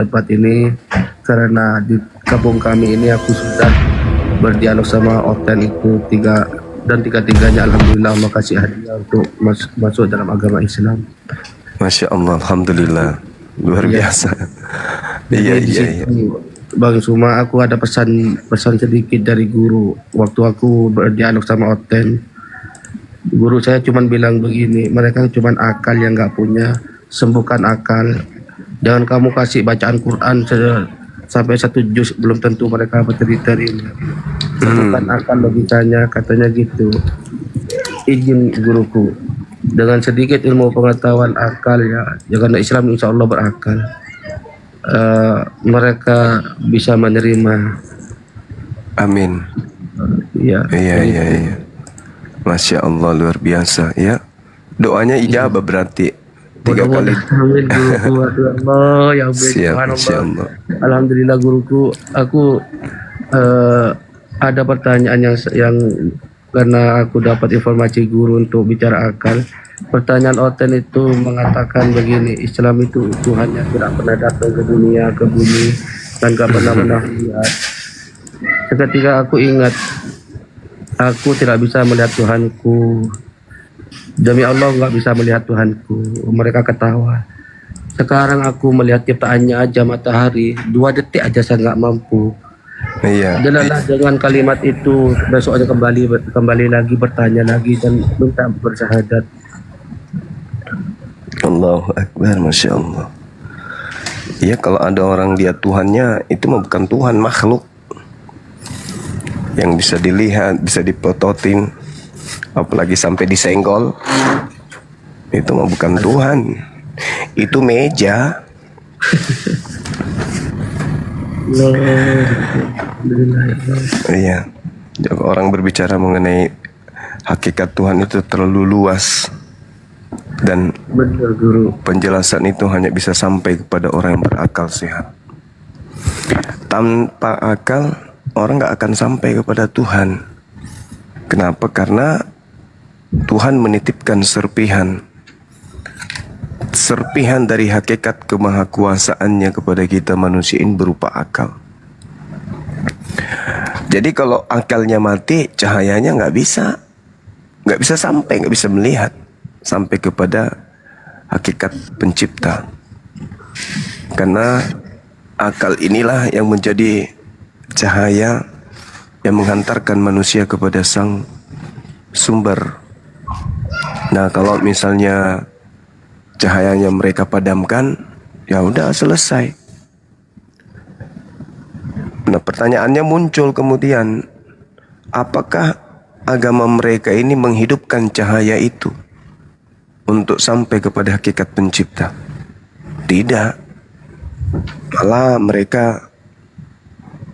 tempat ini karena di kampung kami ini aku sudah berdialog sama Oten itu tiga-tiganya alhamdulillah Allah kasih hadiah untuk masuk dalam agama Islam. Masya Allah, alhamdulillah, luar Iya. biasa. Jadi Iya, di iya, iya. situ Bang Suma aku ada pesan sedikit dari guru waktu aku berdialog sama Oten. Guru saya cuman bilang begini, mereka cuman akal yang nggak punya, sembuhkan akal. Jangan kamu kasih bacaan Quran sampai satu juz, belum tentu mereka terima. Sembuhkan akal logikanya, katanya gitu. Izin guruku. Dengan sedikit ilmu pengetahuan akal ya, jangan Islam insya Allah berakal. Mereka bisa menerima. Amin. Ya, Iya, iya, iya. Masya Allah, luar biasa ya. Doanya ijabah berarti 3 kali. Amin guruku, aduh Allah, ya amin, Siap, subhanallah. Masya Allah. Alhamdulillah guruku, aku ada pertanyaan yang karena aku dapat informasi guru untuk bicara akal. Pertanyaan Oten itu mengatakan begini, Islam itu Tuhannya tidak pernah datang ke dunia, ke bumi, dan gak pernah melihat. Seketika aku ingat, aku tidak bisa melihat Tuhanku. Demi Allah nggak bisa melihat Tuhanku. Mereka ketawa. Sekarang aku melihat ciptaannya aja matahari, 2 detik aja saya nggak mampu. Iya. Jadilah dengan kalimat itu besoknya kembali lagi bertanya lagi dan minta bersyahadat. Allahu Akbar, Masya Allah. Iya, kalau ada orang lihat Tuhannya, itu mah bukan Tuhan, makhluk yang bisa dilihat, bisa dipototin, apalagi sampai disenggol. Itu mah bukan Tuhan, itu meja. Alhamdulillah ya Allah. Iya, orang berbicara mengenai hakikat Tuhan itu terlalu luas, dan Benar guru. penjelasan itu hanya bisa sampai kepada orang yang berakal sehat. Tanpa akal, orang gak akan sampai kepada Tuhan. Kenapa? Karena Tuhan menitipkan serpihan dari hakikat kemahakuasaannya kepada kita manusia ini berupa akal. Jadi kalau akalnya mati, cahayanya nggak bisa sampai, nggak bisa melihat sampai kepada hakikat pencipta. Karena akal inilah yang menjadi cahaya yang menghantarkan manusia kepada sang sumber. Nah, kalau misalnya cahayanya mereka padamkan, ya udah selesai. Nah, pertanyaannya muncul kemudian, apakah agama mereka ini menghidupkan cahaya itu untuk sampai kepada hakikat pencipta? Tidak. Malah mereka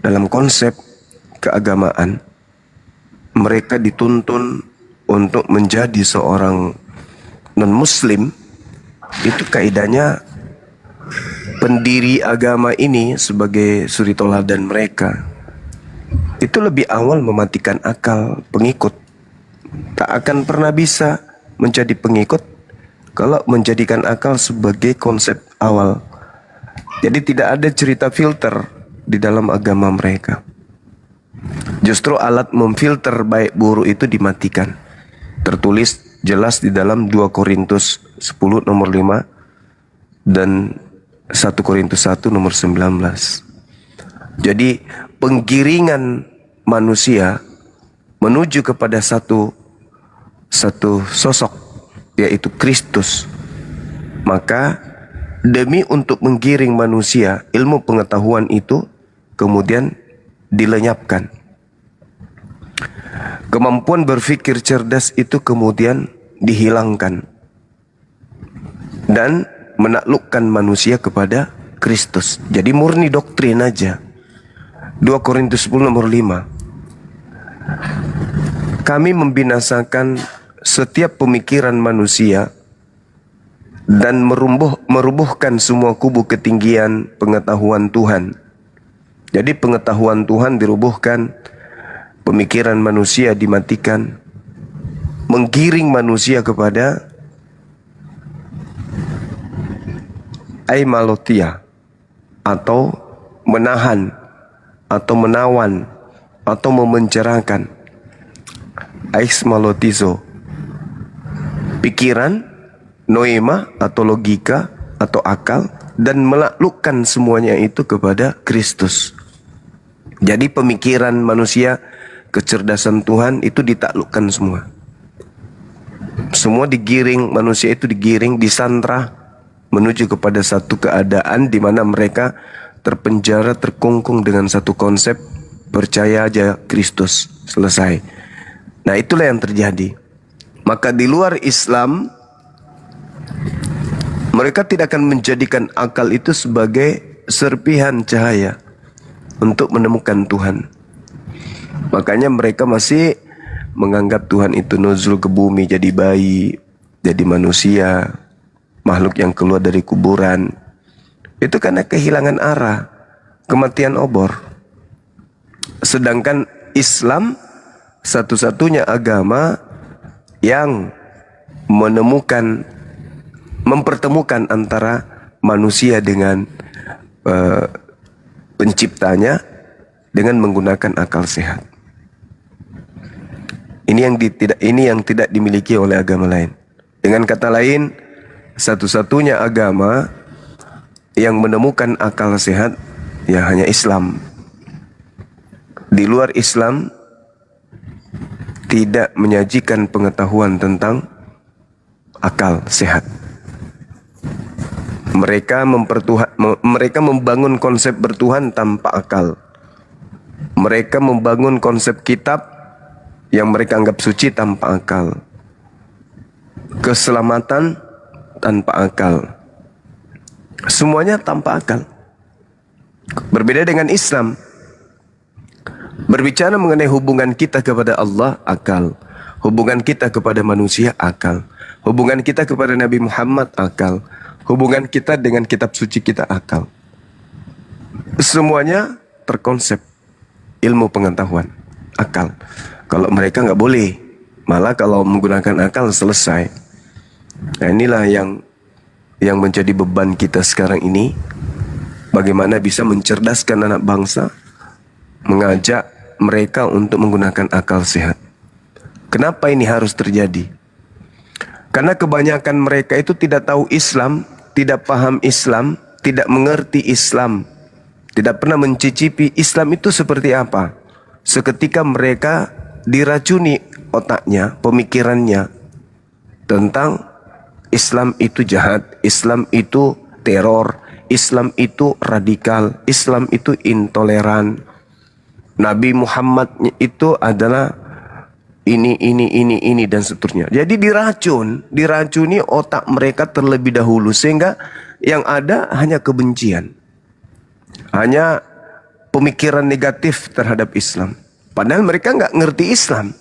dalam konsep keagamaan, mereka dituntun untuk menjadi seorang non-muslim. Itu kaidahnya pendiri agama ini sebagai suri toladan mereka itu lebih awal mematikan akal pengikut. Tak akan pernah bisa menjadi pengikut kalau menjadikan akal sebagai konsep awal. Jadi tidak ada cerita filter di dalam agama mereka. Justru alat memfilter baik buruk itu dimatikan. Tertulis jelas di dalam 2 Korintus 10 nomor 5 dan 1 Korintus 1 nomor 19. Jadi penggiringan manusia menuju kepada satu sosok, yaitu Kristus. Maka demi untuk menggiring manusia, ilmu pengetahuan itu kemudian dilenyapkan. Kemampuan berpikir cerdas itu kemudian dihilangkan dan menaklukkan manusia kepada Kristus. Jadi murni doktrin aja. 2 Korintus 10 nomor 5. Kami membinasakan setiap pemikiran manusia dan merubuhkan semua kubu ketinggian pengetahuan Tuhan. Jadi pengetahuan Tuhan dirubuhkan, pemikiran manusia dimatikan, menggiring manusia kepada aimalotia, atau menahan atau menawan atau memenjarakan. Aismalotizo, pikiran, noema atau logika atau akal, dan menaklukkan semuanya itu kepada Kristus. Jadi pemikiran manusia, kecerdasan Tuhan itu ditaklukkan semua. Semua digiring, manusia itu digiring, disandra menuju kepada satu keadaan di mana mereka terpenjara, terkungkung dengan satu konsep, percaya aja Kristus, selesai. Nah, itulah yang terjadi. Maka di luar Islam, mereka tidak akan menjadikan akal itu sebagai serpihan cahaya untuk menemukan Tuhan. Makanya mereka masih menganggap Tuhan itu nuzul ke bumi jadi bayi, jadi manusia, makhluk yang keluar dari kuburan. Itu karena kehilangan arah, kematian obor. Sedangkan Islam satu-satunya agama yang mempertemukan antara manusia dengan penciptanya dengan menggunakan akal sehat. Ini yang tidak dimiliki oleh agama lain. Dengan kata lain, satu-satunya agama yang menemukan akal sehat ya hanya Islam. Di luar Islam tidak menyajikan pengetahuan tentang akal sehat. Mereka membangun konsep bertuhan tanpa akal. Mereka membangun konsep kitab yang mereka anggap suci tanpa akal. Keselamatan tanpa akal. Semuanya tanpa akal. Berbeda dengan Islam. Berbicara mengenai hubungan kita kepada Allah, akal. Hubungan kita kepada manusia, akal. Hubungan kita kepada Nabi Muhammad, akal. Hubungan kita dengan kitab suci kita, akal. Semuanya terkonsep ilmu pengetahuan, akal. Kalau mereka nggak boleh, malah kalau menggunakan akal selesai. Nah, inilah yang menjadi beban kita sekarang ini. Bagaimana bisa mencerdaskan anak bangsa, mengajak mereka untuk menggunakan akal sehat. Kenapa ini harus terjadi? Karena kebanyakan mereka itu tidak tahu Islam, tidak paham Islam, tidak mengerti Islam, tidak pernah mencicipi Islam itu seperti apa. Seketika mereka diracuni otaknya, pemikirannya tentang Islam itu jahat, Islam itu teror, Islam itu radikal, Islam itu intoleran. Nabi Muhammad itu adalah ini dan seterusnya. Jadi diracuni otak mereka terlebih dahulu sehingga yang ada hanya kebencian. Hanya pemikiran negatif terhadap Islam. Padahal mereka nggak ngerti Islam.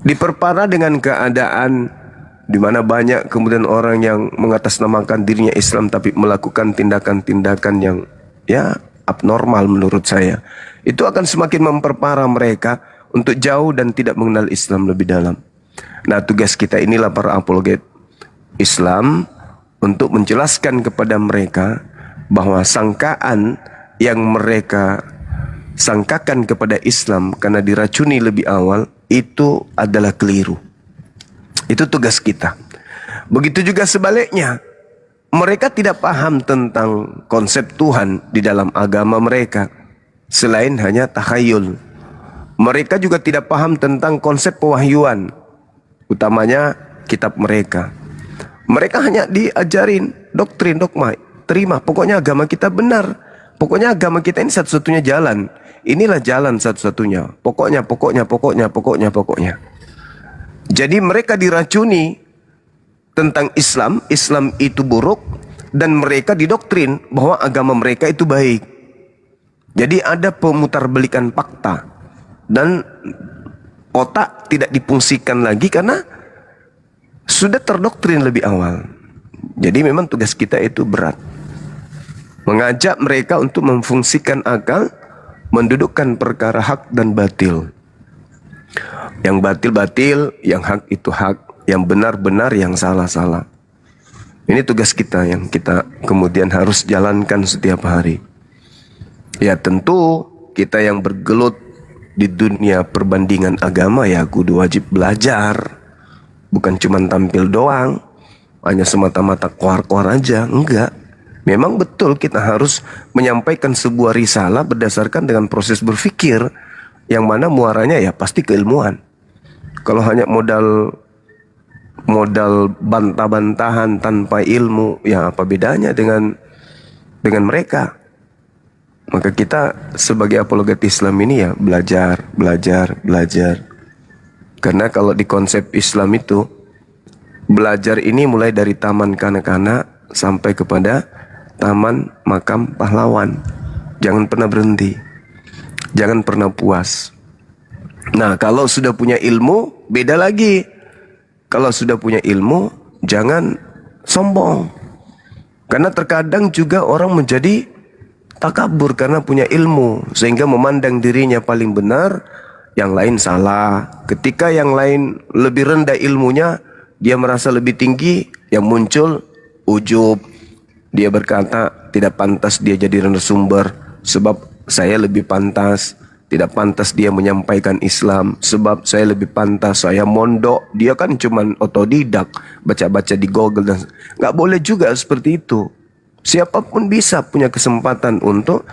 Diperparah dengan keadaan di mana banyak kemudian orang yang mengatasnamakan dirinya Islam tapi melakukan tindakan-tindakan yang ya abnormal menurut saya. Itu akan semakin memperparah mereka untuk jauh dan tidak mengenal Islam lebih dalam. Nah, tugas kita inilah para apologet Islam untuk menjelaskan kepada mereka bahwa sangkaan yang mereka sangkakan kepada Islam karena diracuni lebih awal itu adalah keliru. Itu tugas kita. Begitu juga sebaliknya, mereka tidak paham tentang konsep Tuhan di dalam agama mereka selain hanya takhayul. Mereka juga tidak paham tentang konsep pewahyuan, utamanya kitab mereka. Mereka hanya diajarin doktrin, dogma, terima, pokoknya agama kita benar. Pokoknya agama kita ini satu-satunya jalan. Inilah jalan satu-satunya. Pokoknya. Jadi mereka diracuni tentang Islam, Islam itu buruk, dan mereka didoktrin bahwa agama mereka itu baik. Jadi ada pemutarbalikan fakta. Dan otak tidak difungsikan lagi karena sudah terdoktrin lebih awal. Jadi memang tugas kita itu berat. Mengajak mereka untuk memfungsikan akal, mendudukkan perkara hak dan batil. Yang batil-batil, yang hak itu hak, yang benar-benar, yang salah-salah. Ini tugas kita yang kita kemudian harus jalankan setiap hari. Ya tentu kita yang bergelut di dunia perbandingan agama ya kudu wajib belajar. Bukan cuma tampil doang, hanya semata-mata keluar-keluar aja, enggak. Memang betul kita harus menyampaikan sebuah risalah berdasarkan dengan proses berpikir yang mana muaranya ya pasti keilmuan. Kalau hanya modal bantah-bantahan tanpa ilmu, ya apa bedanya dengan mereka? Maka kita sebagai apologet Islam ini ya belajar. Karena kalau di konsep Islam itu belajar ini mulai dari taman kanak-kanak sampai kepada taman makam pahlawan. Jangan pernah berhenti. Jangan pernah puas. Nah, kalau sudah punya ilmu, beda lagi. Kalau sudah punya ilmu, jangan sombong. Karena terkadang juga orang menjadi takabur karena punya ilmu. Sehingga memandang dirinya paling benar, yang lain salah. Ketika yang lain lebih rendah ilmunya, dia merasa lebih tinggi, yang muncul ujub. Dia berkata, tidak pantas dia jadi narasumber, sebab saya lebih pantas. Tidak pantas dia menyampaikan Islam, sebab saya lebih pantas, saya mondok. Dia kan cuman otodidak, baca-baca di Google. Dan nggak boleh juga seperti itu. Siapapun bisa punya kesempatan untuk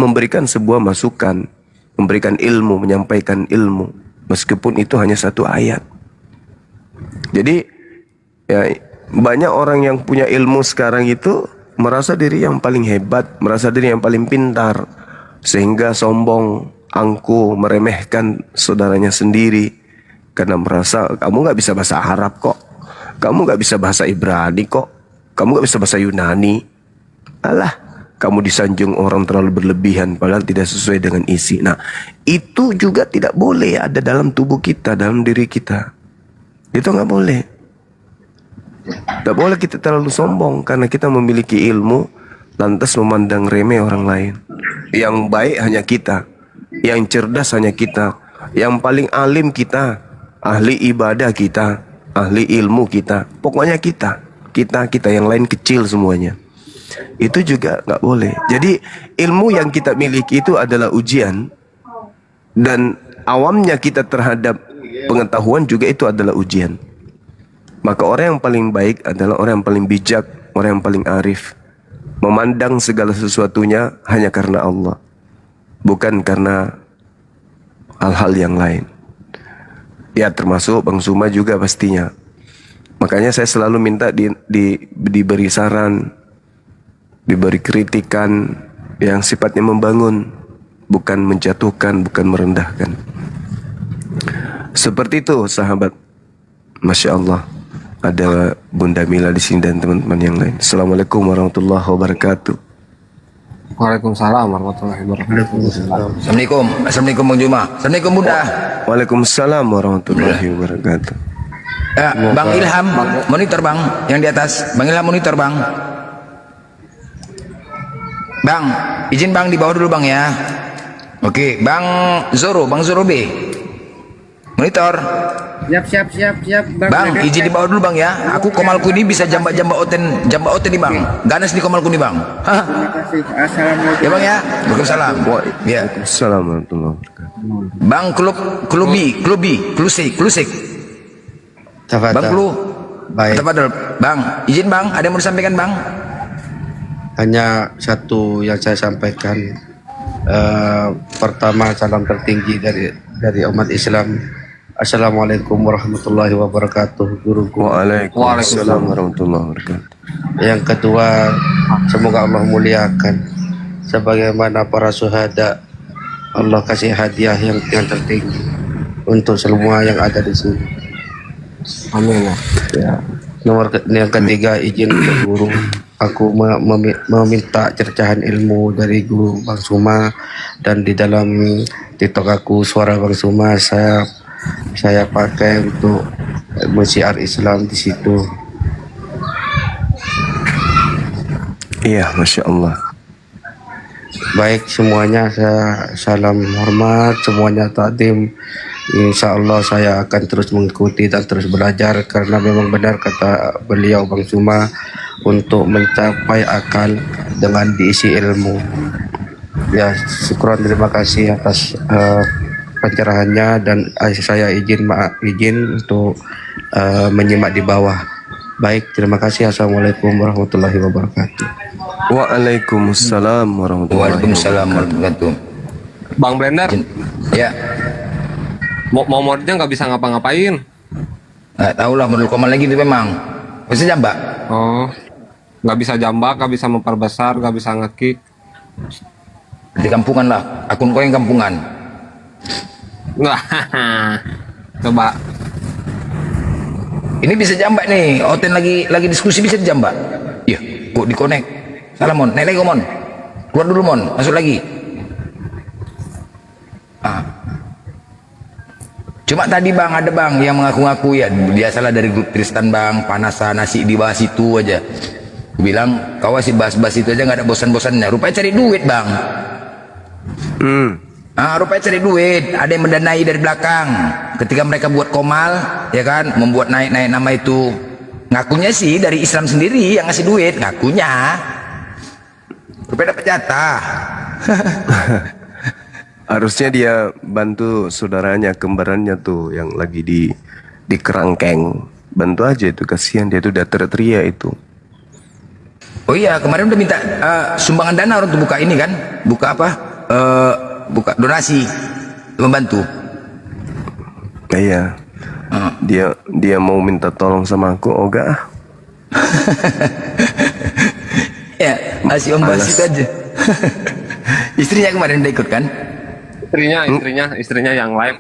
memberikan sebuah masukan, memberikan ilmu, menyampaikan ilmu, meskipun itu hanya satu ayat. Jadi ya, banyak orang yang punya ilmu sekarang itu merasa diri yang paling hebat, merasa diri yang paling pintar, sehingga sombong, angkuh, meremehkan saudaranya sendiri karena merasa kamu nggak bisa bahasa Arab kok, kamu nggak bisa bahasa Ibrani kok, kamu nggak bisa bahasa Yunani. Alah, kamu disanjung orang terlalu berlebihan padahal tidak sesuai dengan isi. Nah, itu juga tidak boleh ada dalam tubuh kita, dalam diri kita. Itu nggak boleh. Tidak boleh kita terlalu sombong karena kita memiliki ilmu lantas memandang remeh orang lain. Yang baik hanya kita, yang cerdas hanya kita, yang paling alim kita, ahli ibadah kita, ahli ilmu kita. Pokoknya kita yang lain kecil semuanya. Itu juga nggak boleh. Jadi ilmu yang kita miliki itu adalah ujian, dan awamnya kita terhadap pengetahuan juga itu adalah ujian. Maka orang yang paling baik adalah orang yang paling bijak, orang yang paling arif, memandang segala sesuatunya hanya karena Allah, bukan karena hal-hal yang lain. Ya termasuk Bang Suma juga pastinya. Makanya saya selalu minta diberi saran, diberi kritikan yang sifatnya membangun, bukan menjatuhkan, bukan merendahkan. Seperti itu sahabat. Masya Allah. Ada Bunda Mila di sini dan teman-teman yang lain. Assalamualaikum warahmatullahi wabarakatuh. Waalaikumsalam warahmatullahi wabarakatuh. Assalamualaikum. Assalamualaikum Bang Juma. Assalamualaikum Bunda. Waalaikumsalam warahmatullahi wabarakatuh. Bang Ilham, monitor Bang, yang di atas. Bang Ilham monitor Bang. Bang, izin Bang di bawah dulu Bang ya. Oke, Bang Zoro B. Monitor. Siap, Bang, izin di bawah dulu Bang ya. Aku komalku ini bisa jamba oten nih Bang. Ganas di komalku nih Bang. Hah? Terima kasih. Assalamualaikum. Ya Bang ya. Waalaikumsalam. Ya. Assalamualaikum warahmatullahi wabarakatuh. Bang Klusik. Bang Klu. Baik. Tafadhol. Bang, izin Bang, ada yang mau disampaikan Bang? Hanya satu yang saya sampaikan. Pertama, salam tertinggi dari umat Islam. Assalamualaikum warahmatullahi wabarakatuh, guruku. Waalaikumsalam warahmatullahi wabarakatuh. Yang kedua, semoga Allah muliakan sebagaimana para syuhada. Allah kasih hadiah yang tertinggi untuk semua yang ada di sini. Amin. Ya. Yang ketiga, izin ke guru. Aku meminta cercahan ilmu dari guru Bang Suma, dan di dalam TikTok aku suara Bang Suma saya pakai untuk mensiar Islam di situ. Iya, Masya Allah. Baik semuanya, saya salam hormat, semuanya takdim. Insya Allah saya akan terus mengikuti dan terus belajar karena memang benar kata beliau Bang Suma untuk mencapai akal dengan diisi ilmu. Ya, syukron, terima kasih atas pencerahannya dan saya izin untuk menyimak di bawah. Baik, terima kasih. Assalamualaikum warahmatullahi wabarakatuh. Waalaikumsalam warahmatullahi Waalaikumsalam warahmatullahi. Bang Blender, Ya, momornya nggak bisa ngapa-ngapain. nggak tahu lah menurut Komal lagi itu memang. Bisa jambak. Oh, nggak bisa jambak, nggak bisa memperbesar, nggak bisa ngekick. Di kampungan lah, akun kau yang kampungan. Nggak, coba. Ini bisa jambak nih, Oten lagi diskusi bisa dijambak. Iya, kok dikonek. Salah Mon, naik lagi Mon. Keluar dulu Mon, masuk lagi. Cuma tadi Bang, ada Bang yang mengaku-ngaku ya, dia salah dari grup Tristan Bang, panasan nasi di bawah situ aja. Aku bilang, kau masih bahas-bahas itu aja nggak ada bosan-bosannya. Rupanya cari duit Bang. Rupanya cari duit, ada yang mendanai dari belakang. Ketika mereka buat Komal, ya kan, membuat naik-naik nama itu. Ngakunya sih dari Islam sendiri yang ngasih duit, ngakunya. Rupanya dapat jatah. Harusnya dia bantu saudaranya, kembarannya tuh yang lagi di kerangkeng. Bantu aja itu, kasihan dia tuh udah teriak itu. Oh iya, kemarin udah minta sumbangan dana untuk buka ini kan, buka apa? Buka donasi, membantu. Iya. Dia mau minta tolong sama aku, enggak ah. Ya, masih Om Basit aja. Istrinya kemarin udah ikut kan? Istrinya yang live.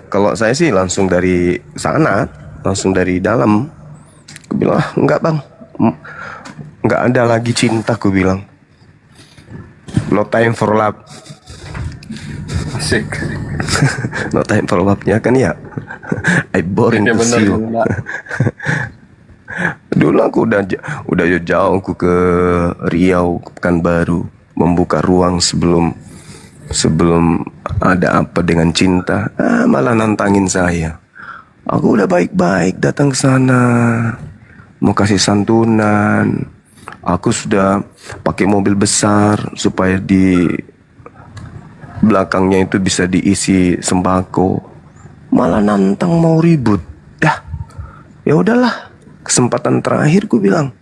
Kalau saya sih langsung dari sana, langsung dari dalam. Aku bilang, enggak bang, enggak ada lagi cinta, aku bilang. No time for love. Asik. No time for love-nya kan ya. I boring Ya to bener, see you. bener. Dulu aku udah jauh aku ke Riau, ke Pekanbaru, membuka ruang sebelum ada apa dengan cinta. Malah nantangin saya. Aku udah baik-baik datang ke sana, mau kasih santunan. Aku sudah pakai mobil besar supaya di belakangnya itu bisa diisi sembako. Malah nantang mau ribut. Dah, ya udahlah. Kesempatan terakhir ku bilang,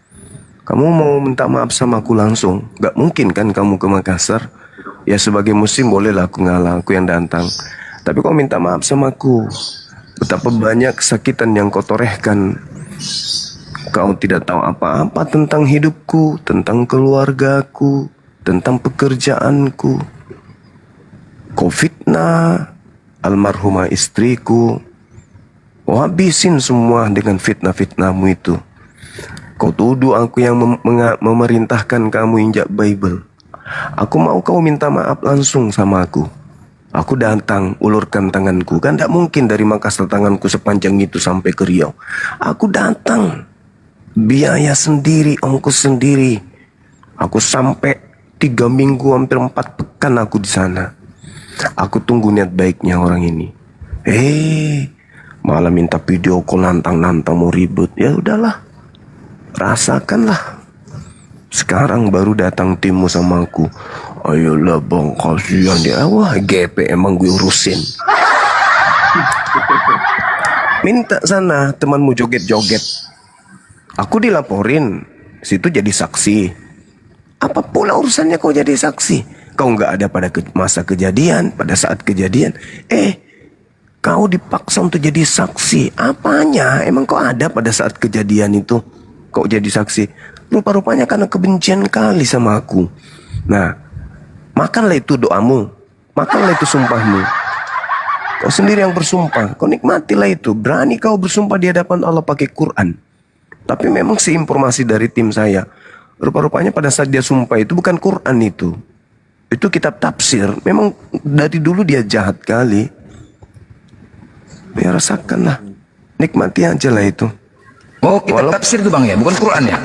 kamu mau minta maaf sama aku langsung? Gak mungkin kan kamu ke Makassar? Ya sebagai muslim bolehlah aku ngalah, aku yang datang. Tapi kau minta maaf sama aku. Betapa banyak kesakitan yang kau torehkan. Kau tidak tahu apa-apa tentang hidupku, tentang keluargaku, tentang pekerjaanku. Kau fitnah almarhumah istriku. Kau habisin semua dengan fitnah-fitnahmu itu. Kau tuduh aku yang memerintahkan kamu injak Bible. Aku mau kau minta maaf langsung sama aku. Aku datang, ulurkan tanganku. Kan tidak mungkin dari Makassar tanganku sepanjang itu sampai ke Riau. Aku datang. Biaya sendiri, ongkos sendiri. Aku sampai 3 minggu, hampir 4 pekan aku di sana. Aku tunggu niat baiknya orang ini. Malah minta video call, nantang-nantang mau ribut. Ya udahlah, rasakanlah. Sekarang baru datang timmu sama aku. Ayolah bang, kasihan dia. Wah GP emang gue urusin. Minta sana temanmu joget-joget. Aku dilaporin, situ jadi saksi. Apa pula urusannya kau jadi saksi? Kau nggak ada pada masa kejadian, pada saat kejadian. Kau dipaksa untuk jadi saksi. Apanya? Emang kau ada pada saat kejadian itu? Kau jadi saksi. Rupa-rupanya karena kebencian kali sama aku. Nah, makanlah itu doamu. Makanlah itu sumpahmu. Kau sendiri yang bersumpah. Kau nikmatilah itu. Berani kau bersumpah di hadapan Allah pakai Quran. Tapi memang informasi dari tim saya. Rupa-rupanya pada saat dia sumpah itu bukan Quran itu. Itu kitab tafsir. Memang dari dulu dia jahat kali. Ya rasakanlah. Nikmati aja lah itu. Oh, kitab tafsir itu Bang ya, bukan Quran ya?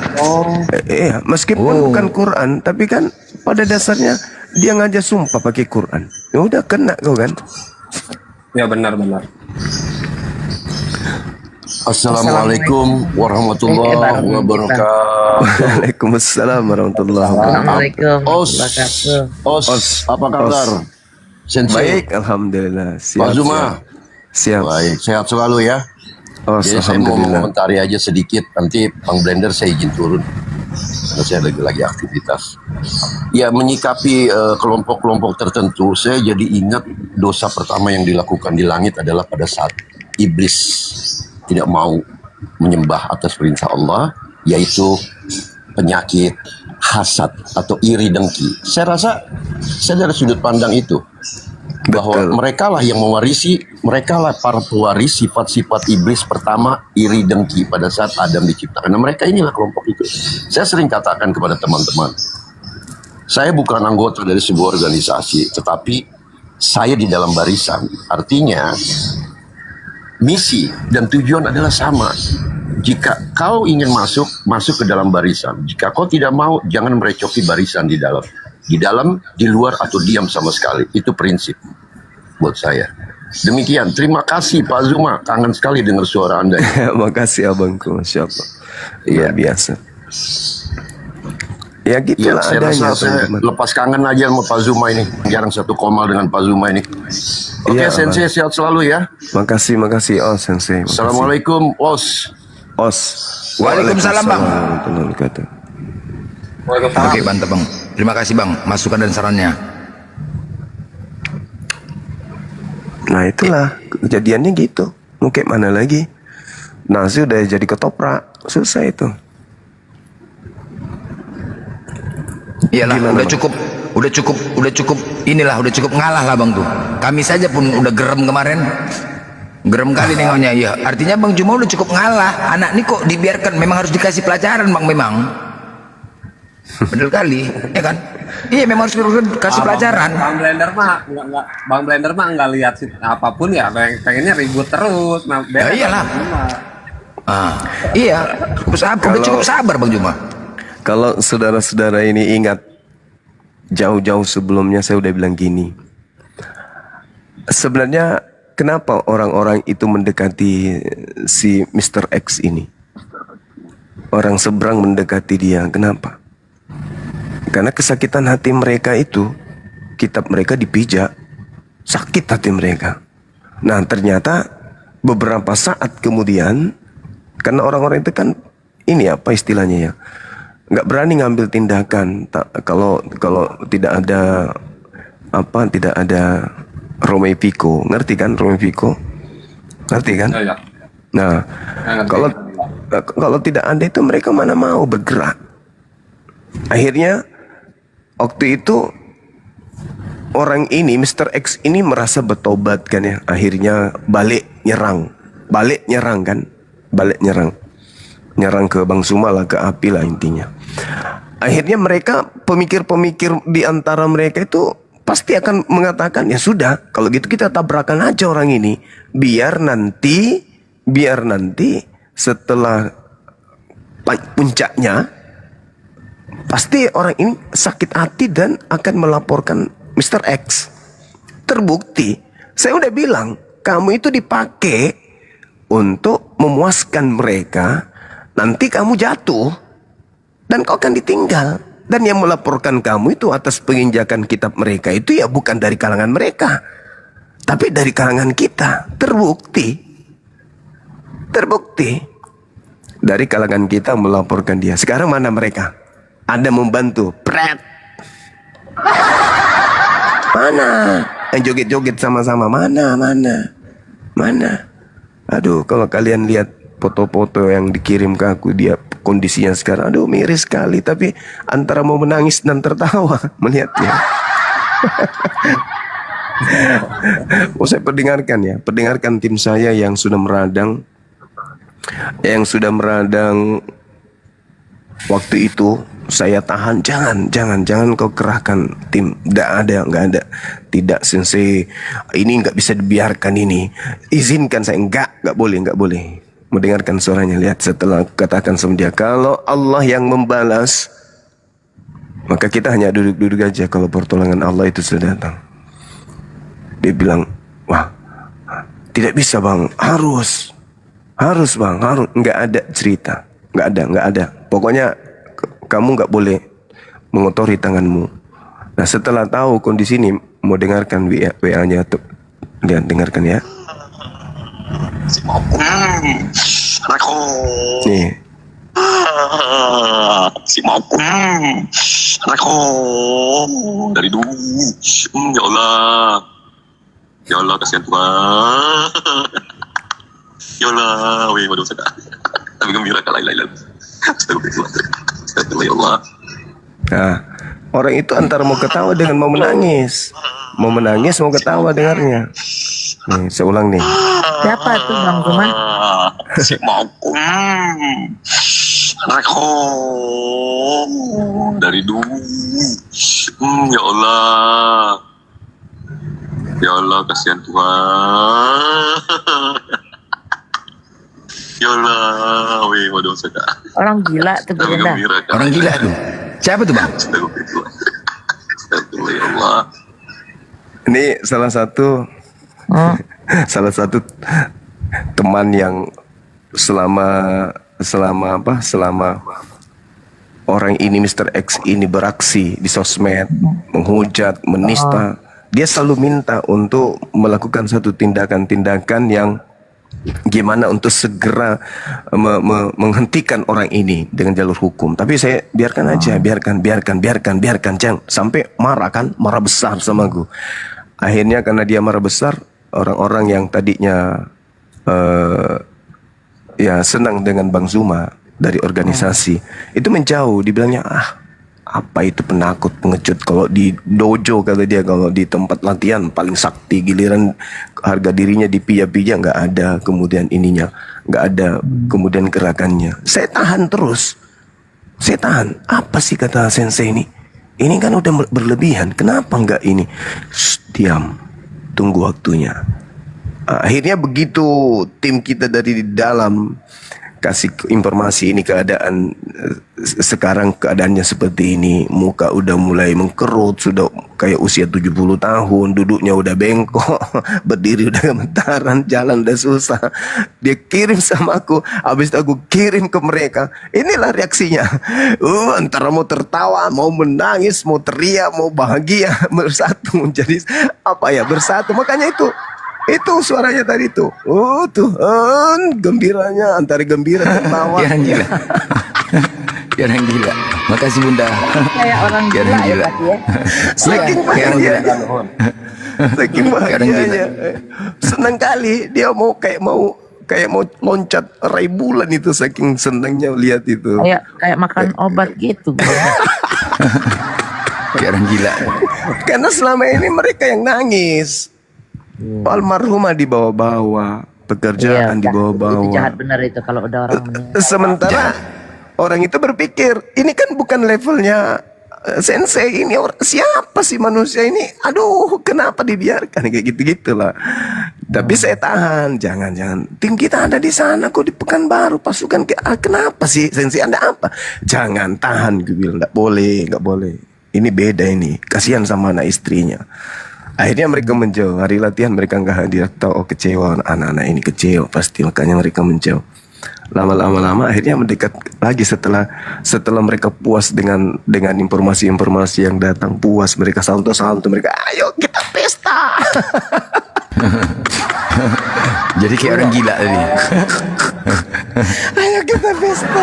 Iya, meskipun bukan Quran, tapi kan pada dasarnya dia ngajak sumpah pakai Quran. Ya udah kena kau kan. Ya benar-benar. Assalamualaikum warahmatullahi wabarakatuh. Waalaikumsalam warahmatullahi wabarakatuh. Assalamualaikum. Os, apa kabar? Sensei. Baik, alhamdulillah. Pak Zuma. Siap. Baik, sehat selalu ya. Jadi saya mau Alhamdulillah. mengomentari aja sedikit. Nanti Bang Blender saya izin turun. Karena saya lagi aktivitas. Ya, menyikapi kelompok-kelompok tertentu, saya jadi ingat dosa pertama yang dilakukan di langit adalah pada saat iblis tidak mau menyembah atas perintah Allah, yaitu penyakit hasad atau iri dengki. Saya rasa saya dari sudut pandang itu bahwa Betul. mereka lah yang mewarisi, mereka lah para pewaris sifat-sifat iblis pertama, iri dengki pada saat Adam diciptakan. Nah, mereka inilah kelompok itu. Saya sering katakan kepada teman-teman, saya bukan anggota dari sebuah organisasi, tetapi saya di dalam barisan. Artinya misi dan tujuan adalah sama. Jika kau ingin masuk, masuk ke dalam barisan. Jika kau tidak mau, jangan merecoki barisan di dalam. Di dalam, di luar, atau diam sama sekali. Itu prinsip buat saya. Demikian, terima kasih Pak Zuma. Kangen sekali dengar suara Anda. Makasih abangku, Masya Allah. Luar biasa. Ya Ya, gitulah saya adanya. rasa saya teman-teman. lepas kangen aja sama Pak Zuma ini. Jarang satu komal dengan Pak Zuma ini. Oke, Iya, Sensei, sehat selalu ya. Makasih Oh Sensei. Makasih. Assalamualaikum, Os. Os. Waalaikumsalam, Bang. Warahmatullahi wabarakatuh. Oke, mantap Bang. Terima kasih Bang, masukan dan sarannya. Nah itulah kejadiannya gitu. Mau kayak mana lagi? Nasi udah jadi ketoprak, susah itu. Iyalah, Gimana, udah Bang? cukup, inilah, udah cukup ngalah lah Bang tuh. Kami saja pun udah gerem kemarin. Gerem kali nengoknya, iya. Artinya Bang Juma udah cukup ngalah. Anak ini kok dibiarkan, memang harus dikasih pelajaran Bang, memang. Bener kali, ya kan? Iya, memang harus dikasih pelajaran. Bang Blender mah nggak lihat sih apapun ya, pengennya ribut terus. Nah, Ya iyalah. Iya, udah cukup sabar Bang Juma. Kalau saudara-saudara ini ingat, jauh-jauh sebelumnya saya udah bilang gini. Sebenarnya kenapa orang-orang itu mendekati si Mr. X ini? Orang seberang mendekati dia, kenapa? Karena kesakitan hati mereka itu, kitab mereka dipijak, sakit hati mereka. Nah ternyata beberapa saat kemudian, karena orang-orang itu kan, ini apa istilahnya ya, nggak berani ngambil tindakan kalau tidak ada tidak ada Romeo Pico, ngerti kan Romeo Pico, ngerti kan? Ya. Nah Ngerti. kalau tidak ada itu mereka mana mau bergerak. Akhirnya waktu itu orang ini Mr. X ini merasa bertobat kan ya, akhirnya balik nyerang nyerang ke Bang Suma lah, ke api lah intinya. Akhirnya mereka, pemikir-pemikir di antara mereka itu pasti akan mengatakan, ya sudah, kalau gitu kita tabrakan aja orang ini, biar nanti setelah puncaknya pasti orang ini sakit hati dan akan melaporkan Mr. X. Terbukti, saya udah bilang, kamu itu dipakai untuk memuaskan mereka. Nanti kamu jatuh dan kau akan ditinggal. Dan yang melaporkan kamu itu atas penginjakan kitab mereka itu ya bukan dari kalangan mereka, tapi dari kalangan kita. Terbukti dari kalangan kita melaporkan dia. Sekarang mana mereka? Ada membantu, pret. Mana yang joget-joget sama-sama? Mana? Aduh, kalau kalian lihat foto-foto yang dikirim ke aku, dia kondisinya sekarang, aduh miris sekali. Tapi antara mau menangis dan tertawa melihatnya. Saya perdengarkan tim saya yang sudah meradang, waktu itu. Saya tahan, jangan kau kerahkan tim. Nggak ada. Tidak, Sensei, ini nggak bisa dibiarkan ini. Izinkan saya, nggak boleh. mau dengarkan suaranya. Lihat, setelah aku katakan sama dia, kalau Allah yang membalas, maka kita hanya duduk-duduk aja kalau pertolongan Allah itu sudah datang. Dia bilang, wah, tidak bisa bang, harus bang, harus. Nggak ada cerita, nggak ada. Pokoknya kamu nggak boleh mengotori tanganmu. Nah, setelah tahu kondisi ini, mau dengarkan WA-nya tuh. Lihat, dengarkan ya. Rako. Nih. Si Makum. Rako. Dari dulu. Ya Allah. Ya Allah, kasihan Tuhan. Ya Allah, weh, waduh sedap. Tapi gembira kalau lain-lain. Astagfirullah. Astagfirullah, ya Allah. Nah, orang itu antara mau ketawa dengan mau menangis. Mau menangis, mau ketawa dengarnya. Nih, saya ulang nih. Siapa tuh Bang Zuma? Si Makum. Rako. Dari dulu. Ya Allah. Ya Allah, kasihan Tuhan. Ya Allah, weh, waduh sedap. Orang gila tuh Tapi Bunda. gembira kan. Orang gila tuh. Siapa tuh bang? Astagfirullah. Astagfirullah, ya Allah. Ini salah satu teman yang selama orang ini Mr. X ini beraksi di sosmed, menghujat, menista, dia selalu minta untuk melakukan satu tindakan-tindakan yang gimana untuk segera menghentikan orang ini dengan jalur hukum. Tapi saya biarkan aja, biarkan, jangan sampai marah kan, marah besar sama gue. Akhirnya karena dia marah besar, orang-orang yang tadinya ya senang dengan Bang Zuma dari organisasi itu menjauh. Dibilangnya apa itu penakut, pengecut. Kalau di dojo kata dia, kalau di tempat latihan paling sakti, giliran harga dirinya dipija-pija nggak ada, kemudian ininya nggak ada, kemudian gerakannya. Saya tahan terus, saya tahan. Apa sih kata sensei ini kan udah berlebihan, kenapa nggak ini? Shh, diam, tunggu waktunya. Akhirnya begitu tim kita dari dalam kasih informasi ini keadaan sekarang keadaannya seperti ini, muka udah mulai mengkerut, sudah kayak usia 70 tahun, duduknya udah bengkok, berdiri udah gemetaran, jalan udah susah. Dia kirim sama aku, habis itu aku kirim ke mereka. Inilah reaksinya. Antara mau tertawa, mau menangis, mau teriak, mau bahagia, bersatu menjadi bersatu. Makanya itu suaranya tadi tuh. Tuhan, gembiranya antara gembira dan tawa. Dia orang gila. Dia orang gila. Makasih Bunda. Kayak orang Dia gila orang ya gila. Pak ya. Saking Kayak orang gila. saking bahagianya. Senang kali dia kayak mau loncat raih bulan itu, saking senangnya lihat itu. Kayak makan obat gitu. Kayak orang gila. Karena selama ini mereka yang nangis. Almarhumah dibawa-bawa, pekerjaan Itu dibawa-bawa. jahat benar itu kalau udah orang meninggal. Sementara orang itu berpikir, ini kan bukan levelnya sensei, ini siapa sih manusia ini? Aduh, kenapa dibiarkan kayak gitu-gitulah. Tapi saya tahan, jangan. Tim kita ada di sana kok, di Pekanbaru, pasukan kenapa sih sensei, ada apa? Jangan, tahan, gue bilang nggak boleh. Ini beda ini, kasihan sama anak istrinya. Akhirnya mereka menjauh. Hari latihan mereka nggak hadir. Tahu kecewa, anak-anak ini kecewa pasti, makanya mereka menjauh. Lama akhirnya mendekat lagi setelah mereka puas dengan informasi-informasi yang datang, puas mereka salto mereka, ayo kita pesta. Jadi kayak orang gila tadi. Ayo kita pesta.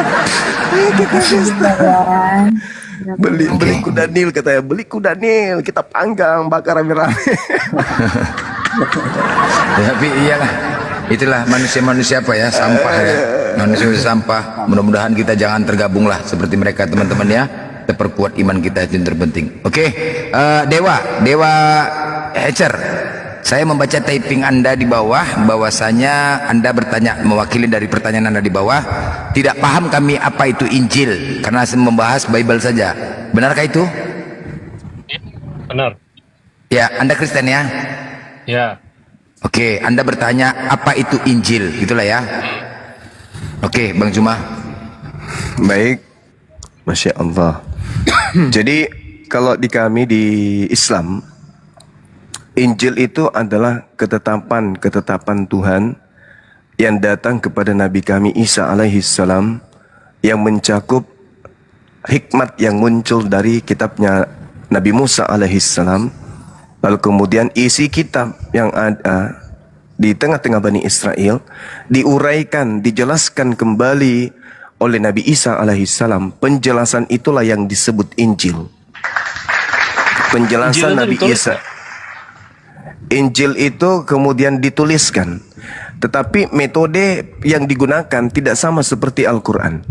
Beli kuda Nil katanya, beli kuda Nil, kita panggang, bakar rame-rame. Tapi iyalah, itulah manusia-manusia sampah ya. Manusia sampah. Mudah-mudahan kita jangan tergabung lah seperti mereka teman-teman ya. Kita perkuat iman kita, itu yang terpenting. Oke, Dewa Hatcher. Saya membaca typing Anda di bawah, bahwasanya Anda bertanya, mewakili dari pertanyaan Anda di bawah, tidak paham kami apa itu Injil karena membahas Bible saja. Benarkah itu? Benar. Ya, Anda Kristen ya? Ya. Oke, Anda bertanya apa itu Injil, gitulah ya. Oke, Bang Zuma. Baik, Masya Allah. Jadi kalau di kami di Islam, Injil itu adalah ketetapan Tuhan yang datang kepada Nabi kami Isa alaihissalam, yang mencakup hikmat yang muncul dari kitabnya Nabi Musa alaihissalam. Lalu kemudian isi kitab yang ada di tengah-tengah Bani Israel diuraikan, dijelaskan kembali oleh Nabi Isa alaihissalam. Penjelasan itulah yang disebut Injil. Penjelasan Injil itu Nabi ditulis Isa. Injil itu kemudian dituliskan, tetapi metode yang digunakan tidak sama seperti Al-Quran.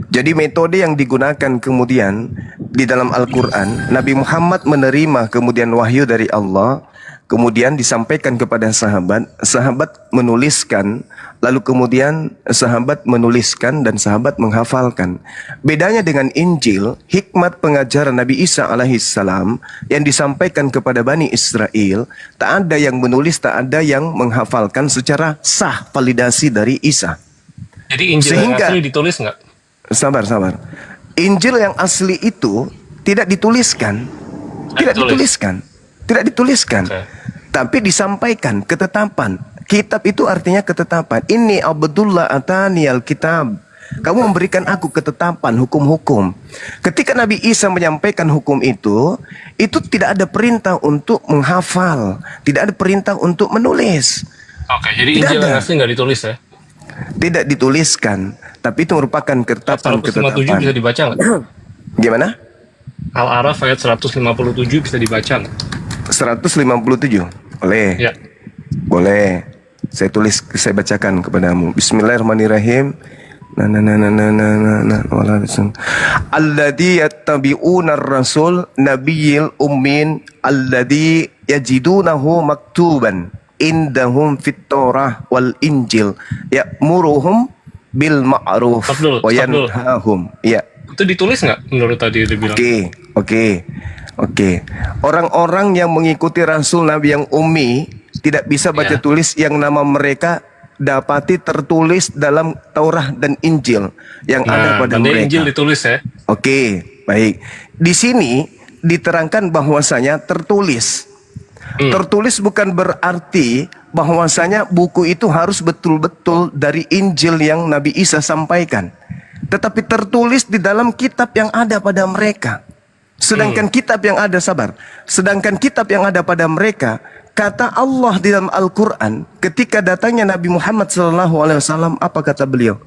Jadi metode yang digunakan kemudian di dalam Al-Quran, Nabi Muhammad menerima kemudian wahyu dari Allah, kemudian disampaikan kepada sahabat, sahabat menuliskan, lalu kemudian sahabat menuliskan dan sahabat menghafalkan. Bedanya dengan Injil, hikmat pengajaran Nabi Isa alaihissalam yang disampaikan kepada Bani Israel, tak ada yang menulis, tak ada yang menghafalkan secara sah validasi dari Isa. Jadi Injil yang Sehingga- asli ditulis nggak? Sabar. Injil yang asli itu tidak dituliskan. Tidak dituliskan. Oke. Tapi disampaikan ketetapan. Kitab itu artinya ketetapan. Ini Abdullah ataniyal kitab. Kamu memberikan aku ketetapan, hukum-hukum. Ketika Nabi Isa menyampaikan hukum itu tidak ada perintah untuk menghafal, tidak ada perintah untuk menulis. Oke, jadi Tidak Injil yang ada. asli nggak ditulis ya? Tidak dituliskan, tapi itu merupakan 157 bisa ketetapan. dibaca nggak? Gimana? Al-Araf ayat 157 bisa dibaca nggak? 157. Boleh. Ya. Boleh. Saya bacakan kepadamu. Bismillahirrahmanirrahim. Alladhi yattabi'una ar-rasul nabiyil ummin alladhi yajidunahu maktuban indahum fit Torah wal Injil ya'muruhum bil ma'ruf Stop dulu. wa yanhahum. Ya. Itu ditulis nggak menurut tadi dia bilang? Oke. Orang-orang yang mengikuti Rasul Nabi yang ummi tidak bisa baca Ya. tulis yang nama mereka dapati tertulis dalam Taurat dan Injil yang ada pada tanda mereka. Injil ditulis ya. Oke, baik. Di sini diterangkan bahwasanya tertulis. Tertulis bukan berarti bahwasanya buku itu harus betul-betul dari Injil yang Nabi Isa sampaikan. Tetapi tertulis di dalam kitab yang ada pada mereka. Sedangkan kitab yang ada, sedangkan kitab yang ada pada mereka, kata Allah di dalam Al-Quran, ketika datangnya Nabi Muhammad SAW, apa kata beliau?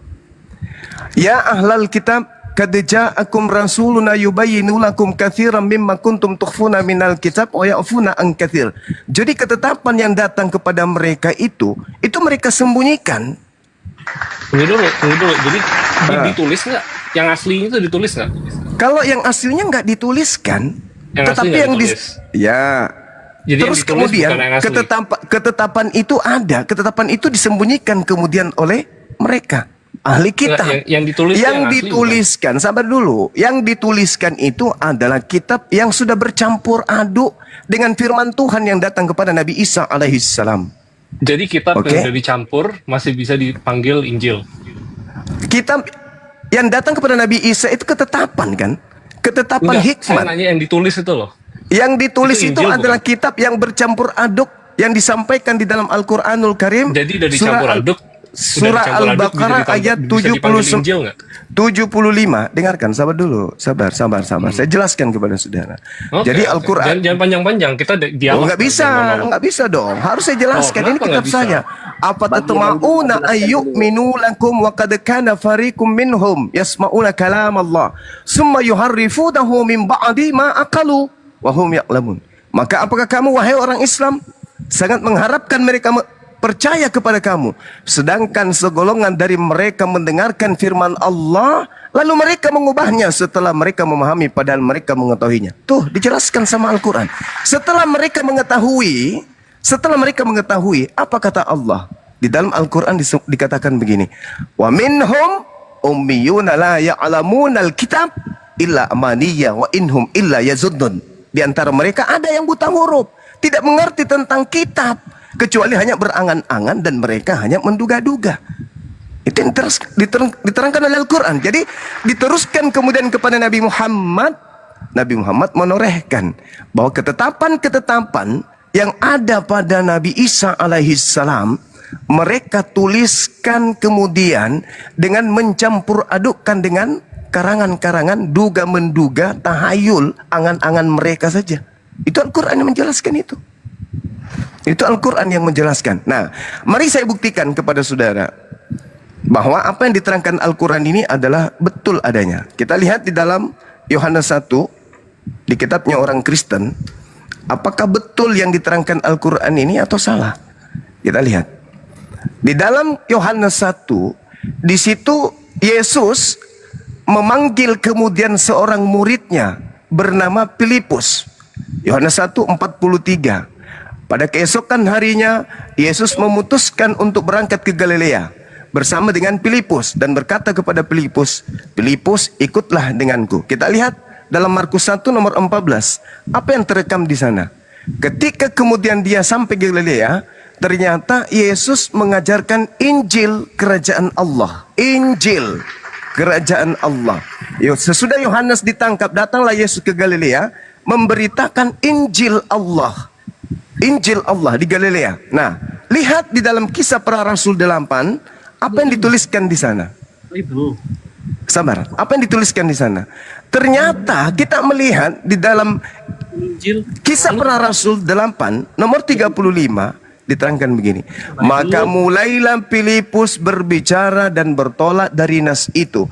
Ya ahlal kitab, qad ja'akum rasuluna yubayyinu lakum katsiran mimma kuntum tukhfuna minal kitab wa ya'funa an katsir. Jadi ketetapan yang datang kepada mereka itu mereka sembunyikan. Tunggu dulu. Jadi ditulis nggak? Yang aslinya itu ditulis nggak? Kalau yang aslinya nggak dituliskan, Yang asli tetapi nggak yang ditulis. ya. Jadi yang Terus ditulis kemudian bukan yang asli. ketetapan itu ada, ketetapan itu disembunyikan kemudian oleh mereka ahli kitab. Nggak, yang ditulis itu yang yang asli dituliskan, sabar dulu. Yang dituliskan itu adalah kitab yang sudah bercampur aduk dengan firman Tuhan yang datang kepada Nabi Isa alaihissalam. Jadi kitab Oke. yang sudah dicampur masih bisa dipanggil Injil. Kitab yang datang kepada Nabi Isa itu ketetapan kan? Ketetapan Enggak, saya hikmat. nanya yang ditulis itu loh. Yang ditulis Itu itu Injil adalah kitab yang bercampur aduk yang disampaikan di dalam Al-Quranul Karim. Jadi udah dicampur aduk. Surah Al-Baqarah ayat Injil 75. nggak? 75. Dengarkan, sabar dulu. Sabar. Saya jelaskan kepada saudara. Oke, Jadi oke. Al-Quran. Jangan panjang-panjang. Kita dialog. Enggak bisa, enggak bisa dong. Harus saya jelaskan. Oh, Ini kenapa kitab nggak bisa? saya. Apa tatma'una ayyuminu lakum wa qad kana fariqum minhum yasma'una kalam Allah summa yuharrifunahu min ba'di ma aqalu wa hum ya'lamun. Maka apakah kamu wahai orang Islam sangat mengharapkan mereka percaya kepada kamu, sedangkan segolongan dari mereka mendengarkan firman Allah lalu mereka mengubahnya setelah mereka memahami padahal mereka mengetahuinya. Tuh dijelaskan sama Al-Quran. Setelah mereka mengetahui, apa kata Allah? Di dalam Al-Quran dikatakan begini, wa minhum ummiyuna la ya'lamunal kitab illa amaniyya wa inhum illa yazuddun. Di antara mereka ada yang buta huruf, tidak mengerti tentang kitab, kecuali hanya berangan-angan dan mereka hanya menduga-duga. Itu yang diterangkan oleh Al-Quran. Jadi diteruskan kemudian kepada Nabi Muhammad. Nabi Muhammad menorehkan bahwa ketetapan-ketetapan yang ada pada Nabi Isa alaihissalam mereka tuliskan kemudian dengan mencampur adukkan dengan karangan-karangan duga-menduga, tahayul, angan-angan mereka saja. Itu Al-Quran yang menjelaskan itu. Itu Al-Quran yang menjelaskan. Nah, mari saya buktikan kepada saudara bahwa apa yang diterangkan Al-Quran ini adalah betul adanya. Kita lihat di dalam Yohanes 1, di kitabnya orang Kristen, apakah betul yang diterangkan Al-Quran ini atau salah? Kita lihat. Di dalam Yohanes 1, di situ Yesus memanggil kemudian seorang muridnya bernama Filipus. Yohanes 1:43. Pada keesokan harinya, Yesus memutuskan untuk berangkat ke Galilea bersama dengan Filipus dan berkata kepada Filipus, "Filipus, ikutlah denganku." Kita lihat dalam Markus 1 nomor 14. Apa yang terekam di sana? Ketika kemudian dia sampai ke Galilea, ternyata Yesus mengajarkan Injil Kerajaan Allah. Injil Kerajaan Allah. Sesudah Yohanes ditangkap, datanglah Yesus ke Galilea memberitakan Injil Allah. Injil Allah di Galilea. Nah, lihat di dalam Kisah Para Rasul 8, apa yang dituliskan di sana? Itu. Sabar. Apa yang dituliskan di sana? Ternyata kita melihat di dalam Injil. Kisah Para Rasul 8 nomor 35 diterangkan begini. Maka mulailah Filipus berbicara dan bertolak dari nas itu.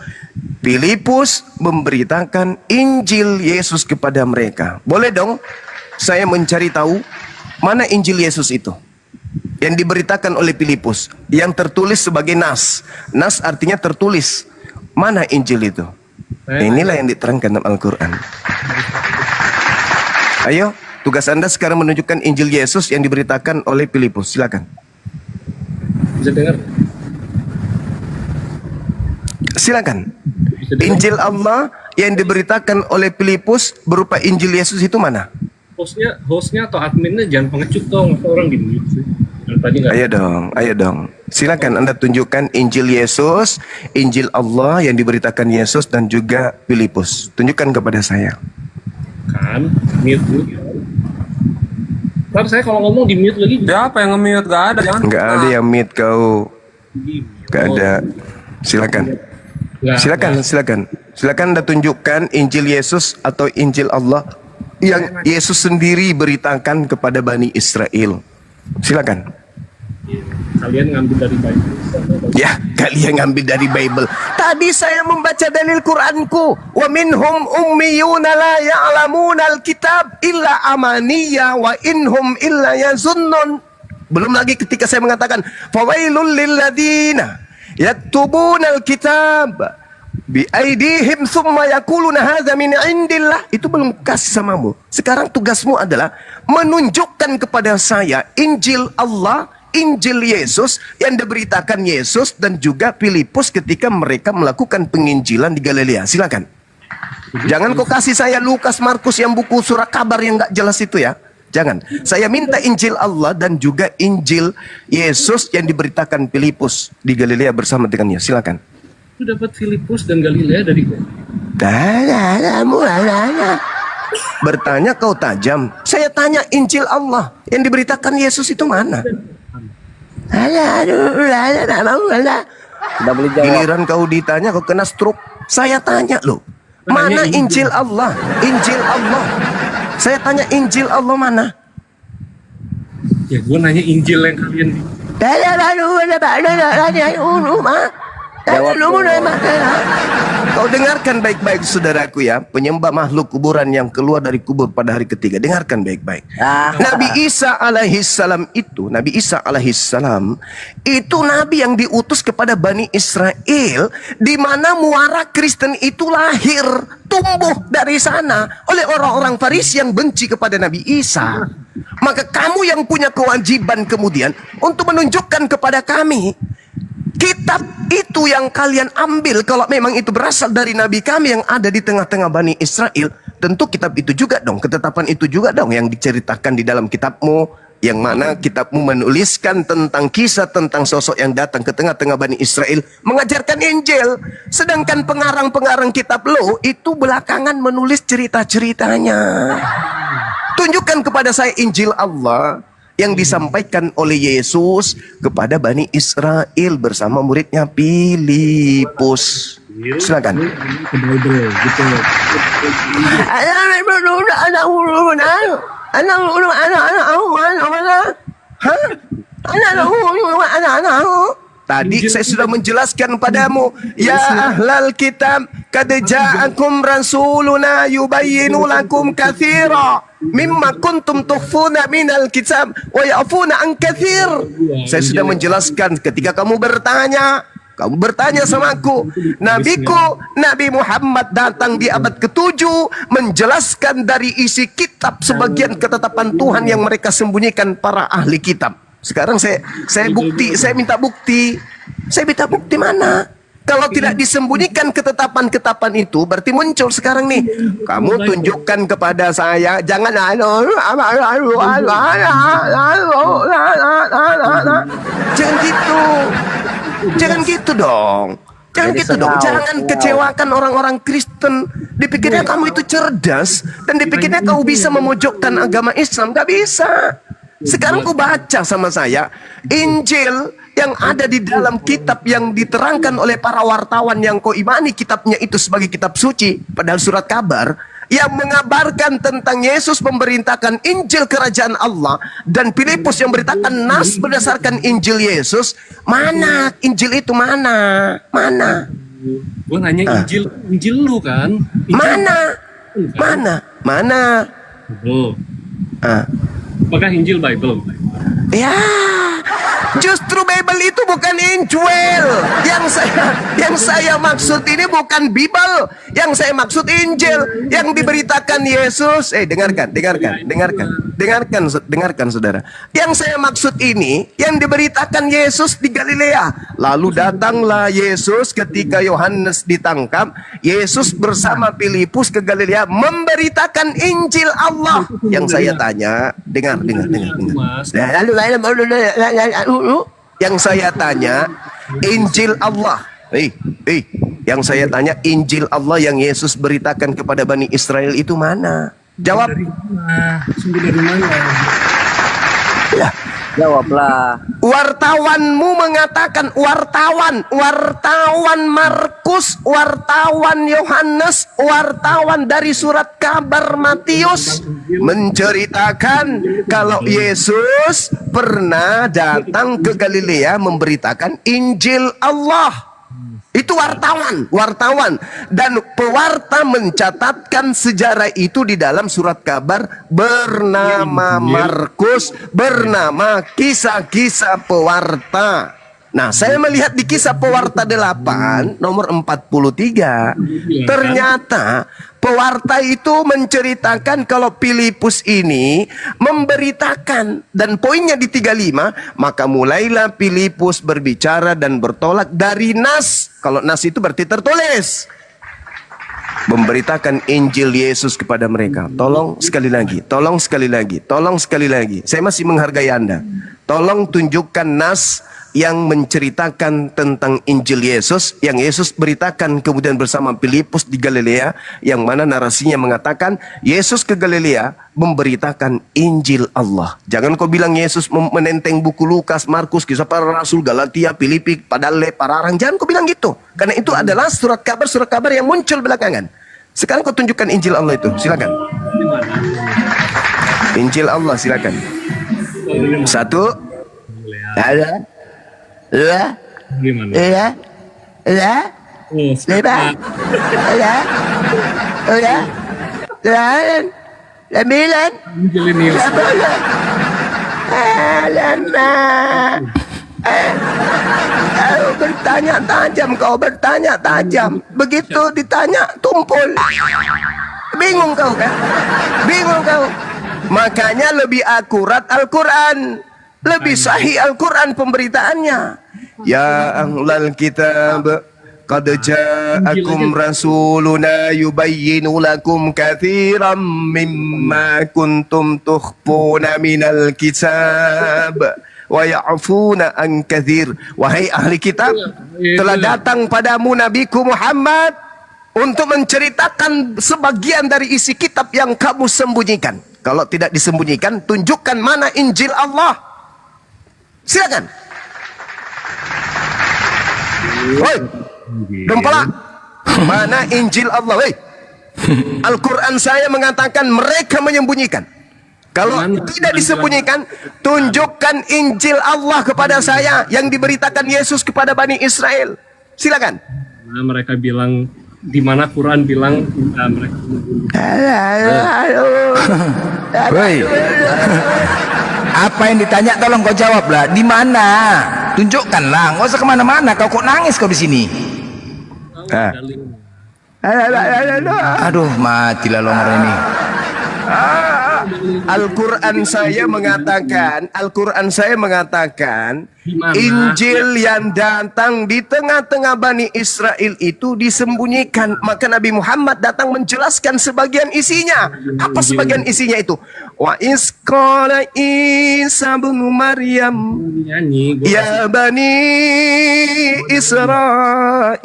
Filipus memberitakan Injil Yesus kepada mereka. Boleh dong saya mencari tahu mana Injil Yesus itu yang diberitakan oleh Filipus, yang tertulis sebagai nas. Nas artinya tertulis. Mana Injil itu? Nah, inilah yang diterangkan dalam Al-Quran. Ayo, tugas Anda sekarang menunjukkan Injil Yesus yang diberitakan oleh Filipus. Silakan. Bisa dengar? Silakan. Injil Allah yang diberitakan oleh Filipus berupa Injil Yesus itu mana? Hostnya atau adminnya jangan pengecut dong, orang di mute sih. Tadi nggak. Ayo dong. Silakan Anda tunjukkan Injil Yesus, Injil Allah yang diberitakan Yesus dan juga Filipus. Tunjukkan kepada saya. Kan, mute dulu. Ntar saya kalau ngomong di mute lagi. Siapa yang nge-mute? Gak ada, jangan. Nggak ada yang mute kau. Nggak ada. Silakan. Silakan Anda tunjukkan Injil Yesus atau Injil Allah yang Yesus sendiri beritakan kepada Bani Israel. Silakan. Kalian ngambil dari Bible. Ya, kalian ngambil dari Bible. Tadi saya membaca dalil Quranku. Wa minhum ummiyuna la ya'lamuna al-kitab illa amaniya wa inhum illa yazunnun. Belum lagi ketika saya mengatakan fawailul lilladina yaktubuna al-kitab bi aidihim thumma yaquluna hadza min indillah. Itu belum kasih samamu. Sekarang tugasmu adalah menunjukkan kepada saya Injil Allah, Injil Yesus yang diberitakan Yesus dan juga Filipus ketika mereka melakukan penginjilan di Galilea. Silakan. Jangan kau kasih saya Lukas, Markus yang buku surat kabar yang nggak jelas itu ya. Jangan. Saya minta Injil Allah dan juga Injil Yesus yang diberitakan Filipus di Galilea bersama dengannya. Silakan. Itu dapat Filipus dan Galilea dari kok? Bertanya kau tajam. Saya tanya Injil Allah yang diberitakan Yesus itu mana? Giliran kau ditanya kau kena stroke. Saya tanya loh, mana Injil Allah? Injil Allah. Saya tanya Injil Allah mana? Ya gue nanya Injil yang kalian di... Kau dengarkan baik-baik saudaraku ya, penyembah makhluk kuburan yang keluar dari kubur pada hari ketiga. Dengarkan baik-baik. Nabi Isa alaihissalam itu, Nabi Isa alaihissalam itu nabi yang diutus kepada Bani Israel, di mana muara Kristen itu lahir, tumbuh dari sana oleh orang-orang Farisi yang benci kepada Nabi Isa. Maka kamu yang punya kewajiban kemudian untuk menunjukkan kepada kami kitab itu yang kalian ambil, kalau memang itu berasal dari Nabi kami yang ada di tengah-tengah Bani Israel, tentu kitab itu juga dong, ketetapan itu juga dong yang diceritakan di dalam kitabmu yang mana kitabmu menuliskan tentang kisah tentang sosok yang datang ke tengah-tengah Bani Israel mengajarkan Injil, sedangkan pengarang-pengarang kitab lo itu belakangan menulis cerita-ceritanya. Tunjukkan kepada saya Injil Allah yang disampaikan oleh Yesus kepada Bani Israel bersama muridnya Filipus. Silakan. Tadi saya sudah menjelaskan padamu, ya ahlal kitab, qad ja'akum rasuluna yubayyinu lakum katsira mimma kuntum tukhfuna minal kitab wa ya'funa an katsir. Saya sudah menjelaskan ketika kamu bertanya sama aku, nabiku Nabi Muhammad datang di abad ke-7 menjelaskan dari isi kitab sebagian ketetapan Tuhan yang mereka sembunyikan para ahli kitab. Sekarang saya minta bukti. Saya minta bukti mana? Kalau tidak disembunyikan ketetapan-ketetapan itu, berarti muncul sekarang nih. Kamu tunjukkan kepada saya, jangan jangan gitu. Jangan gitu dong. Jangan gitu dong. Jangan kecewakan orang-orang Kristen. Dipikirnya kamu itu cerdas dan dipikirnya kau bisa memojokkan agama Islam. Gak bisa. Sekarang kau baca sama saya Injil yang ada di dalam kitab yang diterangkan oleh para wartawan yang kau imani kitabnya itu sebagai kitab suci, padahal surat kabar yang mengabarkan tentang Yesus memerintahkan Injil kerajaan Allah, dan Filipus yang beritakan nas berdasarkan Injil Yesus. Mana Injil itu? Mana? Gua nanya Injil lu kan? Mana? Oh. Ah. Apakah Injil Bible? Ya, justru Bible itu bukan Injil. Yang saya maksud ini bukan Bible. Yang saya maksud Injil yang diberitakan Yesus. Dengarkan, saudara. Yang saya maksud ini yang diberitakan Yesus di Galilea. Lalu datanglah Yesus ketika Yohanes ditangkap. Yesus bersama Filipus ke Galilea memberitakan Injil Allah. Yang saya tanya, dengar. Yang saya tanya, Injil Allah. Yang saya tanya, Injil Allah yang Yesus beritakan kepada Bani Israel itu mana? Jawab. Sumber dari mana? Ya. Jawablah. Wartawanmu mengatakan, wartawan Markus, wartawan Yohanes, wartawan dari surat kabar Matius menceritakan kalau Yesus pernah datang ke Galilea memberitakan Injil Allah. Itu wartawan dan pewarta mencatatkan sejarah itu di dalam surat kabar bernama Markus, bernama Kisah-kisah Pewarta. Nah, saya melihat di Kisah Pewarta 8 nomor 43, ternyata pewarta itu menceritakan kalau Filipus ini memberitakan, dan poinnya di 35, maka mulailah Filipus berbicara dan bertolak dari nas. Kalau nas itu berarti tertulis. Memberitakan Injil Yesus kepada mereka. Tolong sekali lagi. Saya masih menghargai Anda. Tolong tunjukkan nas yang menceritakan tentang Injil Yesus yang Yesus beritakan kemudian bersama Filipus di Galilea, yang mana narasinya mengatakan Yesus ke Galilea memberitakan Injil Allah. Jangan kau bilang Yesus menenteng buku Lukas, Markus, Kisah Para Rasul, Galatia, Filipi, Padale, Pararang. Jangan kau bilang gitu, karena itu adalah surat kabar yang muncul belakangan. Sekarang kau tunjukkan Injil Allah itu, silakan. Injil Allah, silakan. Satu. Ada. Dua. Gimana? Tiga. Lima. Udah. Sembilan. Injil ini. Kau bertanya tajam. Begitu ditanya tumpul. Bingung kau kan? Makanya lebih akurat Al-Quran, lebih sahih Al-Quran pemberitaannya. Ya ahlal kitab, qad ja'akum rasuluna yubayyinu lakum katsiran mimma kuntum tukhfuna minal kitab wa ya'funa an katsir. Wahai ahli kitab, telah datang padamu nabiku Muhammad untuk menceritakan sebagian dari isi kitab yang kamu sembunyikan. Kalau tidak disembunyikan, tunjukkan mana Injil Allah. Silakan. Woi, dempala, mana Injil Allah? Woi, Al-Quran saya mengatakan mereka menyembunyikan. Kalau tidak disembunyikan, tunjukkan Injil Allah kepada saya yang diberitakan Yesus kepada Bani Israel. Silakan. Nah, mereka bilang di mana Quran bilang mereka Woi, apa yang ditanya tolong kau jawab lah. Di mana? Tunjukkanlah. Nggak usah kemana-mana. Kau kok nangis kau di sini? Aduh, matilah longor ini. Al-Quran saya mengatakan Injil yang datang di tengah-tengah Bani Israel itu disembunyikan. Maka Nabi Muhammad datang menjelaskan sebagian isinya. Apa sebagian isinya itu? Wa isqala Isa bin Maryam ya Bani Israel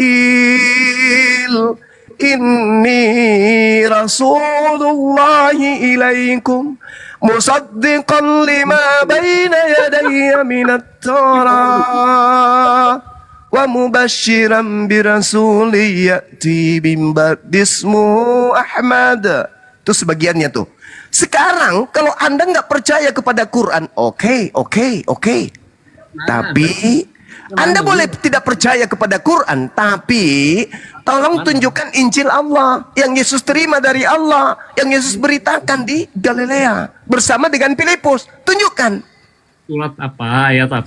inni rasulullahi ilaikum musaddiqan lima baina yadayya minat Torah wa mubashiran birasuli ya'ti min ba'dismu Ahmad. Itu sebagiannya tuh. Sekarang kalau Anda nggak percaya kepada Quran, oke. Tapi Anda boleh tidak percaya kepada Quran, tapi tolong tunjukkan Injil Allah yang Yesus terima dari Allah, yang Yesus beritakan di Galilea bersama dengan Filipus. Tunjukkan. surat apa, ayat apa.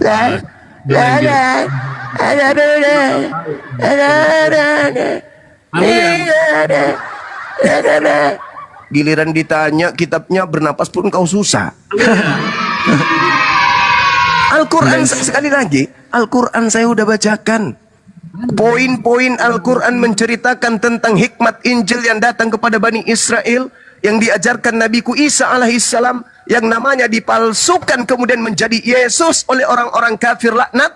Giliran ditanya kitabnya bernapas pun kau susah. Al-Quran sekali lagi, Al-Quran saya udah bacakan. Poin-poin Al-Quran menceritakan tentang hikmat Injil yang datang kepada Bani Israel, yang diajarkan Nabiku Isa alaihissalam, yang namanya dipalsukan kemudian menjadi Yesus oleh orang-orang kafir laknat.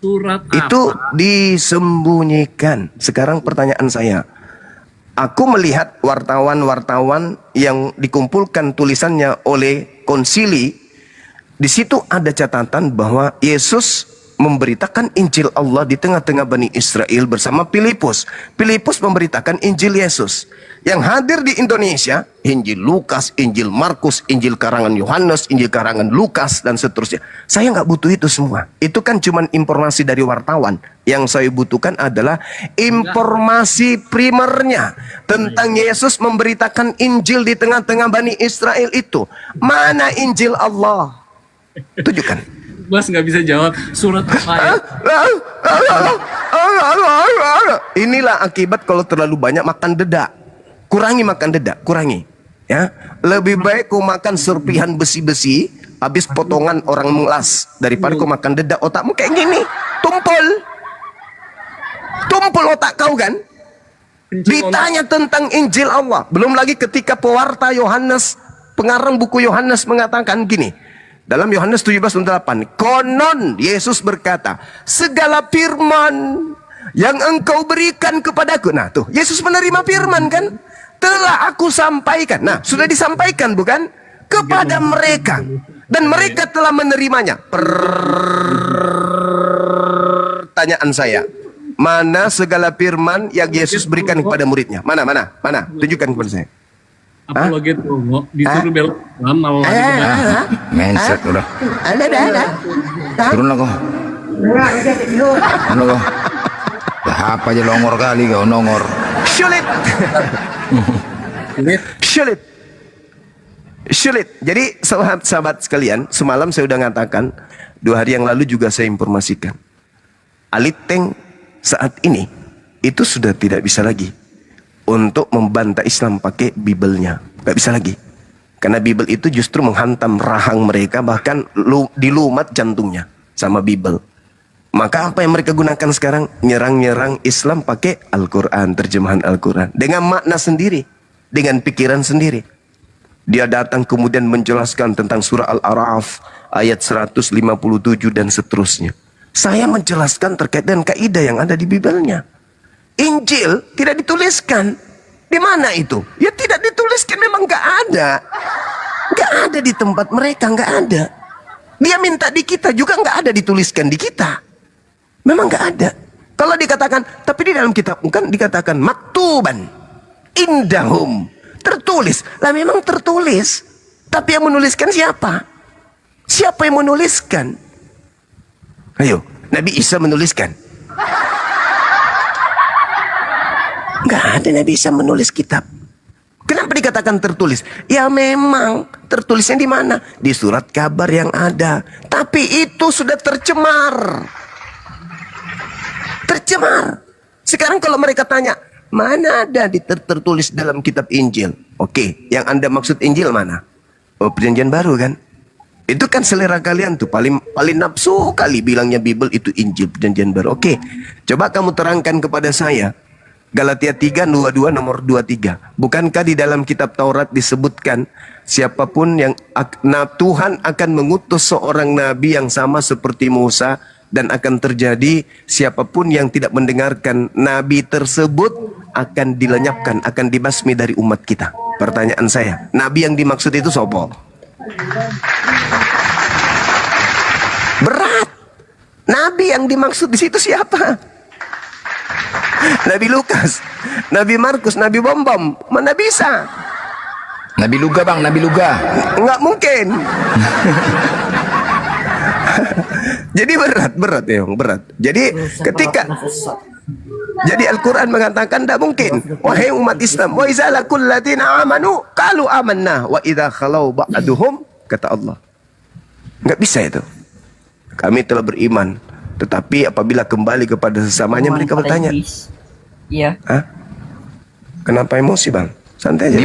Surat Itu disembunyikan. Sekarang pertanyaan saya, aku melihat wartawan-wartawan yang dikumpulkan tulisannya oleh konsili. Di situ ada catatan bahwa Yesus memberitakan Injil Allah di tengah-tengah Bani Israel bersama Filipus. Filipus memberitakan Injil Yesus. Yang hadir di Indonesia, Injil Lukas, Injil Markus, Injil karangan Yohanes, Injil karangan Lukas, dan seterusnya. Saya nggak butuh itu semua. Itu kan cuma informasi dari wartawan. Yang saya butuhkan adalah informasi primernya tentang Yesus memberitakan Injil di tengah-tengah Bani Israel itu. Mana Injil Allah? Tunjukkan. Mas nggak bisa jawab surat apa ya? Inilah akibat kalau terlalu banyak makan dedak. Kurangi makan dedak, kurangi. Ya, lebih baik kau makan serpihan besi-besi habis potongan orang mengelas daripada kau makan dedak otakmu kayak gini, tumpul otak kau kan. Ditanya tentang Injil Allah, belum lagi ketika pewarta Yohanes, pengarang buku Yohanes mengatakan gini. Dalam Yohanes 17:8, konon Yesus berkata, segala firman yang engkau berikan kepadaku. Nah tuh, Yesus menerima firman kan? Telah aku sampaikan. Nah, sudah disampaikan bukan? Kepada mereka. Dan mereka telah menerimanya. Pertanyaan saya, mana segala firman yang Yesus berikan kepada muridnya? Mana? Tunjukkan kepada saya. Apologet Romo disuruh belok Islam malah Mindset udah. Turun lah kau. Turun kau. Apa aja longor kali kau nongor. Sulit. Jadi sahabat-sahabat sekalian, semalam saya sudah mengatakan, 2 hari yang lalu juga saya informasikan. Aliteng saat ini itu sudah tidak bisa lagi untuk membantah Islam pakai Bible-nya. Gak bisa lagi. Karena Bible itu justru menghantam rahang mereka, bahkan dilumat jantungnya sama Bible. Maka apa yang mereka gunakan sekarang? Nyerang-nyerang Islam pakai Al-Quran, terjemahan Al-Quran. Dengan makna sendiri, dengan pikiran sendiri. Dia datang kemudian menjelaskan tentang surah Al-A'raf ayat 157 dan seterusnya. Saya menjelaskan terkait dengan kaidah yang ada di Bibelnya. Injil tidak dituliskan. Di mana itu? Ya tidak dituliskan, memang nggak ada. Nggak ada di tempat mereka, nggak ada. Dia minta di kita juga nggak ada dituliskan di kita. Memang nggak ada. Kalau dikatakan, tapi di dalam kitab kan dikatakan maktuban indahum, tertulis. Lah memang tertulis. Tapi yang menuliskan siapa? Siapa yang menuliskan? Ayo, Nabi Isa menuliskan. Nggak ada Nabi Isa menulis kitab. Kenapa dikatakan tertulis? Ya memang tertulisnya di mana? Di surat kabar yang ada. Tapi itu sudah tercemar. Tercemar. Sekarang kalau mereka tanya, mana ada tertulis dalam kitab Injil? Oke, yang Anda maksud Injil mana? Oh, perjanjian baru kan? Itu kan selera kalian tuh, paling nafsu kali bilangnya Bible itu Injil, perjanjian baru. Oke, coba kamu terangkan kepada saya. Galatia 3:22 nomor 23. Bukankah di dalam kitab Taurat disebutkan siapapun yang Tuhan akan mengutus seorang nabi yang sama seperti Musa, dan akan terjadi siapapun yang tidak mendengarkan nabi tersebut akan dilenyapkan, akan dibasmi dari umat kita. Pertanyaan saya, nabi yang dimaksud itu sopo? Berat. Nabi yang dimaksud di situ siapa? Nabi Lukas, Nabi Markus, Nabi Bombom, mana bisa? Nabi Luga bang, Nabi Luga. Nggak mungkin. Jadi berat ya, berat. Jadi ketika jadi Al-Quran mengatakan tidak mungkin. Wahai umat Islam, wa iza laqul ladina amanu qalu amanna wa idza khalau ba'duhum, kata Allah. Nggak bisa itu. Kami telah beriman, tetapi apabila kembali kepada sesamanya mereka bertanya. Iya. Hah? Kenapa emosi bang? Santai aja.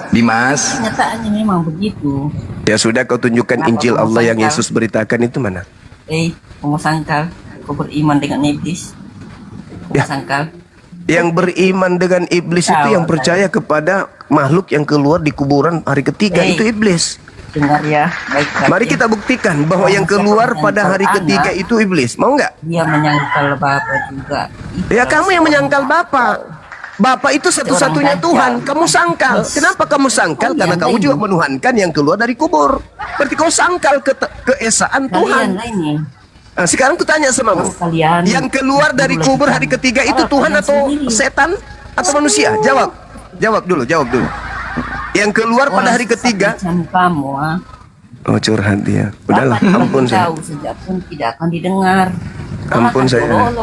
Dimas. Kenyataannya memang begitu. Ya sudah, kau tunjukkan Kenapa Injil kamu Allah yang sangkal? Yesus beritakan itu mana? Kamu sangkal, kau beriman dengan iblis. Ya. Sangkal. Yang beriman dengan iblis itu yang percaya kepada makhluk yang keluar di kuburan hari ketiga, itu iblis. Dengar ya, baik-baik. Mari kita buktikan bahwa yang keluar pada hari ketiga itu iblis. Mau nggak? Dia menyangkal Bapa juga. Ya kamu yang menyangkal Bapa. Bapa itu satu-satunya Tuhan. Kamu sangkal. Kenapa kamu sangkal? Karena kamu juga menuhankan yang keluar dari kubur. Berarti kau sangkal keesaan Tuhan. Nah, sekarang ku tanya sama kamu. Yang keluar dari kubur hari ketiga itu Tuhan atau setan atau manusia? Jawab dulu. Yang keluar pada hari ketiga. Kamu, Oh, curhat dia. Udahlah, ampun saya. Tahu sejak pun tidak akan didengar. Ampun saya.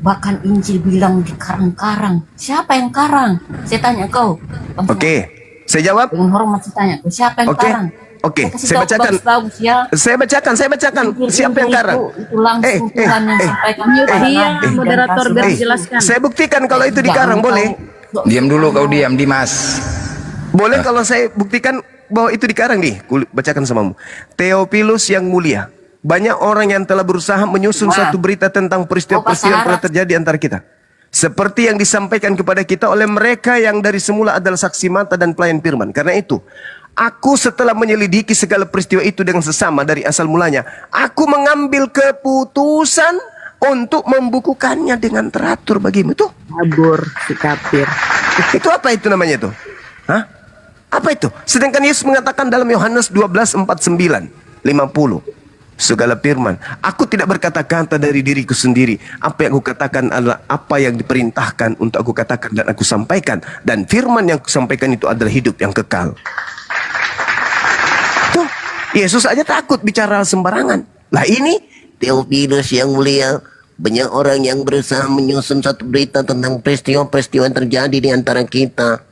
Bahkan Injil bilang di karang-karang. Siapa yang karang? Saya tanya kau. Oke, saya jawab. Dengan hormat saya tanya, siapa yang karang? Oke, saya bacakan. Saya bacakan. Siapa yang karang? Itu langsung Tuhan yang sampaikan. Moderator biar jelaskan. Saya buktikan kalau itu dikarang, boleh? Diam dulu kau, diam Dimas. Boleh kalau saya buktikan bahwa itu dikarang nih. Bacakan samamu. Theophilus yang mulia, banyak orang yang telah berusaha menyusun suatu berita tentang peristiwa-peristiwa yang telah terjadi antara kita. Seperti yang disampaikan kepada kita oleh mereka yang dari semula adalah saksi mata dan pelayan firman. Karena itu, aku setelah menyelidiki segala peristiwa itu dengan sesama dari asal mulanya, aku mengambil keputusan untuk membukukannya dengan teratur bagimu. Tuh. Kabur si kafir. Itu apa itu namanya tuh? Hah? Apa itu? Sedangkan Yesus mengatakan dalam Yohanes 12:49-50, segala firman, aku tidak berkata-kata dari diriku sendiri. Apa yang aku katakan adalah apa yang diperintahkan untuk aku katakan dan aku sampaikan. Dan firman yang aku sampaikan itu adalah hidup yang kekal. Tuh, Yesus aja takut bicara sembarangan. Lah ini, Theophilus yang mulia, banyak orang yang berusaha menyusun satu berita tentang peristiwa-peristiwa yang terjadi di antara kita.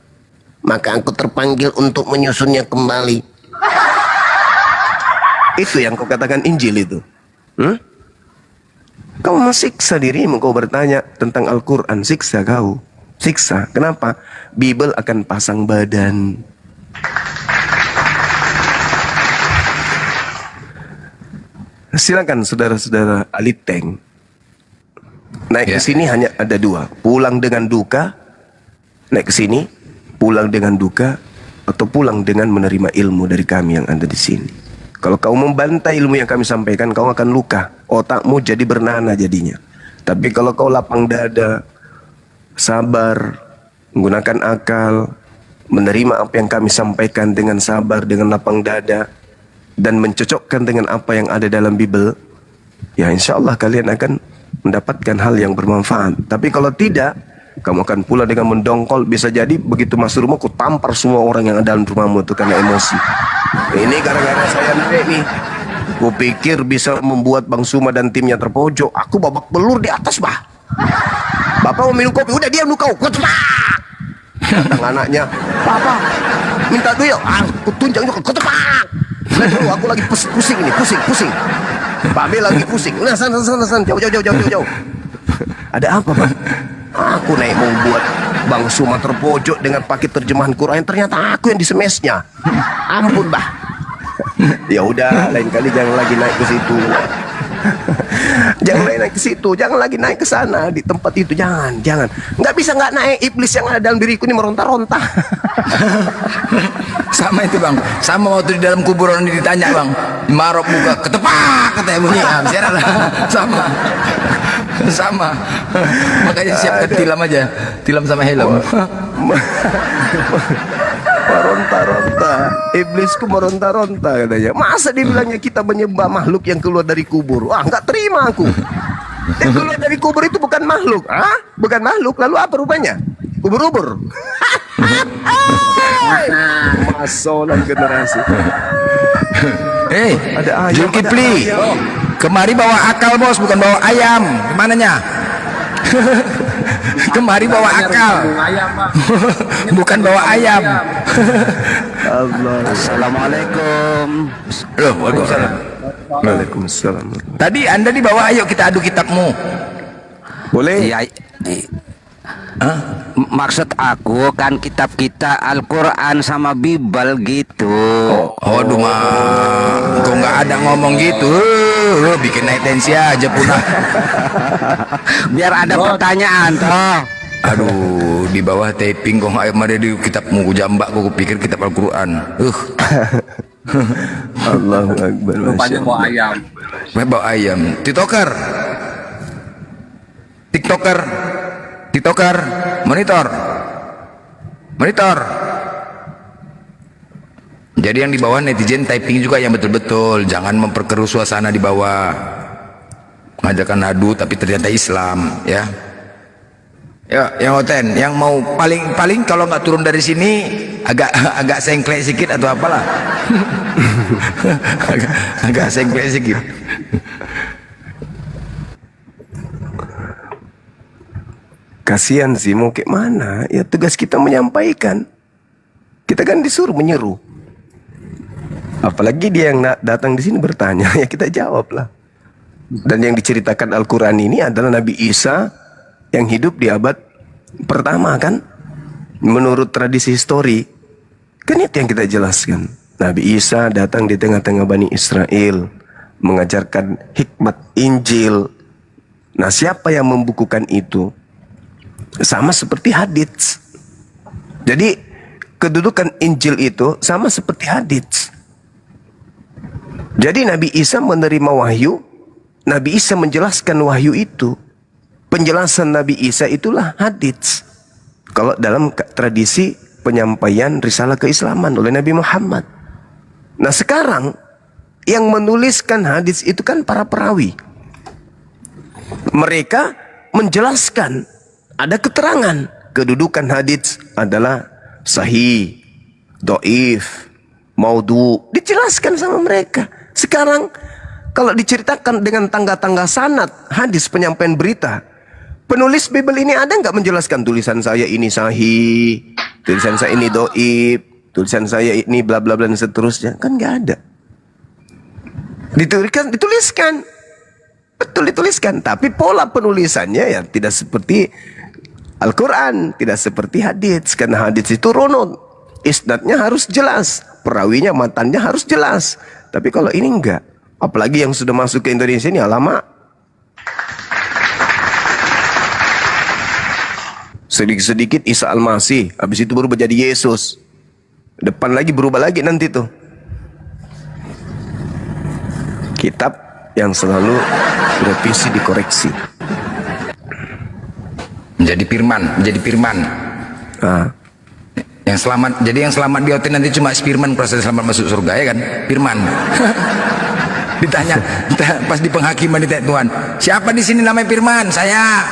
Maka aku terpanggil untuk menyusunnya kembali. Itu yang kau katakan Injil itu. Kau mesiksa dirimu, kau bertanya tentang Al-Quran. Siksa kau. Siksa. Kenapa? Bible akan pasang badan. silakan saudara-saudara ahli tank. Naik ke Ya. sini hanya ada dua, pulang dengan duka, naik ke sini, pulang dengan duka, atau pulang dengan menerima ilmu dari kami yang ada di sini. Kalau kau membantah ilmu yang kami sampaikan, kau akan luka, otakmu jadi bernanah jadinya. Tapi kalau kau lapang dada, sabar, menggunakan akal, menerima apa yang kami sampaikan dengan sabar, dengan lapang dada, dan mencocokkan dengan apa yang ada dalam Bible, ya insya Allah kalian akan mendapatkan hal yang bermanfaat. Tapi kalau tidak, kamu akan pula dengan mendongkol. Bisa jadi begitu masuk rumah, ku tampar semua orang yang ada dalam rumahmu itu karena emosi. Ini gara-gara saya naik nih, ku pikir bisa membuat Bang Suma dan timnya terpojok. Aku babak belur di atas, bah. Bapak mau minum kopi, udah diam lu kau. Datang anaknya, papa minta duit, aku tunjang juga, ketepak. Aku lagi pusing ini, pusing. Pak B lagi pusing. Nah, sana, jauh. Ada apa, Bang? Aku naik mau buat Bang Suma terpojok dengan pakai terjemahan Quran, ternyata aku yang disemesnya. Ampun, bah. Ya udah, lain kali jangan lagi naik ke situ. Jangan lagi naik ke situ, jangan lagi naik ke sana di tempat itu, jangan. Nggak bisa nggak naik, iblis yang ada dalam diriku ini meronta-ronta. Sama itu bang, sama waktu di dalam kuburan ini ditanya bang, marok buka ketepak katanya bunyi, sama. Makanya siapkan tilam sama helm. Meronta-ronta, iblisku meronta-ronta katanya. Masa dibilangnya kita menyembah makhluk yang keluar dari kubur? Wah, nggak terima aku. Yang keluar dari kubur itu bukan makhluk, bukan makhluk. Lalu apa rupanya? Ubur-ubur. Masolan generasi. Ada ayam, Zulkifli, ada ayam. kemari bawa akal bos, bukan bawa ayam. Kemananya? Kemari bawa akal, bukan bawa ayam. Allah. Assalamualaikum. Loh, waalaikumsalam. Waalaikumsalam. Tadi anda dibawa, ayo kita adu kitabmu. Boleh? Iya. Maksud aku kan kitab kita Al-Quran sama Bible gitu. Aduh mah, kok nggak ada ngomong gitu, bikin naik tensi aja punah. Biar ada pertanyaan toh. Aduh, di bawah taping kok nggak ada di kitabmu, ku jambak, ku pikir kitab Al-Quran. Allahu Akbar. Rupanya bawa ayam. Bawa ayam. TikToker, monitor. Jadi yang di bawah netizen typing juga yang betul-betul, jangan memperkeruh suasana di bawah. Mengajarkan adu tapi ternyata Islam, ya. Ya, yang Oten, yang mau paling kalau nggak turun dari sini agak sengklek sedikit atau apalah. agak sengklek sedikit. Kasihan sih, mau kayak mana? Ya tugas kita menyampaikan. Kita kan disuruh menyeru. Apalagi dia yang datang di sini bertanya, ya kita jawablah. Dan yang diceritakan Al-Quran ini adalah Nabi Isa yang hidup di abad pertama kan? Menurut tradisi histori. Kan itu yang kita jelaskan. Nabi Isa datang di tengah-tengah Bani Israel, mengajarkan hikmat Injil. Nah, siapa yang membukukan itu? Sama seperti hadits. Jadi kedudukan Injil itu sama seperti hadits. Jadi Nabi Isa menerima wahyu, Nabi Isa menjelaskan wahyu itu. Penjelasan Nabi Isa itulah hadits. Kalau dalam tradisi penyampaian risalah keislaman oleh Nabi Muhammad. Nah sekarang yang menuliskan hadits itu kan para perawi. Mereka menjelaskan, ada keterangan kedudukan hadits adalah sahih, doif, maudhu, dijelaskan sama mereka. Sekarang kalau diceritakan dengan tangga-tangga sanad hadis penyampaian berita, penulis Bible ini ada nggak menjelaskan tulisan saya ini sahih, tulisan saya ini doif, tulisan saya ini bla bla bla dan seterusnya? Kan nggak ada. Dituliskan, betul dituliskan, tapi pola penulisannya ya tidak seperti Al-Quran, tidak seperti hadits. Karena hadits itu runut, isnadnya harus jelas, perawinya, matannya harus jelas. Tapi kalau ini enggak, Apalagi yang sudah masuk ke Indonesia ini, alamak. Sedikit-sedikit Isa Al-Masih, habis itu berubah jadi Yesus. Depan lagi berubah lagi nanti tuh. Kitab yang selalu direvisi, dikoreksi. Menjadi firman. Ah. Yang selamat, jadi yang selamat di hotel nanti cuma firman, proses selamat masuk surga ya kan? Firman. Ditanya pas di penghakiman, ditanya Tuhan, siapa di sini namanya Firman? Saya.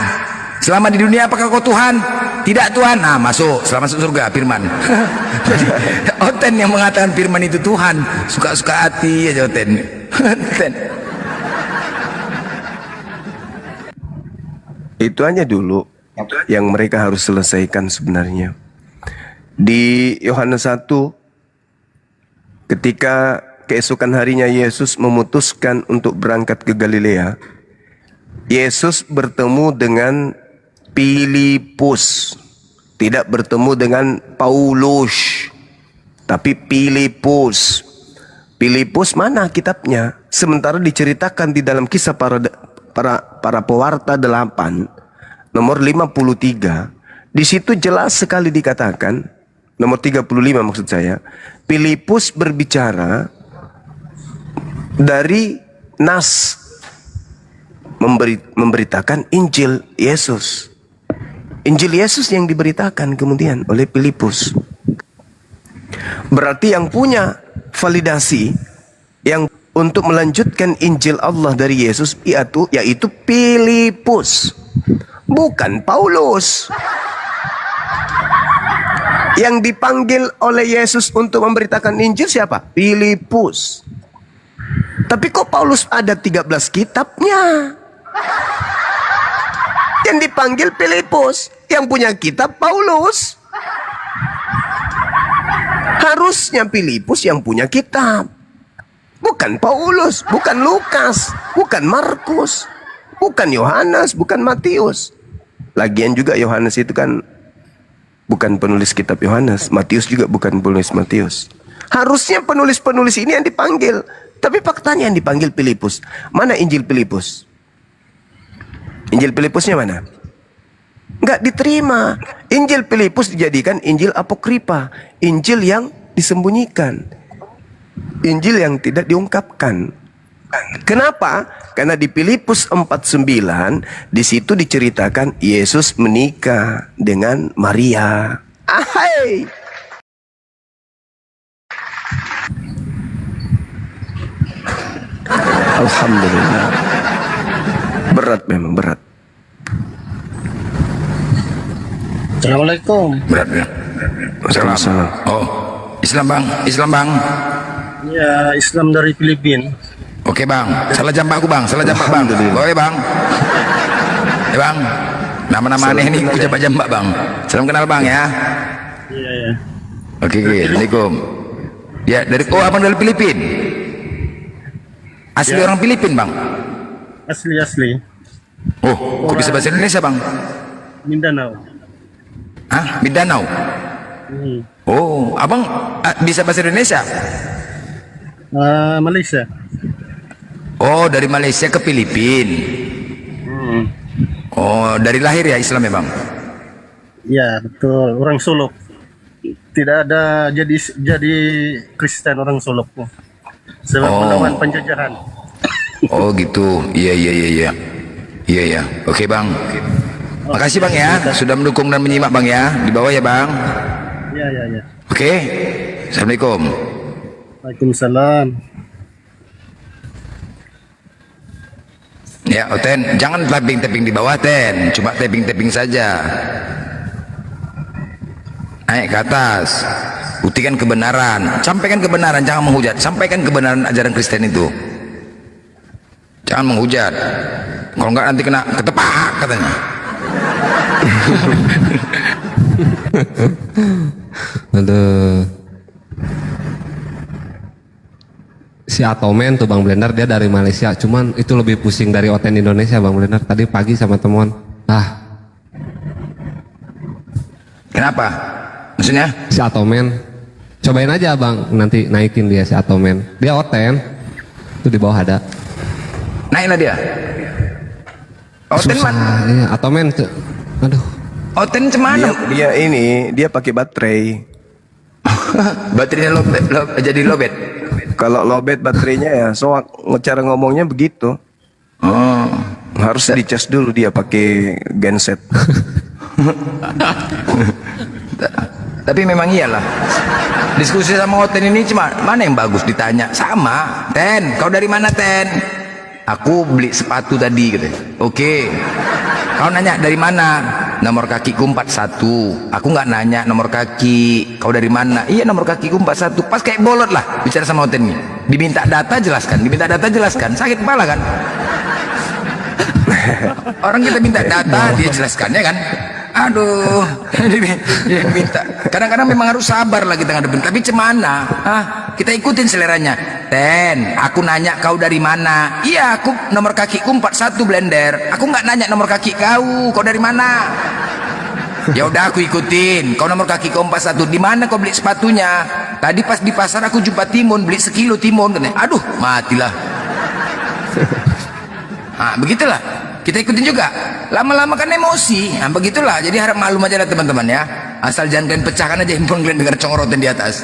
Selama di dunia apakah kau Tuhan? Tidak Tuhan. Nah, masuk, selamat masuk surga, Firman. Jadi Oten yang mengatakan Firman itu Tuhan, suka-suka hati aja Oten. Oten. Itu aja dulu yang mereka harus selesaikan sebenarnya. Di Yohanes 1, ketika keesokan harinya Yesus memutuskan untuk berangkat ke Galilea, Yesus bertemu dengan Filipus, tidak bertemu dengan Paulus, tapi Filipus. Filipus mana kitabnya? Sementara diceritakan di dalam kisah para pewarta 8, nomor 53, di situ jelas sekali dikatakan, nomor 35 maksud saya, Filipus berbicara dari nas, memberitakan Injil Yesus. Injil Yesus yang diberitakan kemudian oleh Filipus. Berarti yang punya validasi yang untuk melanjutkan Injil Allah dari Yesus yaitu Filipus, bukan Paulus. Yang dipanggil oleh Yesus untuk memberitakan Injil siapa? Filipus. Tapi kok Paulus ada 13 kitabnya? Yang dipanggil Filipus, yang punya kitab Paulus. Harusnya Filipus yang punya kitab, bukan Paulus, bukan Lukas, bukan Markus, bukan Yohanes, bukan Matius. Lagian juga Yohanes itu kan bukan penulis kitab Yohanes, Matius juga bukan penulis Matius. Harusnya penulis-penulis ini yang dipanggil, tapi faktanya yang dipanggil Filipus. Mana Injil Filipus? Injil Filipusnya mana? Enggak diterima. Injil Filipus dijadikan Injil apokripa, Injil yang disembunyikan, Injil yang tidak diungkapkan. Kenapa? Karena di Filipus 4:9 di situ diceritakan Yesus menikah dengan Maria. Ahai. Alhamdulillah. Berat memang berat. Assalamualaikum. Berat ya. Waalaikumsalam. Oh, Islam bang. Ya, Islam dari Filipina. Oke bang, salah jambak aku bang, salah jambak bang. Boleh bang? Ya bang, nama-nama aneh nih aku jambak bang. Salam kenal bang ya. Iya ya. Oke, Assalamualaikum. Ya dari abang dari Filipina. Asli orang Filipina bang. Asli. Oh, kok bisa bahasa Indonesia bang? Mindanao. Hah, Mindanao? Oh, abang bisa bahasa Indonesia? Malaysia. Oh, dari Malaysia ke Filipina. Oh, dari lahir ya Islam ya bang? Ya betul, orang Solok. Tidak ada jadi Kristen orang Solok. Sebab melawan penjajahan. Oh gitu, iya. Oke bang. Makasih bang ya, sudah mendukung dan menyimak bang ya. Di bawah ya bang. Ya. Oke, Assalamualaikum. Waalaikumsalam. Ya, Ten, jangan tapping di bawah Ten, cuma tapping saja. Naik ke atas, buktikan kebenaran, sampaikan kebenaran, jangan menghujat, sampaikan kebenaran ajaran Kristen itu. Jangan menghujat, kalau enggak nanti kena ketepak katanya. Aduh. Si Atomen tuh Bang Blender dia dari Malaysia, cuman itu lebih pusing dari Oten Indonesia Bang Blender. Tadi pagi sama temuan. Kenapa? Maksudnya? Si Atomen. Cobain aja Bang, nanti naikin dia si Atomen. Dia Oten. Itu di bawah ada. Naiklah dia. Oten Susah. man. Iya, Atomen. Aduh. Oten cemana? Dia pakai baterai. Baterainya jadi lobet. Kalau lobet baterainya ya, cara ngomongnya begitu. Oh, harus dicas dulu dia pakai genset. Tapi memang iyalah. Diskusi sama Oten ini cuma mana yang bagus ditanya. Sama, Ten, kau dari mana Ten? Aku beli sepatu tadi gitu. Oke. Kau nanya dari mana? Nomor kakiku 41. Aku nggak nanya nomor kaki. Kau dari mana? Iya, nomor kakiku 41. Pas kayak bolot lah bicara sama Oten nih. Diminta data jelaskan, sakit kepala kan? Orang kita minta data, dia jelaskan ya kan? Aduh, dia minta. Kadang-kadang memang harus sabar lah kita ngadepin. Tapi cemana? Kita ikutin seleranya. Ten, aku nanya kau dari mana? Iya, aku nomor kakiku 41 blender. Aku nggak nanya nomor kaki kau dari mana? Ya udah aku ikutin. Kau nomor kaki kau 41. Di mana kau beli sepatunya? Tadi pas di pasar aku jumpa timun, beli sekilo timun. Aduh, matilah. Begitulah. Kita ikutin juga. Lama-lama kan emosi. Begitulah. Jadi harap maklum aja lah teman-teman ya. Asal jangan kalian pecahkan aja handphone kalian dengar congorotan di atas.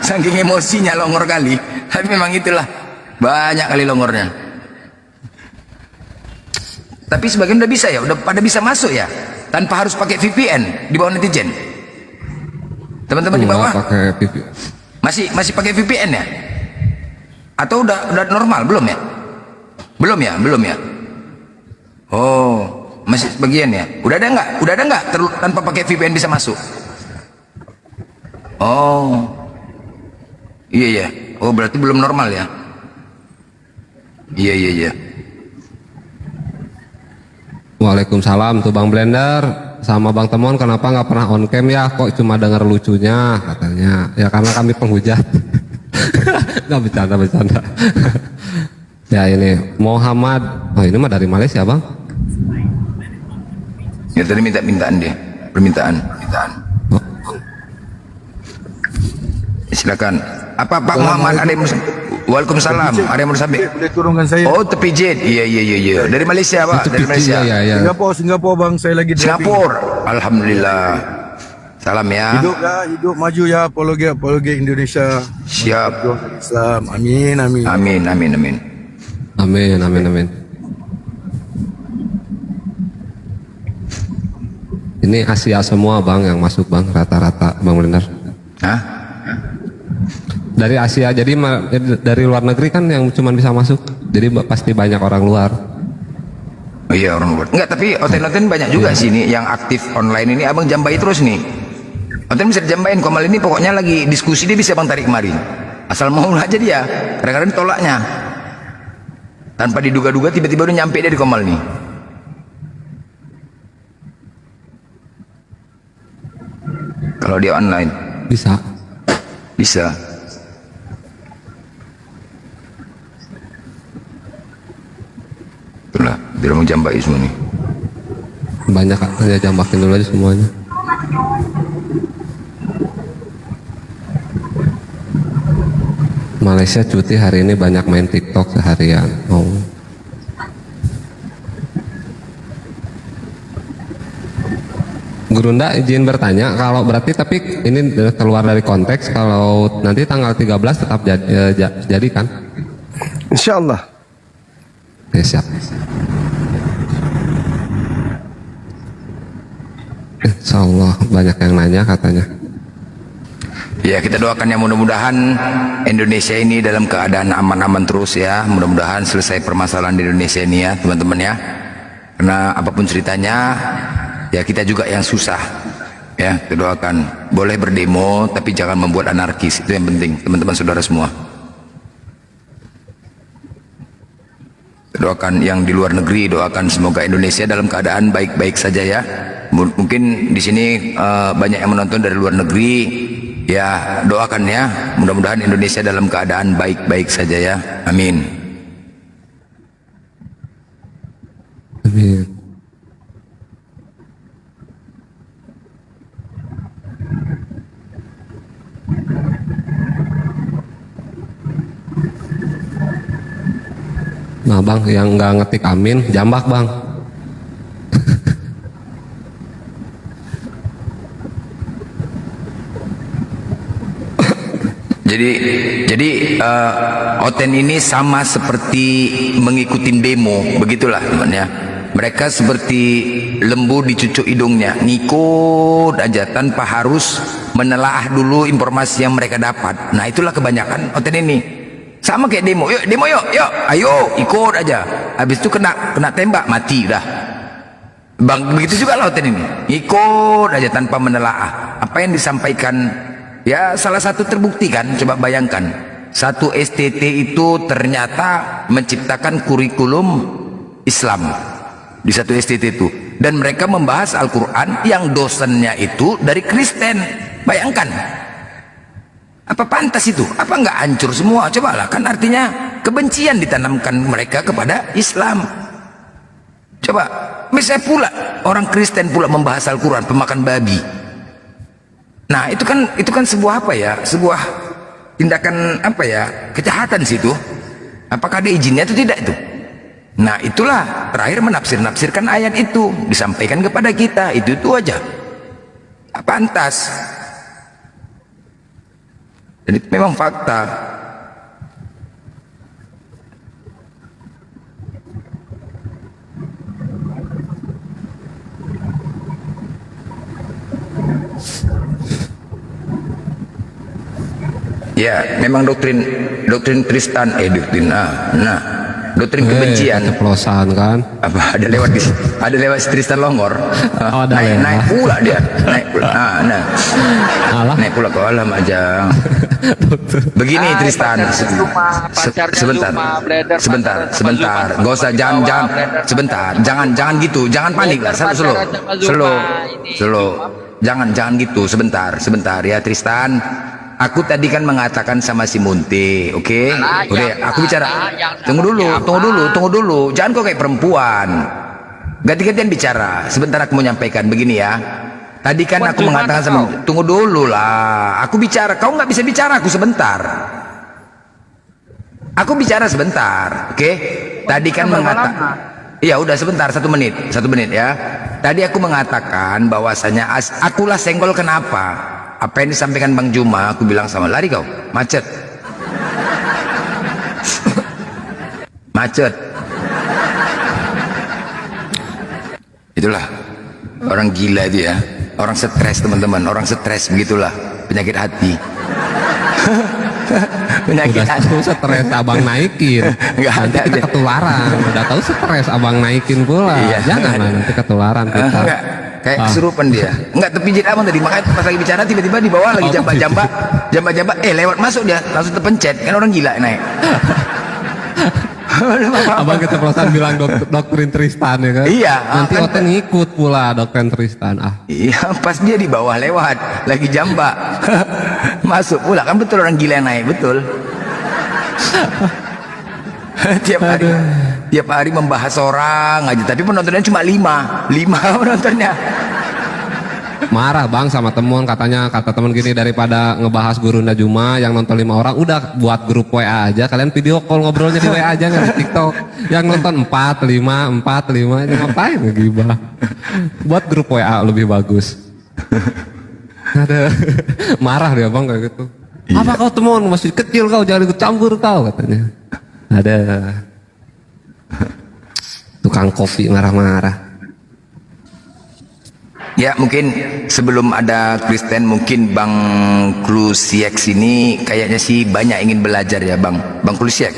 Saking emosinya longor kali. Tapi memang itulah. Banyak kali longornya. Tapi sebagian udah bisa ya. Udah pada bisa masuk ya. Tanpa harus pakai VPN di bawah netizen. Teman-teman di bawah. Pakai VPN. Masih pakai VPN ya? Atau udah normal belum ya? Belum ya? Oh, masih sebagian ya? Udah ada nggak tanpa pakai VPN bisa masuk? Oh, iya. Oh, berarti belum normal ya? Iya. Waalaikumsalam tuh Bang Blender sama Bang Temon, kenapa nggak pernah on cam ya? Kok cuma dengar lucunya katanya? Ya karena kami penghujat. Nggak bercanda. Ya ini Muhammad, ini mah dari Malaysia Bang. Ya tadi permintaan. Silakan. Apa Pak Muhammad ada yang Waalaikumsalam. Ada yang mau sampai? Boleh turunkan saya. Oh, terpijit. Iya. Dari Malaysia Pak. Dari Malaysia. Ya. Singapura Bang, saya lagi di Singapura. Alhamdulillah. Salam ya. Hidup maju ya, apologi Indonesia. Siap. Islam. Amin. Amin. Ini Asia semua Bang yang masuk Bang, rata-rata Bang Blender. Dari Asia, jadi dari luar negeri kan yang cuma bisa masuk. Jadi pasti banyak orang luar. Oh iya, orang luar. Enggak, tapi Oten banyak juga sini yang aktif online ini. Abang jambai terus nih. Oten bisa dijambain, Komal ini pokoknya lagi diskusi dia bisa Bang tarik kemarin. Asal mau aja dia. Kadang-kadang tolaknya. Tanpa diduga-duga tiba-tiba udah nyampe dia di Komal nih. Kalau dia online bisa. Itulah, dia mau jambai semua nih. Banyak saya jambakin dulu aja semuanya. Malaysia cuti hari ini banyak main TikTok seharian. Oh. Gurunda izin bertanya, kalau berarti tapi ini keluar dari konteks, kalau nanti tanggal 13 tetap jadi kan? Insya Allah. Ya, siap. Insya Allah banyak yang nanya katanya. Ya, kita doakan ya mudah-mudahan Indonesia ini dalam keadaan aman-aman terus ya. Mudah-mudahan selesai permasalahan di Indonesia ini ya teman-teman ya. Karena apapun ceritanya ya kita juga yang susah ya. Kita doakan boleh berdemo tapi jangan membuat anarkis, itu yang penting teman-teman saudara semua. Doakan yang di luar negeri, doakan semoga Indonesia dalam keadaan baik-baik saja ya. Mungkin di sini banyak yang menonton dari luar negeri. Ya, doakan ya, mudah-mudahan Indonesia dalam keadaan baik-baik saja ya. Amin. Amin. bang, yang nggak ngetik amin, jambak bang. Jadi Oten ini sama seperti mengikuti demo, begitulah teman ya. Mereka seperti lembu dicucuk hidungnya, ngikut aja tanpa harus menelaah dulu informasi yang mereka dapat. Nah itulah kebanyakan Oten ini. Sama kayak demo, yuk demo yuk, ayo ikut aja. Habis itu kena tembak, mati dah. Bang, begitu juga lah Oten ini, ikut aja tanpa menelaah apa yang disampaikan. Ya salah satu terbukti kan, coba bayangkan, satu STT itu ternyata menciptakan kurikulum Islam di satu STT itu, dan mereka membahas Al-Quran yang dosennya itu dari Kristen. Bayangkan, apa pantas itu? Apa nggak hancur semua? Cobalah, kan artinya kebencian ditanamkan mereka kepada Islam. Coba, misalnya pula orang Kristen pula membahas Al-Quran, pemakan babi. Nah itu kan sebuah apa ya, sebuah tindakan apa ya, kejahatan sih itu. Apakah ada izinnya itu tidak itu? Nah itulah terakhir menafsir-nafsirkan ayat itu, disampaikan kepada kita, itu aja. Pantas. Dan itu memang fakta. Ya, memang doktrin Tristan, doktrin kebencian. Keceplosan kan? Apa ada lewat Tristan Longor. Oh, ada naik pula dia. Naik pula ke alam aja. Begini Tristan. Sebentar. Gak usah, jangan jangan gitu. Jangan panik lah. Slow. Jangan gitu. Sebentar ya Tristan. Aku tadi kan mengatakan sama si Munti, oke? Udah, aku bicara. Tunggu dulu. Jangan kok kayak perempuan. Ganti-gantian bicara. Sebentar aku mau nyampaikan begini ya. Tadi kan aku mengatakan sama, tunggu dulu lah. Aku bicara, kau nggak bisa bicara aku sebentar. Aku bicara sebentar, oke? Tadi kan mengatakan. Iya udah sebentar, 1 menit ya. Tadi aku mengatakan bahwasanya akulah senggol kenapa? Apa yang disampaikan Bang Juma, aku bilang sama, lari kau, macet. Itulah orang gila itu ya, orang stres teman-teman, orang stres begitulah, penyakit hati. Penyakit udah tahu stres abang naikin, nanti kita ketularan. Udah tahu stres abang naikin pula, jangan nanti ketularan kita. Kayak kesurupan dia, enggak terpijit abang tadi, makanya pas lagi bicara tiba-tiba di bawah lagi jambak, lewat masuk dia langsung terpencet, kan orang gila naik. Abang keceplosan bilang doktrin Tristan ya kan? Iya. Nanti Oten ngikut pula doktrin Tristan. Iya, pas dia di bawah lewat lagi jambak, masuk pula, kan betul orang gila naik, betul. Tiap hari membahas orang aja, tapi penontonnya cuma 5 penontonnya. Marah bang sama temen, kata temen gini, daripada ngebahas Guru Najuma yang nonton 5 orang, udah buat grup WA aja, kalian video call ngobrolnya di WA aja, nggak di TikTok. Yang nonton 4, 5, ini ngapain ngegibah? Buat grup WA lebih bagus. Ada marah dia bang kayak gitu. Iya. Apa kau temuan masih kecil kau, jangan ikut campur kau katanya. Ada tukang kopi marah-marah. Ya mungkin sebelum ada Kristen, mungkin Bang Klusiek ini kayaknya sih banyak ingin belajar ya Bang Klusiek.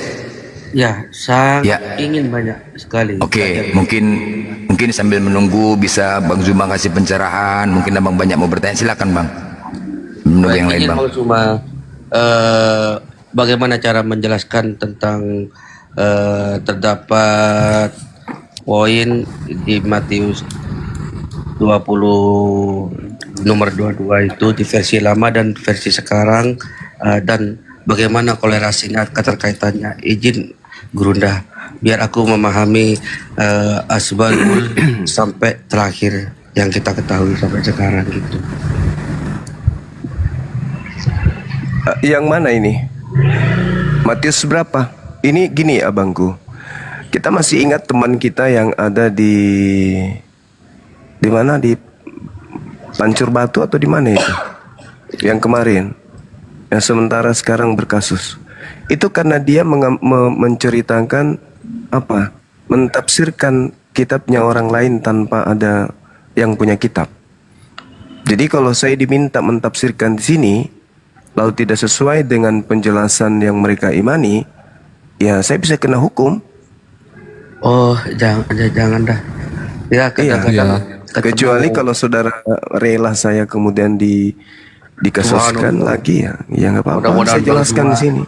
Ya, saya ingin banyak sekali. Oke, mungkin sambil menunggu bisa Bang Zuma kasih pencerahan, mungkin Abang banyak mau bertanya, silakan Bang. Menunggu yang lain Bang. Cuma bagaimana cara menjelaskan tentang terdapat poin di Matius 20 nomor 22 itu di versi lama dan versi sekarang, dan bagaimana kolerasinya, keterkaitannya. Izin Gurunda biar aku memahami asbabul sampai terakhir yang kita ketahui sampai sekarang gitu. Yang mana ini? Matius berapa? Ini gini abangku. Kita masih ingat teman kita yang ada di mana, di Pancur Batu atau di mana itu? Yang kemarin, yang sementara sekarang berkasus. Itu karena dia menceritakan apa? Mentafsirkan kitabnya orang lain tanpa ada yang punya kitab. Jadi kalau saya diminta mentafsirkan di sini, lalu tidak sesuai dengan penjelasan yang mereka imani, ya saya bisa kena hukum. Oh, jangan dah. Ya, kadang-kadang Kecuali kalau saudara rela saya kemudian dikasuskan lagi, ya nggak apa-apa. Saya jelaskan di sini.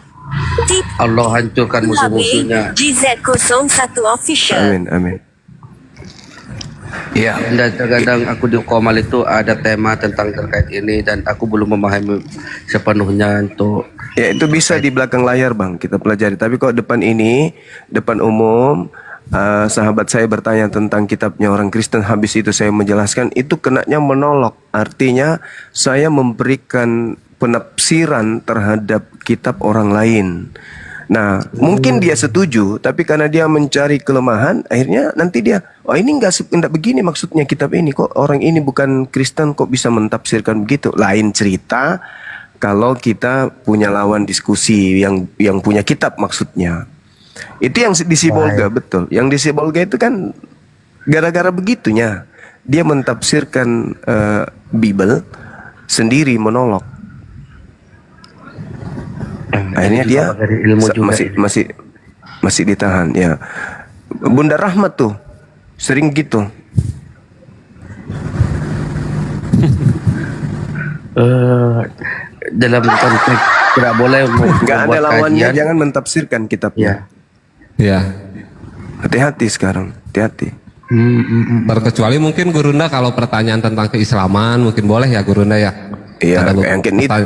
Allah hancurkan musuh-musuhnya. GZ01 Official. Amin, amin. Ya, dan kadang aku di Komal itu ada tema tentang terkait ini dan aku belum memahami sepenuhnya untuk. Ya itu bisa di belakang layar bang, kita pelajari. Tapi kok depan ini, depan umum, sahabat saya bertanya tentang kitabnya orang Kristen, habis itu saya menjelaskan, itu kenanya menolak. Artinya saya memberikan penafsiran terhadap kitab orang lain. Nah, mungkin dia setuju, tapi karena dia mencari kelemahan, akhirnya nanti dia, oh ini enggak begini maksudnya kitab ini, kok orang ini bukan Kristen kok bisa mentafsirkan begitu. Lain cerita kalau kita punya lawan diskusi yang punya kitab maksudnya. Itu yang di Sibolga, betul. Yang di Sibolga itu kan gara-gara begitunya dia mentafsirkan Bible sendiri, monolog. Akhirnya dia masih ditahan ya. Bunda Rahmat tuh sering gitu. Dalam konteks tidak boleh nggak ada lawannya, jangan mentafsirkan kitabnya. Ya. Hati-hati sekarang, hati-hati. Terkecuali mungkin Gurunda kalau pertanyaan tentang keislaman mungkin boleh ya Gurunda ya. Iya,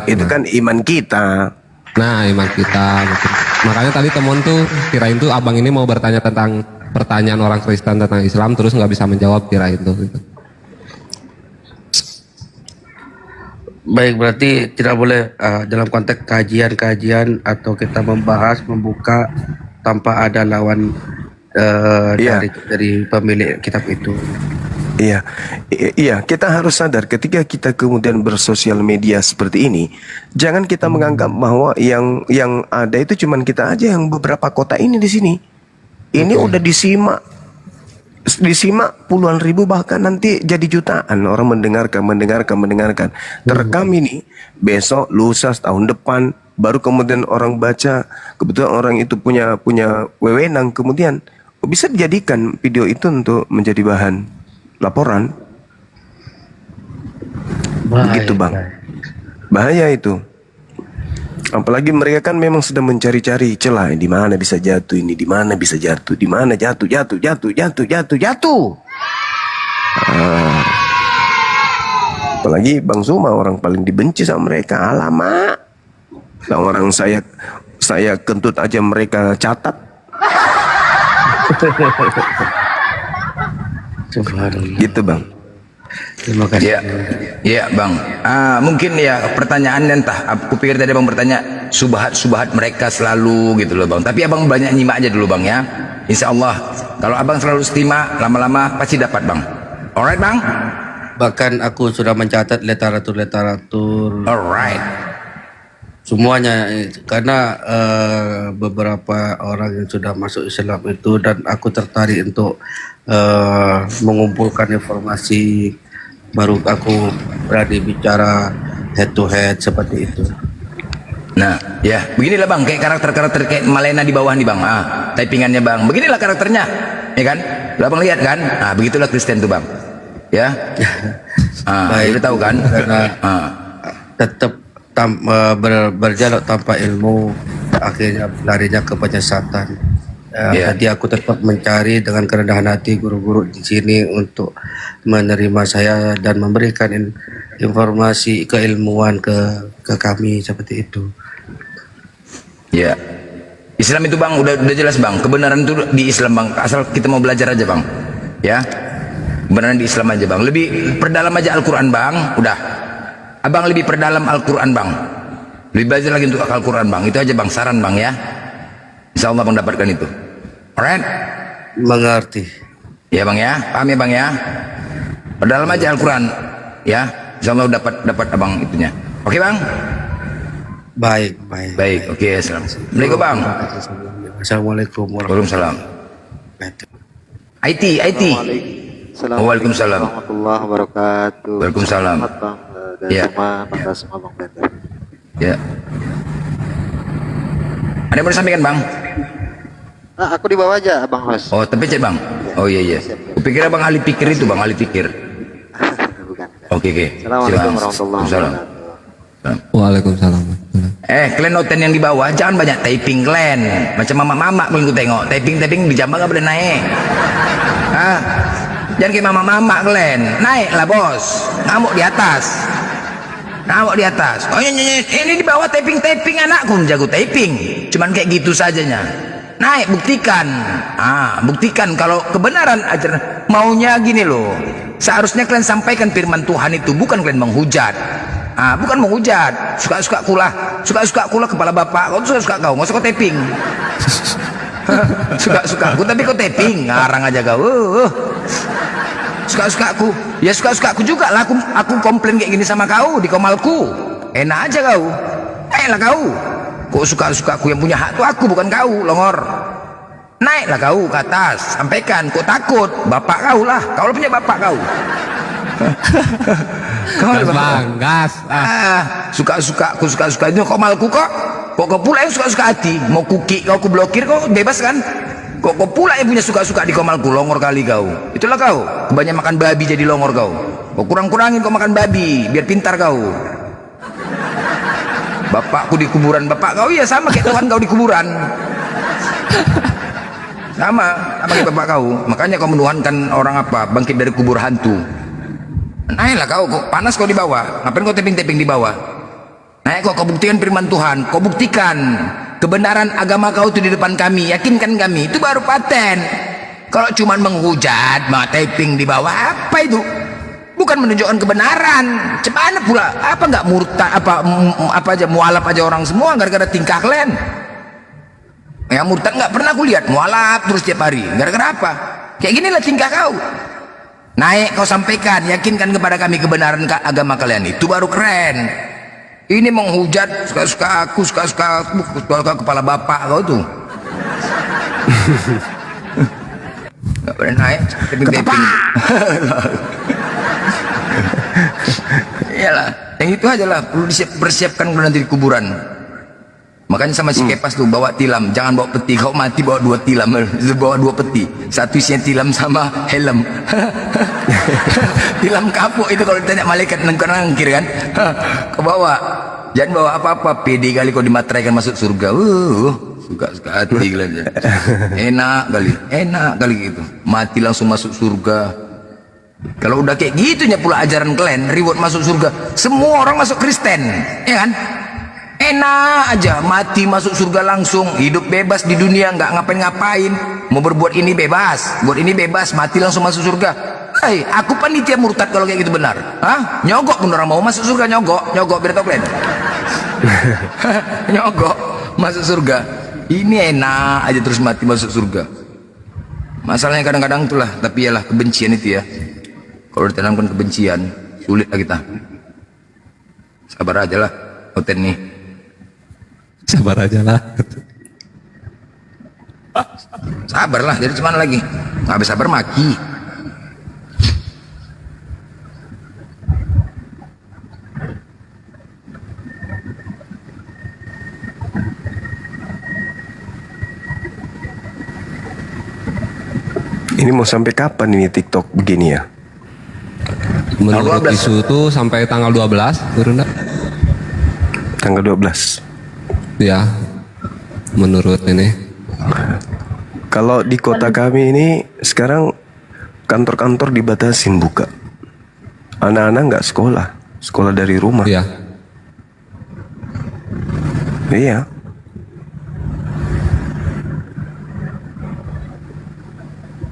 itu kan iman kita. Nah, iman kita mungkin. Makanya tadi temen tuh kirain tuh abang ini mau bertanya tentang pertanyaan orang Kristen tentang Islam terus nggak bisa menjawab, kirain tuh gitu. Baik, berarti tidak boleh dalam konteks kajian-kajian atau kita membahas, membuka tanpa ada lawan dari pemilik kitab itu. Iya, kita harus sadar ketika kita kemudian bersosial media seperti ini, jangan kita menganggap bahwa yang ada itu cuman kita aja yang beberapa kota ini di sini. Ini udah disimak puluhan ribu, bahkan nanti jadi jutaan orang mendengarkan. Terekam ini besok, lusa, tahun depan, baru kemudian orang baca, kebetulan orang itu punya wewenang, kemudian bisa dijadikan video itu untuk menjadi bahan laporan. Begitu bang, bahaya itu. Apalagi mereka kan memang sedang mencari-cari celah, di mana bisa jatuh ini, di mana bisa jatuh, di mana jatuh. Apalagi Bang Suma orang paling dibenci sama mereka. Alamak, orang saya kentut aja mereka catat. Gitu bang. Terima kasih. Ya bang. Mungkin ya pertanyaannya entah. Aku pikir tadi abang bertanya subhat mereka selalu gitu loh bang. Tapi abang banyak nyimak aja dulu bang ya. Insya Allah kalau abang selalu setima, lama-lama pasti dapat bang. Alright bang. Bahkan aku sudah mencatat literatur. Alright. Semuanya, karena beberapa orang yang sudah masuk Islam itu, dan aku tertarik untuk mengumpulkan informasi, baru aku berani bicara head to head seperti itu. Nah ya beginilah bang, kayak karakter kayak Malena di bawah nih bang, typingannya bang, beginilah karakternya ya kan, lo abang lihat kan, begitulah Kristen tuh bang ya. Baik, udah tahu kan, karena tetap berjalan tanpa ilmu, akhirnya larinya ke penyesatan. Jadi aku tetap mencari dengan kerendahan hati guru-guru di sini untuk menerima saya dan memberikan informasi keilmuan ke kami seperti itu. Ya, Islam itu bang udah jelas bang, kebenaran itu di Islam bang, asal kita mau belajar aja bang, ya kebenaran di Islam aja bang, lebih perdalam aja Al-Quran bang, udah. Abang lebih perdalam Al-Quran bang, lebih belajar lagi untuk Al-Quran bang, itu aja bang, saran bang ya. Insya Allah bang dapatkan itu. Alright. Mengerti. Ya bang ya, paham ya bang ya. Perdalam aja Al-Quran ya, insyaallah dapat abang itunya. Oke bang. Baik. Oke, assalamualaikum bang. Assalamualaikum Waalaikumsalam. IT. Waalaikumsalam. Warahmatullahi wabarakatuh. Waalaikumsalam. Selamat bang dan Ya. semua bang Blender. Ya. Ada yang mau disampaikan bang? Nah, aku di bawah aja abang host. Oh tapi cek bang. Oh iya. Kupikir abang ahli pikir itu bang, ahli pikir. Oke. Assalamualaikum warahmatullahi wabarakatuh. Waalaikumsalam. Kalian noten yang di bawah jangan banyak typing kalian. Macam mama-mama kalian ku tengok. Typing di jambang gak boleh naik. Jangan kayak mama-mama kalian. Naiklah bos. Ngamuk di atas. Oh ini di bawah typing anakku jago typing. Cuman kayak gitu sajanya. Naik buktikan. Buktikan kalau kebenaran ajaran maunya gini loh. Seharusnya kalian sampaikan firman Tuhan itu, bukan kalian menghujat. Bukan menghujat. Suka-suka kula kepala bapak. Kau suka kau, nggak suka taping. Suka aku tapi kau taping, ngarang aja kau. Suka aku. Ya suka aku juga lah. Aku komplain kayak gini sama kau di komalku. Enak aja kau. Naiklah kau. Kok suka aku yang punya hak tuh aku, bukan kau, longor. Naiklah kau ke atas, sampaikan. Kok takut? Bapak kau lah. Kau punya bapak kau. Gas. Suka itu komalku kok kau pula yang suka hati mau kuki kau blokir kau bebas kan, kok kau pula yang punya suka di komalku. Longor kali kau, itulah kau kebanyakan makan babi jadi longor kau kurang-kurangin kau makan babi biar pintar kau. Bapakku di kuburan bapak kau ya sama kayak Tuhan kau di kuburan. sama kayak bapak kau, makanya kau menuhankan orang apa bangkit dari kubur hantu. Naiklah kau panas kau di bawah. Ngapain kau taping di bawah? Naik kau buktikan firman Tuhan. Kau buktikan kebenaran agama kau itu di depan kami. Yakinkan kami. Itu baru paten. Kalau cuma menghujat, taping di bawah, apa itu? Bukan menunjukkan kebenaran. Cemana pula? Apa nggak murtad? Apa aja mualaf aja orang semua gara-gara tingkah kalian? Yang murtad nggak pernah aku lihat mualaf terus tiap hari. Gara-gara apa? Kayak ginilah tingkah kau. Naik kau sampaikan, yakinkan kepada kami kebenaran agama kalian, itu baru keren. Ini menghujat suka kepala bapak kau tuh. Gak boleh naik, taping. Iyalah, yang itu aja lah, perlu dipersiapkan kalau nanti di kuburan. Makanya sama si Kepas tuh bawa tilam, jangan bawa peti. Kau mati bawa 2 tilam, bawa 2 peti. Satu isinya tilam sama helm. Tilam kapuk itu kalau ditanya malaikat nangkir kan. Kau bawa, jangan bawa apa-apa. Pede kali kau dimateraikan masuk surga. Suka hati kalian. Enak kali gitu. Mati langsung masuk surga. Kalau udah kayak gitunya pula ajaran kalian, reward masuk surga. Semua orang masuk Kristen, ya kan? Enak aja, mati masuk surga langsung, hidup bebas di dunia, nggak ngapain-ngapain. Mau berbuat ini bebas, buat ini bebas, mati langsung masuk surga. Aku panitia murtad kalau kayak gitu benar. Nyogok pun orang mau masuk surga, nyogok biar tau kalian. Nyogok masuk surga. Ini enak aja terus mati masuk surga. Masalahnya kadang-kadang itulah, tapi yalah kebencian itu ya. Kalau ditanamkan kebencian, sulit lah kita. Sabar aja lah, Oten nih. Sabar aja lah. Sabarlah, jadi cuman lagi. Nggak habis sabar maki. Ini mau sampai kapan ini TikTok begini ya? Menurut isu itu sampai tanggal 12, turun enggak? Tanggal 12. Ya, menurut ini. Kalau di kota kami ini sekarang kantor-kantor dibatasin buka. Anak-anak nggak sekolah dari rumah. Iya. Iya.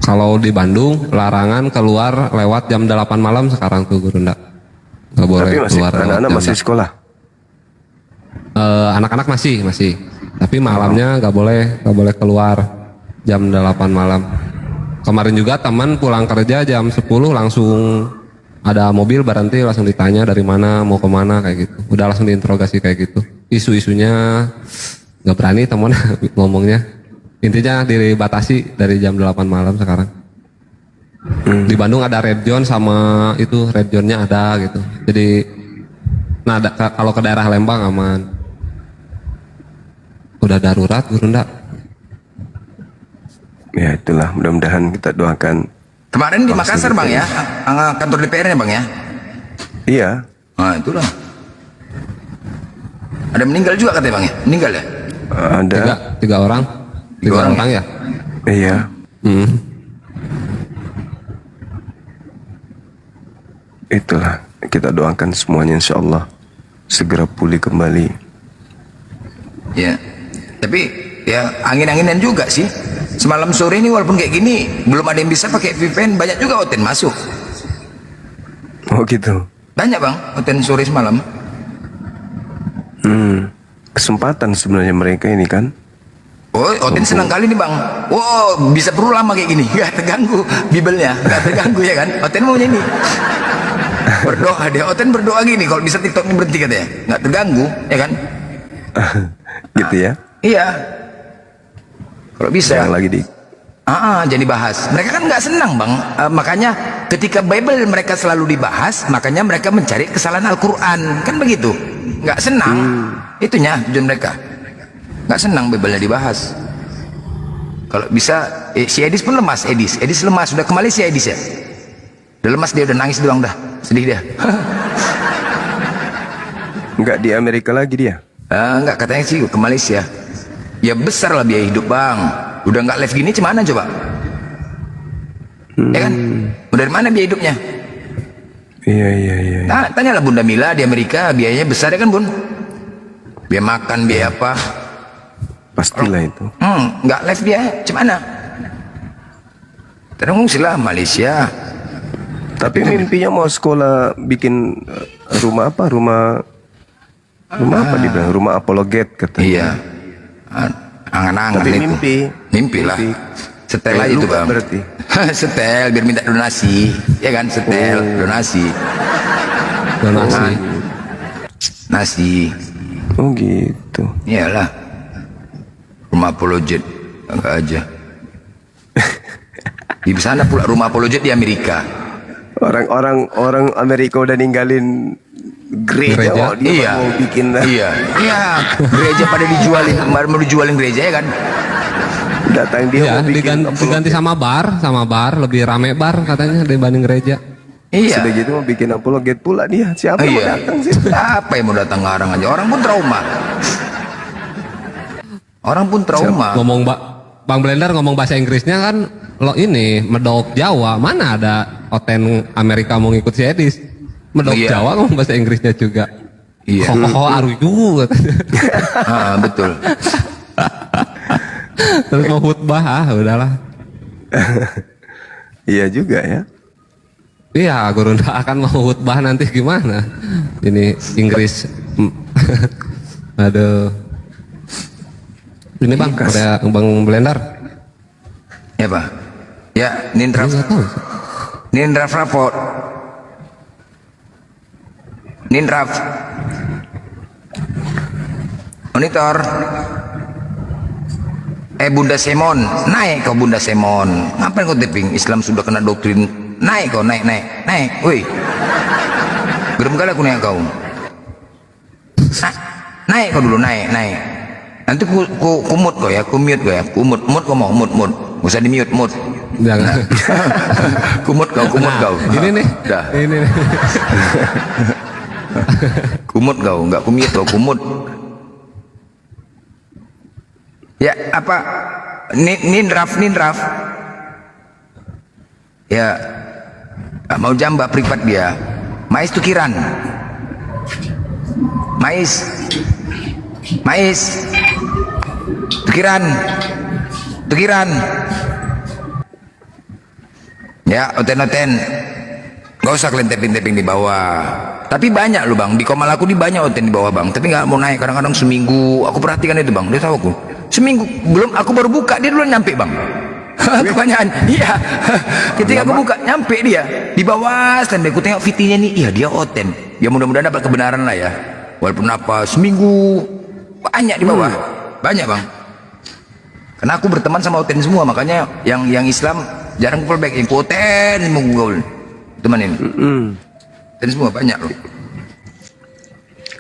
Kalau di Bandung larangan keluar lewat jam 8 malam sekarang tuh Guru nggak boleh Tapi masih, keluar. anak-anak masih sekolah. Anak-anak masih. Tapi malamnya nggak boleh keluar jam 8 malam. kemarin juga teman pulang kerja jam 10 langsung ada mobil berhenti, langsung ditanya dari mana, mau kemana, kayak gitu. Udah langsung diinterogasi kayak gitu. Isu-isunya nggak berani temen ngomongnya. Intinya dibatasi dari jam 8 malam sekarang. Di Bandung ada red zone sama itu red zone-nya ada gitu. Jadi nah kalau ke daerah Lembang aman. Udah darurat Guru ndak? Ya itulah, mudah-mudahan kita doakan. Kemarin di Makassar Bang ya, kantor DPR-nya Bang ya. Iya. Nah itulah. Ada meninggal juga katanya Bang ya? Meninggal ya? Ada. Tiga orang. Tiga orang ya? Iya. Itulah, kita doakan semuanya insya Allah segera pulih kembali. Ya, tapi ya angin-anginan juga sih. Semalam sore ini walaupun kayak gini, belum ada yang bisa pakai VPN, banyak juga hotel masuk. Oh gitu. Banyak Bang, hotel sore semalam. Kesempatan sebenarnya mereka ini kan. Oh, hotel senang kali nih Bang. Wow, bisa perlu lama kayak gini, nggak terganggu bibelnya, nggak terganggu ya kan? Hotel maunya ini. Berdoa dia, Oten berdoa gini kalau bisa TikToknya berhenti katanya, nggak terganggu, ya kan? Gitu ya? Iya. Kalau bisa. Yang lagi di. Jadi bahas. Mereka kan nggak senang Bang. Makanya ketika Bible mereka selalu dibahas, makanya mereka mencari kesalahan Al-Quran, kan begitu? Nggak senang. Itunya tujuan mereka. Nggak senang Bible-nya dibahas. Kalau bisa, si Edis pun lemas. Edis lemas. Sudah ke Malaysia Edis ya? Udah lemas dia, udah nangis doang dah. Sedih dia. Enggak di Amerika lagi dia? Enggak, katanya sih ke Malaysia. Ya besar lah biaya hidup Bang. Udah nggak live gini cemana coba? Ya kan? Dari mana biaya hidupnya? Iya. Nah, tanyalah Bunda Mila di Amerika biayanya besar ya kan Bun? Biaya makan, biaya apa? Pastilah itu. Nggak live dia cemana? Terus lah Malaysia. Tapi mimpinya mau sekolah bikin rumah apa? Rumah apa dibilang? Rumah apologet katanya. Iya. Angan-angan tapi itu. Mimpi lah. Setel aja itu Bang. Berarti. Setel biar minta donasi. Ya kan, setel donasi. Nasi. Oh gitu. Iyalah. Rumah apologet. Enggak aja. Di sana pula rumah apologet di Amerika. Orang Amerika udah ninggalin gereja. Oh, dia mau bikin. Iya. Gereja pada mau dijualin gereja ya kan. Datang dia mau bikin diganti sama bar lebih rame bar katanya dibanding gereja. Iya. Sudah gitu mau bikin apologet pula dia. Siapa yang mau datang sih? Siapa yang mau datang ngarang aja? Orang pun trauma. Ngomong Bang Blender ngomong bahasa Inggrisnya kan lo ini medok Jawa, mana ada Oten Amerika mau ngikut si Edis. Medok Jawa ngomong bahasa Inggrisnya juga. Iya. Aruyu katanya. Betul. Terus mau khutbah, udahlah. Iya juga ya. Iya, Guru akan mau khutbah nanti gimana? Ini Inggris. Aduh. Ini Bang, ada Bang Blender. Ya Pak. Ya, Nindraf Raport. Nindraf. Monitor. Bunda Semon, naik kau Bunda Semon. Ngapain kau taping? Islam sudah kena doktrin. Naik kau, naik. Woi. Gerem kali aku naik kau. Naik kau dulu, naik. Nanti kumut kau ya, kumute kau ya. Kumut kau mau, mut. Usah di mute, mut. Jangan. kumut kau. Ini nih. Dah. Ini nih. Kumut kau, enggak kumute kau, kumut. Ya, apa? Nindraf. Ya, mau jambak privat dia. Mais tukiran. Mais. Tukiran. Ya, oten. Gak usah kalian tapping di bawah. Tapi banyak loh Bang, di Komal aku di banyak oten di bawah Bang. Tapi nggak mau naik, kadang-kadang seminggu. Aku perhatikan itu Bang, dia tahu aku. Seminggu belum aku baru buka dia duluan nyampe Bang. Kebanyakan. Iya. Ketika aku buka nyampe dia di bawah stand, aku tengok VT-nya nih, iya dia oten. Ya mudah-mudahan dapat kebenaran lah ya. Walaupun apa seminggu banyak di bawah. Banyak, Bang. Karena aku berteman sama oten semua, makanya yang Islam jarang fallback, yang oten semua Google. Teman ini. Dan semua banyak loh.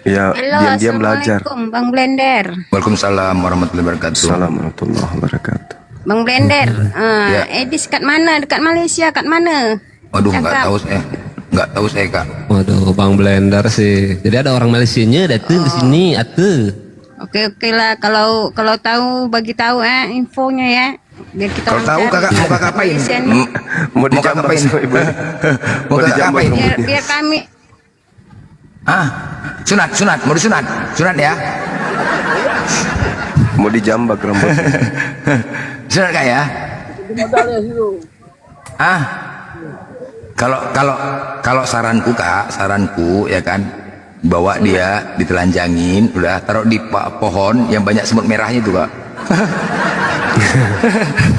Ya, Halo, diam-diam belajar. Assalamualaikum Bang Blender. Waalaikumsalam warahmatullahi wabarakatuh. Assalamualaikum warahmatullahi wabarakatuh. Bang Blender, Ya. Edis kat mana? Dekat Malaysia kat mana? Waduh, nggak Cakap. tahu saya. Nggak tahu saya, Kak. Waduh, Bang Blender sih. Jadi ada orang Malaysianya datang ke sini, atuh. Oke lah, kalau tahu bagi tahu infonya ya. Biar kita Kalau tahu cari. kakak mau kakak apain? Malaysia ni. Mau dijambak ngapain? sama ibu. Mau kakak dijambak apain? Biar kami Sunat, mau disunat, sunat ya. Mau dijambak rambut. Sunat Kak ya. Kalau saranku Kak, saranku ya kan, bawa dia ditelanjangin, udah taruh di pohon yang banyak semut merahnya itu Kak.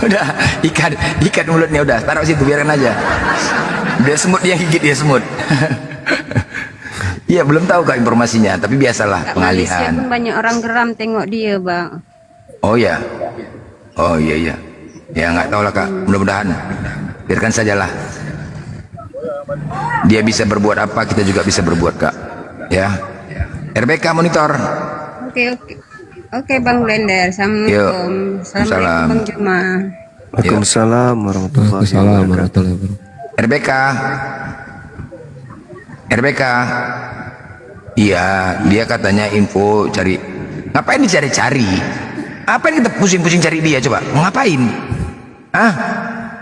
Udah ikat mulutnya, udah taruh situ, biarin aja. Dia semut, dia gigit dia semut. Iya, belum tahu Kak informasinya, tapi biasalah kat Malaysia pengalihan. pun banyak orang geram tengok dia, Bang. Oh ya, oh iya, ya nggak tahu lah Kak. Mudah-mudahan, biarkan sajalah. Dia bisa berbuat apa, kita juga bisa berbuat Kak. Ya, RBK monitor. Oke, Bang Blender. Assalamualaikum. Assalamualaikum Bang Juma. Waalaikumsalam warahmatullahi Waalaikumsalam wabarakatuh. warahmatullahi wabarakatuh. RBK. Iya, dia katanya info cari. Ngapain dicari-cari? Ngapain kita pusing-pusing cari dia coba? Mau ngapain?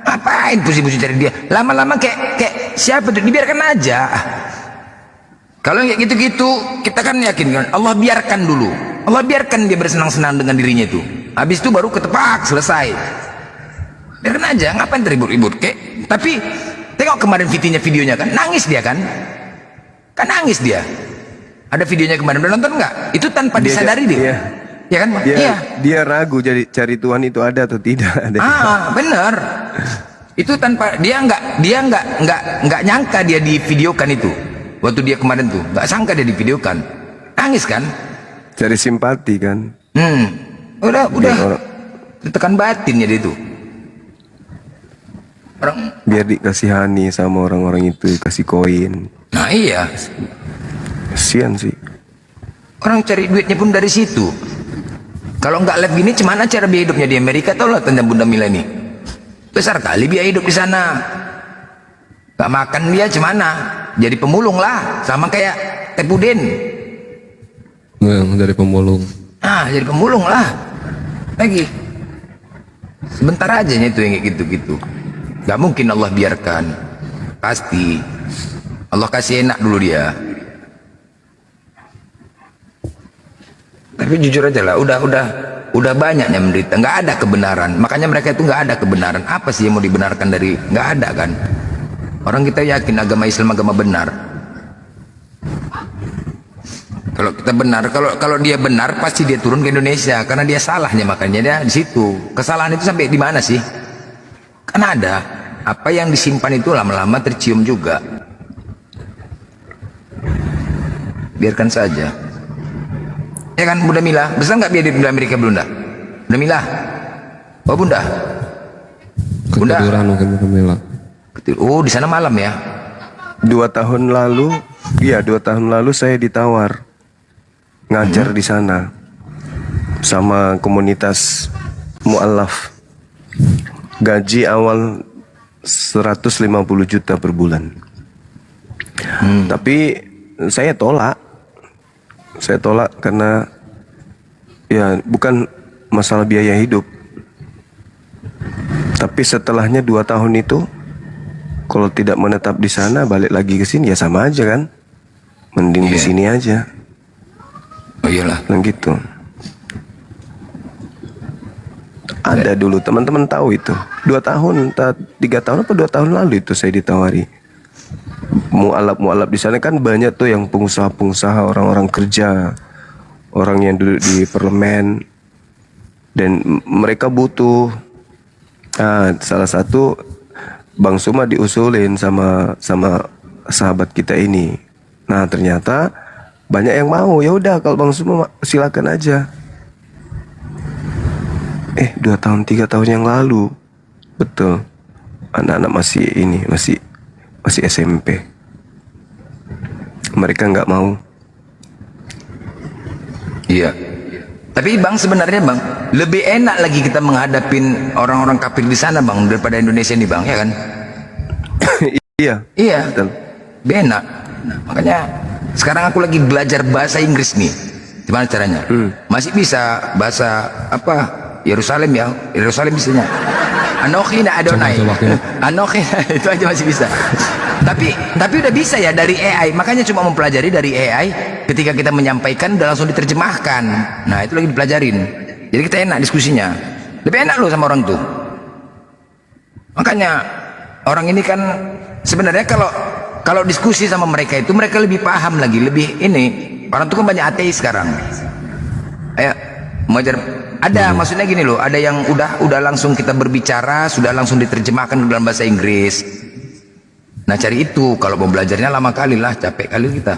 Ngapain pusing-pusing cari dia? Lama-lama kayak siapa tuh? Dibiarkan aja. Kalau kayak gitu-gitu, kita kan yakin kan Allah biarkan dulu. Allah biarkan dia bersenang-senang dengan dirinya itu. Habis itu baru ketepak, selesai. Biarkan aja, ngapain ribut-ribut kek? Tapi tengok kemarin videonya kan, nangis dia kan? Kan nangis dia. Ada videonya kemarin, udah nonton nggak? Itu tanpa disadari dia. Iya. Ya kan? Dia ragu jadi cari Tuhan itu ada atau tidak. Bener. Itu tanpa dia nggak nyangka dia divideokan itu. Waktu dia kemarin tuh nggak sangka dia divideokan. Nangis kan? Cari simpati kan. Udah tekan batinnya dia itu. Biar dikasihani sama orang-orang itu, kasih koin. Nah iya. Kasian sih. Orang cari duitnya pun dari situ. Kalau nggak live gini, cuman cara biaya hidupnya di Amerika, tau lah tanda Bunda Mila ini. Besar kali biaya hidup di sana. Gak makan dia cemana? Jadi pemulung lah, sama kayak Tepuden. Dari pemulung. Jadi pemulung lah. Lagi. Sebentar aja itu yang kayak gitu-gitu. Gak mungkin Allah biarkan. Pasti. Allah kasih enak dulu dia. Tapi jujur aja lah, udah banyaknya menderita, nggak ada kebenaran. Makanya mereka itu nggak ada kebenaran. Apa sih yang mau dibenarkan dari nggak ada kan? Orang kita yakin agama Islam agama benar. Kalau kita benar, kalau dia benar pasti dia turun ke Indonesia karena dia salahnya, makanya dia di situ. Kesalahan itu sampai di mana sih? Kan ada apa yang disimpan itu lama-lama tercium juga. Biarkan saja. Ya kan Bunda Mila, besar nggak biaya di Amerika Bunda? Bunda Mila, oh Bunda, Ketiduran mungkin Bunda Mila. Oh di sana malam ya? 2 tahun lalu saya ditawar ngajar di sana sama komunitas mu'alaf. Gaji awal 150 juta per bulan. Tapi saya tolak. Saya tolak karena ya bukan masalah biaya hidup. Tapi setelahnya 2 tahun itu, kalau tidak menetap di sana balik lagi ke sini ya sama aja kan. Mending di sini aja. Oh iyalah. Dan gitu. Ada dulu teman-teman tahu itu. 2 tahun, 3 tahun apa 2 tahun lalu itu saya ditawari. Mu'alaf di sana kan banyak tuh yang pengusaha-pengusaha, orang-orang kerja, orang yang duduk di parlemen, dan mereka butuh Salah satu Bang Suma diusulin sama sahabat kita ini. Nah ternyata banyak yang mau. Ya udah kalau Bang Suma silakan aja. 2 tahun 3 tahun yang lalu, betul. Anak-anak masih SMP. Mereka nggak mau. Iya. Tapi Bang sebenarnya Bang, lebih enak lagi kita menghadapin orang-orang kafir di sana Bang daripada Indonesia nih Bang, ya kan? Iya. Iya. Betul. Lebih enak. Nah, makanya sekarang aku lagi belajar bahasa Inggris nih. Gimana caranya? Masih bisa bahasa apa? Yerusalem ya. Yerusalem bisanya. Anochi na Adonai. Anochi itu aja masih bisa. Tapi udah bisa ya dari AI. Makanya cuma mempelajari dari AI. Ketika kita menyampaikan udah langsung diterjemahkan. Nah itu lagi dipelajarin. Jadi kita enak diskusinya. Lebih enak loh sama orang tuh. Makanya orang ini kan sebenarnya kalau diskusi sama mereka itu mereka lebih paham lagi, lebih ini. Orang tuh kan banyak ateis sekarang. Ayo mengajar. Ada maksudnya gini loh, ada yang udah langsung kita berbicara, sudah langsung diterjemahkan dalam bahasa Inggris. Nah cari itu, kalau mau belajarnya lama kali lah, capek kali kita.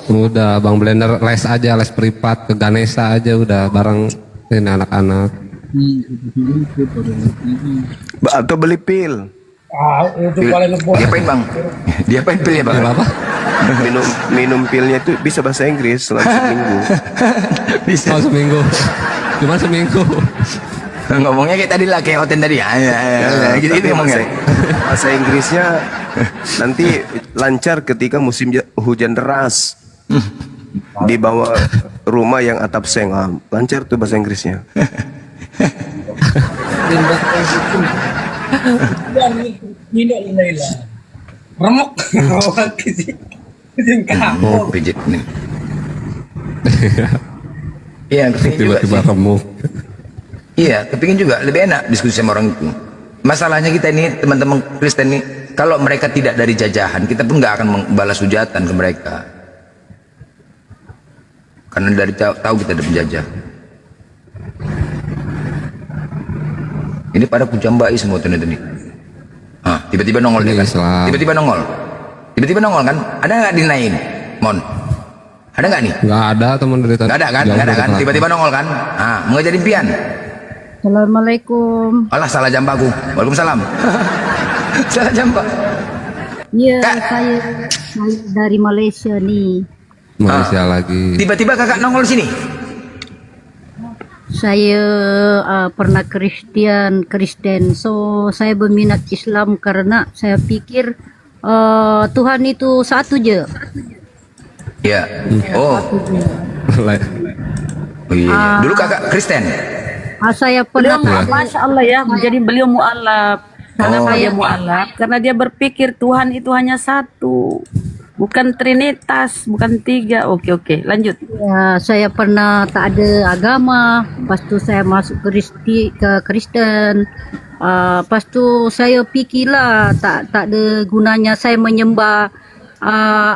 Udah Bang Blender les aja, les privat ke Ganesha aja udah bareng ini anak-anak. Atau beli pil. Itu paling ngebuat. Diapain Bang? Diapain pilnya Bang? Apa? minum pilnya itu bisa bahasa Inggris selama seminggu. Bisa. Oh, seminggu. Cuma seminggu. Ngomongnya kayak tadi lah, kayak Oten tadi. Gitu ngomongnya. Bahasa Inggrisnya nanti lancar ketika musim hujan deras. Di bawah rumah yang atap seng, lancar tuh bahasa Inggrisnya. Remuk. Oh, pijit nih. Iya, tiba-tiba remuk. Iya, kepingin juga lebih enak diskusi sama orang itu. Masalahnya kita ini teman-teman Kristen ini, kalau mereka tidak dari jajahan, kita pun nggak akan membalas hujatan ke mereka. Karena dari tahu kita ada penjajah. Ini pada kujambai semua ternyata nih. Tiba-tiba nongol dia kan? Tiba-tiba nongol. Tiba-tiba nongol kan? Ada nggak dinain, Mon? Ada nggak nih? Nggak ada teman dari tadi. Nggak ada kan? Nggak ada kan? Tiba-tiba nongol kan? Mau jadi impian. Assalamualaikum. Alah, salah jamba aku. Waalaikumsalam. Salah jamba. Iya, saya dari Malaysia nih. Malaysia lagi. Tiba-tiba kakak nongol sini. Saya pernah Kristen, so saya berminat Islam karena saya pikir Tuhan itu satu je. Ya. Oh. Oh iya. Dulu kakak Kristen. Saya pernah. Masya Allah ya, jadi beliau mu'alaf. Karena saya mu'alaf, karena dia berpikir Tuhan itu hanya satu. Bukan trinitas, bukan 3. Oke, lanjut. Ya, saya pernah tak ada agama. Lepas tu saya masuk ke Kristen. Lepas tu saya fikirlah tak ada gunanya saya menyembah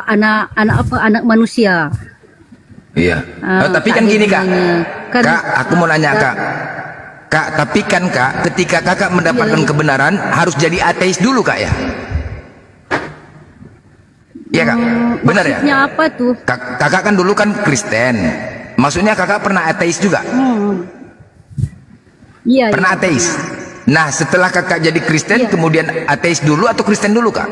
anak manusia. Iya. Tapi kan gini Kak. Kak, aku mau nanya Kak, tapi kan Kak, ketika Kakak mendapatkan kebenaran harus jadi ateis dulu Kak ya? Iya Kak, benar ya? Maksudnya apa tuh? Kakak kan dulu kan Kristen. Maksudnya Kakak pernah ateis juga? Iya. Pernah ateis? Nah setelah Kakak jadi Kristen kemudian ateis dulu atau Kristen dulu Kak?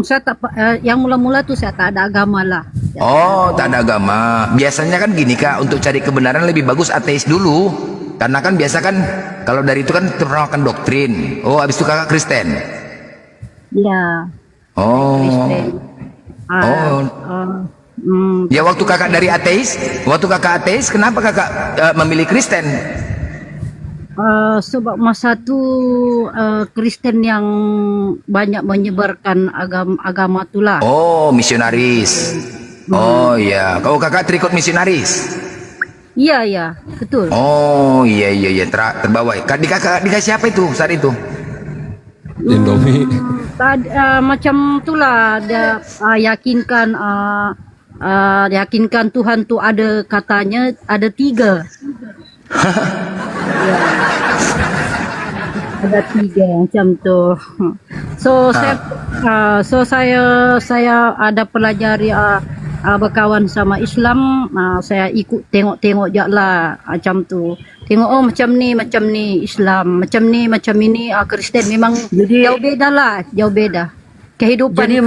Saya tak, yang mula-mula tuh saya tak ada agama lah. Oh, tak ada agama. Biasanya kan gini Kak, untuk cari kebenaran lebih bagus ateis dulu. Karena kan biasa kan kalau dari itu kan terkenalkan doktrin. Oh, habis itu Kakak Kristen. Iya. Oh. Kristen. Ya waktu Kakak dari ateis, kenapa Kakak memilih Kristen? Sebab masa itu Kristen yang banyak menyebarkan agama itulah. Oh, misionaris. Oh iya, kalau Kakak terikut misionaris? Iya, betul. Oh iya, terbawa. Kakak dikasih apa itu saat itu? Indomie. Macam itulah, dia yakinkan Tuhan tuh ada, katanya ada 3. Ya. ada 3 macam tu. So saya ada pelajari berkawan sama Islam, saya ikut tengok je lah macam tu. Tengok macam ni Islam, macam ini Kristen, memang jauh beda lah, jauh beda. Kehidupan Jadi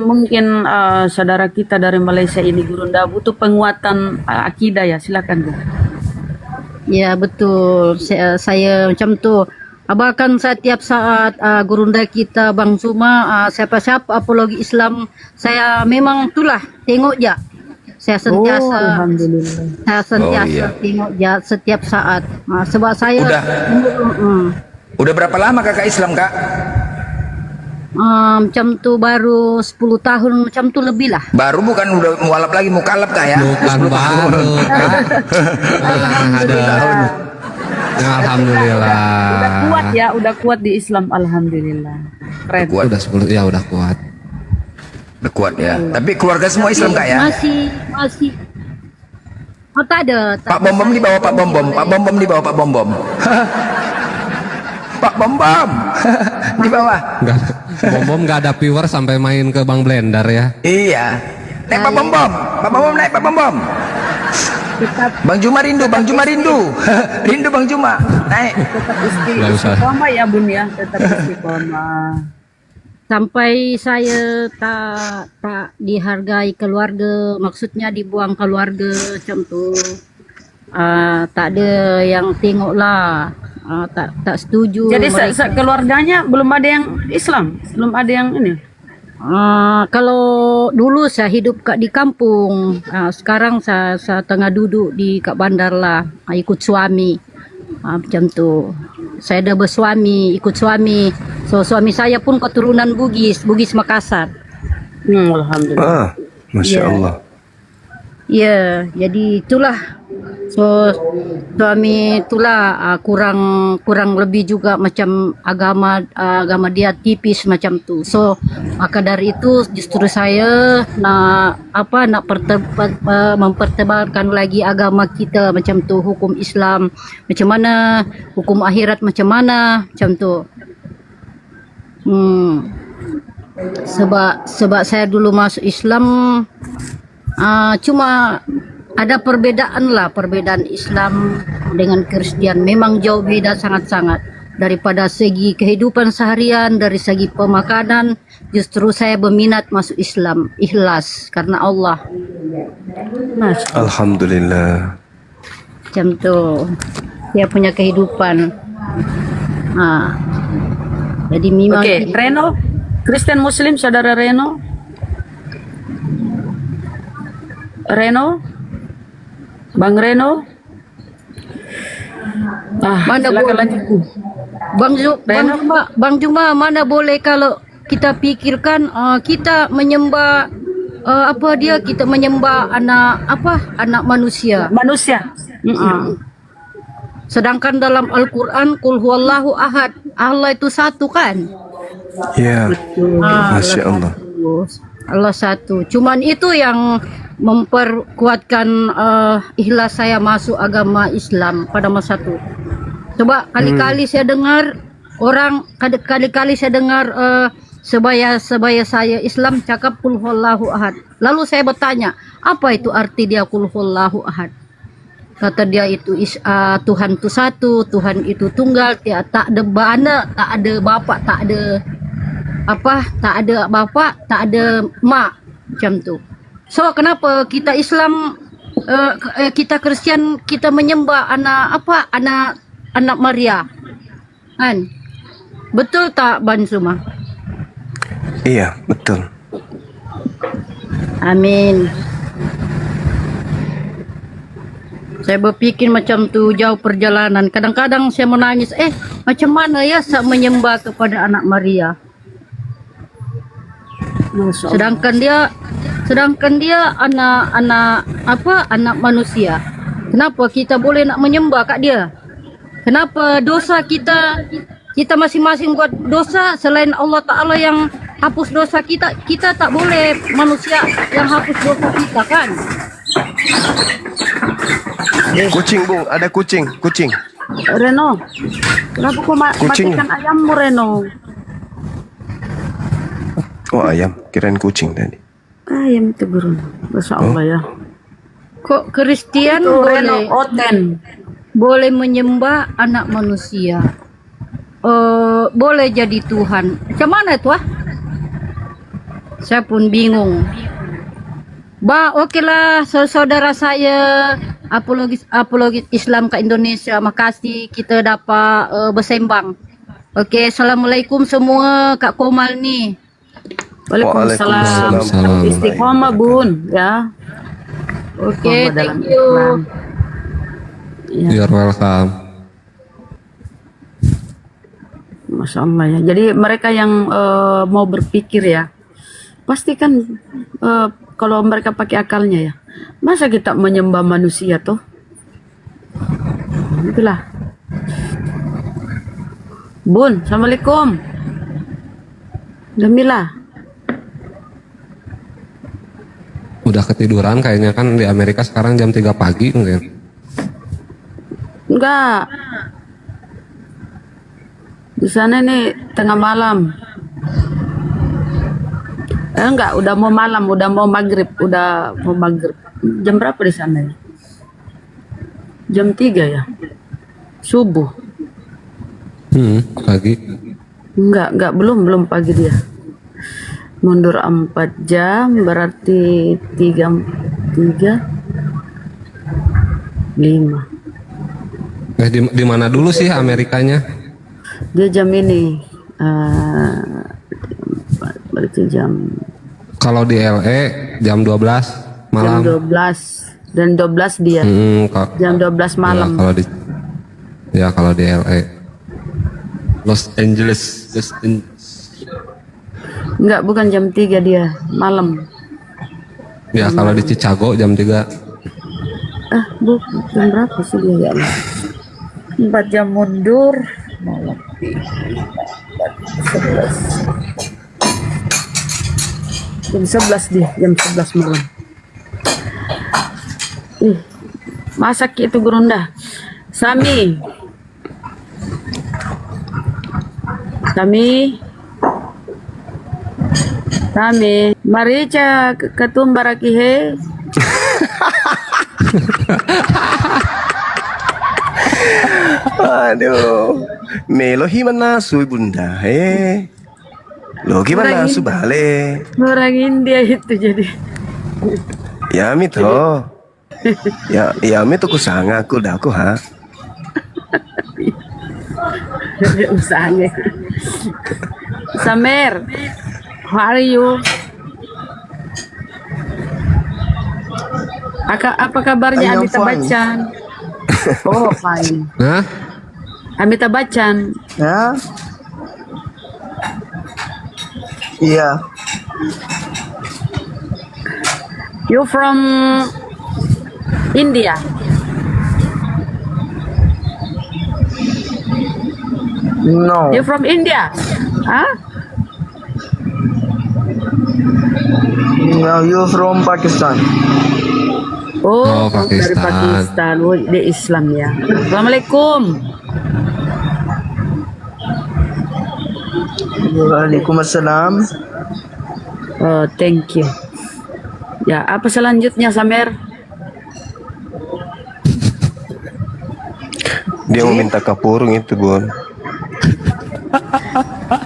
mungkin saudara kita dari Malaysia ini Gurunda butuh penguatan akidah ya, silakan Bu. Ya betul, saya macam tu. Bahkan setiap saat Gurunda kita Bang Suma, siapa-siapa apologi Islam, saya memang itulah tengok je. Saya sentiasa, tengok je setiap saat. Sebab saya Udah berapa lama kakak Islam, Kak? Macam tu baru 10 tahun macam tu lebih lah. Baru bukan udah mualaf lagi, mukalaf Kak ya? Bukan baru. Alhamdulillah. Udah kuat ya, udah kuat di Islam, alhamdulillah. Keren. Kuat. Udah 10 ya udah kuat. Udah kuat ya. Tapi keluarga semua Islam Kak ya? Masih. Oh tak ada. Pak Bom Bom di bawah Pak Bom Bom. Pak Bom Bom di bawah Pak Bom Bom. Pak Bom Bom di bawah. Bom Bom nggak ada viewer sampai main ke Bang Blender ya. Iya. Naik Pak Bom Bom. Pak Bom Bom naik Pak Bom Bom. Bang Juma rindu, Bang Juma rindu. Rindu Bang Juma. Naik. Tetap istiqomah ya Bun ya, tetap istiqomah. Sampai saya tak dihargai keluarga, maksudnya dibuang keluarga macam tu. Tak ada yang tengok lah. Tak setuju. Jadi keluarganya belum ada yang Islam, belum ada yang ini. Kalau dulu saya hidup di kampung, sekarang saya tengah duduk di kat bandar lah, ikut suami, macam tu. Saya dah bersuami, ikut suami. So suami saya pun keturunan Bugis Makassar. Alhamdulillah. Masya Allah. Ya, jadi itulah. So suami itulah kurang lebih juga macam agama dia tipis macam tu. So maka dari itu justru saya nak mempertebalkan lagi agama kita macam tu, hukum Islam macam mana, hukum akhirat macam mana, macam tu. Sebab saya dulu masuk Islam cuma ada perbedaan Islam dengan Kristen, memang jauh beda sangat-sangat. Daripada segi kehidupan seharian, dari segi pemakanan, justru saya berminat masuk Islam, ikhlas karena Allah. Alhamdulillah. Macam tu dia punya kehidupan. Jadi memang. Oke, Reno, Kristen Muslim saudara Reno. Bang Reno, mana silakan lanjut. Bang Juma, mana boleh kalau kita pikirkan kita menyembah kita menyembah anak manusia. Sedangkan dalam Al-Quran Qul huwallahu ahad, Allah itu satu kan? Ya. Masya Allah. Allah satu. Cuman itu yang memperkuatkan ikhlas saya masuk agama Islam pada masa itu. Coba kali-kali saya dengar sebaya saya Islam cakap Qul huwallahu ahad. Lalu saya bertanya, apa itu arti dia Qul huwallahu ahad? Kata dia itu Tuhan itu satu, Tuhan itu tunggal, tak ada anak, tak ada bapak, tak ada bapak, tak ada mak, macam tu. So kenapa kita Islam, kita Kristen, kita menyembah anak Maria, kan? Betul tak Ban Suma? Iya, betul. Amin. Saya berpikir macam tu, jauh perjalanan. Kadang-kadang saya menangis, macam mana ya saya menyembah kepada anak Maria? Sedangkan dia anak manusia. Kenapa kita boleh nak menyembah kat dia? Kenapa dosa kita masing-masing buat dosa, selain Allah Ta'ala yang hapus dosa kita tak boleh manusia yang hapus dosa kita, kan? Kucing Bung, ada kucing. Reno, kenapa kau Kucing. matikan ayammu, Reno? Oh ayam, kirain kucing tadi. Ayam itu guru. Masya Allah ya. Kok Kristen Itu Reno boleh Oten. boleh menyembah anak manusia? Boleh jadi Tuhan. Macam mana itu ah? Saya pun bingung. Okelah saudara saya apologis Islam ke Indonesia. Makasih kita dapat bersembang. Oke, assalamualaikum semua Kak Komal nih. Waalaikumsalam. Istiqomah bun ya. Oke, Istiqomah dalam thank you. Islam. Ya. You're welcome. Masya Allah ya. Jadi mereka yang mau berpikir ya, pasti kan kalau mereka pakai akalnya ya. Masa kita menyembah manusia tuh? Itulah. Bun, assalamualaikum. Jamila. Udah ketiduran kayaknya kan di Amerika sekarang jam 3 pagi mungkin. Enggak. Di sana nih tengah malam. Enggak, udah mau malam, udah mau maghrib. Jam berapa di sana ya? Jam 3 ya? Subuh. Pagi. Enggak, belum pagi dia. Mundur 4 jam berarti 5. Di mana dulu sih Amerikanya? Dia jam ini berarti jam Kalau di LA jam 12 malam. jam 12 dan 12 dia. Jam 12 malam. Kalau di LA. Los Angeles. Enggak, bukan jam 3 dia, malam. Ya kalau di Chicago jam 3. Jam berapa sih dia ya Allah? 4 jam mundur malam. 11. Jam 11 dia, jam 11 malam. Masak itu Gurunda. Sami. Marica ketum barakihe. Aduh, Melo gimana su bunda? Lo gimana su bale? Orang India itu jadi. Ya mito. Ya mito kusanga aku dah aku ha. Usahanya. Samer, how are you? Apa kabarnya Amitabh Bachchan? Oh, fine. Hah? Amitabh Bachchan. Ya. Iya. You from India? No. You from India? Huh? No, you from Pakistan. Oh, Pakistan. dari Pakistan. Oh, dia Islam ya. Assalamualaikum. Waalaikumsalam. Oh, thank you. Ya, apa selanjutnya, Samer? Dia mau minta kapurung itu, Bun.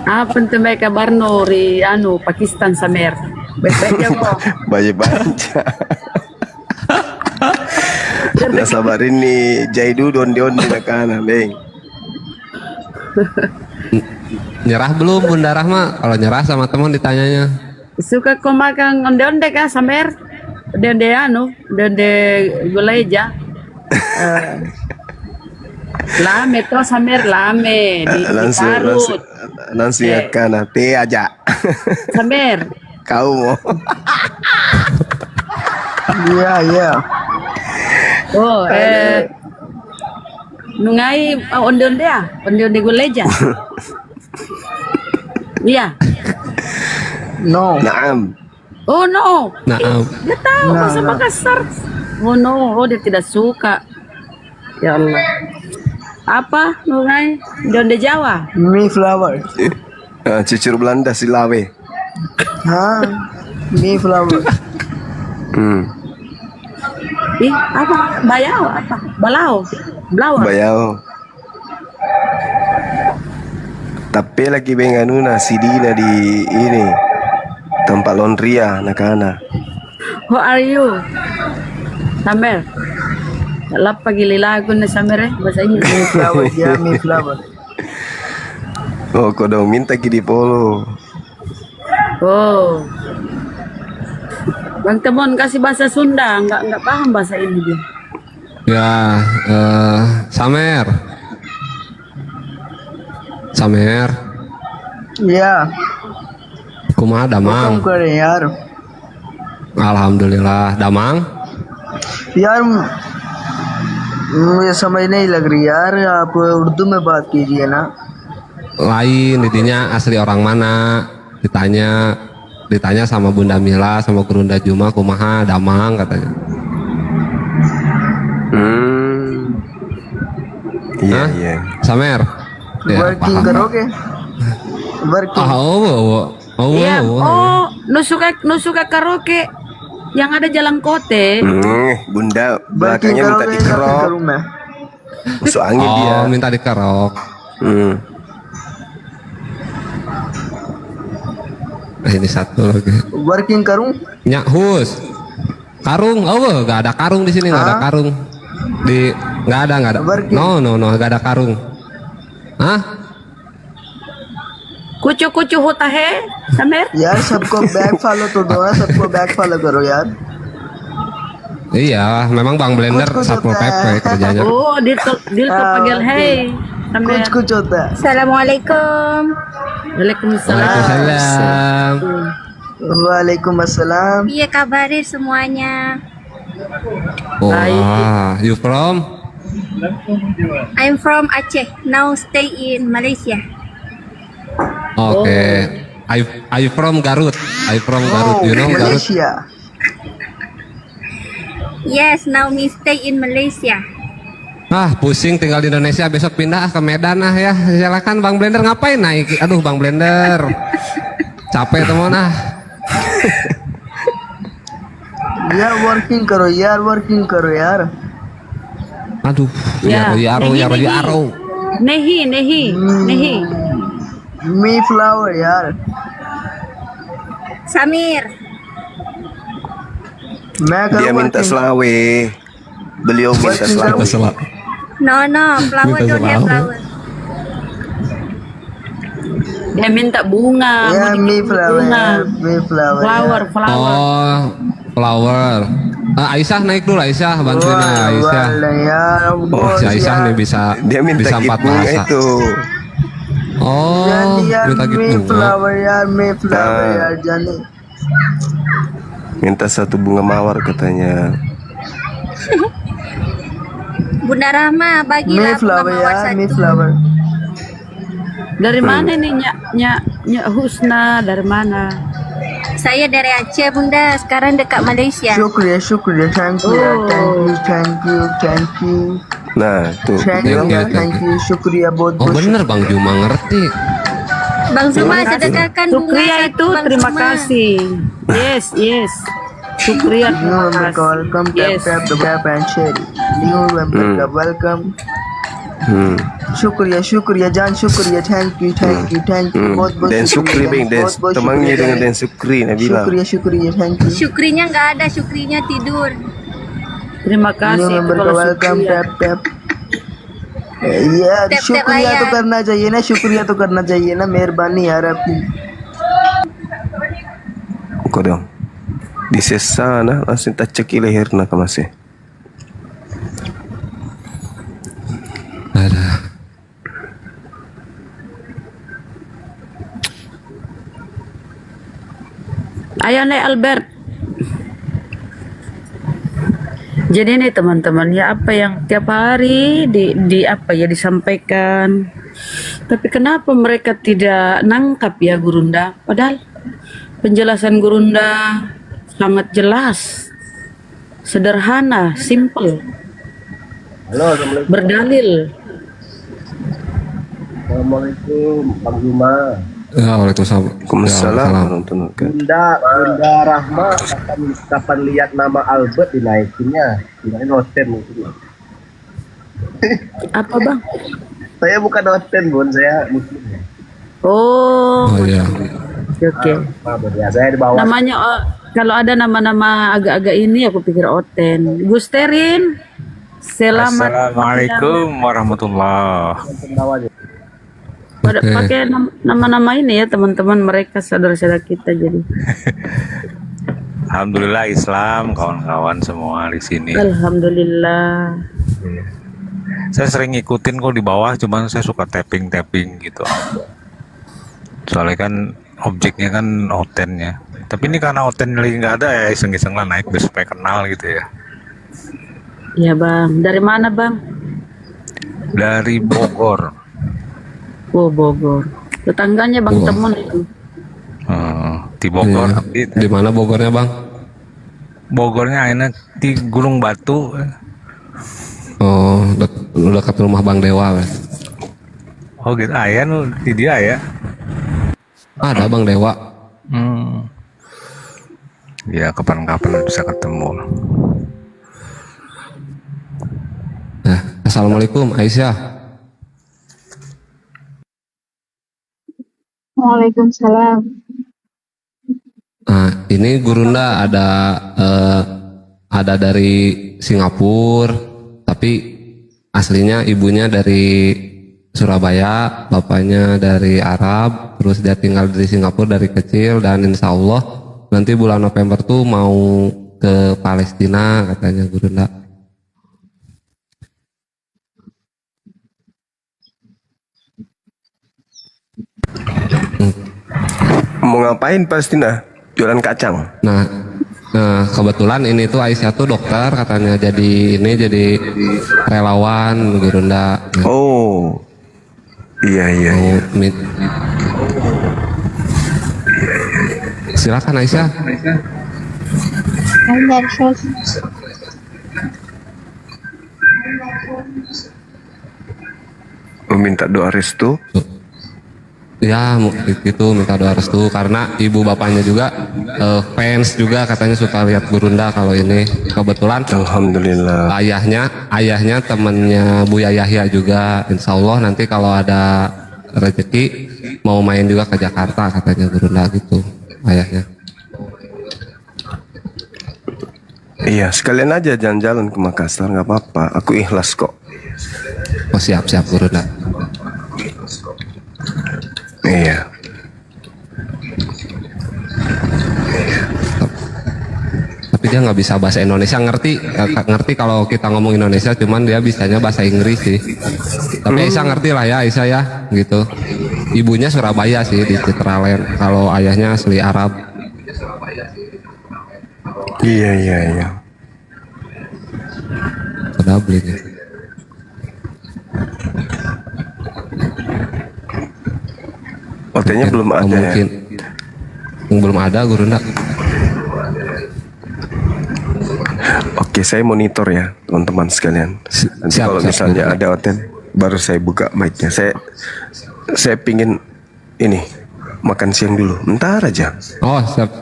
Apa itu mereka Barno di Pakistan, Samer? Baik-baik ya kok. Banyak baca. Nah sabarin nih Jaidu don di kanan, Beng. Nyerah belum Bunda Rahma? Kalau nyerah sama teman ditanyanya. Suka kau makan onde-onde kah, Samer? Onde-onde onde guleja. Lame to Samer, lame di Parut. Langsung ya kanan, teh aja. Samer. Kau mau? Iya. Oh, nungai onde-onde ya? Onde-onde guleja. Iya. No. Naam. Oh no. Naam. Dia tahu bahasa Makassar. Oh no, dia tidak suka. Ya Allah. Apa Nungai? Donde Jawa? Mayflower. Cucur Belanda Silawe. Hah? Mayflower. Ih, apa? Bayau apa? Balau. Blower. Bayau. Tapi lagi benganuna si Dina di ini tempat laundry nakana. Who are you? Samer. Lap pagi lagu na Samer bahasa Inggris. Mayflower, ya Mayflower. Oh, kau dong minta di polo. Oh. Bang Temon kasih bahasa Sunda, nggak paham bahasa ini dia. Ya, Samer. Samer. Ya. Kumaha Damang? Hukum करे यार. Alhamdulillah, Damang. यार मुझे समझ नहीं लग रही यार, आप उर्दू में बात कीजिए ना. Lain, intinya asli orang mana? Ditanya sama Bunda Mila, sama Gurunda Juma, kumaha Damang katanya. Iya. Samer. Ya, Working paham. करोगे? Working. Iya. Oh, nusuka karaoke yang ada jalan kote. Bunda Working belakangnya minta करोगे या फिर dikerok. करूँ मैं? Masuk angin dia. Minta dikerok. Ini satu lagi. Working करूँ? Nyak hus. Karung, gak ada karung di sini, nggak ada karung. Nggak ada. No, nggak ada karung. Hah? Kucu होता है Samer? यार सबको बैक फॉलो तो दो ना, सबको बैक फॉलो करो यार. Iya, memang Bang Blender Satpol PP kerjanya. Oh, dia panggil hey. Samer. कुछ होता है. Assalamualaikum. Waalaikumsalam. Waalaikumsalam. Iya kabarin semuanya. Wah, you from? I'm from Aceh. Now stay in Malaysia. Oke. I from Garut. You know Garut? Malaysia. Yes, now me stay in Malaysia. Pusing tinggal di Indonesia, besok pindah ke Medan ya. Silakan Bang Blender, ngapain naik? Aduh Bang Blender. Capek teman यार working करो यार. Aduh, Ya, Yaro. Nehi. Mayflower यार. Samir. मैं Dia करूँ minta working. selawe. Beliau minta selawe. No, flower Minta don't have selawe. flower. Dia minta bunga. Ya mau dikasih Mayflower. bunga. Mayflower. Flower. Oh, flower. Aisyah naik dulu, Aisyah bantuin Aisyah. Oh, si Aisyah nih bisa Dia minta bisa 4 bunga bahasa. itu. Oh, minta gitu bunga. Mayflower यार जाने. Minta 1 bunga mawar katanya. Bunda Rahma bagilah bunga Mayflower mawar यार, satu. Mayflower. Dari mana nih Nyak Husna? Dari mana? Saya dari Aceh Bunda, sekarang dekat Malaysia. शुक्रिया, thank you. Nah, tuh. Thank you, syukriya बहुत. Oh bener Bang Juma ngerti. Bang Zuma sedekahkan bunga Sukria satu, itu Bang terima Zuma. kasih. Yes. Sukria terima kasih. Welcome, Yes. tap and share. New member ka welcome. शुक्रिया जान, शुक्रिया, thank you. बहुत Dan Sukri Bang, temannya dengan Dan Sukri Nabila. शुक्रिया, thank you. Syukrinya nggak ada, syukrinya tidur. Terima New kasih member kalau का welcome, Sukria. tap. यार Tap शुक्रिया lah तो ya. करना चाहिए ना, शुक्रिया तो करना चाहिए ना, मेहरबानी यार आपकी. Kau dong. Di sana langsung tak ceki leherna ka masih. Ada. Ayo nih Albert. Jadi nih teman-teman ya, apa yang tiap hari disampaikan. Tapi kenapa mereka tidak nangkap ya Gurunda? Padahal penjelasan Gurunda sangat jelas, sederhana, simple, berdalil. Assalamualaikum Bang Juma. Ya, waalaikumsalam. Waalaikumsalam warahmatullahi wabarakatuh. Bunda Rahma kapan lihat nama Albert dinaikinnya? Kirain hotel mungkin. Apa bang? Saya bukan hotel Bun, saya muslim. Oh, Oh iya. oke. Ya, saya di bawah. Namanya kalau ada nama-nama agak-agak ini aku pikir Oten. Gusterin. Selamat. Assalamualaikum warahmatullahi. Pakai nama-nama ini ya teman-teman, mereka saudara-saudara kita jadi. Alhamdulillah Islam, kawan-kawan semua di sini. Alhamdulillah. Saya sering ngikutin kok di bawah, cuman saya suka tapping gitu. Soalnya kan objeknya kan Otennya. Tapi ini karena Oten lagi nggak ada ya, iseng-iseng lah naik biar supaya kenal gitu ya. Iya bang. Dari mana bang? Dari Bogor. Oh Bogor. Tetangganya bang temen itu. Di Bogor. Di mana Bogornya bang? Bogornya enak di Gunung Batu. Oh, dekat rumah Bang Dewa. Oh gitu, ayah nu di dia ya. Ada Bang Dewa. Ya kapan-kapan bisa ketemu. Nah, assalamualaikum Aisyah. Waalaikumsalam. Nah, ini Gurunda ada dari Singapura, tapi aslinya ibunya dari Surabaya, bapaknya dari Arab, terus dia tinggal di Singapura dari kecil, dan insya Allah nanti bulan November tuh mau ke Palestina katanya Gurunda. Mau ngapain Palestina? Jualan kacang. Nah, kebetulan ini tuh Aisyah tuh dokter katanya, jadi relawan Gurunda. Oh, iya. Silakan Aisyah. Meminta doa restu. Ya, itu minta doa restu karena ibu bapaknya juga fans juga, katanya suka lihat Gurunda kalau ini. Kebetulan alhamdulillah ayahnya temennya Buya Yahya juga. Insya Allah nanti kalau ada rezeki mau main juga ke Jakarta katanya Gurunda gitu ayahnya. Iya, sekalian aja jalan-jalan ke Makassar, nggak apa-apa. Aku ikhlas kok. Oh siap Gurunda. Iya. Tapi dia nggak bisa bahasa Indonesia, ngerti kalau kita ngomong Indonesia, cuman dia bisanya bahasa Inggris sih. Tapi Aisyah ngerti lah ya Aisyah ya gitu. Ibunya Surabaya sih di Citraland, kalau ayahnya asli Arab. Iya. Sudah beli nih. Hotelnya belum ada mungkin. Ya? Belum ada Gurunda. Oke, saya monitor ya teman-teman sekalian. Nanti kalau misalnya ada hotel, baru saya buka mic-nya. Saya pingin ini makan siang dulu. Bentar aja. Oh siap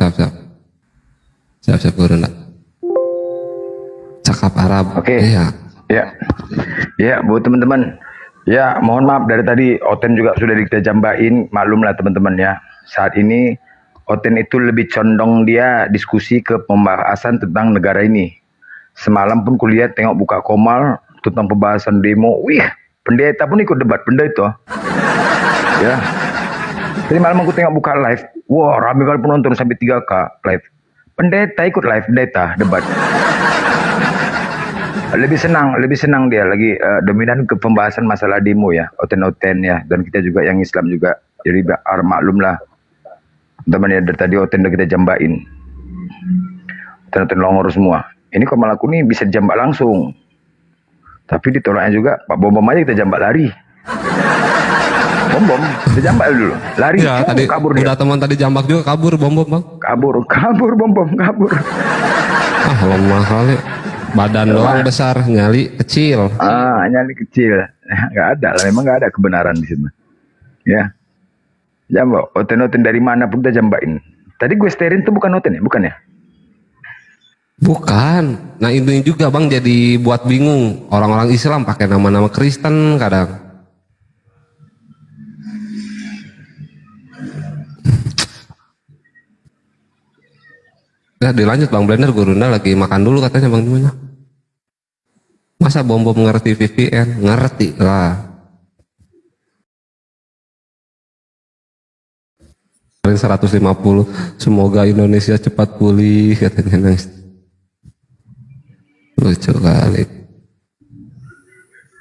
Gurunda. Cakap Arab. Oke. Iya. Ya buat teman-teman. Ya, mohon maaf dari tadi Oten juga sudah kita jambain, maklumlah teman-teman ya. Saat ini Oten itu lebih condong dia diskusi ke pembahasan tentang negara ini. Semalam pun kulihat tengok buka Komal tentang pembahasan demo. Wih, pendeta pun ikut debat benda itu. Ya. Tadi malam aku tengok buka live. Wah, ramai kali penonton sampai 3K live. Pendeta ikut live, pendeta debat. Lebih senang dia lagi dominan ke pembahasan masalah demo ya, Oten ya, dan kita juga yang Islam juga. Jadi maklum lah teman ya, dari tadi Oten udah kita jambain, Oten longor semua. Ini kok malah aku nih bisa jambak langsung, tapi ditolaknya juga Pak Bom aja kita jambak lari. Bom kita jambak dulu, lari. Ya, tadi kabur dia. Udah teman tadi jambak juga kabur bom bang. Kabur bom kabur. Ah lemah kali. Badan doang besar, nyali kecil. Nyali kecil. Nggak ada lah, memang nggak ada kebenaran di sini. Ya. Jamba, oten-oten dari mana pun kita jambain. Tadi gue sterin tuh bukan oten ya, bukan ya? Bukan. Nah ini juga bang jadi buat bingung. Orang-orang Islam pakai nama-nama Kristen kadang. Ya dilanjut Bang Blender, Gurunda lagi makan dulu katanya Bang Dimana. Masa bom-bom ngerti VPN? Ngerti lah. 150. Semoga Indonesia cepat pulih katanya nangis. Lucu kali.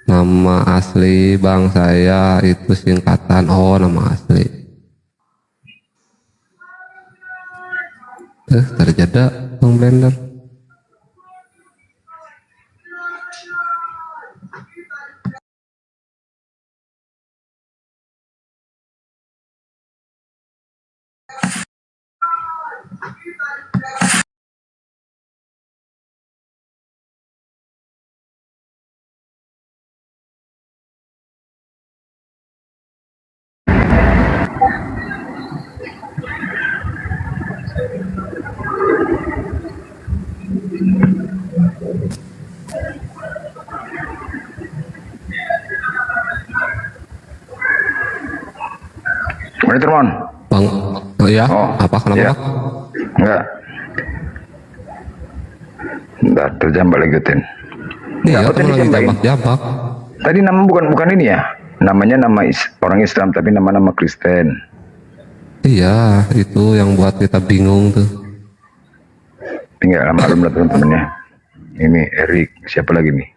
Nama asli bang saya itu singkatan. Oh nama asli. Terjeda Bang Blender. Monitor Mon. Bang, oh iya? Apa kenapa? Iya. Enggak. Enggak terjambak lagi Oten. Iya, tadi jambak. Tadi nama bukan ini ya. Namanya nama orang Islam tapi nama-nama Kristen. Iya, itu yang buat kita bingung tuh. Tinggal maklum lah teman-teman ya. Ini Erik, siapa lagi nih?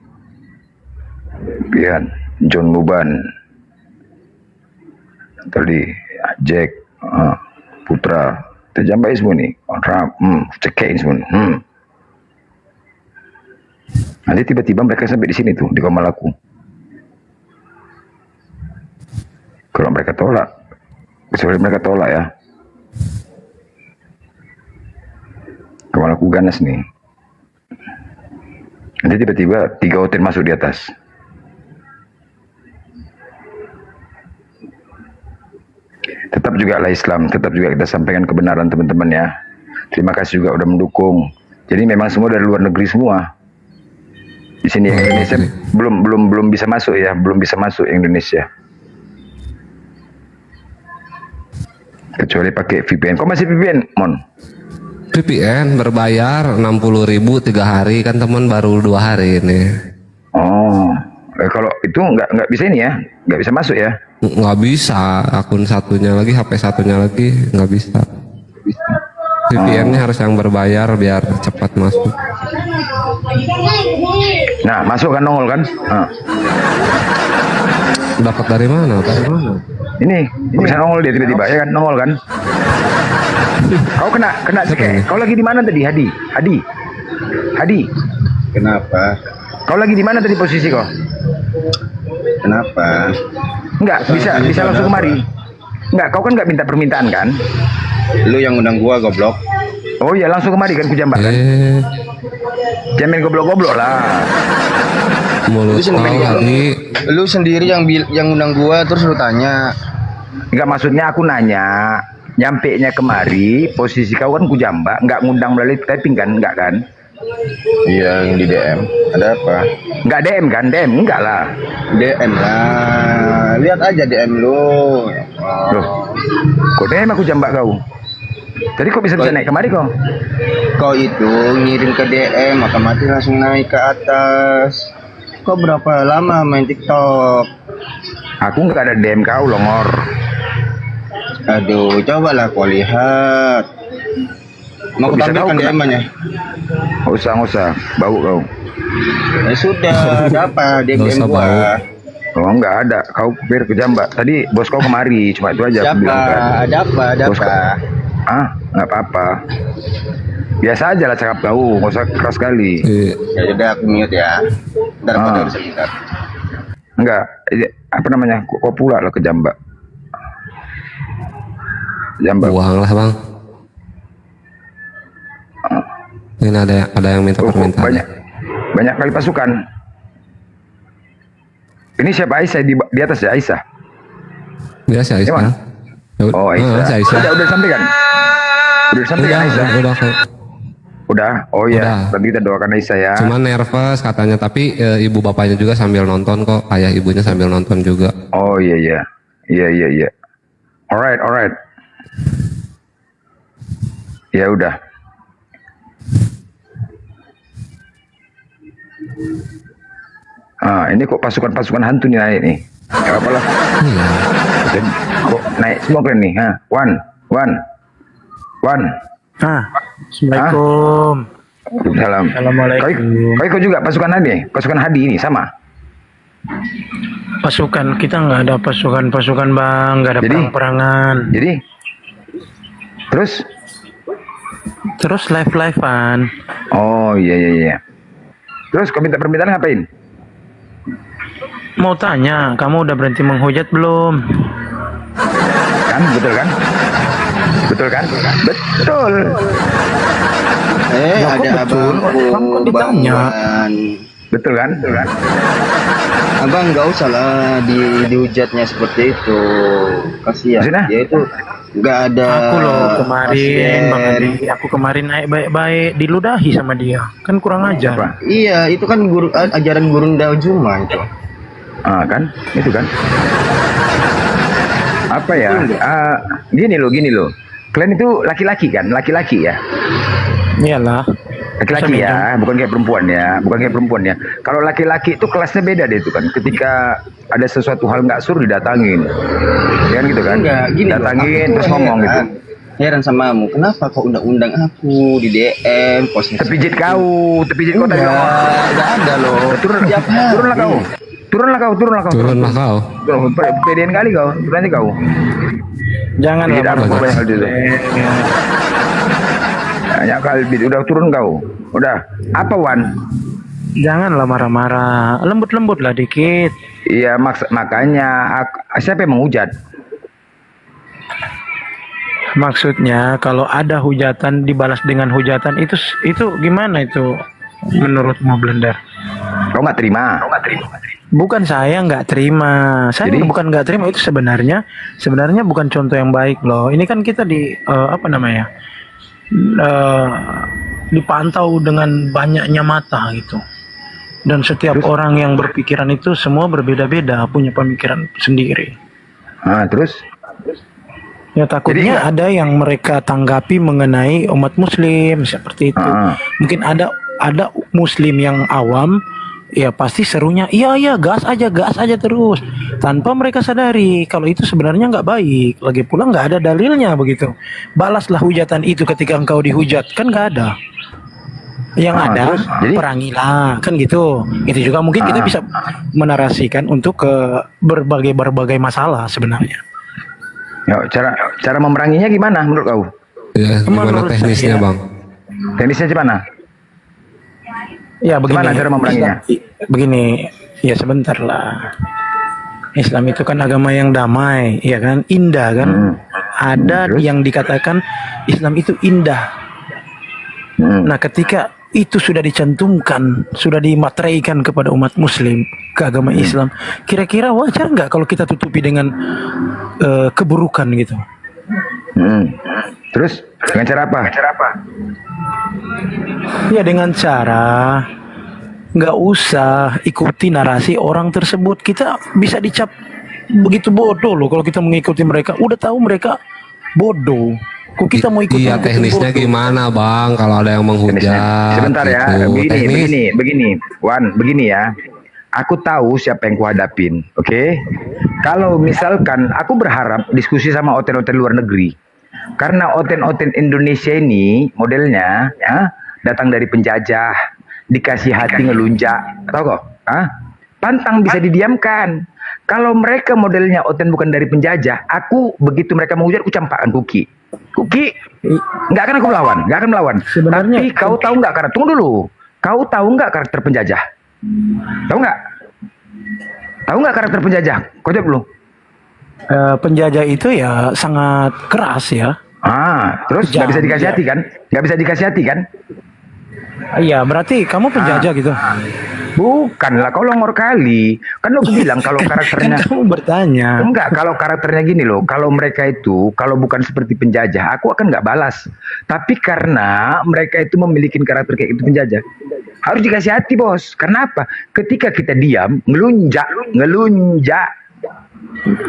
Pian, John Muban. Tadi Jack, Putra, terjambai semua nih, cekein semua. Nanti tiba-tiba mereka sampai di sini tuh di kamar aku. Kalau mereka tolak, kecuali mereka tolak ya. Kamar aku ganas nih. Nanti tiba-tiba 3 hotel masuk di atas. Tetap juga lah Islam, tetap juga kita sampaikan kebenaran teman-teman ya. Terima kasih juga udah mendukung. Jadi memang semua dari luar negeri semua. Di sini yang Indonesia belum bisa masuk ya, belum bisa masuk Indonesia. Kecuali pakai VPN. Kok masih VPN, Mon? VPN berbayar 60.000 3 hari kan teman, baru 2 hari ini. Oh, kalau itu nggak bisa ini ya, nggak bisa masuk ya? Nggak bisa, akun satunya lagi, HP satunya lagi nggak bisa. VPN-nya harus yang berbayar biar cepat masuk. Nah, masuk kan, nongol kan? Dapat dari mana? Ini bisa nongol dia tiba-tiba ya kan, nongol kan? Kau kena cek. Kau lagi di mana tadi, Hadi? Kenapa? Kau lagi di mana tadi posisi kau? Kenapa? Enggak, bisa langsung kemari. Enggak, kau kan enggak minta permintaan kan? Lu yang undang gua goblok. Oh iya, langsung kemari kan kujambak kan? Jamin goblok-goblok lah. Lu sendiri yang undang gua terus lu tanya. Enggak, maksudnya aku nanya, nyampe nya kemari, posisi kau kan kujambak, enggak ngundang melalui typing kan? Enggak kan? Iya, yang di DM. Ada apa? Enggak DM kan? DM enggak lah. DM lah. Lihat aja DM lu. Loh, kok DM aku jambak kau? Tadi kok bisa naik kemari kau? Kau itu ngirim ke DM, otomatis langsung naik ke atas. Kau berapa lama main TikTok? Aku nggak ada DM kau, longor. Aduh, cobalah kau lihat. Mau kok bisa tahu kan DM-nya? Nggak usah, bau kau. Ya sudah, ada apa DM gua? Oh, nggak ada, kau biar kejambak. Tadi bos kau kemari, cuma itu aja. Siapa? Aku bilang, kan. Ada apa? Nggak apa-apa. Biasa aja lah cakap kau, nggak usah keras sekali. Ya udah, aku mute ya. Ntar aku udah sebentar. Enggak, apa namanya? Kok pula lo kejambak? Jambak. Uang lah bang. Ini ada yang minta permintaan. Banyak kali pasukan. Ini siapa? Aisyah di atas ya, Aisyah. Ya si Aisyah. Gimana? Oh, Aisyah. Si Aisyah. Udah disampaikan? Udah disampaikan Aisyah? Udah. Udah? Oh iya, Udah. berarti kita doakan Aisyah ya. Cuman nervous katanya, tapi ibu bapaknya juga sambil nonton kok, ayah ibunya sambil nonton juga. Oh iya iya. Iya. Alright. Ya udah. Ah, ini kok pasukan-pasukan hantu nih naik nih. Gak apa lah. Kok naik semua kalian nih, ha? One. Assalamualaikum. Salam. Assalamualaikum. Kau ikut juga pasukan Hadi? Pasukan Hadi ini sama? Pasukan kita nggak ada pasukan bang, nggak ada perang-perangan. Jadi? Terus live-livean. Oh iya. Terus kau minta permintaan ngapain? Mau tanya, kamu udah berhenti menghujat belum? Betul kan? Betul. Ada abang ditanya. Betul kan? Abang nggak usah lah dihujatnya seperti itu. Kasihan. Maksudnya? Dia itu nggak ada. Aku loh kemarin, pasien. Bang Adi, aku kemarin naik baik-baik, diludahi sama dia. Kan kurang ajar. Iya, itu kan ajaran Gurunda Juma itu. Ah kan? Itu kan? Apa ya? Gini loh. Kalian itu laki-laki kan? Laki-laki ya? Iyalah. Laki-laki ya, bukan kayak perempuan ya. Kalau laki-laki itu kelasnya beda deh itu kan. Ketika ada sesuatu hal nggak suruh didatangin, ya kan gitu kan? Enggak, gini loh, datangin aku terus tuh ngomong gitu. Heran sama kamu, kenapa kau undang-undang aku di DM, Terpijit kau tadi. Enggak ada loh. Turunlah kau. Turunlah kau. Pedean kali kau, berani kau. Jangan Tidak lah, apa banyak hal dulu. Banyak kali, udah turun kau. Udah. Apa Wan? Janganlah marah-marah, lembut-lembut lah dikit. Iya, makanya siapa yang menghujat? Maksudnya kalau ada hujatan dibalas dengan hujatan itu gimana itu menurutmu Blender? Kau nggak terima? Bukan saya nggak terima. Saya bukan nggak terima, itu sebenarnya bukan contoh yang baik loh. Ini kan kita dipantau dengan banyaknya mata gitu. Dan setiap orang yang berpikiran itu semua berbeda-beda, punya pemikiran sendiri. Terus? Ya takutnya ada yang mereka tanggapi mengenai umat muslim seperti itu. Mungkin ada muslim yang awam, ya pasti serunya iya gas aja terus, tanpa mereka sadari kalau itu sebenarnya nggak baik. Lagi pula nggak ada dalilnya begitu. Balaslah hujatan itu ketika engkau dihujat, kan nggak ada. Yang ada perangilah, kan gitu. Itu juga mungkin kita bisa menarasikan untuk ke berbagai masalah sebenarnya. Ya, cara memeranginya gimana menurut kau? Ya, gimana teknisnya bang? Teknisnya gimana? Ya begini. Gimana cara memeranginya? Begini, ya sebentar lah. Islam itu kan agama yang damai, ya kan, indah kan. Ada yang dikatakan Islam itu indah. Nah, ketika itu sudah dicantumkan, sudah dimateraikan kepada umat muslim ke agama Islam, kira-kira wajar nggak kalau kita tutupi dengan keburukan gitu? Terus dengan cara apa? Ya dengan cara nggak usah ikuti narasi orang tersebut. Kita bisa dicap begitu bodoh loh kalau kita mengikuti mereka. Udah tahu mereka bodoh. Kok kita mau ikut? Iya, teknisnya gimana bang kalau ada yang menghujat? Sebentar ya, gitu. begini, Wan, begini ya. Aku tahu siapa yang kuhadapin, oke? Kalau misalkan aku berharap diskusi sama hotel-hotel luar negeri, karena hotel-hotel Indonesia ini modelnya ya datang dari penjajah, dikasih hati ngelunjak, tahu kok? Pantang bisa didiamkan. Kalau mereka modelnya hotel bukan dari penjajah, aku begitu mereka menghujat, aku campakkan Kuki, nggak akan aku melawan, Sebenarnya, tapi kau tahu nggak karakter? Tunggu dulu, kau tahu nggak karakter penjajah? Tahu nggak karakter penjajah? Kau jawab dulu. Penjajah itu ya sangat keras ya. Terus nggak bisa dikasih hati kan? Nggak bisa dikasih hati kan? Iya, berarti kamu penjajah gitu. Bukanlah, kau longor kali. Kan aku bilang kalau karakternya. Kan kamu bertanya. Enggak, kalau karakternya gini loh. Kalau mereka itu, kalau bukan seperti penjajah, aku akan nggak balas. Tapi karena mereka itu memiliki karakter kayak itu penjajah, harus dikasih hati bos. Karena apa? Ketika kita diam, ngelunjak.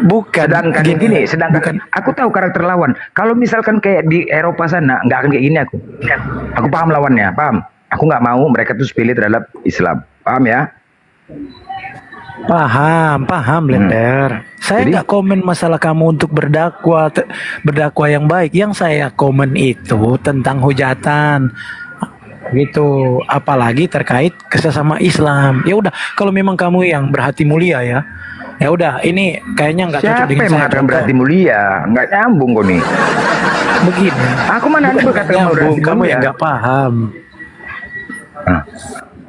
Bukan. Sedangkan aku tahu karakter lawan. Kalau misalkan kayak di Eropa sana, nggak akan kayak gini aku. Aku paham lawannya, paham. Aku nggak mau mereka tuh pilih terhadap Islam. Paham ya? Paham Blender. Saya nggak komen masalah kamu untuk berdakwah yang baik. Yang saya komen itu tentang hujatan gitu, apalagi terkait sesama Islam. Ya udah, kalau memang kamu yang berhati mulia ya udah, ini kayaknya nggak cocok Siapa dengan yang saya. mengatakan berarti mulia? Nggak nyambung kok nih. Begini. Aku mana ada berkata Nyambung, berarti kamu mulia? yang nggak paham.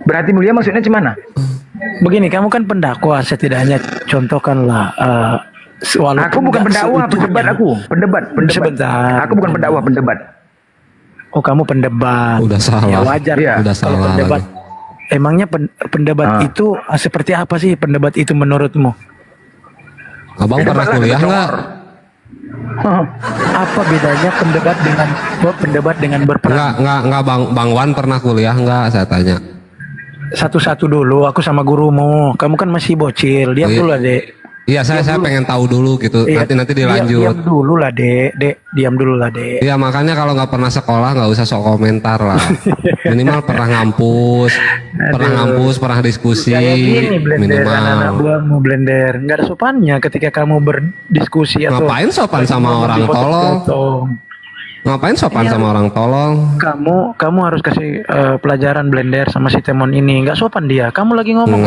Berarti mulia maksudnya gimana? Begini, kamu kan pendakwah, setidaknya contohkanlah. Aku bukan pendakwah, pendebat aku. Pendebat. Sebentar. Aku bukan pendakwah, pendebat. Oh, kamu pendebat. Udah salah. Ya wajar. Iya. Udah Kalau salah pendebat, lagi. emangnya pendebat itu seperti apa sih pendebat itu menurutmu? Abang pernah kuliah nggak? Apa bedanya pendebat dengan berperang? Nggak Bang Wan pernah kuliah nggak? Saya tanya. Satu-satu dulu, aku sama gurumu. Kamu kan masih bocil. Diam dulu lah, Dek. Iya, saya pengen tahu dulu gitu. Iya, Nanti dilanjut. Diam dulu lah, Dek. Diam dulu lah, Dek. Iya, makanya kalau nggak pernah sekolah nggak usah sok komentar lah. Minimal pernah ngampus, pernah diskusi. Kayak gini, Blender, anak-anak minimal. buahmu, Blender. Nggak ada sopannya ketika kamu berdiskusi atau Ngapain sopan sama orang tolol? Ngapain sopan sama orang tolong? Kamu harus kasih pelajaran Blender sama si Temon ini. Nggak sopan dia. Kamu lagi ngomong.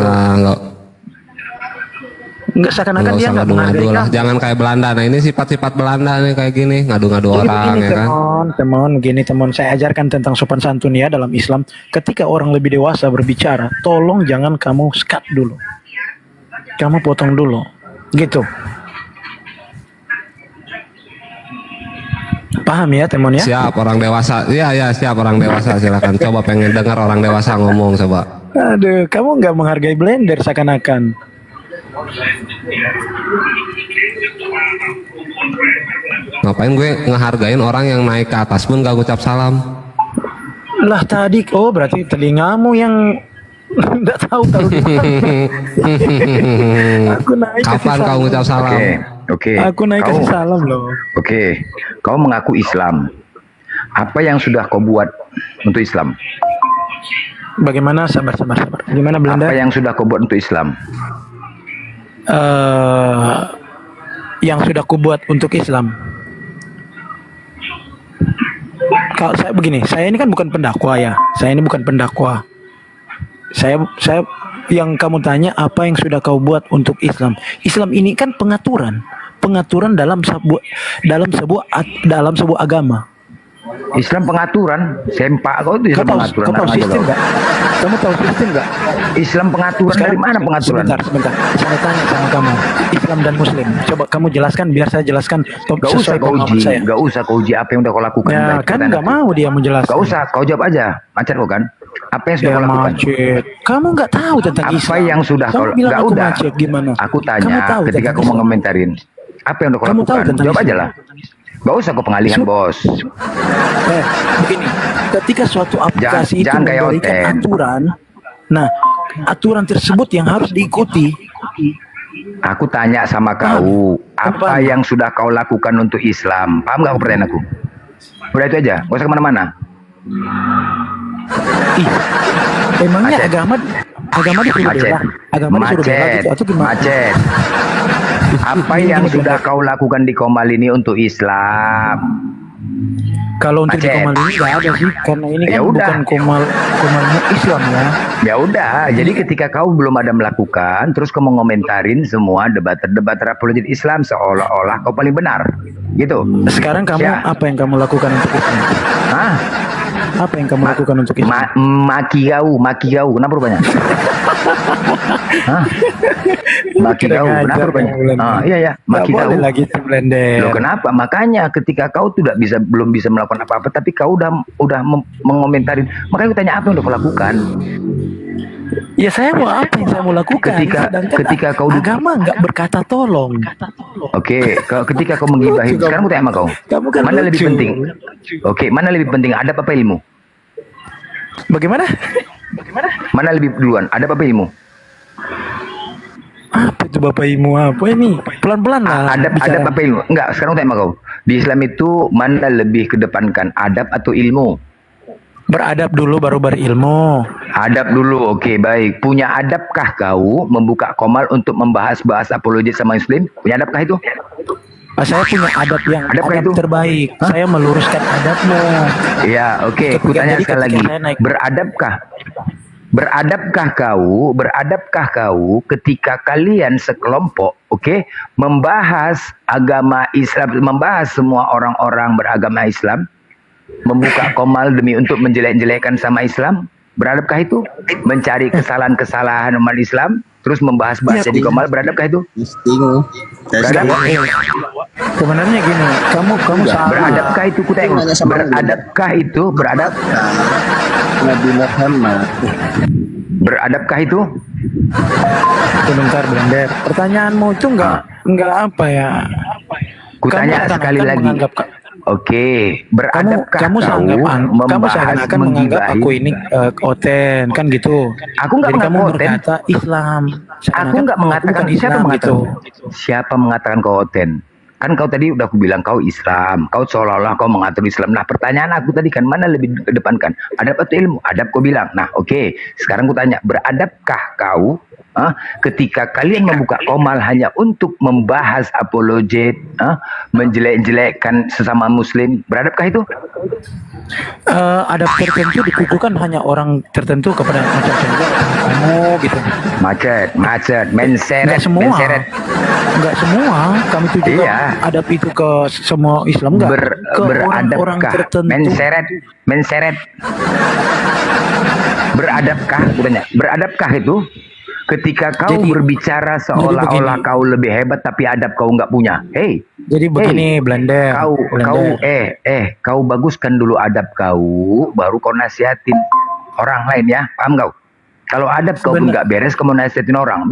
Nggak seakan-akan dia nggak menghargai ngadu-ngadu lah. kamu. Jangan kayak Belanda. Nah ini sifat-sifat Belanda nih kayak gini, ngadu-ngadu Jadi orang begini, ya kan. Temon, saya ajarkan tentang sopan santun ya dalam Islam. Ketika orang lebih dewasa berbicara, tolong jangan kamu skat dulu. Kamu potong dulu. Gitu. Paham ya, Temon ya? Siap orang dewasa. Iya siap orang dewasa. Silakan. Coba pengen dengar orang dewasa ngomong coba. Aduh, kamu nggak menghargai Blender seakan-akan. Ngapain gue ngehargain orang yang naik ke atas pun gak ngucap salam? Lah tadi, berarti telingamu yang nggak tahu di mana. Aku naik kasih Kapan kau salam. ngucap salam? Oke. Aku naik kasih salam loh. Oke. Kau mengaku Islam. Apa yang sudah kau buat untuk Islam? Bagaimana? Sabar. Gimana Belanda? Apa yang sudah kau buat untuk Islam? Yang sudah kubuat untuk Islam. Kalau saya begini, saya ini kan bukan pendakwa ya. Saya ini bukan pendakwa. Saya yang kamu tanya apa yang sudah kau buat untuk Islam. Islam ini kan pengaturan dalam sebuah agama. Islam pengaturan, sempak kau itu Islam pengaturan. Kau tahu sistem nggak? Kamu tahu sistem nggak? Islam pengaturan dari mana pengaturan? Sebentar. Saya tanya sama kamu, Islam dan Muslim. Coba kamu jelaskan, biar saya jelaskan. Gak usah kau uji, gak usah kau uji apa yang udah kau lakukan. Ya kan nggak mau dia menjelaskan. Gak usah, kau jawab aja. Macet kau kan? Apa yang sudah kau lakukan? Macet. Kamu nggak tahu tentang apa Islam. Apa yang sudah kamu kau? bilang Gak aku udah. Macet gimana? Aku tanya ketika kau mengomentarin. Apa yang udah kau Kamu tahu lakukan? tentang Jawab aja Islam? lah. Gak usah kau pengalihan bos. Begini, ketika suatu aplikasi itu jangan kayak memberikan Oten. aturan, nah aturan tersebut yang harus diikuti. Aku tanya sama kau, apa yang sudah kau lakukan untuk Islam? Paham gak aku pertanyaan aku? Udah itu aja, gak usah kemana-mana. Emangnya agama disuruh bela? Agama disuruh bela gitu atau gimana? Macet. Apa yang sudah kau lakukan di Komal ini untuk Islam? Kalau untuk di Komal ini nggak ada sih, karena ini kan bukan Komalnya Islam ya. Ya udah, jadi ketika kau belum ada melakukan, terus kau mengomentarin semua debat apologet Islam seolah-olah kau paling benar, gitu. Sekarang kamu apa yang kamu lakukan untuk Islam? Hah? Apa yang kamu lakukan untuk Islam? Maki kau, kenapa rupanya? Hah? Maki kau, kenapa rupanya? Iya, maki kau. Lagi Blender. Loh kenapa? Makanya ketika kau belum bisa melakukan apa-apa, tapi kau udah mengomentarin, makanya aku tanya apa yang udah kau lakukan? Ya saya mau apa yang saya mau lakukan? Ketika kau agama nggak berkata tolong. Oke, ketika kau menggibahi, sekarang aku tanya sama kau, Kamu kan mana lebih lucu. penting? Oke, mana lebih penting, adab apa ilmu? Bagaimana? Mana lebih duluan, adab apa ilmu? Apa itu Bapak Imu apa ini? Pelan-pelan lah. Adab apa ilmu? Enggak, sekarang aku tanya sama kau. Di Islam itu mana lebih kedepankan, adab atau ilmu? Beradab dulu baru berilmu. Adab dulu, oke baik. Punya adabkah kau membuka komal untuk membahas apologet sama Muslim? Punya adabkah itu? Saya punya adab yang Adabkah adab itu? terbaik. Saya meluruskan adabmu. Ya, oke. Kutanya sekali lagi. Beradabkah kau ketika kalian sekelompok, oke, membahas agama Islam, membahas semua orang-orang beragama Islam, membuka komal demi untuk menjelek-jelekkan sama Islam? Beradabkah itu? Mencari kesalahan-kesalahan umat Islam, terus membahas-bahasnya di komal, beradabkah itu? Beradab? Sebenarnya gini, kamu salah. Beradabkah itu? Kutanya, beradabkah itu? Nabi Muhammad. Beradabkah itu? Sebentar, Blender. Pertanyaanmu itu enggak apa ya? Kutanya sekali lagi. Oke, beradabkah kamu membahas seakan-akan menganggap aku ini oten kan gitu. Aku nggak Jadi kamu mengaku oten. berkata Islam. Aku nggak mengatakan, bukan siapa Islam mengatakan? gitu. Siapa mengatakan kau oten? Kan kau tadi udah aku bilang kau Islam, kau seolah-olah kau mengatur Islam. Nah pertanyaan aku tadi kan mana lebih kedepankan, adab atau ilmu? Adab kau bilang. Nah oke, sekarang aku tanya, beradabkah kau ketika kalian membuka komal hanya untuk membahas apologet, menjelek-jelekkan sesama Muslim? Beradabkah itu? Adab tertentu ditujukan hanya orang tertentu kepada macam kamu gitu. Macet, menseret, Enggak semua, kami tujukan adab itu ke semua Islam enggak. Ke orang-orang tertentu. Menseret. Beradabkah itu ketika kau berbicara seolah-olah kau lebih hebat tapi adab kau nggak punya? Jadi begini, Blender. Kau baguskan dulu adab kau, baru kau nasihatin orang lain ya, paham kau? Kalau adab kau pun nggak beres, kamu nasihatin orang,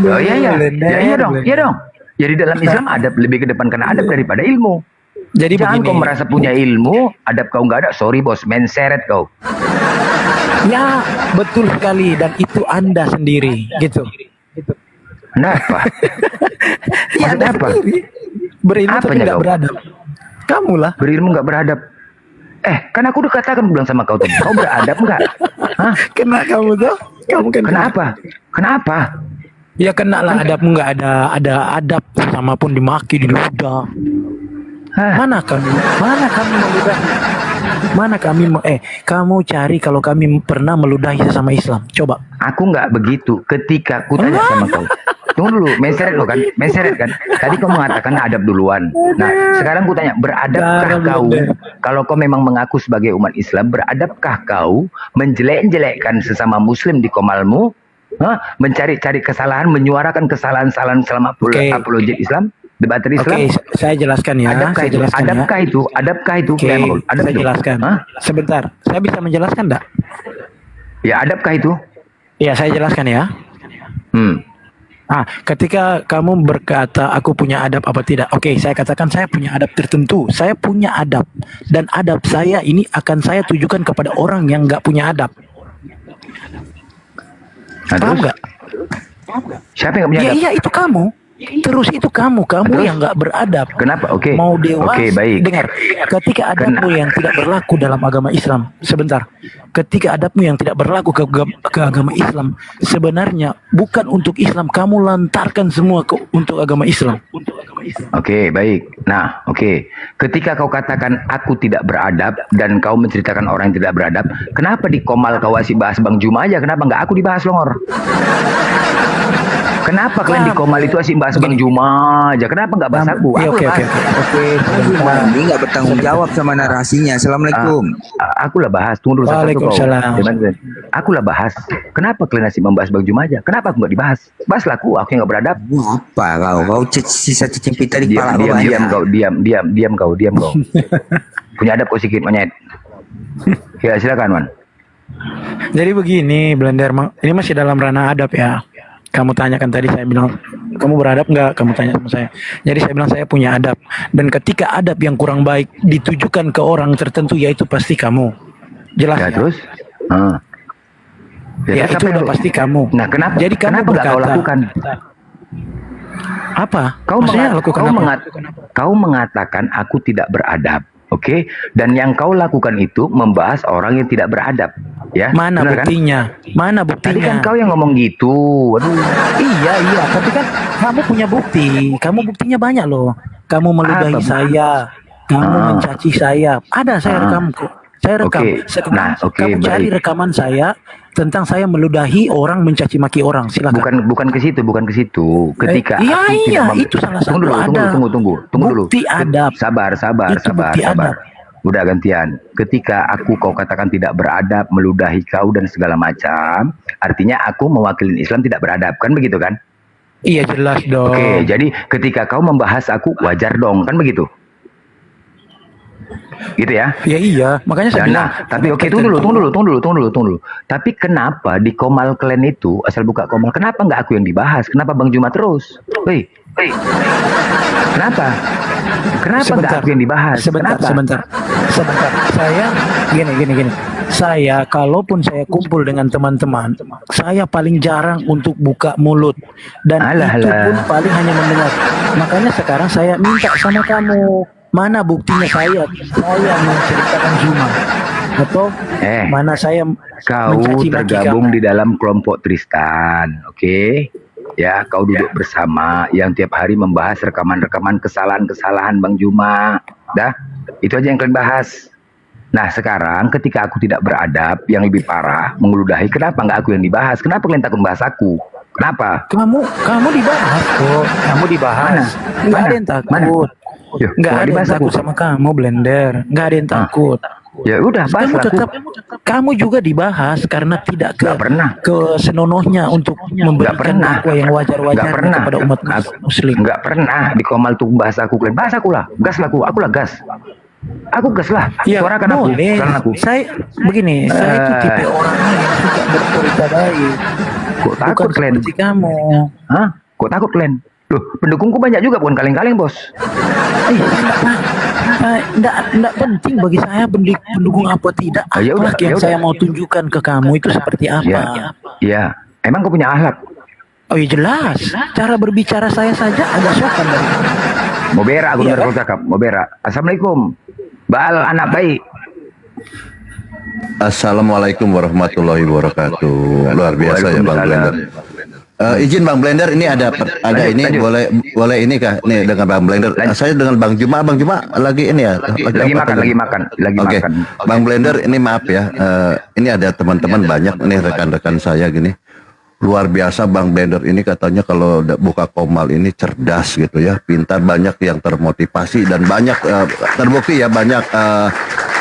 Oh iya dong. Jadi dalam Islam adab lebih kedepankan adab daripada ilmu. Jadi jangan kau merasa punya ilmu, adab kau nggak ada, sorry bos, menseret kau. Ya, betul sekali, dan itu Anda sendiri, gitu. Kenapa? Ya, Anda apa? Berilmu tapi nggak beradab. Kamu lah. Berilmu nggak beradab. Kan aku udah katakan bilang sama kau tadi, kau beradab nggak? Kena kamu tuh. Kamu kena. Kenapa? Ya kena lah, adabmu nggak ada adab, sama pun dimaki, diludah. Mana kami meludahi? Mana kami kamu cari kalau kami pernah meludahi sesama Islam? Coba. Aku nggak begitu. Ketika aku tanya sama kau, tunggu dulu, menseret kan? Tadi kau mengatakan adab duluan. Nah, sekarang aku tanya, beradabkah kau? Kalau kau memang mengaku sebagai umat Islam, beradabkah kau menjelek-jelekkan sesama Muslim di komalmu? Mencari-cari kesalahan, menyuarakan kesalahan-kesalahan selama apologet Islam? Debater Islam? Oke, saya jelaskan ya. Adabkah itu? Oke, saya jelaskan. Sebentar, saya bisa menjelaskan enggak? Ya, adabkah itu? Ya, saya jelaskan ya. Ketika kamu berkata aku punya adab apa tidak? Oke, saya katakan saya punya adab tertentu. Saya punya adab, dan adab saya ini akan saya tujukan kepada orang yang nggak punya adab. Paham nggak? Siapa yang nggak punya adab? Iya, itu kamu. Terus itu kamu yang nggak beradab. Kenapa? Oke. Mau dewasa. Oke, baik. Dengar, ketika adabmu yang tidak berlaku dalam agama Islam, sebentar. Ketika adabmu yang tidak berlaku ke agama Islam, sebenarnya bukan untuk Islam, kamu lantarkan semua untuk agama Islam. Oke, baik. Nah, oke. Ketika kau katakan aku tidak beradab dan kau menceritakan orang yang tidak beradab, kenapa di komal kau masih bahas Bang Juma aja? Kenapa nggak aku dibahas, Longor? Kenapa kalian di komal itu asing bahas Bang Juma aja? Kenapa nggak bahas aku? Oke. Ini nggak bertanggung jawab sama narasinya. Assalamualaikum. Aku lah bahas. Tunggu dulu. Waalaikumsalam. Aku lah bahas. Kenapa kalian asing membahas Bang Juma aja? Kenapa aku nggak dibahas? Bahaslah aku yang nggak beradab. Apa kau? Sisa cicing pita di kepala kau aja. Diam kau. Punya adab kau sikit, monyet. Ya silakan, Wan. Jadi begini, Blender, ini masih dalam ranah adab ya. Kamu tanyakan tadi, saya bilang, kamu beradab nggak? Kamu tanya sama saya. Jadi saya bilang saya punya adab. Dan ketika adab yang kurang baik ditujukan ke orang tertentu, yaitu pasti kamu. Jelas ya? Terus? Ya, itu udah pasti kamu. Nah, kenapa? Jadi kamu Kenapa nggak kau berkata, lakukan? apa? Kau mengatakan aku tidak beradab, oke? Dan yang kau lakukan itu membahas orang yang tidak beradab, ya? Mana Benar, buktinya? kan? Mana buktinya? Tadi kan kau yang ngomong gitu. Waduh. Iya, tapi kan kamu punya bukti. Kamu buktinya banyak loh. Kamu meludahi saya, kamu mencaci saya. Ada saya rekam kok. Saya rekam. Kamu cari rekaman saya tentang saya meludahi orang, mencaci maki orang. Silakan. Bukan ke situ. Ketika itu salah satu. Tunggu dulu. Bukti adab. Sabar. Udah gantian. Ketika kau katakan tidak beradab, meludahi kau dan segala macam, artinya aku mewakili Islam tidak beradab, kan begitu kan? Iya, jelas dong. Oke, jadi ketika kau membahas aku, wajar dong, kan begitu? Gitu ya? Ya iya, makanya saya bilang. Tapi oke, tunggu dulu. Tapi kenapa di Komal Klan itu, asal buka Komal, kenapa nggak aku yang dibahas? Kenapa Bang Juma terus? Hei. Kenapa nggak aku yang dibahas? Sebentar. Saya gini. Saya kalaupun saya kumpul dengan teman-teman, saya paling jarang untuk buka mulut, dan itu pun paling hanya mendengar. Makanya sekarang saya minta sama kamu, mana buktinya saya menceritakan Zuma, atau mana saya kau tergabung di dalam kelompok Tristan, oke? Ya, kau duduk bersama yang tiap hari membahas rekaman-rekaman kesalahan-kesalahan Bang Juma. Dah, itu aja yang kalian bahas. Nah, sekarang ketika aku tidak beradab, yang lebih parah, mengeludahi, kenapa nggak aku yang dibahas? Kenapa kalian takut membahas aku? Kenapa? Kamu dibahas kok. Kamu dibahas. Nggak ada yang takut. Nggak ada yang takut sama kamu, Blender. Nggak ada yang takut. Ya udah, bahas kamu juga dibahas karena tidak ke senonohnya untuk memberikan dakwah yang wajar-wajar kepada umat muslim. Nggak pernah di Komal tuh bahas aku, kalian bahas aku lah, gas lah aku lah gas. Aku gas lah, suarakan aku. Saya begini, saya itu tipe orangnya yang suka bercerita baik. Kok takut kalian? Seperti kamu. Hah? Kok takut kalian? Loh, pendukungku banyak juga, bukan kaleng-kaleng, bos. Enggak penting bagi saya pendukung apa tidak. Yang saya mau tunjukkan ke kamu itu seperti apa. Iya. Emang kau punya akhlak? Oh iya, jelas. Cara berbicara saya saja agak sopan dari kamu. Mau berak aku dengar kau cakap. Mau berak. Assalamualaikum. Baal anak baik. Assalamualaikum warahmatullahi wabarakatuh. Luar biasa ya Bang Blender. Izin Bang Blender, ini ada ini boleh ini kah? Nih dengan Bang Blender. Saya dengan Bang Juma lagi ini ya. Lagi makan. Oke. Bang Blender, ini maaf ya. Ini ada teman-teman banyak nih rekan-rekan saya gini. Luar biasa Bang Blender ini katanya kalau buka Komal ini cerdas gitu ya, pintar, banyak yang termotivasi dan banyak terbukti ya, banyak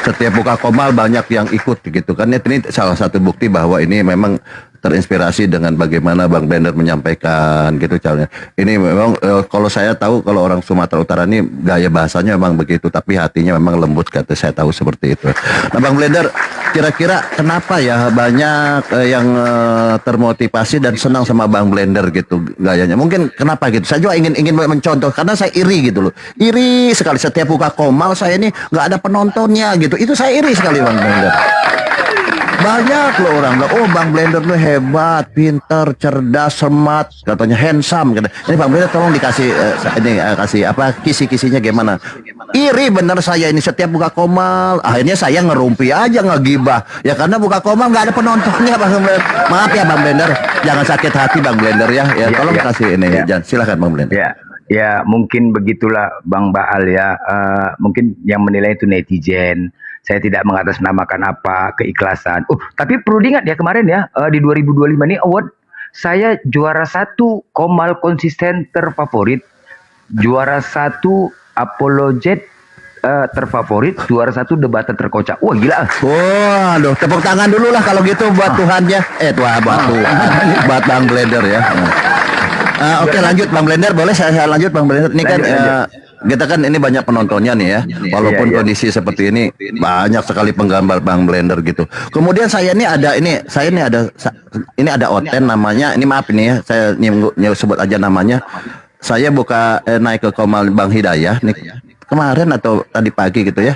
setiap buka Komal banyak yang ikut gitu kan. Ini salah satu bukti bahwa ini memang terinspirasi dengan bagaimana Bang Blender menyampaikan gitu caranya. Ini memang kalau saya tahu kalau orang Sumatera Utara ini gaya bahasanya memang begitu, tapi hatinya memang lembut, kata saya tahu seperti itu. Nah Bang Blender, kira-kira kenapa ya banyak yang termotivasi dan senang sama Bang Blender gitu gayanya? Mungkin kenapa gitu? Saya juga ingin mencontoh karena saya iri gitu loh. Iri sekali setiap buka Komal saya ini nggak ada penontonnya gitu. Itu saya iri sekali Bang Blender. Banyak loh orang bilang, oh Bang Blender tuh hebat, pintar, cerdas, smart, katanya handsome. Ini Bang Blender tolong dikasih kasih apa kisi-kisinya gimana? Iri bener saya ini setiap buka Komal, akhirnya saya ngerumpi aja, ngegibah. Ya karena buka Komal nggak ada penontonnya Bang Blender. Maaf ya Bang Blender, jangan sakit hati Bang Blender ya. Tolong kasih ini, silakan Bang Blender. Ya mungkin begitulah Bang Baal ya. Mungkin yang menilai itu netizen. Saya tidak mengatasnamakan apa keikhlasan. Tapi perlu diingat ya kemarin ya di 2025 ini award saya juara 1 Komal konsisten terfavorit, juara 1 apologet terfavorit, juara 1 debatan terkocak. Wah gila. Waduh, tepuk tangan dulu lah kalau gitu buat Tuhannya. Buat Bang Blender ya. Oke, lanjut Bang Blender, boleh saya lanjut Bang Blender. Ini kan kita kan ini banyak penontonnya nih ya. Walaupun kondisi seperti ini banyak sekali penggambar Bang Blender gitu. Kemudian saya ini ada Oten namanya. Ini maaf ini ya, saya sebut aja namanya. Saya naik ke Komal Bang Hidayah nih kemarin atau tadi pagi gitu ya.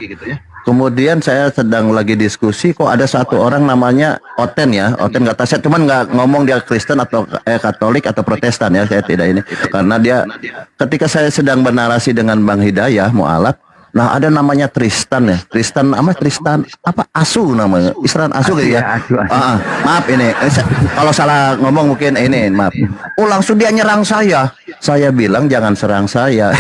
Kemudian saya sedang lagi diskusi, kok ada satu orang namanya Oten ya, Oten nggak tahu, saya cuman nggak ngomong dia Kristen atau Katolik atau Protestan ya, saya tidak ini, karena dia ketika saya sedang bernarasi dengan Bang Hidayah mualaf, nah ada namanya Tristan ya, Tristan apa Asu namanya, Isran Asu gitu ya. Maaf ini, kalau salah ngomong mungkin ini, maaf. Oh langsung dia nyerang saya bilang jangan serang saya.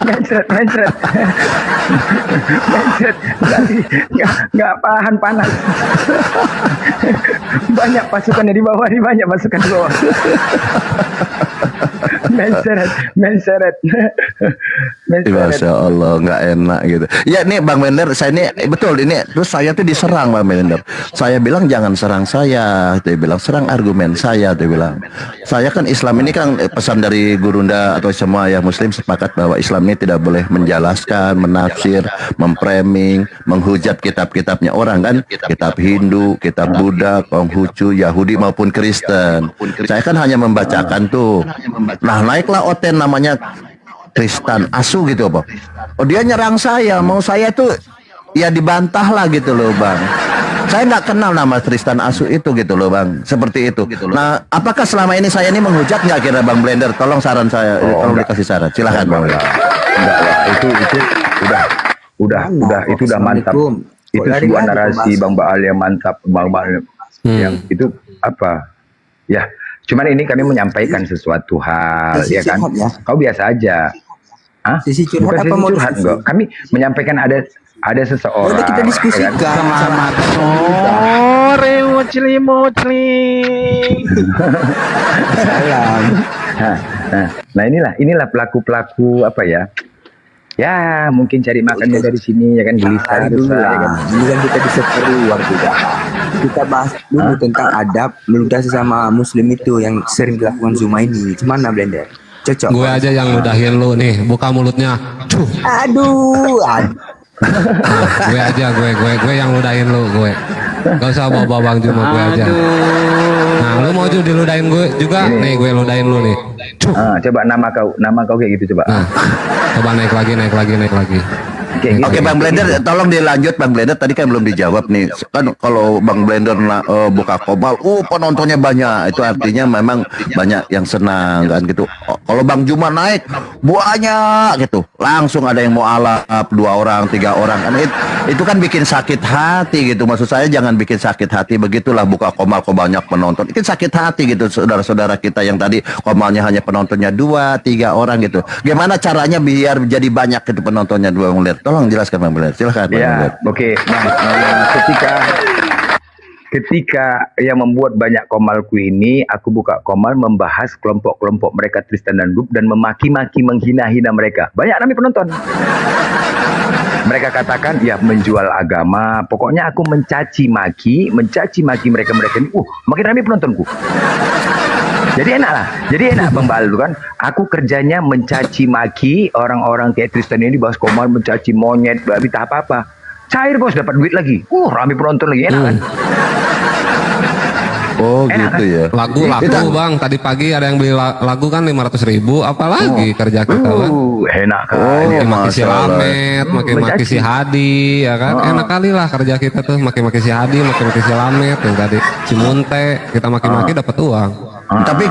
Mencret. Nggak pahan panas. Banyak pasukannya di bawah, banyak pasukan di bawah. Mencret. Masya Allah, nggak enak gitu. Ya nih Bang Blender, saya ini betul ini. Terus saya tuh diserang Bang Blender. Saya bilang jangan serang saya. Dia bilang serang argumen saya. Dia bilang saya kan Islam ini kan pesan dari Gurunda atau semua yang Muslim sepakat bahwa Islam ini tidak boleh menjelaskan, menafsir, memframing, menghujat kitab-kitabnya orang kan. Kitab Hindu, kitab Buddha, Konghucu, Yahudi maupun Kristen. Saya kan hanya membacakan tuh. Nah naiklah Oten namanya Tristan Asu gitu apa. Oh dia nyerang saya, mau saya tuh ya dibantah lah gitu loh Bang. Saya nggak kenal nama Tristan Asu itu gitu loh Bang, seperti itu. Nah apakah selama ini saya ini menghujat nggak kira Bang Blender? Tolong saran saya, tolong dikasih saran. Silahkan Bang. Enggak lah, itu udah itu udah mantap. Itu sebuah narasi Bang Baal yang mantap, Bang Baal yang itu apa? Ya, cuman ini kami menyampaikan sesuatu hal, ya kan? Kau biasa aja. Sisi curhat apa mau curhat enggak? Kami menyampaikan ada seseorang. Udah kita diskusikan sama sore mocli. Salam. Nah inilah pelaku apa ya? Ya mungkin cari makannya dari sini ya kan, gelisah gitu ya kan. Ini kan kita bisa keluar juga. Kita bahas dulu tentang adab meludah sesama muslim itu yang sering dilakukan Zuma ini. Gimana Blender? Cocok. Gue aja yang ludahin lu nih, buka mulutnya. Aduh. Gue aja, gue yang ludahin lu, gue. Gak usah bawa Bang Juma, gue aja. Nah, lu mau diludahin gue juga? Nih, gue ludahin lu nih. Coba nama kau kayak gitu coba. Nah, coba naik lagi. Oke Bang Blender, tolong dilanjut Bang Blender, tadi kan belum dijawab nih. Kan kalau Bang Blender buka Komal, penontonnya banyak, itu artinya memang banyak yang senang kan gitu. Kalau Bang Juma naik banyak gitu, langsung ada yang mau alap 2 orang, 3 orang kan, itu kan bikin sakit hati gitu. Maksud saya jangan bikin sakit hati, begitulah buka Komal kok banyak penonton, bikin sakit hati gitu saudara-saudara kita yang tadi Komalnya hanya penontonnya 2, 3 orang gitu. Gimana caranya biar jadi banyak gitu penontonnya 2 Bang Blender? Tolong jelaskan Bang Blender, silahkan. Ya, oke. Ketika yang membuat banyak Komalku ini, aku buka Komal membahas kelompok-kelompok mereka Tristan dan Grup dan memaki-maki, menghina-hina mereka. Banyak kami penonton. Mereka katakan ya menjual agama. Pokoknya aku mencaci maki mereka ini. Makin ramai penontonku. Jadi enak Bang Baal itu kan. Aku kerjanya mencaci maki orang-orang kayak Tristan ini, bahas Komal, mencaci monyet, babi tak apa-apa. Cair bos, dapat duit lagi. Rame penonton lagi, enak kan? Oh enak, gitu kan? Ya. Lagu Bang, tadi pagi ada yang beli lagu kan 500.000, apalagi kerja kita Bang. Enak kan? Maki si Lamet, maki si Hadi, ya kan? Enak kali lah kerja kita tuh, maki si Hadi, maki si Lamet, yang tadi si Munte, kita maki-maki dapat uang. Tapi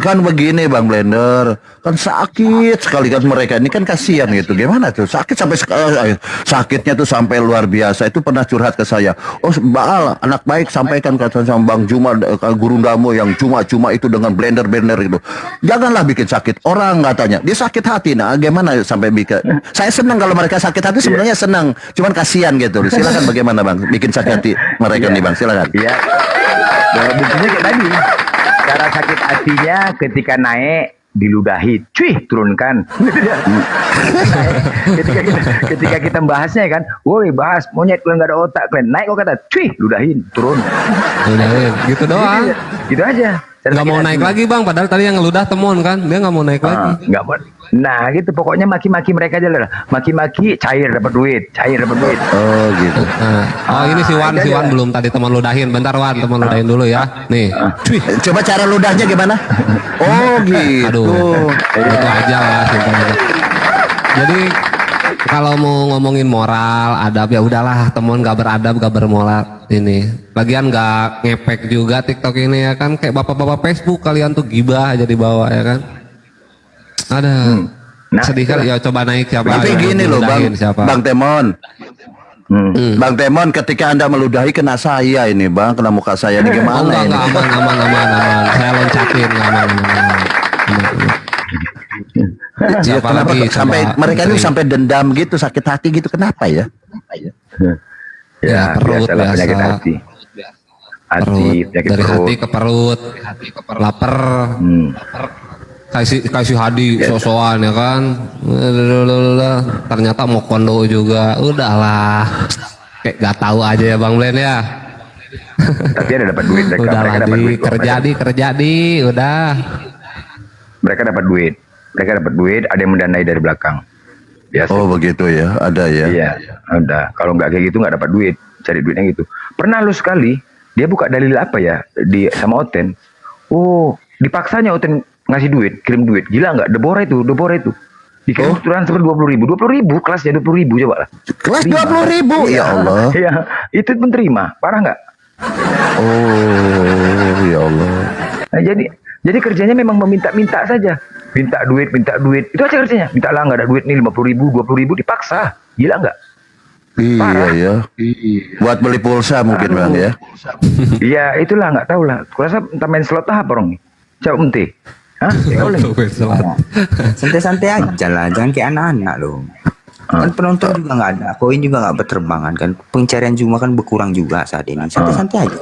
kan begini Bang Blender, kan sakit sekali kan mereka ini, kan kasihan gitu. Gimana tuh? Sakitnya tuh sampai luar biasa. Itu pernah curhat ke saya. Oh Baal, anak baik, sampaikan kata sama Bang Juma, gurundamu yang cuma-cuma itu dengan Blender gitu. Janganlah bikin sakit orang katanya. Dia sakit hati. Nah, gimana sampai bikin? Saya senang kalau mereka sakit hati, sebenarnya senang. Cuman kasihan gitu. Silakan bagaimana Bang? Bikin sakit hati mereka nih Bang. Silakan. Iya. Buktinya kayak tadi. Cara sakit hatinya ketika naik diludahi, cuy turunkan. ketika kita bahasnya kan, woi bahas monyet kalian nggak ada otak kalian, naik kok kata, cuy ludahin, turun. Ludahin, gitu doang. Gitu aja. Nggak mau naik lagi bang, padahal tadi yang ngeludah temon kan, dia nggak mau naik lagi. Nggak mau. Nah gitu pokoknya maki-maki mereka aja lah. Maki-maki cair dapat duit, cair dapat duit. Oh gitu. Oh ini si Wan belum tadi teman ludahin. Bentar Wan, teman ludahin dulu ya. Nih. Coba cara ludahnya gimana? Oh gitu. Aduh, itu aja lah simpelnya. Jadi kalau mau ngomongin moral, adab ya udahlah, teman gak beradab, gak bermoral ini. Lagian gak ngepek juga TikTok ini ya kan, kayak bapak-bapak Facebook kalian tuh gibah aja di bawah ya kan. Ada. Sedih kali ya, coba naik siapa. Tapi gini loh Bang Temon. Bang Temon, ketika Anda meludahi kena saya ini Bang, kena muka saya ini gimana? Oh, enggak, aman. Saya loncatin, aman. Ya, kenapa sampai mereka ini sampai dendam gitu, sakit hati gitu, kenapa ya? Ya, perut biasa. Penyakit hati. Dari hati ke perut, lapar. Kasih hadi sosokan ya kan. Ternyata mau kondo juga. Udahlah. Kayak gak tahu aja ya Bang Blen ya. Tapi ada dapat duit mereka. Udah mereka dapat duit. kerja di, udah. Mereka dapat duit, ada yang mendanai dari belakang. Biasa. Oh begitu ya, ada ya. Iya, ada. Kalau nggak kayak gitu nggak dapat duit, cari duitnya gitu. Pernah lu sekali dia buka dalil apa ya di sama Oten. Oh, dipaksanya Oten ngasih duit, kirim duit. Gila nggak? Deborah itu. Dikirim transfer 20.000 kelasnya 20.000 coba lah. Kelas 20.000 ya Allah. Iya, itu pun terima. Parah nggak? Oh ya Allah. Nah, jadi kerjanya memang meminta-minta saja. Minta duit. Itu aja kerjanya. Minta lah nggak ada duit nih 50.000, 20.000 dipaksa. Gila nggak? Iya ya. Buat beli pulsa mungkin Bang ya. Iya, itulah nggak tahu lah. Kurasa entah main slot apa orang nih. Coba ente. Hah? Santai-santai aja lah, jangan kayak anak-anak loh. Kan penonton juga nggak ada, koin juga nggak berterbangan kan, pencarian Juma kan berkurang juga saat ini. Santai-santai aja.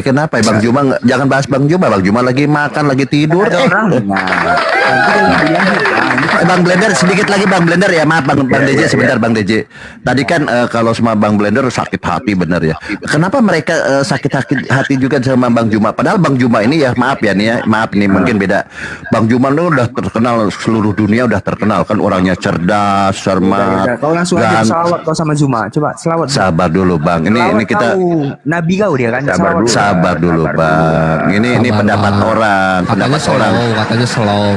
Kenapa ya Bang Juma? Jangan bahas Bang Juma. Bang Juma lagi makan, lagi tidur. Bang Blender sedikit lagi Bang Blender ya, maaf Bang DJ sebentar Bang DJ. Tadi kan kalau sama Bang Blender sakit hati bener ya. Kenapa mereka sakit hati juga sama Bang Juma? Padahal Bang Juma ini ya maaf nih mungkin beda. Bang Juma itu udah terkenal seluruh dunia, udah terkenal kan orangnya cerdas, cermat. Kau langsung aja selawat kau sama Juma. Coba selawat. Sabar dulu Bang. Ini kita Nabi kau dia kan. Sabar dulu Bang. Ini pendapat orang, katanya slow.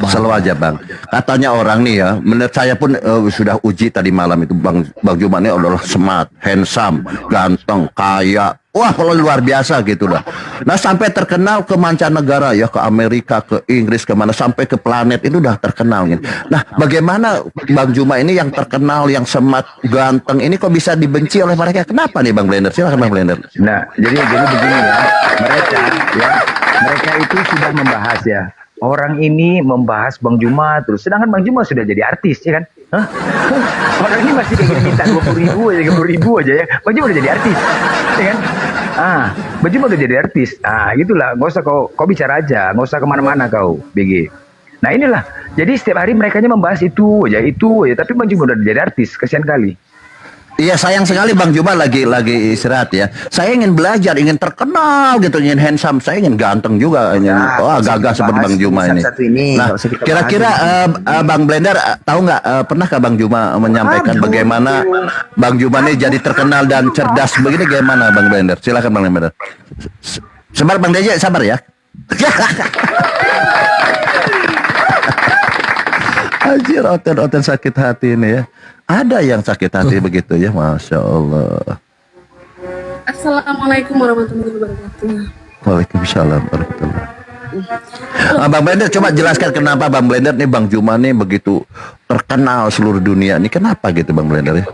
Slow aja Bang. Katanya orang nih ya, menurut saya pun sudah uji tadi malam itu Bang Juma ini adalah smart, handsome, ganteng, kaya. Wah kalau luar biasa gitu lah. Nah sampai terkenal ke mancanegara ya, ke Amerika, ke Inggris, kemana, sampai ke planet itu udah terkenal gitu. Nah bagaimana Bang Juma ini yang terkenal, yang smart, ganteng ini kok bisa dibenci oleh mereka? Kenapa nih Bang Blender? Silakan Bang Blender. Nah jadi begini ya, mereka itu sudah membahas ya. Orang ini membahas Bang Juma terus, sedangkan Bang Juma sudah jadi artis ya kan? Hah? Orang ini masih kayak minta 20.000 aja, 30.000 aja ya. Bang Juma udah jadi artis, ya kan? Bang Juma udah jadi artis. Gitulah, nggak usah kau bicara aja, nggak usah kemana-mana kau, BG. Nah inilah, jadi setiap hari mereka membahas itu aja, tapi Bang Juma udah jadi artis, kasihan kali. Iya sayang sekali Bang Juma lagi istirahat ya. Saya ingin belajar, ingin terkenal gitu, ingin handsome, saya ingin ganteng juga, ingin gagah seperti Bang Juma ini. Nah kira-kira Bang Blender tahu nggak pernahkah Bang Juma menyampaikan bagaimana Bang Juma ini jadi terkenal dan cerdas begini, gimana Bang Blender? Silakan Bang Blender. Sabar Bang DJ, sabar ya. Anjir, oten sakit hati ini ya. Ada yang sakit hati begitu ya, Masya Allah. Assalamualaikum warahmatullahi wabarakatuh. Waalaikumsalam warahmatullahi wabarakatuh. Bang Blender coba jelaskan kenapa Bang Blender nih Bang Juma nih begitu terkenal seluruh dunia nih, kenapa gitu Bang Blender ya?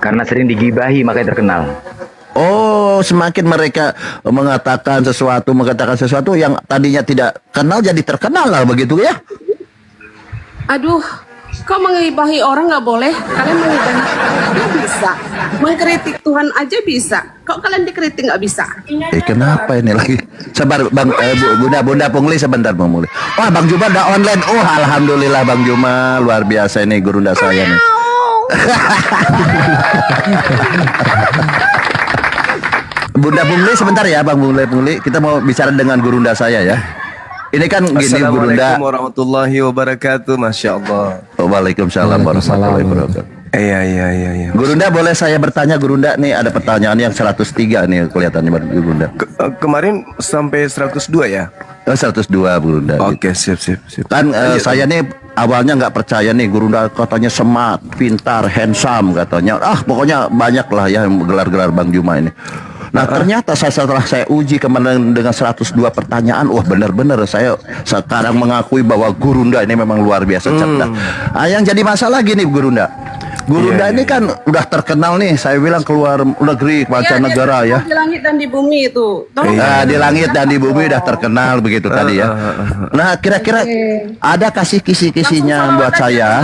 Karena sering digibahi makanya terkenal. Oh, semakin mereka mengatakan sesuatu yang tadinya tidak kenal jadi terkenal lah begitu ya? Aduh, Kok mengibahi orang nggak boleh? Kalian mengibahi orang aja bisa. Mengkritik Tuhan aja bisa. Kok kalian dikritik nggak bisa? Kenapa ini lagi? Sabar Bang, Bunda Pungli sebentar Bang Pungli. Wah Bang Juma udah online. Oh alhamdulillah Bang Juma, luar biasa ini gurunda saya nih. Bunda Pungli sebentar ya Bang Pungli, kita mau bicara dengan gurunda saya ya. Ini kan gini gurunda. Assalamualaikum warahmatullahi wabarakatuh. Masya Allah. Waalaikumsalam warahmatullahi wabarakatuh. Iya. Gurunda boleh saya bertanya Gurunda nih, ada pertanyaan yang 103 nih kelihatannya Gurunda. Kemarin sampai 102 ya? 102 Gurunda. Oke, siap. Kan saya nih awalnya nggak percaya nih Gurunda katanya smart, pintar, handsome katanya. Pokoknya banyak lah ya gelar-gelar Bang Juma ini. Nah ternyata setelah saya uji kemarin dengan 102 pertanyaan, wah benar-benar saya sekarang mengakui bahwa Gurunda ini memang luar biasa cerdas. Yang jadi masalah gini Gurunda ini kan udah terkenal nih, saya bilang keluar negeri mancanegara ya. Di langit dan di bumi itu. Di langit dan di bumi udah terkenal begitu tadi ya. Nah kira-kira ada kasih kisi-kisinya buat saya.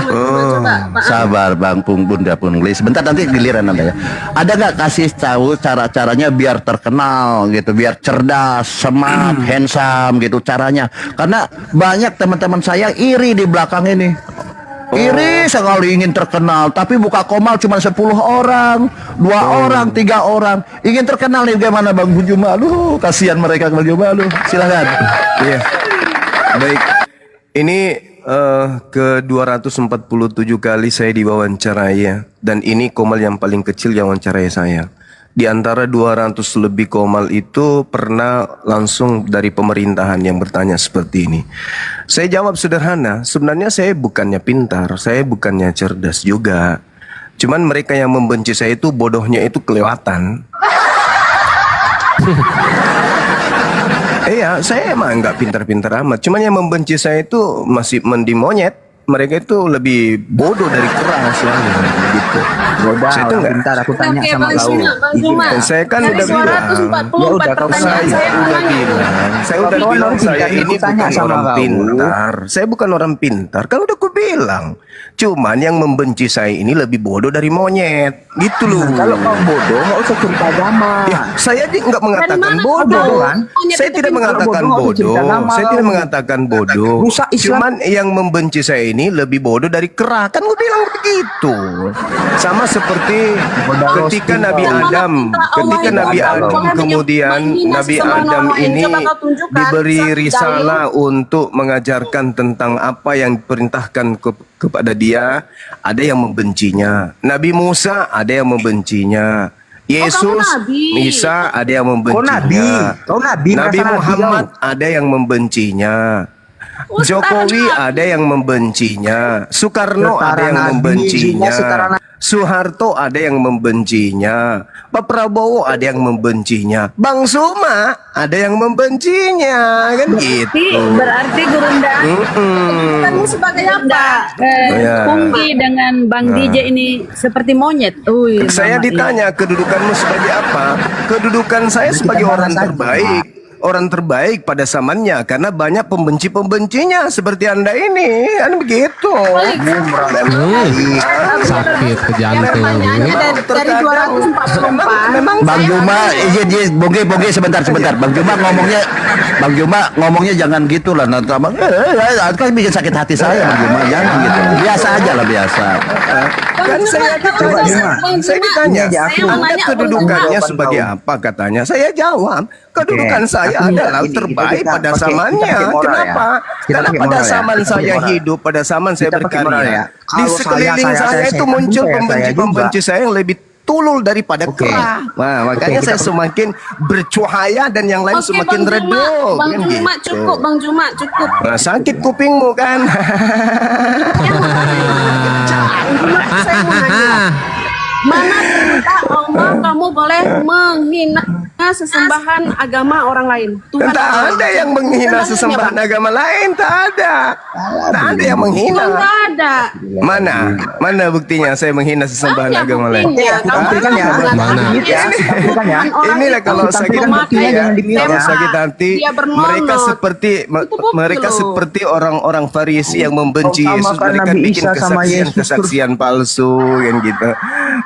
Sabar Bang Bunda Pungli, sebentar nanti giliran Anda ya. Ada nggak kasih tahu cara-caranya biar terkenal gitu, biar cerdas, smart, handsome gitu caranya? Karena banyak teman-teman saya iri di belakang ini. Iri sekali ingin terkenal, tapi buka komal cuma 10 orang, 2 orang, 3 orang. Ingin terkenal nih gimana Bang Juma? Aduh, kasihan mereka Bang Juma. Aduh, silakan. Iya. Baik. Ini ke 247 kali saya diwawancarai ya. Dan ini komal yang paling kecil yang wawancarai saya. Di antara 200 lebih komal itu pernah langsung dari pemerintahan yang bertanya seperti ini. Saya jawab sederhana, sebenarnya saya bukannya pintar, saya bukannya cerdas juga. Cuman mereka yang membenci saya itu bodohnya itu kelewatan. Iya, saya emang nggak pintar-pintar amat. Cuman yang membenci saya itu masih mending monyet. Mereka itu lebih bodoh dari kera soalnya gitu. Saya itu nggak. Bentar aku tanya sama kau. Saya kan udah bilang. Saya udah bilang saya ini bukan orang pintar. Saya bukan orang pintar. Kan udah aku bilang. Cuman yang membenci saya ini lebih bodoh dari monyet. Gitu loh. Kalau kau bodoh nggak usah cerita agama. Ya, saya nggak mengatakan bodoh. Saya tidak mengatakan bodoh. Saya tidak mengatakan bodoh. Cuman yang membenci saya ini lebih bodoh dari kera. Kan gue bilang begitu. Sama seperti ketika Nabi Adam, kemudian Nabi Adam ini diberi risalah untuk mengajarkan tentang apa yang diperintahkan kepada dia, ada yang membencinya. Nabi Musa ada yang membencinya. Yesus, Isa ada yang membencinya. Nabi Muhammad ada yang membencinya. Jokowi ada yang membencinya, Soekarno ada yang membencinya, Soeharto ada yang membencinya, Pak Prabowo ada yang membencinya, Bang Suma ada yang membencinya, kan gitu. Berarti Gurunda kamu sebagai apa? Punggi dengan Bang DJ ini seperti monyet. Saya ditanya kedudukanmu sebagai apa? Kedudukan saya sebagai orang terbaik. Orang terbaik pada zamannya, karena banyak pembenci-pembencinya seperti Anda ini, kan begitu. Sakit ke jantung. Dari 244. Memang Bang Juma, izin Boge sebentar. Bang Juma ngomongnya jangan gitu lah. Nanti kan bikin sakit hati saya Bang Juma, jangan gitu. Biasa aja lah biasa. Kan saya ditanya, Anda kedudukannya sebagai apa katanya? Saya jawab, kedudukan saya adalah terbaik pada zamannya. Kenapa? Karena pada zaman saya hidup, pada zaman saya berkarya, di sekeliling saya itu muncul pembenci-pembenci saya yang lebih tulul daripada kera. Nah, makanya saya semakin bercahaya dan yang lain semakin redup. Bang Juma cukup, Bang Juma cukup. Nah, sakit kupingmu kan? Mana perintah Allah kamu boleh menghina sesembahan agama orang lain? Tuhan Tak ada yang menghina sesembahan agama lain, tak ada. Tak ada yang menghina. Tidak ada. Mana buktinya saya menghina sesembahan agama lain? Buktikan ya. Mana? Inilah kalau sakit hati ya, kalau sakit hati mereka seperti orang-orang Farisi yang membenci Yesus. Mereka bikin kesaksian palsu kan gitu,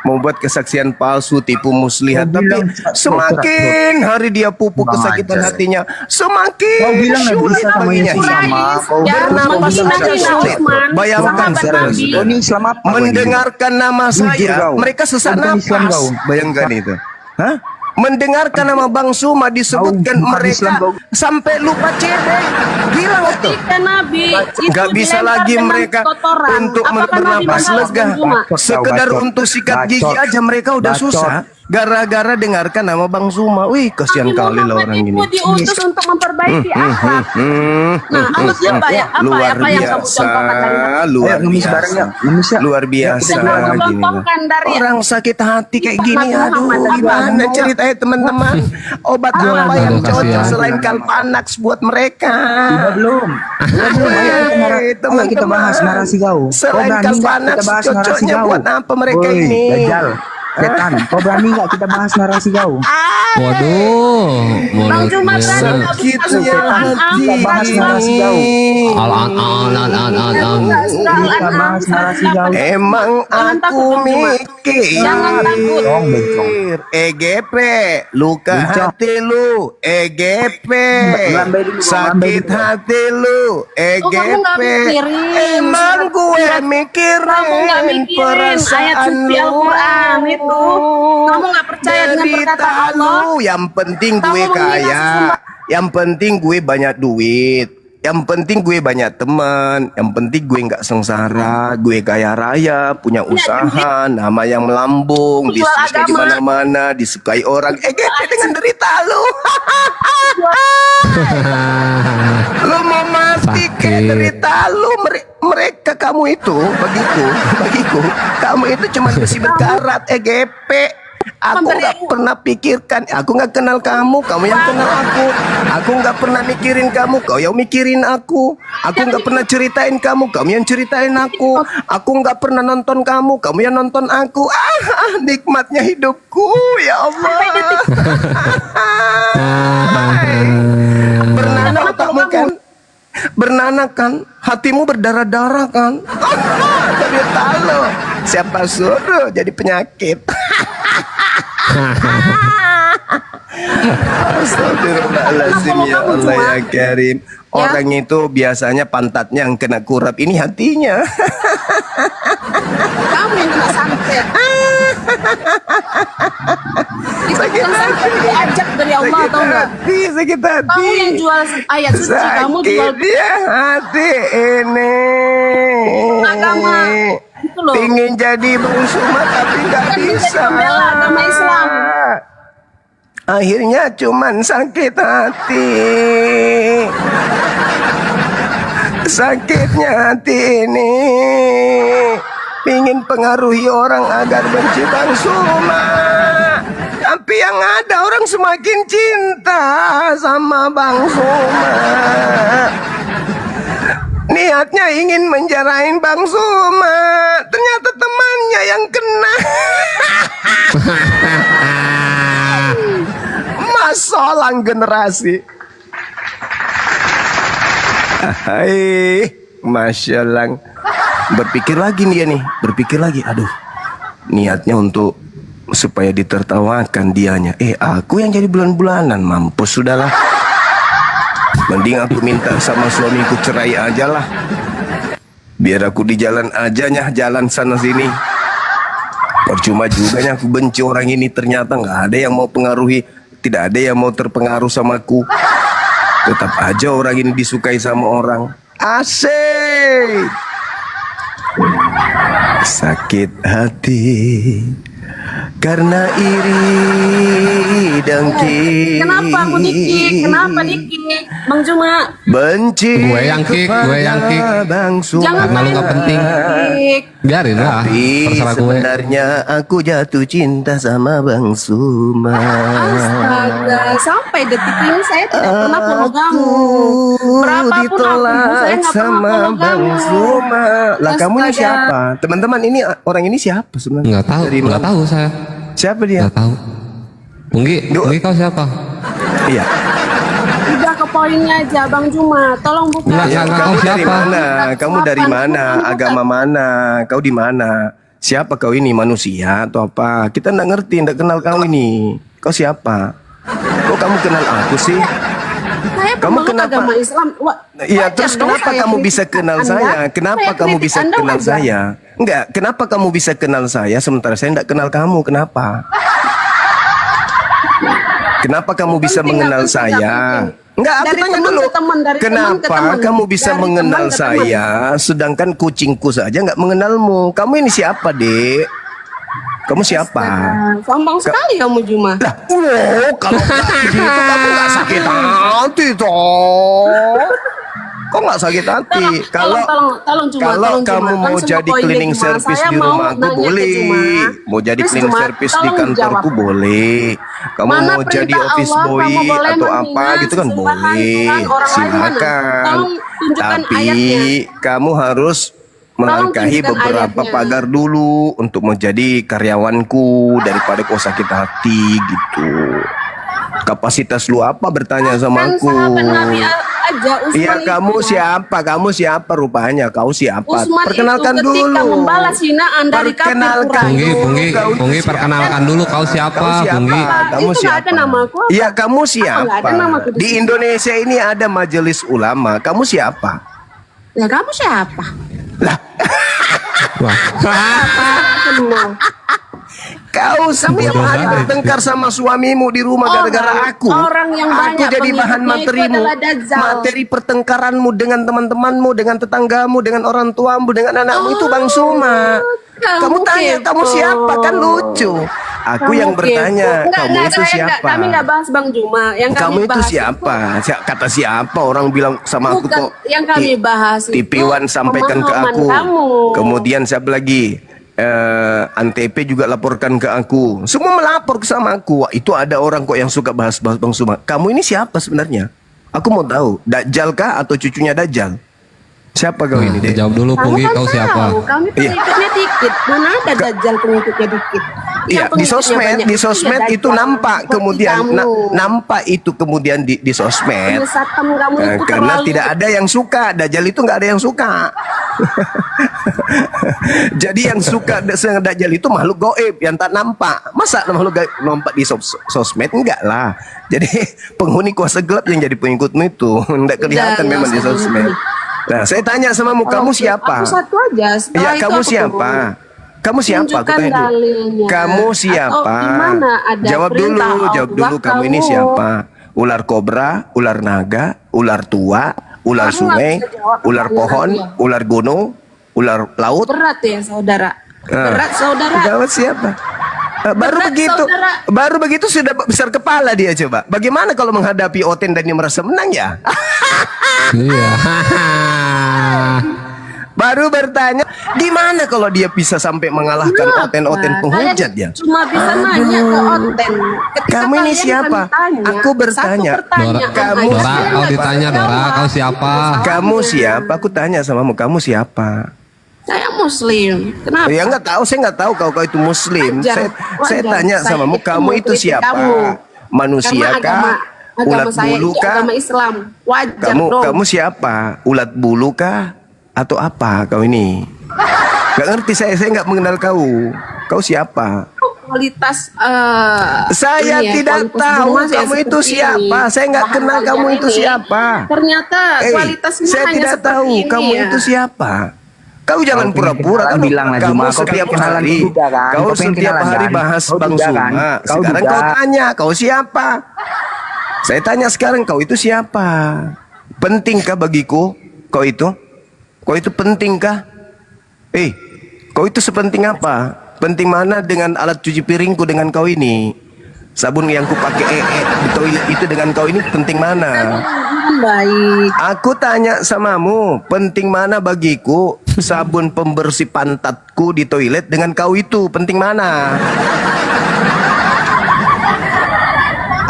membuat kesaksian palsu, tipu muslihat. Tapi semakin hari dia pupuk kesakitan hatinya, semakin sulit baginya bayangkan mendengarkan nama saya, mereka sesak nafas. Bayangkan itu. Hah? Mendengarkan nama Bang Suma disebutkan mereka sampai lupa cebek. Gila itu. Gak bisa lagi mereka untuk bernapas lega. Sekedar untuk sikat gigi aja mereka udah susah. Gara-gara dengarkan nama Bang Suma. Wih, kasihan kali lah orang ini. Diutus untuk memperbaiki akhlak. Nah, harusnya luar apa yang kamu contohkan dari luar biasa gini. Orang sakit hati kayak gini, aduh, gimana ceritanya teman-teman? Obat apa yang cocok selain Kalpanax buat mereka? Belum. Ayo kita bahas narasi kau. Selain Kalpanax cocoknya buat apa mereka ini? Dajjal. Setan, kau berani nggak kita bahas narasi kau? Waduh, mulutnya sakitnya hati. Kita bahas narasi kau. Kita bahas narasi kau. Emang aku mikir EGP, luka hati lu EGP, sakit hati lu EGP. Emang gue mikirin perasaan lu. Kamu nggak percaya dengan perkataan Allah? Yang penting gue kaya, yang penting gue banyak duit, yang penting gue banyak teman, yang penting gue nggak sengsara, gue kaya raya, punya usaha, nama yang melambung, bisnis di mana-mana, disukai orang. EGP dengan derita lu. Lu mau mati kayak derita lu. Mereka kamu itu bagiku kamu itu cuma besi berkarat EGP. Aku nggak pernah pikirkan, aku nggak kenal kamu yang kenal aku nggak pernah mikirin kamu, kau yang mikirin aku nggak pernah ceritain kamu yang ceritain aku nggak pernah nonton kamu yang nonton aku. Nikmatnya hidupku ya Allah. Bernanah otakmu kan, bernanah kan, hatimu berdarah-darah kan. Tapi tahu siapa suruh jadi penyakit. Astagfirullahaladzim, ya Allah ya Karim. Orang itu biasanya pantatnya yang kena kurap, ini hatinya. Kamu yang kena santet. Sakit hati, diajak dari Allah, tau nggak? Sakit hati. Kamu yang jual ayat suci, kamu jual hati ini. Agama. Ingin jadi Bang Suma tapi nggak bisa. Agama Islam. Akhirnya cuman sakit hati. Sakitnya hati ini ingin pengaruhi orang agar benci Bang Suma. Tapi yang ada orang semakin cinta sama Bang Suma. Niatnya ingin menjarain Bang Suma, ternyata temannya yang kena. Masalah generasi. Hai, Masya Allah. Berpikir lagi dia nih, berpikir lagi. Aduh, niatnya untuk supaya ditertawakan dianya. Aku yang jadi bulan-bulanan, mampus sudahlah. Mending aku minta sama suamiku cerai aja lah. Biar aku di jalan aja jalan sana sini. Percuma juga aku benci orang ini, ternyata nggak ada yang mau pengaruhi, tidak ada yang mau terpengaruh sama aku. Tetap aja orang ini disukai sama orang. Asik. Sakit hati karena iri dengki. Kenapa aku dikik? Kenapa dikik? Bang Juma. Benci Gue yang kick, Bang Suma. Jangan Karena lu main gak penting. dikik. Biarin lah, Tapi terserah gue. sebenarnya aku jatuh cinta sama Bang Suma. Astaga, sampai detik ini saya tidak pernah follow kamu. Berapapun aku, saya nggak pernah sama follow Bang kamu. Suma. Lah kamu ini Astaga. siapa? Teman-teman ini orang ini siapa sebenarnya? Nggak tahu, Dari nggak mana? tahu saya. Siapa dia? Nggak tahu. Punggi kau siapa? Iya. Udah ke poinnya aja, Bang Juma. Tolong buka. Ya, kamu kau dari siapa? mana? Kamu dari mana? Agama mana? Kau di mana? Siapa kau ini? Manusia atau apa? Kita nggak ngerti, nggak kenal kau ini. Kau siapa? Kok kamu kenal aku sih? Saya Kamu pemeluk kenapa? agama Islam. Iya, Wajar terus dong kenapa saya kamu kritik bisa kenal Anda. saya? Kenapa Saya kamu kritik bisa Anda kenal wajar. saya? Enggak, kenapa kamu bisa kenal saya sementara saya tidak kenal kamu? Kenapa? Kenapa kamu bisa Penting, mengenal nggak penting, saya? nggak penting. Enggak, aku Dari tanya teman dulu. ke teman, dari teman ke Kenapa teman. kamu bisa Dari mengenal teman ke teman. saya sedangkan kucingku saja nggak mengenalmu? Kamu ini siapa, Dek? Kamu siapa? Sombong sekali kamu Juma. Oh, kalau begitu kamu nggak sakit hati toh? Kok nggak sakit hati? Kalau tolong Juma, kalau tolong, Juma. kamu mau Langsung jadi ke poinnya, cleaning Juma. service Saya di mau rumahku nanya ke boleh, Juma. mau jadi Please, cleaning Juma, service di tolong kantorku jawab. boleh, kamu Mana mau jadi perintah office Allah, boy kamu boleh atau menghina apa gitu kan sesembahan boleh, Tuhan orang lain mana? silakan. Tolong tunjukkan Tapi ayatnya. kamu harus melangkahi tunjukkan beberapa ayatnya. pagar dulu untuk menjadi karyawanku daripada kau sakit hati gitu. Kapasitas lu apa bertanya sama Kan aku? sahabat Nabi aja Usman Iya, itu, kamu Mas. siapa? Kamu siapa rupanya? Kau siapa? Usman Perkenalkan itu ketika dulu. membalas hinaan dari kafir Perkenalkan Quraisy. Punggi, perkenalkan dulu kau siapa, Kau siapa? Punggi. Kamu Itu nggak siapa? ada namaku apa? Iya, kamu Apa nggak ada siapa? namaku di Di sini? Indonesia ini ada majelis ulama. Kamu siapa? Ya kamu siapa? Wah. Apa? Kenal. Kau setiap siapa? hari bertengkar sama suamimu di rumah gara-gara aku. Orang yang Aku banyak jadi bahan pengikutnya itu materimu, adalah Dajjal. materi pertengkaranmu dengan teman-temanmu, dengan tetanggamu, dengan orang tuamu, dengan anakmu itu Bang Suma. Kamu tanya kepo. kamu siapa kan lucu. Aku Kamu yang bertanya, kepo. Enggak, kamu enggak, itu saya enggak, siapa? kami nggak bahas Bang Juma. Yang Kamu kami itu bahas siapa? Kata siapa orang bilang sama aku Bukan, kok. yang kami bahas itu TV One sampaikan ke pemahaman aku. kamu. Kemudian siapa lagi? Antp juga laporkan ke aku. Semua melapor sama aku. Wah, itu ada orang kok yang suka bahas-bahas Bang Suma. Kamu ini siapa sebenarnya? Aku mau tahu. Dajjal kah atau cucunya Dajjal? Siapa kau ini, Dek? Jawab dulu, Kamu Punggi, kan kau siapa? tahu, kami Iya. pengikutnya dikit. Mana ada Dajjal pengikutnya dikit? Iya, Yang di pengikutnya sosmed, banyak. di sosmed Iya, itu Dajjal. nampak Seperti kemudian kamu. nampak itu kemudian di sosmed. Penyesatan kamu itu Karena terlalu- tidak ada yang suka. Dajjal itu nggak ada yang suka. Jadi yang suka Dajjal itu makhluk gaib yang tak nampak. Masa makhluk gaib nampak di sosmed? Enggak lah. Jadi penghuni kuasa gelap yang jadi pengikutmu itu enggak kelihatan Udah, memang di nggak usah sosmed. Nah, saya tanya sama kamu Oke, siapa? Aku satu aja. Setelah Iya, itu kamu aku siapa? turun. Kamu siapa? Aku Tunjukkan tanya dulu. dalilnya. Kamu Atau siapa? gimana ada Jawab dulu, perintah jawab dulu. Allah Kamu ini kamu. siapa? Ular kobra, ular naga, ular tua, ular Aku nggak sungai, bisa jawab ular pertanyaan pohon, dia. ular gunung, ular laut. Berat ya saudara. Ah. Berat saudara. Jawab siapa? Baru Berat, begitu, saudara. baru begitu sudah besar kepala dia coba. Bagaimana kalau menghadapi Oten dan dia merasa menang ya? Iya. Baru bertanya, gimana kalau dia bisa sampai mengalahkan Oten-Oten penghujat ya? Cuma bisa nanya ke Oten. Ketika Kamu ini kalian siapa? kami tanya, Aku bertanya. satu pertanyaan Kamu aja. Dora, kau ditanya, Dora, kau siapa? Kamu siapa? Aku tanya samamu, kamu siapa? Saya Muslim. Kenapa? Ya nggak tahu, saya nggak tahu kau itu Muslim. Wajar, Saya wajar. tanya Saya samamu, itu kamu itu mengkritik siapa? kamu. Manusia Karena kah? agama Ulat saya bulu itu kah? agama Islam. Wajar Kamu dong. kamu siapa? Ulat bulu kah? Atau apa kau ini? Gak ngerti saya nggak mengenal kau. Kau siapa? Kualitas Saya ini ya, tidak kualitas tahu Juma saya kamu itu seperti siapa. ini. Saya nggak Bahan kenal wajar kamu itu ini. siapa. Ternyata kualitasnya saya hanya tidak seperti tahu ini kamu ya. itu siapa. Kau jangan Kau pengen pura-pura kenalan, kan bilang lah, kamu Juma. Kau setiap pengen kenalan hari juga kan? kau Kau pengen setiap kenalan hari kan? bahas Kau Bang juga kan? Suma. Kau Sekarang juga. kau tanya kau siapa? Saya tanya sekarang kau itu siapa? Pentingkah bagiku kau itu? Kau itu pentingkah? Kau itu sepenting apa? Penting mana dengan alat cuci piringku dengan kau ini? Sabun yang kupakai di toilet itu dengan kau ini penting mana? Baik. Aku tanya samamu, penting mana bagiku sabun pembersih pantatku di toilet dengan kau itu penting mana?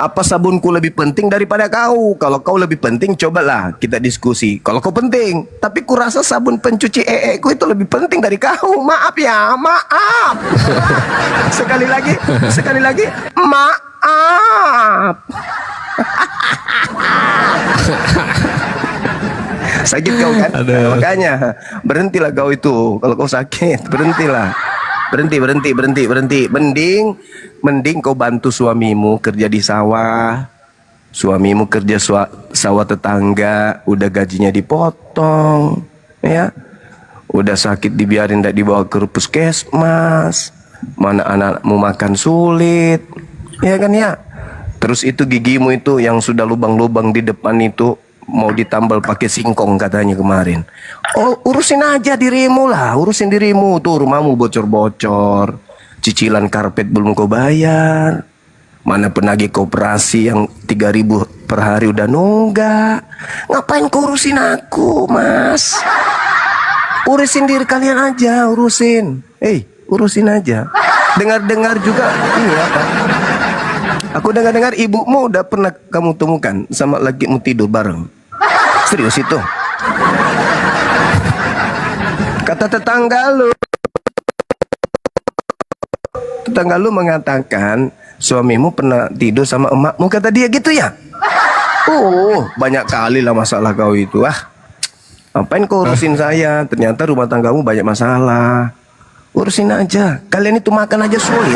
Apa sabunku lebih penting daripada kau? Kalau kau lebih penting, cobalah kita diskusi. Kalau kau penting, tapi kurasa sabun pencuci ku itu lebih penting dari kau. Maaf ya, maaf. Sekali lagi, maaf. Sakit kau kan? Makanya berhentilah kau itu. Kalau kau sakit, berhentilah. Berhenti. Mending kau bantu suamimu kerja di sawah. Suamimu kerja sawah tetangga, udah gajinya dipotong, ya. Udah sakit dibiarin, tidak dibawa ke puskesmas. Mana anakmu makan sulit, ya kan ya. Terus itu gigimu itu yang sudah lubang-lubang di depan itu mau ditambal pakai singkong katanya kemarin. Oh, urusin aja dirimu lah, urusin dirimu tuh, rumahmu bocor-bocor, cicilan karpet belum kau bayar, mana penagih koperasi yang 3.000 per hari udah nunggak. Ngapain kau urusin aku, Mas? Urusin diri kalian aja, urusin. Urusin aja. Dengar-dengar juga ini apa? Aku dengar-dengar ibumu udah pernah kamu temukan sama lakimu tidur bareng. Serius itu? Kata tetangga lu mengatakan suamimu pernah tidur sama emakmu, kata dia gitu ya? Oh, banyak kali lah masalah kau itu. Apain kau urusin saya? Ternyata rumah tanggamu banyak masalah. Urusin aja. Kalian itu makan aja sulit.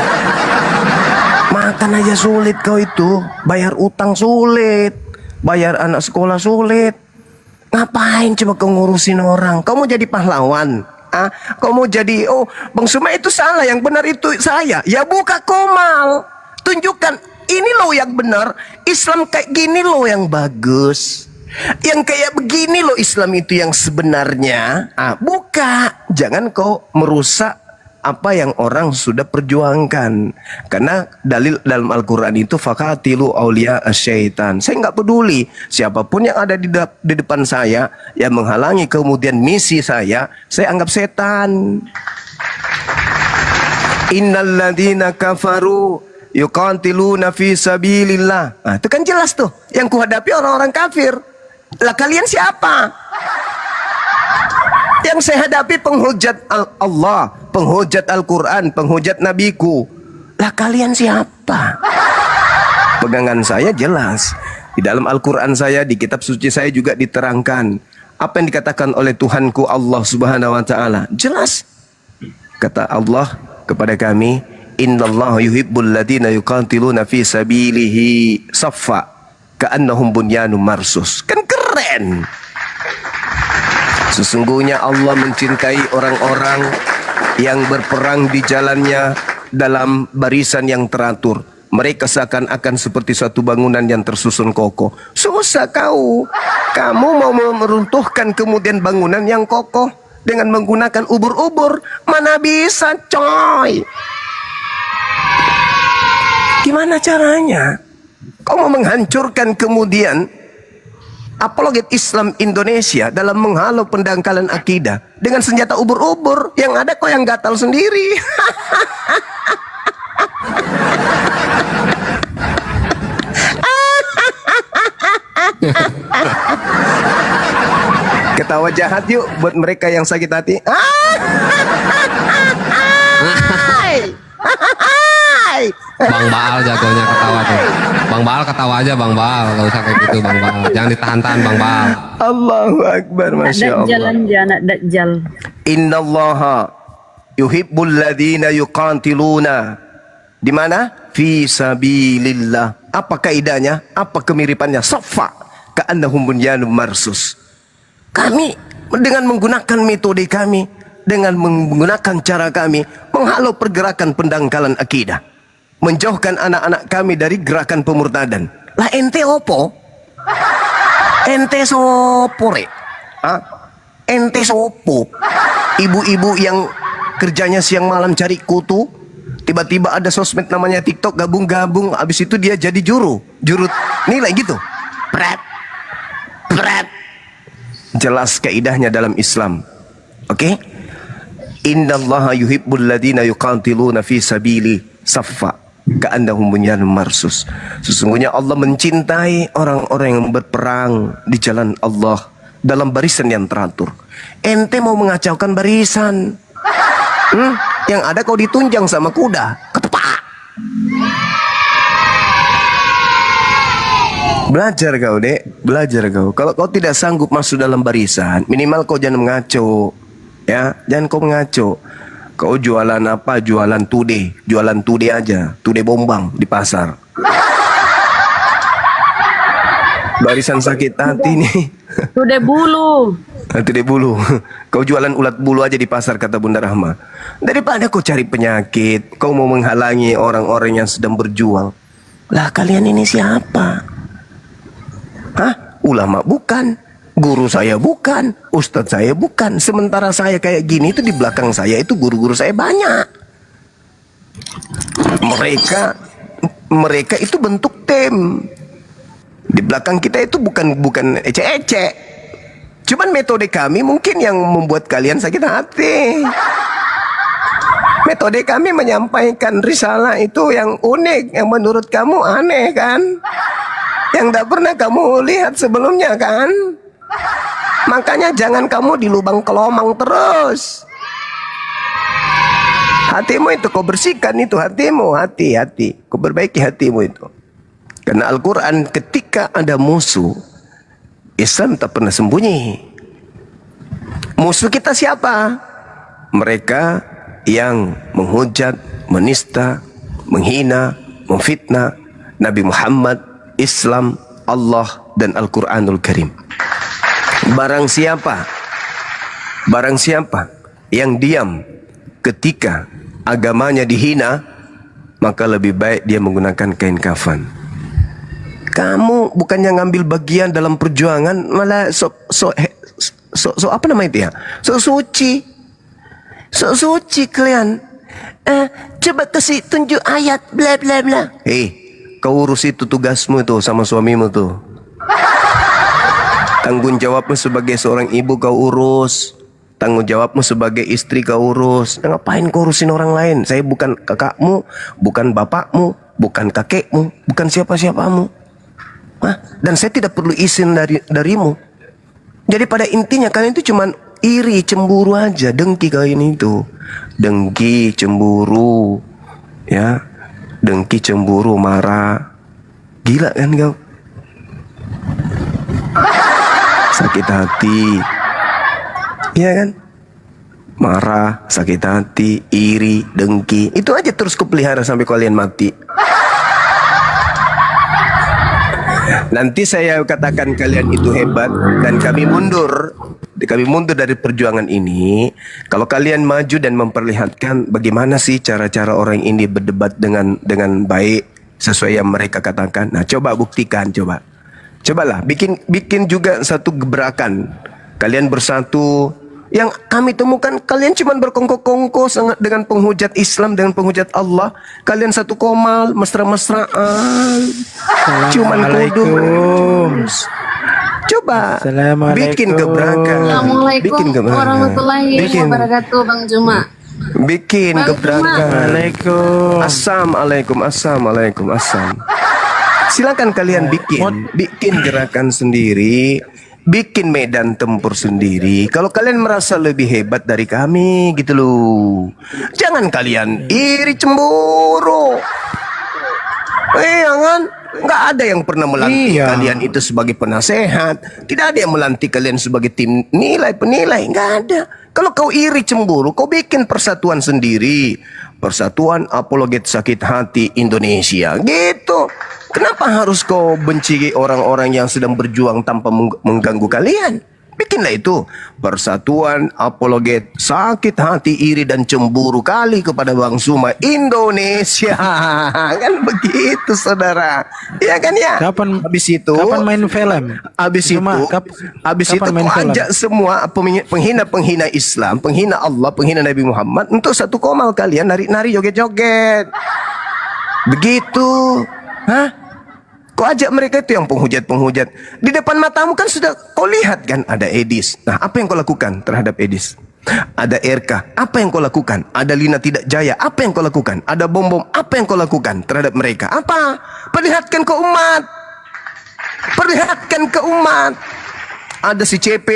Makan aja sulit kau itu. Bayar utang sulit. Bayar anak sekolah sulit. Ngapain coba kau ngurusin orang? Kau mau jadi pahlawan? Kau mau jadi, Bang Suma itu salah, yang benar itu saya. Ya buka Komal. Tunjukkan, ini loh yang benar. Islam kayak gini loh yang bagus. Yang kayak begini loh Islam itu yang sebenarnya. Buka. Jangan kau merusak apa yang orang sudah perjuangkan. Karena dalil dalam Al-Quran itu fakatilu aulia syaitan. Saya nggak peduli siapapun yang ada di depan saya yang menghalangi kemudian misi saya anggap setan. Innalladzina kafaru yuqatiluna fi sabilillah. Itu kan jelas tuh yang kuhadapi orang-orang kafir. Lah kalian siapa? Yang saya hadapi penghujat Allah, penghujat Al-Quran, penghujat Nabiku. Lah kalian siapa? Pegangan saya jelas. Di dalam Al-Quran saya, di kitab suci saya juga diterangkan apa yang dikatakan oleh Tuhanku Allah Subhanahu wa taala. Jelas. Kata Allah kepada kami, "Innallaha yuhibbul ladzina yuqatiluna fi sabilihi saffa ka'annahum bunyanun marsus." Kan keren. Sesungguhnya Allah mencintai orang-orang yang berperang di jalannya dalam barisan yang teratur. Mereka seakan-akan seperti suatu bangunan yang tersusun kokoh. Susah kau. Kamu mau meruntuhkan kemudian bangunan yang kokoh dengan menggunakan ubur-ubur. Mana bisa, coy. Gimana caranya? Kau mau menghancurkan kemudian apologet Islam Indonesia dalam menghalau pendangkalan akidah dengan senjata ubur-ubur. Yang ada kau yang gatal sendiri. Ketawa jahat yuk buat mereka yang sakit hati. Bang Baal jagonya ketawa tuh. Bang Baal ketawa aja Bang Baal, gak usah kayak gitu Bang Baal. Jangan ditahan-tahan Bang Baal. Allahu Akbar, Masya Allah. Jalan anak Dajjal. Innallaha yuhibbul ladzina yuqatiluna. Di mana? Fi sabilillah. Apa kaidahnya? Apa kemiripannya? Saffa ka'annahum bunyanun marsus. Kami dengan menggunakan metode kami, dengan menggunakan cara kami menghalau pergerakan pendangkalan akidah, menjauhkan anak-anak kami dari gerakan pemurtadan. Lah ente opo? Ente sopo rek? Ente sopo? Ibu-ibu yang kerjanya siang malam cari kutu, Tiba-tiba ada sosmed namanya TikTok, gabung-gabung, habis itu dia jadi juru nilai gitu. Pret. Jelas kaidahnya dalam Islam. Oke? Innallaha yuhibbul ladina yuqatiluna fi sabili saffa ka'annahum bunyanun marsus. Sesungguhnya Allah mencintai orang-orang yang berperang di jalan Allah dalam barisan yang teratur. Ente mau mengacaukan barisan, yang ada kau ditunjang sama kuda, ketepak. Belajar kau, Dek, belajar kau. Kalau kau tidak sanggup masuk dalam barisan, minimal kau jangan mengaco, ya, jangan kau mengaco. Kau jualan apa? Jualan tude aja, tude bombang di pasar. Barisan sakit hati nih. Tude bulu. Tude bulu. Kau jualan ulat bulu aja di pasar, kata Bunda Rahma. Daripada kau cari penyakit, kau mau menghalangi orang-orang yang sedang berjuang. Lah kalian ini siapa? Hah? Ulama bukan, guru saya bukan, ustadz saya bukan. Sementara saya kayak gini itu di belakang saya itu guru-guru saya banyak. Mereka itu bentuk tim. Di belakang kita itu bukan ecek-ecek. Cuman metode kami mungkin yang membuat kalian sakit hati. Metode kami menyampaikan risalah itu yang unik, yang menurut kamu aneh kan? Yang tak pernah kamu lihat sebelumnya kan? Makanya jangan kamu di lubang kelomang terus. Hatimu itu kau bersihkan, itu hatimu, hati. Kau perbaiki hatimu itu. Karena Al-Quran ketika ada musuh, Islam tak pernah sembunyi. Musuh kita siapa? Mereka yang menghujat, menista, menghina, memfitnah Nabi Muhammad, Islam, Allah, dan Al-Quranul Karim. Barang siapa yang diam ketika agamanya dihina, maka lebih baik dia menggunakan kain kafan. Kamu bukannya ngambil bagian dalam perjuangan, malah so apa namanya itu ya? So suci kalian. Coba kasih tunjuk ayat bla bla bla. Kau urus itu tugasmu itu sama suamimu tuh. Tanggung jawabmu sebagai seorang ibu kau urus. Tanggung jawabmu sebagai istri kau urus. Ngapain kau urusin orang lain? Saya bukan kakakmu, bukan bapakmu, bukan kakekmu, bukan siapa-siapamu. Dan saya tidak perlu izin darimu. Jadi pada intinya kalian itu cuman iri, cemburu aja, dengki kalian itu. Dengki, cemburu, ya. Dengki, cemburu, marah. Gila kan kau? Sakit hati. Iya kan? Marah, sakit hati, iri, dengki. Itu aja terus kupelihara sampai kalian mati. Nanti saya katakan kalian itu hebat dan kami mundur dari perjuangan ini. Kalau kalian maju dan memperlihatkan bagaimana sih cara-cara orang ini berdebat dengan baik sesuai yang mereka katakan. Nah, coba buktikan, cobalah bikin juga satu gebrakan. Kalian bersatu. Yang kami temukan kalian cuma berkongko-kongko dengan penghujat Islam, dengan penghujat Allah. Kalian satu komal, mesra-mesraan. Cuman kudus. Coba bikin gebrakan. Assalamualaikum warahmatullahi wabarakatuh, Bang Juma. Bikin gebrakan. Assalamualaikum. Silakan kalian bikin gerakan sendiri. Bikin medan tempur sendiri. Kalau kalian merasa lebih hebat dari kami gitu loh. Jangan kalian iri, cemburu. Jangan. Nggak ada yang pernah melantik kalian itu sebagai penasehat. Tidak ada yang melantik kalian sebagai tim penilai. Nggak ada. Kalau kau iri, cemburu, kau bikin persatuan sendiri. Persatuan Apologet Sakit Hati Indonesia. Gitu. Kenapa harus kau benci orang-orang yang sedang berjuang tanpa mengganggu kalian? Bikin Bikinlah itu persatuan apologet sakit hati, iri dan cemburu kali kepada bangsa Indonesia. Kan begitu saudara. Iya kan ya? Kapan main film? Habis itu kau ajak semua penghina Islam, penghina Allah, penghina Nabi Muhammad untuk satu komal kalian nari-nari joget-joget. Begitu. Hah? Kau ajak mereka itu yang penghujat-penghujat. Di depan matamu kan sudah kau lihat kan ada Edis. Nah, apa yang kau lakukan terhadap Edis? Ada RK, apa yang kau lakukan? Ada Lina Tidak Jaya, apa yang kau lakukan? Ada Bom-Bom, apa yang kau lakukan terhadap mereka? Apa? Perlihatkan ke umat. Perlihatkan ke umat. Ada si CP,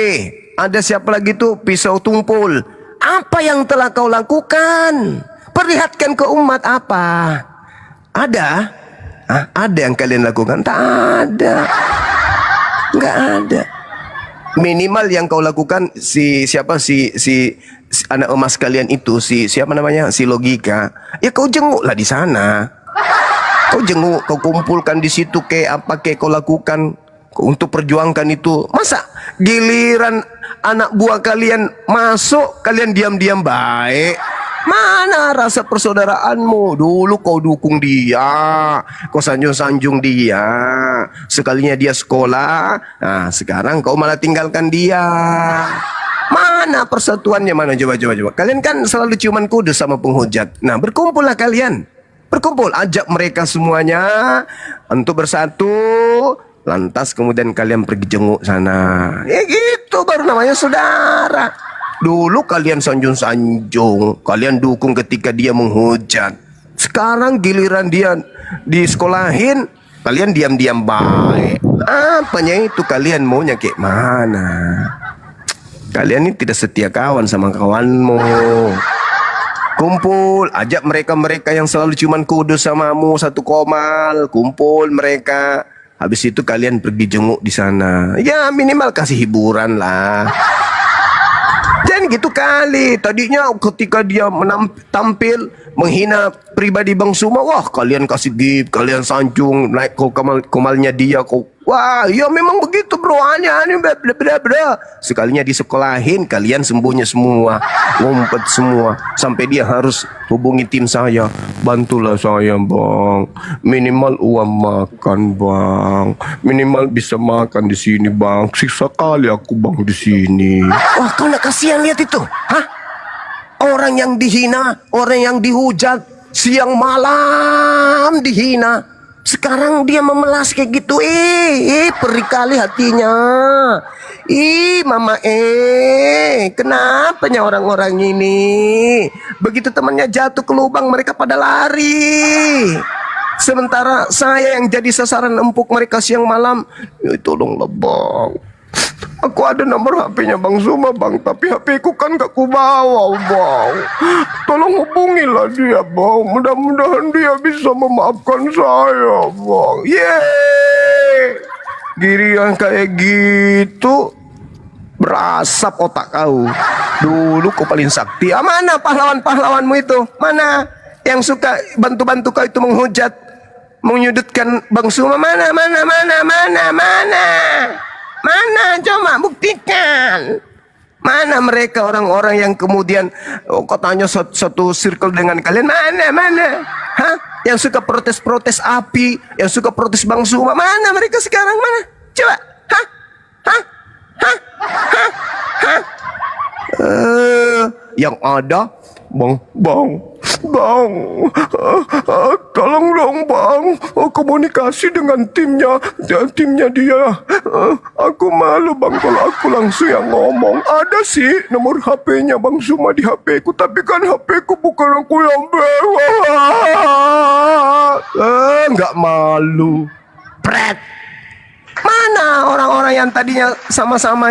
ada siapa lagi tuh Pisau Tumpul. Apa yang telah kau lakukan? Perlihatkan ke umat apa? Ada? Ada yang kalian lakukan? Tak ada. Nggak ada. Minimal yang kau lakukan si anak emas kalian itu, siapa namanya? Si Logika. Ya kau jenguklah di sana. Kau jenguk, kau kumpulkan di situ kayak apa kayak kau lakukan untuk perjuangkan itu. Masa giliran anak buah kalian masuk, kalian diam-diam baik? Mana rasa persaudaraanmu? Dulu kau dukung dia, kau sanjung-sanjung dia. Sekalinya dia sekolah, nah sekarang kau malah tinggalkan dia. Mana persatuannya? Mana? Coba. Kalian kan selalu ciuman kudus sama penghujat. Nah, berkumpullah kalian. Berkumpul, ajak mereka semuanya untuk bersatu. Lantas kemudian kalian pergi jenguk sana. Ya gitu baru namanya saudara. Dulu kalian sanjung-sanjung, kalian dukung ketika dia menghujat. Sekarang giliran dia disekolahin, kalian diam-diam baik. Apanya itu kalian maunya kayak mana? Kalian ini tidak setia kawan sama kawanmu. Kumpul, ajak mereka-mereka yang selalu cuman kudus samamu satu komal. Kumpul mereka. Habis itu kalian pergi jenguk di sana. Ya minimal kasih hiburan lah. Jangan gitu kali. Tadinya ketika dia tampil menghina pribadi Bang Suma, wah kalian kasih gift, kalian sanjung, naik ke komalnya dia, wah ya memang begitu bro, aneh bla. Sekalinya disekolahin, kalian sembunyi semua, ngumpet semua, sampai dia harus hubungi tim saya, bantulah saya bang, minimal uang makan bang, minimal bisa makan di sini bang, siksa kali aku bang di sini. Wah kau nak kasihan lihat itu, hah? Orang yang dihina, orang yang dihujat, siang malam dihina. Sekarang dia memelas kayak gitu. Perih kali hatinya. Mama kenapanya orang-orang ini? Begitu temannya jatuh ke lubang, mereka pada lari. Sementara saya yang jadi sasaran empuk mereka siang malam. Ya tolonglah bang. Aku ada nomor HP-nya Bang Suma bang, tapi HP-ku kan gak ku bawa bang. Tolong hubungilah dia bang, mudah-mudahan dia bisa memaafkan saya bang. Yeay, giliran kayak gitu berasap otak kau. Dulu kau paling sakti. Mana pahlawan-pahlawanmu itu? Mana yang suka bantu-bantu kau itu menghujat, menyudutkan Bang Suma? Mana? Mana? Coba buktikan. Mana mereka orang-orang yang kemudian katanya satu circle dengan kalian? Mana? Hah? Yang suka protes-protes api, yang suka protes Bang Suma, mana mereka sekarang? Mana? Coba. Hah? Yang ada Bang, tolong dong bang, komunikasi dengan timnya dia. Aku malu bang kalau aku langsung yang ngomong. Ada sih nomor HP-nya Bang Suma di HP-ku, tapi kan HP-ku bukan aku yang bawa. Nggak malu. Pret. Mana orang-orang yang tadinya sama-sama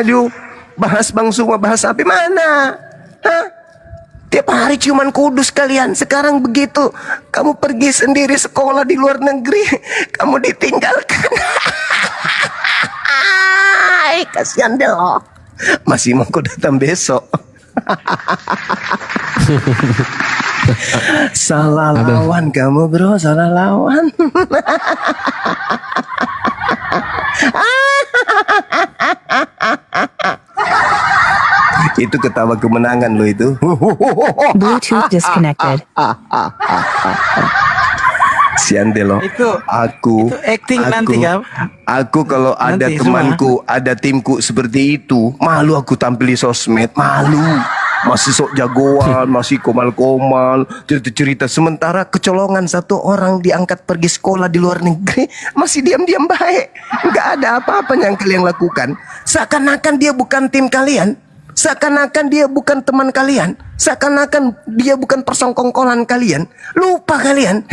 bahas Bang Suma, bahas HP, mana? Hah? Tiap hari cuman kudus kalian. Sekarang begitu kamu pergi sendiri sekolah di luar negeri, kamu ditinggalkan. Kasihan deh loh. Masih mau kau datang besok. Salah lawan kamu bro, salah lawan. Itu ketawa kemenangan lo itu. Bluetooth disconnected. Sian deh lo. Aku acting nanti, Kak. Aku kalau ada Nanti temanku, ada timku seperti itu, malu aku tampil di sosmed, malu. Masih sok jagoan, masih komal-komal, cerita-cerita. Sementara kecolongan satu orang diangkat pergi sekolah di luar negeri, masih diam-diam baik. Nggak ada apa-apa yang kalian lakukan. Seakan-akan dia bukan tim kalian. Seakan-akan dia bukan teman kalian. Seakan-akan dia bukan persongkongkolan kalian. Lupa kalian.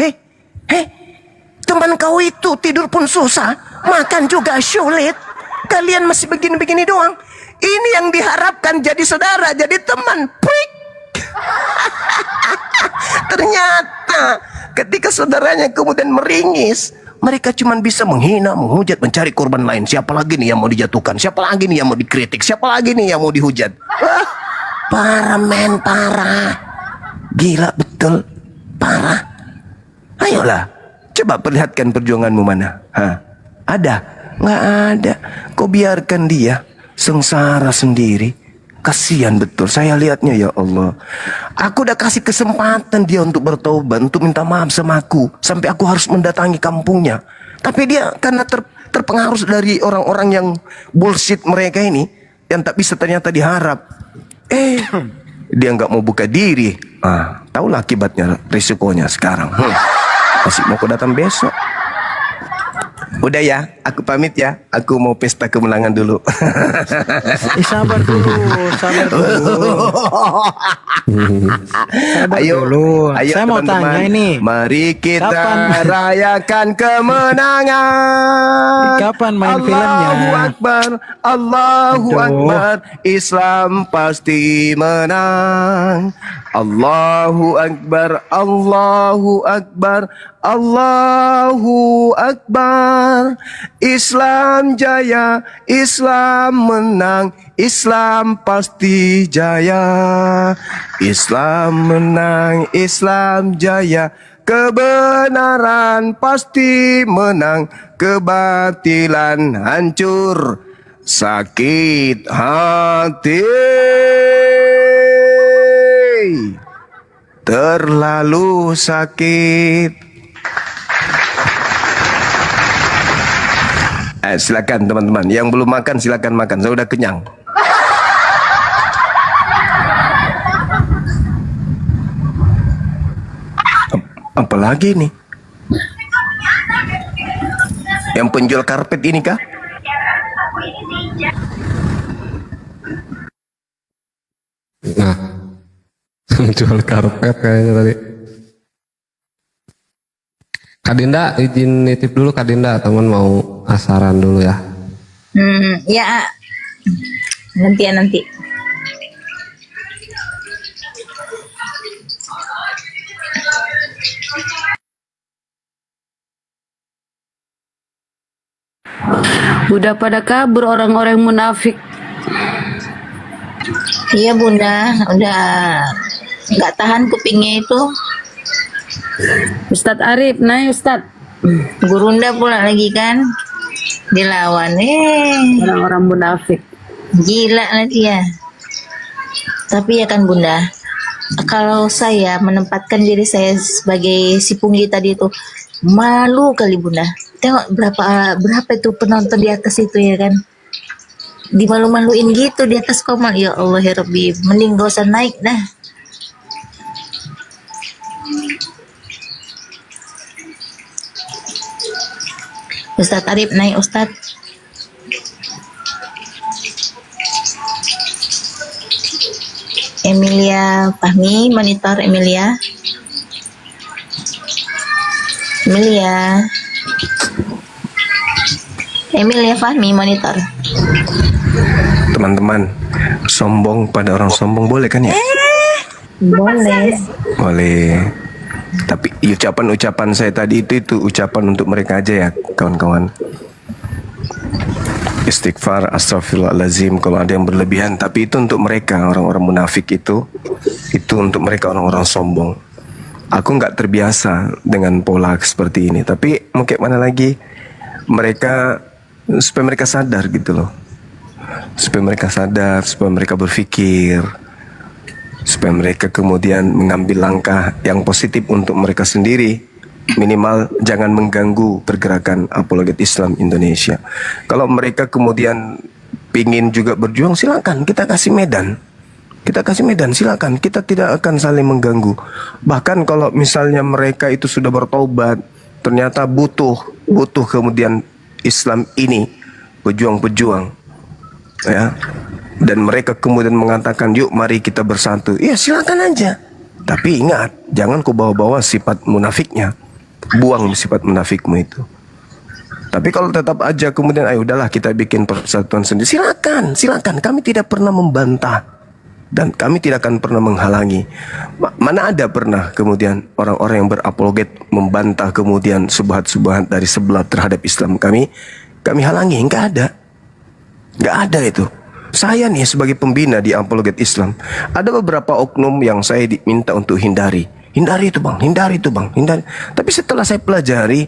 Teman kau itu tidur pun susah, makan juga sulit. Kalian masih begini-begini doang. Ini yang diharapkan jadi saudara, jadi teman. Prik. Ternyata ketika saudaranya kemudian meringis, mereka cuma bisa menghina, menghujat, mencari korban lain. Siapa lagi nih yang mau dijatuhkan? Siapa lagi nih yang mau dikritik? Siapa lagi nih yang mau dihujat? Parah men, parah. Gila betul, parah. Ayolah, coba perlihatkan perjuanganmu mana? Ada? Nggak ada. Kau biarkan dia sengsara sendiri. Kasihan betul. Saya lihatnya, ya Allah. Aku udah kasih kesempatan dia untuk bertobat, untuk minta maaf sama aku. Sampai aku harus mendatangi kampungnya. Tapi dia karena terpengaruh dari orang-orang yang bullshit mereka ini, yang tak bisa ternyata diharap. Dia nggak mau buka diri. Tahulah akibatnya, risikonya sekarang. Masih mau aku datang besok. Udah ya, aku pamit ya. Aku mau pesta kemenangan dulu. Sabar dulu, sabar dulu. Ayo, Saya mau teman-teman. tanya ini. Mari kita Kapan? rayakan kemenangan. Kapan main filmnya? Allahu Akbar, Allahu Aduh. Akbar. Islam pasti menang. Allahu Akbar, Allahu Akbar, Allahu Akbar. Islam jaya, Islam menang, Islam pasti jaya. Islam menang, Islam jaya. Kebenaran pasti menang, kebatilan hancur. Sakit hati, terlalu sakit. Silakan teman-teman, yang belum makan silakan makan. Saya udah kenyang. Apalagi nih? Yang penjual karpet ini kah? Nah, jual karpet kayaknya tadi. Kak Dinda, izin nitip dulu Kak Dinda, teman mau asaran dulu ya. Ya, nanti ya nanti. Udah pada kabur orang-orang munafik. Iya bunda, udah nggak tahan kupingnya itu. Ustadz Arif, naik Ustadz. Gurunda pula lagi kan, dilawan. Orang-orang munafik. Gila nanti ya. Tapi ya kan bunda, kalau saya menempatkan diri saya sebagai si pungli tadi itu, malu kali bunda. Tengok berapa itu penonton di atas itu ya kan, dimalu-maluin gitu di atas komal. Ya Allah ya Rabbi, mending gak usah naik dah. Ustadz Arif naik Ustadz. Emilia Fahmi monitor. Emilia Fahmi monitor. Teman-teman, sombong pada orang sombong boleh kan ya? Boleh. Boleh. Tapi ucapan-ucapan saya tadi itu ucapan untuk mereka aja ya, kawan-kawan. Istighfar, astagfirullahaladzim kalau ada yang berlebihan. Tapi itu untuk mereka, orang-orang munafik itu untuk mereka orang-orang sombong. Aku nggak terbiasa dengan pola seperti ini. Tapi mungkin mana lagi mereka, supaya mereka sadar gitu loh. supaya mereka sadar, supaya mereka berpikir, supaya mereka kemudian mengambil langkah yang positif untuk mereka sendiri. Minimal jangan mengganggu pergerakan apologet Islam Indonesia. Kalau mereka kemudian pingin juga berjuang, silakan, kita kasih medan. Kita kasih medan, silakan. Kita tidak akan saling mengganggu. Bahkan kalau misalnya mereka itu sudah bertobat, ternyata butuh kemudian Islam ini pejuang-pejuang, ya. Dan mereka kemudian mengatakan, yuk mari kita bersatu. Ya silakan aja. Tapi ingat, jangan kau bawa-bawa sifat munafiknya. Buang sifat munafikmu itu. Tapi kalau tetap aja kemudian, ayo udahlah kita bikin persatuan sendiri, silakan. Kami tidak pernah membantah dan kami tidak akan pernah menghalangi. Mana ada pernah kemudian orang-orang yang berapologet membantah kemudian subhat-subhat dari sebelah terhadap Islam kami halangi? Enggak ada itu. Saya nih sebagai pembina di apologet Islam, ada beberapa oknum yang saya diminta untuk hindari itu bang. Tapi setelah saya pelajari,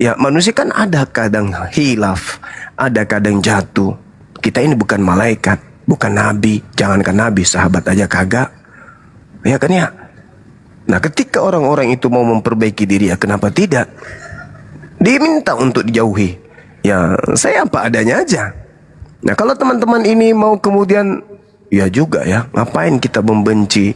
ya manusia kan ada kadang hilaf, ada kadang jatuh. Kita ini bukan malaikat, bukan nabi. Jangankan nabi, sahabat aja kagak. Ya kan ya. Nah ketika orang-orang itu mau memperbaiki diri, ya kenapa tidak? Diminta untuk dijauhi. Ya saya apa adanya aja. Nah kalau teman-teman ini mau kemudian, ya juga ya, ngapain kita membenci?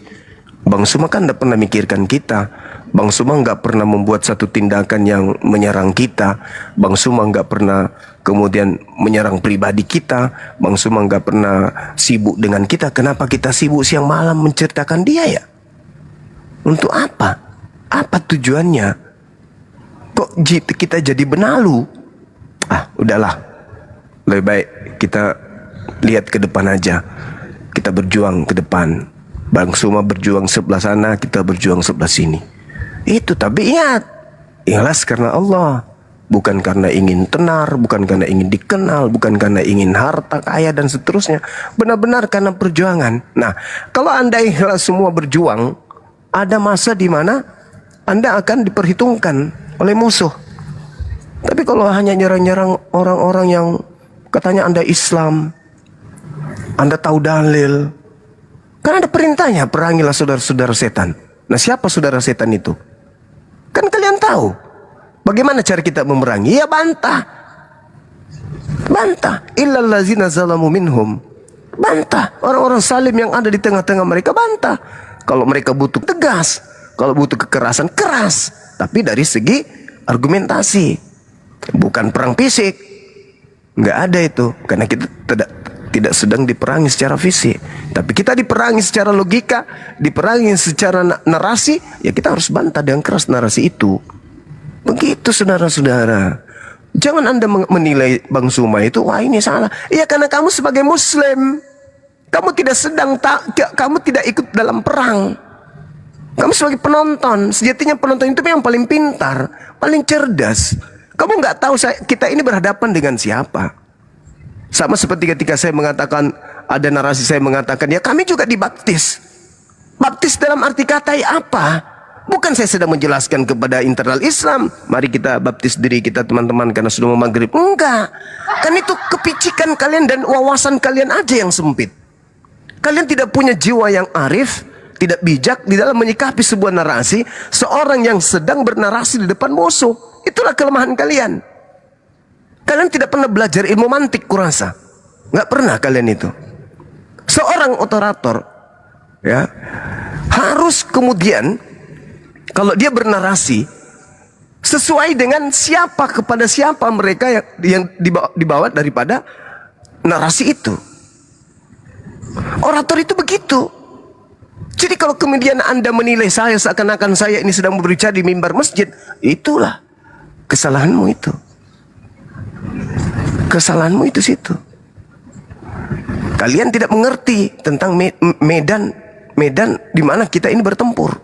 Bang Suma kan tidak pernah mikirkan kita. Bang Suma nggak pernah membuat satu tindakan yang menyerang kita. Bang Suma nggak pernah kemudian menyerang pribadi kita. Bang Suma nggak pernah sibuk dengan kita. Kenapa kita sibuk siang malam menceritakan dia ya? Untuk apa? Apa tujuannya? Kok kita jadi benalu? Udahlah. Lebih baik kita lihat ke depan aja. Kita berjuang ke depan. Bang Suma berjuang sebelah sana, kita berjuang sebelah sini. Itu, tapi ingat, ikhlas karena Allah, bukan karena ingin tenar, bukan karena ingin dikenal, bukan karena ingin harta kaya dan seterusnya. Benar-benar karena perjuangan. Nah, kalau Anda ikhlas semua berjuang, ada masa di mana Anda akan diperhitungkan oleh musuh. Tapi kalau hanya nyerang-nyerang orang-orang yang katanya Anda Islam, Anda tahu dalil, kan ada perintahnya, perangilah saudara-saudara setan. Nah siapa saudara setan itu? Kan kalian tahu. Bagaimana cara kita memerangi? Ya bantah. Illal ladzina zalamu minhum. Bantah. Orang-orang salim yang ada di tengah-tengah mereka, bantah. Kalau mereka butuh tegas, kalau butuh kekerasan, keras. Tapi dari segi argumentasi, bukan perang fisik. Nggak ada itu. Karena kita tidak sedang diperangi secara fisik, tapi kita diperangi secara logika, diperangi secara narasi. Ya kita harus bantah dengan keras narasi itu. Begitu saudara-saudara. Jangan Anda menilai Bang Suma itu, wah ini salah. Iya karena kamu sebagai Muslim, kamu kamu tidak ikut dalam perang. Kamu sebagai penonton, sejatinya penonton itu yang paling pintar, paling cerdas. Kamu nggak tahu kita ini berhadapan dengan siapa. Sama seperti ketika saya mengatakan, ada narasi saya mengatakan, ya kami juga dibaptis. Baptis dalam arti kata apa? Bukan saya sedang menjelaskan kepada internal Islam, mari kita baptis diri kita teman-teman karena sudah mau maghrib. Enggak. Kan itu kepicikan kalian dan wawasan kalian aja yang sempit. Kalian tidak punya jiwa yang arif, tidak bijak di dalam menyikapi sebuah narasi. Seorang yang sedang bernarasi di depan musuh. Itulah kelemahan kalian. Kalian tidak pernah belajar ilmu mantik, kurasa. Nggak pernah kalian itu. Seorang orator, ya, harus kemudian kalau dia bernarasi sesuai dengan kepada siapa mereka yang dibawa daripada narasi itu. Orator itu begitu. Jadi kalau kemudian Anda menilai saya seakan-akan saya ini sedang berbicara di mimbar masjid, itulah kesalahanmu itu. Kesalahanmu itu situ. Kalian tidak mengerti tentang medan di mana kita ini bertempur.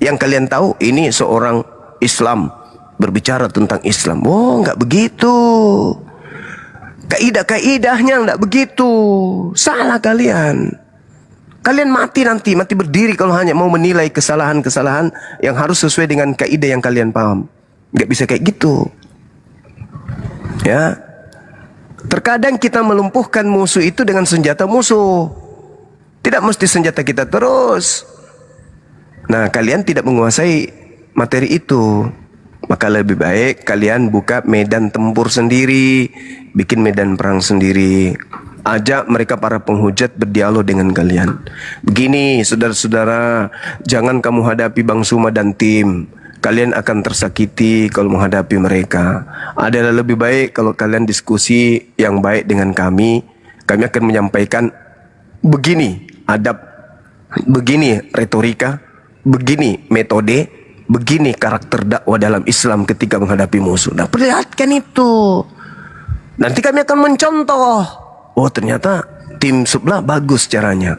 Yang kalian tahu ini seorang Islam berbicara tentang Islam. Oh, nggak begitu. Kaidah-kaidahnya nggak begitu. Salah kalian. Kalian mati berdiri kalau hanya mau menilai kesalahan-kesalahan yang harus sesuai dengan kaidah yang kalian paham. Nggak bisa kayak gitu. Ya. Terkadang kita melumpuhkan musuh itu dengan senjata musuh. Tidak mesti senjata kita terus. Nah, kalian tidak menguasai materi itu. Maka lebih baik kalian buka medan tempur sendiri, bikin medan perang sendiri. Ajak mereka para penghujat berdialog dengan kalian. Begini, saudara-saudara, jangan kamu hadapi Bang Suma dan tim. Kalian akan tersakiti kalau menghadapi mereka. Adalah lebih baik kalau kalian diskusi yang baik dengan kami. Kami akan menyampaikan begini adab, begini retorika, begini metode, begini karakter dakwah dalam Islam ketika menghadapi musuh. Nah, perlihatkan itu. Nanti kami akan mencontoh. Oh, ternyata tim sebelah bagus caranya.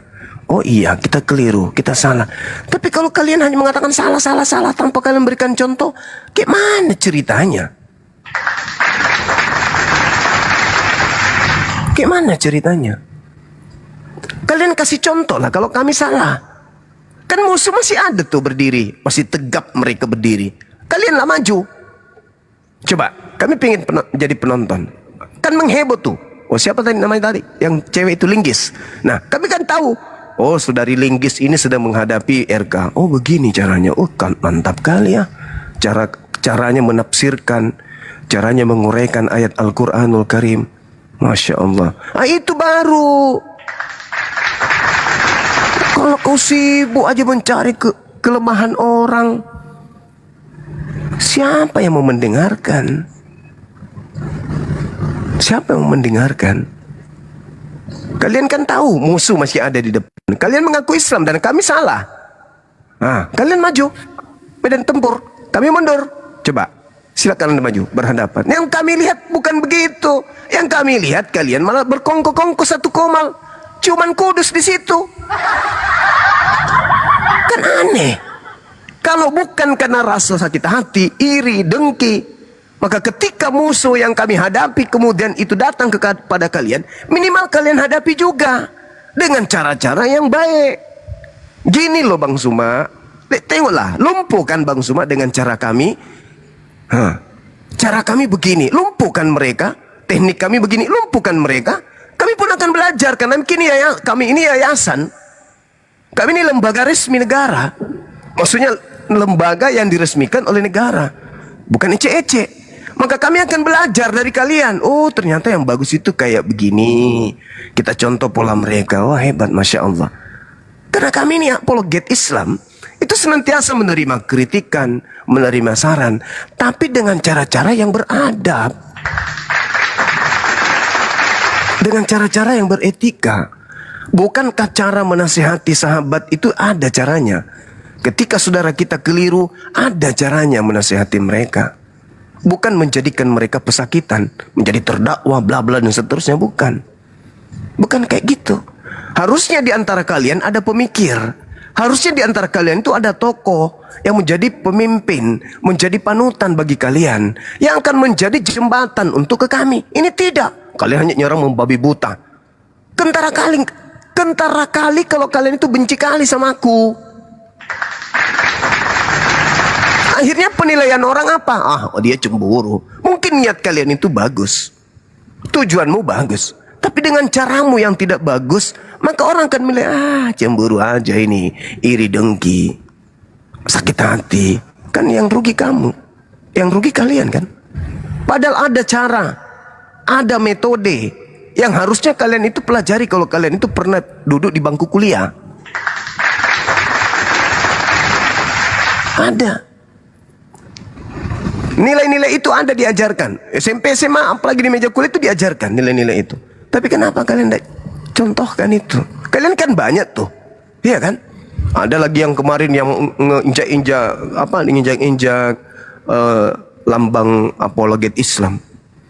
Oh iya, kita keliru, kita salah. Tapi kalau kalian hanya mengatakan salah tanpa kalian berikan contoh, gimana ceritanya? Gimana ceritanya? Kalian kasih contoh lah kalau kami salah. Kan musuh masih ada tuh berdiri, masih tegap mereka berdiri. Kalianlah maju. Coba, kami pengen jadi penonton. Kan mengheboh tuh. Oh, siapa tadi namanya tadi? Yang cewek itu Linggis. Nah, kami kan tahu. Oh, saudari Linggis ini sedang menghadapi RK. Oh, begini caranya. Oh, kan mantap kali ya. Caranya menafsirkan, caranya menguraikan ayat Al-Qur'anul Karim. Masya Allah. Ah, itu baru. Kalau kau sibuk aja mencari kelemahan orang, siapa yang mau mendengarkan? Siapa yang mau mendengarkan? Kalian kan tahu musuh masih ada di depan. Kalian mengaku Islam dan kami salah. Nah, kalian maju medan tempur, kami mundur. Coba, silakan Anda maju berhadapan. Yang kami lihat bukan begitu. Yang kami lihat kalian malah berkongko-kongko satu komal. Cuman Kudus di situ. Kan aneh. Kalau bukan karena rasa sakit hati, iri, dengki, maka ketika musuh yang kami hadapi kemudian itu datang kepada kalian, minimal kalian hadapi juga dengan cara-cara yang baik. Gini loh Bang Suma, tengoklah, lumpuhkan Bang Suma dengan cara kami. Cara kami begini, lumpuhkan mereka. Teknik kami begini, lumpuhkan mereka. Kami pun akan belajar karena kami ini yayasan. Kami ini lembaga resmi negara. Maksudnya lembaga yang diresmikan oleh negara, bukan ece-ece. Maka kami akan belajar dari kalian. Oh, ternyata yang bagus itu kayak begini. Kita contoh pola mereka. Wah, hebat, Masya Allah. Karena kami ini apologet Islam, itu senantiasa menerima kritikan, menerima saran, tapi dengan cara-cara yang beradab, dengan cara-cara yang beretika. Bukankah cara menasihati sahabat itu ada caranya? Ketika saudara kita keliru, ada caranya menasihati mereka. Bukan menjadikan mereka pesakitan, menjadi terdakwa, bla bla dan seterusnya, bukan. Bukan kayak gitu. Harusnya di antara kalian ada pemikir. Harusnya di antara kalian itu ada tokoh yang menjadi pemimpin, menjadi panutan bagi kalian, yang akan menjadi jembatan untuk ke kami. Ini tidak. Kalian hanya nyerang membabi buta. Kentara kali kalau kalian itu benci kali sama aku. Akhirnya penilaian orang apa? Dia cemburu. Mungkin niat kalian itu bagus, tujuanmu bagus, tapi dengan caramu yang tidak bagus, maka orang akan menilai, cemburu aja ini, iri dengki, sakit hati. Kan yang rugi kamu, yang rugi kalian kan. Padahal ada cara, ada metode yang harusnya kalian itu pelajari kalau kalian itu pernah duduk di bangku kuliah. Ada. Nilai-nilai itu ada diajarkan. SMP, SMA, apalagi di meja kuliah itu diajarkan nilai-nilai itu. Tapi kenapa kalian tidak contohkan itu? Kalian kan banyak tuh, iya kan? Ada lagi yang kemarin yang injak-injak lambang apologet Islam.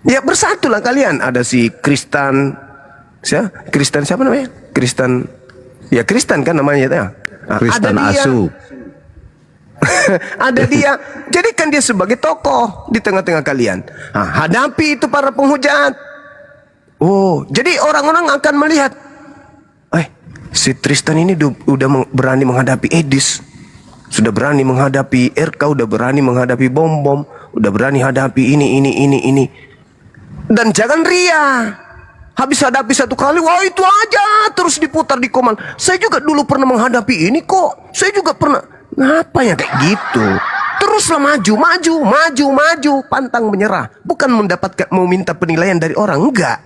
Ya bersatulah kalian. Ada si Kristen siapa namanya? Kristen kan namanya ya. Kristen Asu. Ada dia, jadikan dia sebagai tokoh di tengah-tengah kalian. Hadapi itu para penghujat. Oh, jadi orang-orang akan melihat, si Tristan ini udah berani menghadapi Edis, sudah berani menghadapi RK, udah berani menghadapi bom-bom, udah berani hadapi ini. Dan jangan ria. Habis hadapi satu kali, wah itu aja terus diputar di Komal. Saya juga dulu pernah menghadapi ini kok. Saya juga pernah. Ngapa ya kayak gitu? Teruslah maju, pantang menyerah. Bukan mendapatkan, mau minta penilaian dari orang, enggak.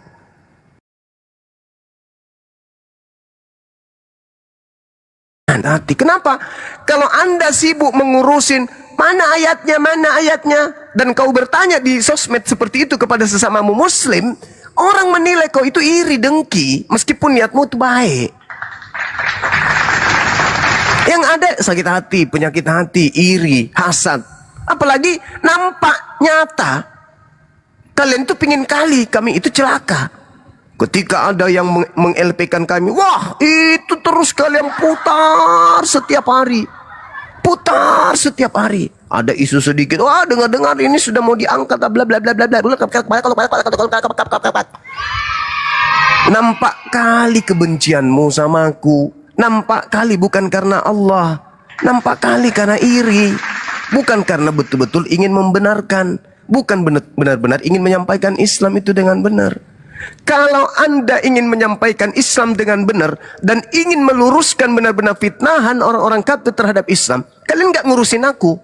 Hati. Kenapa? Kalau Anda sibuk mengurusin mana ayatnya, dan kau bertanya di sosmed seperti itu kepada sesamamu muslim, orang menilai kau itu iri, dengki, meskipun niatmu itu baik. Yang ada sakit hati, penyakit hati, iri, hasad. Apalagi nampak nyata. Kalian itu pingin kali kami itu celaka. Ketika ada yang meng-LP-kan kami, wah itu terus kalian putar setiap hari. Ada isu sedikit, wah dengar-dengar ini sudah mau diangkat, bla bla bla bla bla. Nampak kali kebencianmu sama aku. Nampak kali bukan karena Allah. Nampak kali karena iri. Bukan karena betul-betul ingin membenarkan. Bukan benar-benar ingin menyampaikan Islam itu dengan benar. Kalau Anda ingin menyampaikan Islam dengan benar dan ingin meluruskan benar-benar fitnahan orang-orang kafir terhadap Islam, kalian gak ngurusin aku.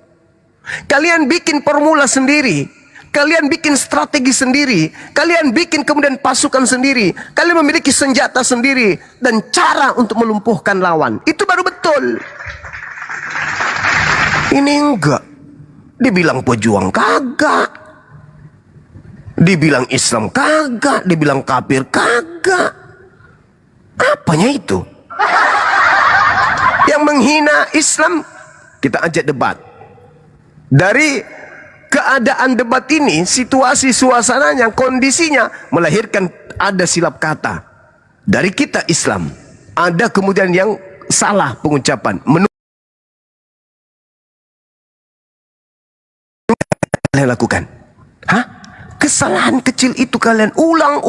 Kalian bikin formula sendiri, kalian bikin strategi sendiri, kalian bikin kemudian pasukan sendiri, kalian memiliki senjata sendiri dan cara untuk melumpuhkan lawan. Itu baru betul. Ini enggak. Dibilang pejuang kagak. Dibilang Islam kagak, dibilang kafir kagak. Apanya itu? Yang menghina Islam kita ajak debat. Dari keadaan debat ini, situasi suasananya, kondisinya melahirkan ada silap kata. Dari kita Islam, ada kemudian yang salah pengucapan. Kalian lakukan. Hah? Kesalahan kecil itu kalian ulang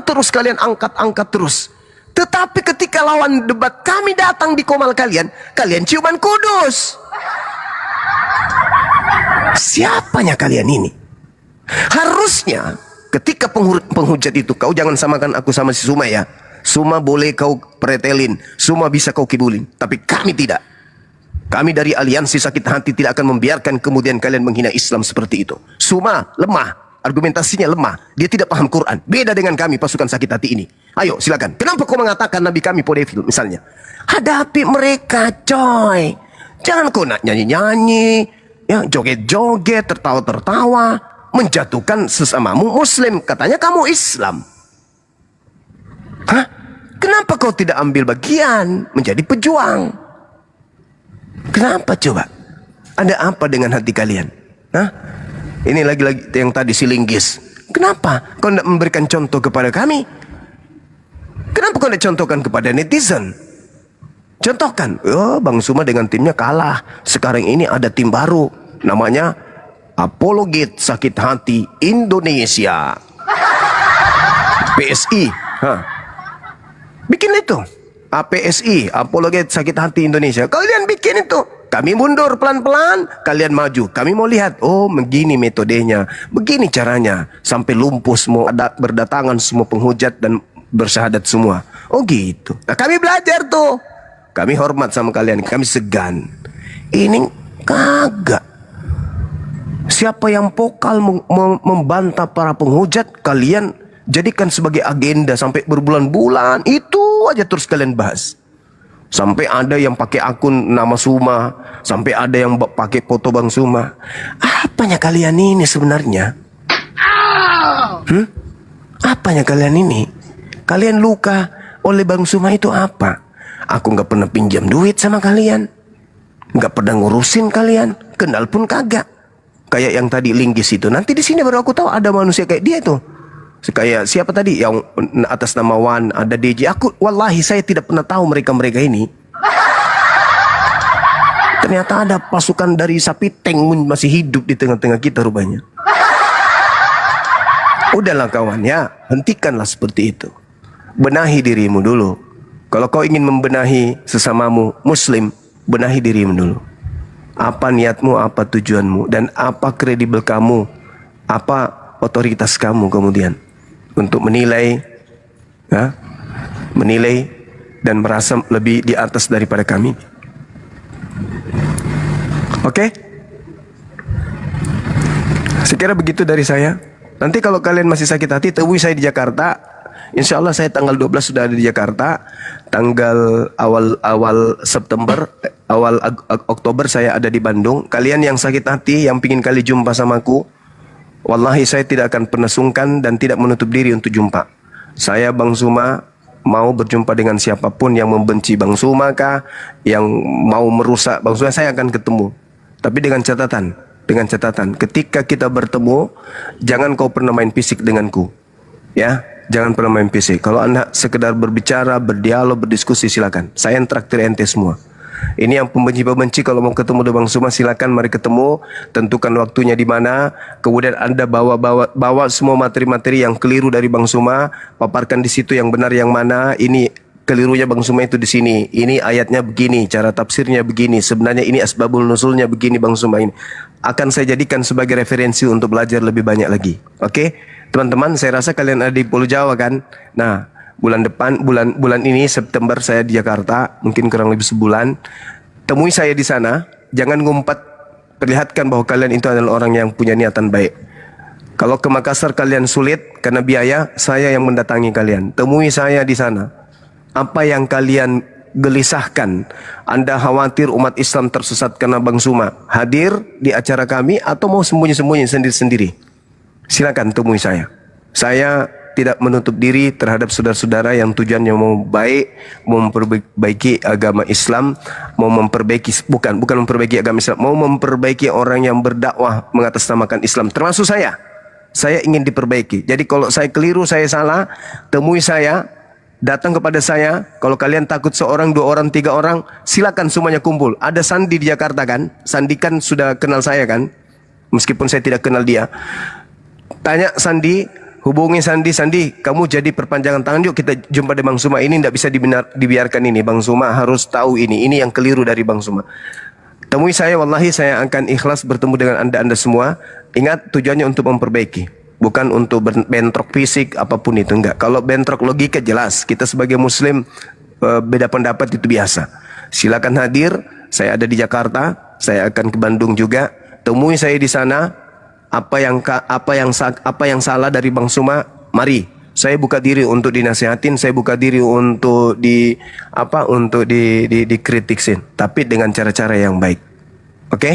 terus, kalian angkat terus. Tetapi ketika lawan debat kami datang di Komal kalian ciuman kudus. Siapanya kalian ini? Harusnya ketika penghujat itu, kau jangan samakan aku sama si Suma ya. Suma boleh kau pretelin, Suma bisa kau kibulin, tapi kami tidak. Kami dari aliansi sakit hati tidak akan membiarkan kemudian kalian menghina Islam seperti itu. Suma lemah, argumentasinya lemah, dia tidak paham Quran. Beda dengan kami pasukan sakit hati ini. Ayo silakan. Kenapa kau mengatakan Nabi kami podefil misalnya? Hadapi mereka coy. Jangan kau nak nyanyi-nyanyi, ya joget-joget, tertawa-tertawa, menjatuhkan sesamamu muslim. Katanya kamu Islam. Hah? Kenapa kau tidak ambil bagian menjadi pejuang? Kenapa coba? Ada apa dengan hati kalian? Hah? Ini lagi-lagi yang tadi si linggis. Kenapa kau tidak memberikan contoh kepada kami? Kenapa kau tidak contohkan kepada netizen? Contohkan. Oh, Bang Suma dengan timnya kalah. Sekarang ini ada tim baru. Namanya Apologet Sakit Hati Indonesia. PSI. Hah? Bikin itu. APSI, Apologet Sakit Hati Indonesia. Kalian bikin itu. Kami mundur pelan-pelan, kalian maju. Kami mau lihat, oh begini metodenya, begini caranya. Sampai lumpuh semua, berdatangan semua penghujat dan bersyahadat semua. Oh gitu. Nah kami belajar tuh. Kami hormat sama kalian, kami segan. Ini kagak. Siapa yang vokal membantah para penghujat, kalian jadikan sebagai agenda sampai berbulan-bulan. Itu aja terus kalian bahas. Sampai ada yang pakai akun nama Suma, sampai ada yang pakai foto Bang Suma. Apanya kalian ini sebenarnya? Apanya kalian ini? Kalian luka oleh Bang Suma itu apa? Aku gak pernah pinjam duit sama kalian, gak pernah ngurusin kalian, kenal pun kagak. Kayak yang tadi linggis itu. Nanti di sini baru aku tahu ada manusia kayak dia tuh. Kayak siapa tadi yang atas nama Wan, ada DJ. Aku wallahi saya tidak pernah tahu mereka-mereka ini. Ternyata ada pasukan dari sapi tank masih hidup di tengah-tengah kita rupanya. Udahlah kawan ya, hentikanlah seperti itu. Benahi dirimu dulu. Kalau kau ingin membenahi sesamamu muslim, benahi dirimu dulu. Apa niatmu, apa tujuanmu, dan apa kredibel kamu, apa otoritas kamu kemudian. untuk menilai, ya, menilai dan merasa lebih di atas daripada kami. Oke? Sekira begitu dari saya. Nanti kalau kalian masih sakit hati, temui saya di Jakarta. Insya Allah saya tanggal 12 sudah ada di Jakarta. Tanggal awal September, Oktober saya ada di Bandung. Kalian yang sakit hati, yang pingin kali jumpa sama aku, wallahi saya tidak akan pernah sungkan dan tidak menutup diri untuk jumpa. Saya Bang Suma mau berjumpa dengan siapapun yang membenci Bang Suma kah, yang mau merusak Bang Suma, saya akan ketemu. Tapi dengan catatan, ketika kita bertemu, jangan kau pernah main fisik denganku. Ya, jangan pernah main fisik. Kalau Anda sekedar berbicara, berdialog, berdiskusi, silakan. Saya yang traktir ente semua. Ini yang pembenci-pembenci kalau mau ketemu dengan Bang Suma, silakan mari ketemu, tentukan waktunya di mana, kemudian Anda bawa semua materi-materi yang keliru dari Bang Suma, paparkan di situ yang benar yang mana. Ini kelirunya Bang Suma itu di sini. Ini ayatnya begini, cara tafsirnya begini. Sebenarnya ini asbabul nuzulnya begini Bang Suma ini. Akan saya jadikan sebagai referensi untuk belajar lebih banyak lagi. Oke? Teman-teman, saya rasa kalian ada di Pulau Jawa kan? Nah, bulan depan, bulan ini September saya di Jakarta, mungkin kurang lebih sebulan. Temui saya di sana, jangan ngumpat, perlihatkan bahwa kalian itu adalah orang yang punya niatan baik. Kalau ke Makassar kalian sulit karena biaya, saya yang mendatangi kalian. Temui saya di sana. Apa yang kalian gelisahkan, Anda khawatir umat Islam tersesat karena Bang Suma, hadir di acara kami atau mau sembunyi-sembunyi sendiri-sendiri, silakan temui saya. Saya tidak menutup diri terhadap saudara-saudara yang tujuannya mau baik, mau memperbaiki agama Islam, mau memperbaiki, bukan memperbaiki agama Islam, mau memperbaiki orang yang berdakwah mengatasnamakan Islam, termasuk saya. Saya ingin diperbaiki. Jadi kalau saya keliru, saya salah, temui saya, datang kepada saya. Kalau kalian takut seorang, 2 orang, 3 orang, silakan semuanya kumpul. Ada Sandi di Jakarta kan? Sandi kan sudah kenal saya kan? Meskipun saya tidak kenal dia. Tanya Sandi, hubungi Sandi, kamu jadi perpanjangan tangan, yuk kita jumpa di Bang Suma. Ini tidak bisa dibiarkan ini. Bang Suma harus tahu ini yang keliru dari Bang Suma. Temui saya, wallahi saya akan ikhlas bertemu dengan anda semua. Ingat, tujuannya untuk memperbaiki, bukan untuk bentrok fisik apapun itu, enggak. Kalau bentrok logika jelas, kita sebagai muslim beda pendapat itu biasa. Silakan hadir, saya ada di Jakarta, saya akan ke Bandung juga. Temui saya di sana. Apa yang salah dari Bang Suma, mari. Saya buka diri untuk dinasihatin, saya buka diri untuk dikritiksin, tapi dengan cara-cara yang baik. Oke?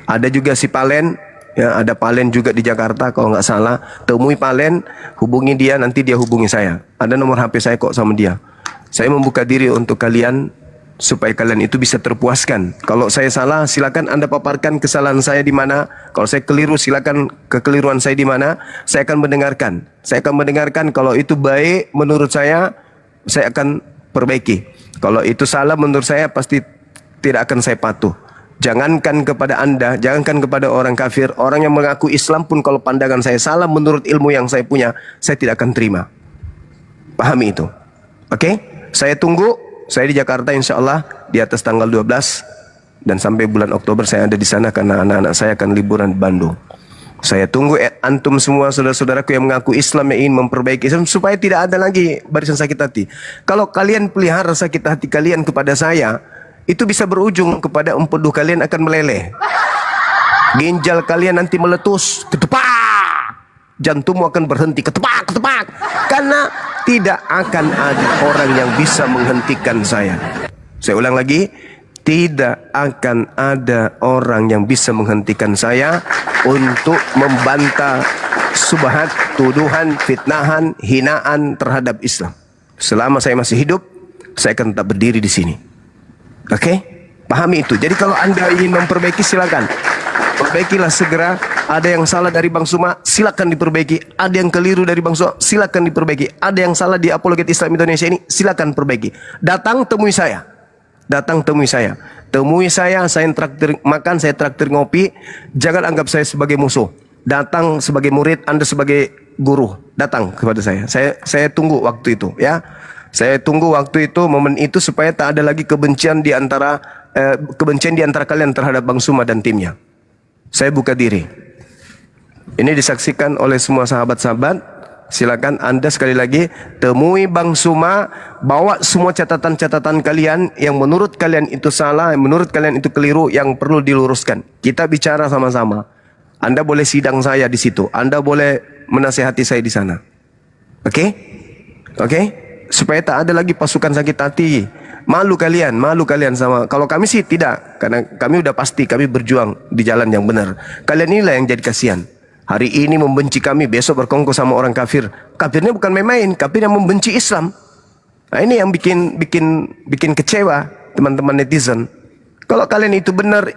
Ada juga si Palen, ya, ada Palen juga di Jakarta kalau nggak salah. Temui Palen, hubungi dia, nanti dia hubungi saya. Ada nomor HP saya kok sama dia. Saya membuka diri untuk kalian supaya kalian itu bisa terpuaskan. Kalau saya salah, silakan Anda paparkan kesalahan saya di mana. Kalau saya keliru, silakan kekeliruan saya di mana. Saya akan mendengarkan. Saya akan mendengarkan. Kalau itu baik menurut saya akan perbaiki. Kalau itu salah menurut saya, pasti tidak akan saya patuh. Jangankan kepada Anda, jangankan kepada orang kafir, orang yang mengaku Islam pun kalau pandangan saya salah menurut ilmu yang saya punya, saya tidak akan terima. Pahami itu. Oke? Saya tunggu. Saya di Jakarta insya Allah di atas tanggal 12 dan sampai bulan Oktober saya ada di sana karena anak-anak saya akan liburan di Bandung. Saya tunggu antum semua saudara-saudaraku yang mengaku Islam, yang ingin memperbaiki Islam supaya tidak ada lagi barisan sakit hati. Kalau kalian pelihara sakit hati kalian kepada saya, itu bisa berujung kepada empedu kalian akan meleleh. Ginjal kalian nanti meletus, ketepak. Jantungmu akan berhenti, ketepak. Karena tidak akan ada orang yang bisa menghentikan saya. Saya ulang lagi, tidak akan ada orang yang bisa menghentikan saya untuk membantah subhat, tuduhan, fitnahan, hinaan terhadap Islam. Selama saya masih hidup, saya akan tetap berdiri di sini. Oke? Pahami itu. Jadi kalau Anda ingin memperbaiki, silakan. Perbaikilah segera. Ada yang salah dari Bang Suma, silakan diperbaiki. Ada yang keliru dari Bang Suma, silakan diperbaiki. Ada yang salah di Apologet Islam Indonesia ini, silakan perbaiki. Datang temui saya. Temui saya yang traktir makan, saya traktir ngopi. Jangan anggap saya sebagai musuh. Datang sebagai murid, Anda sebagai guru. Datang kepada saya. Saya tunggu waktu itu, ya. Saya tunggu waktu itu, momen itu, supaya tak ada lagi kebencian di antara kalian terhadap Bang Suma dan timnya. Saya buka diri. Ini disaksikan oleh semua sahabat-sahabat. silakan Anda sekali lagi temui Bang Suma, bawa semua catatan-catatan kalian yang menurut kalian itu salah, yang menurut kalian itu keliru, yang perlu diluruskan. Kita bicara sama-sama. Anda boleh sidang saya di situ, Anda boleh menasehati saya di sana. Oke? Oke? Supaya tak ada lagi pasukan sakit hati. Malu kalian sama. Kalau kami sih tidak, karena kami udah pasti kami berjuang di jalan yang benar. Kalian inilah yang jadi kasihan. Hari ini membenci kami, besok berkongkol sama orang kafir. Kafirnya bukan main-main, kafir yang membenci Islam. Nah, ini yang bikin kecewa teman-teman netizen. Kalau kalian itu benar,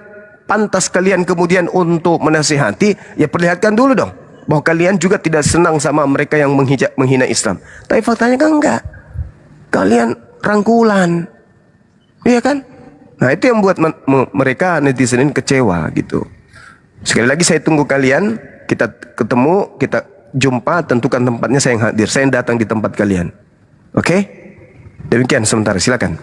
pantas kalian kemudian untuk menasihati, ya perlihatkan dulu dong bahwa kalian juga tidak senang sama mereka yang menghina Islam. Tapi faktanya kan enggak. Kalian rangkulan, iya kan? Nah, itu yang buat mereka netizen ini kecewa gitu. Sekali lagi saya tunggu kalian, kita ketemu, kita jumpa, tentukan tempatnya, saya yang hadir, saya yang datang di tempat kalian. Oke? Demikian sementara, silakan.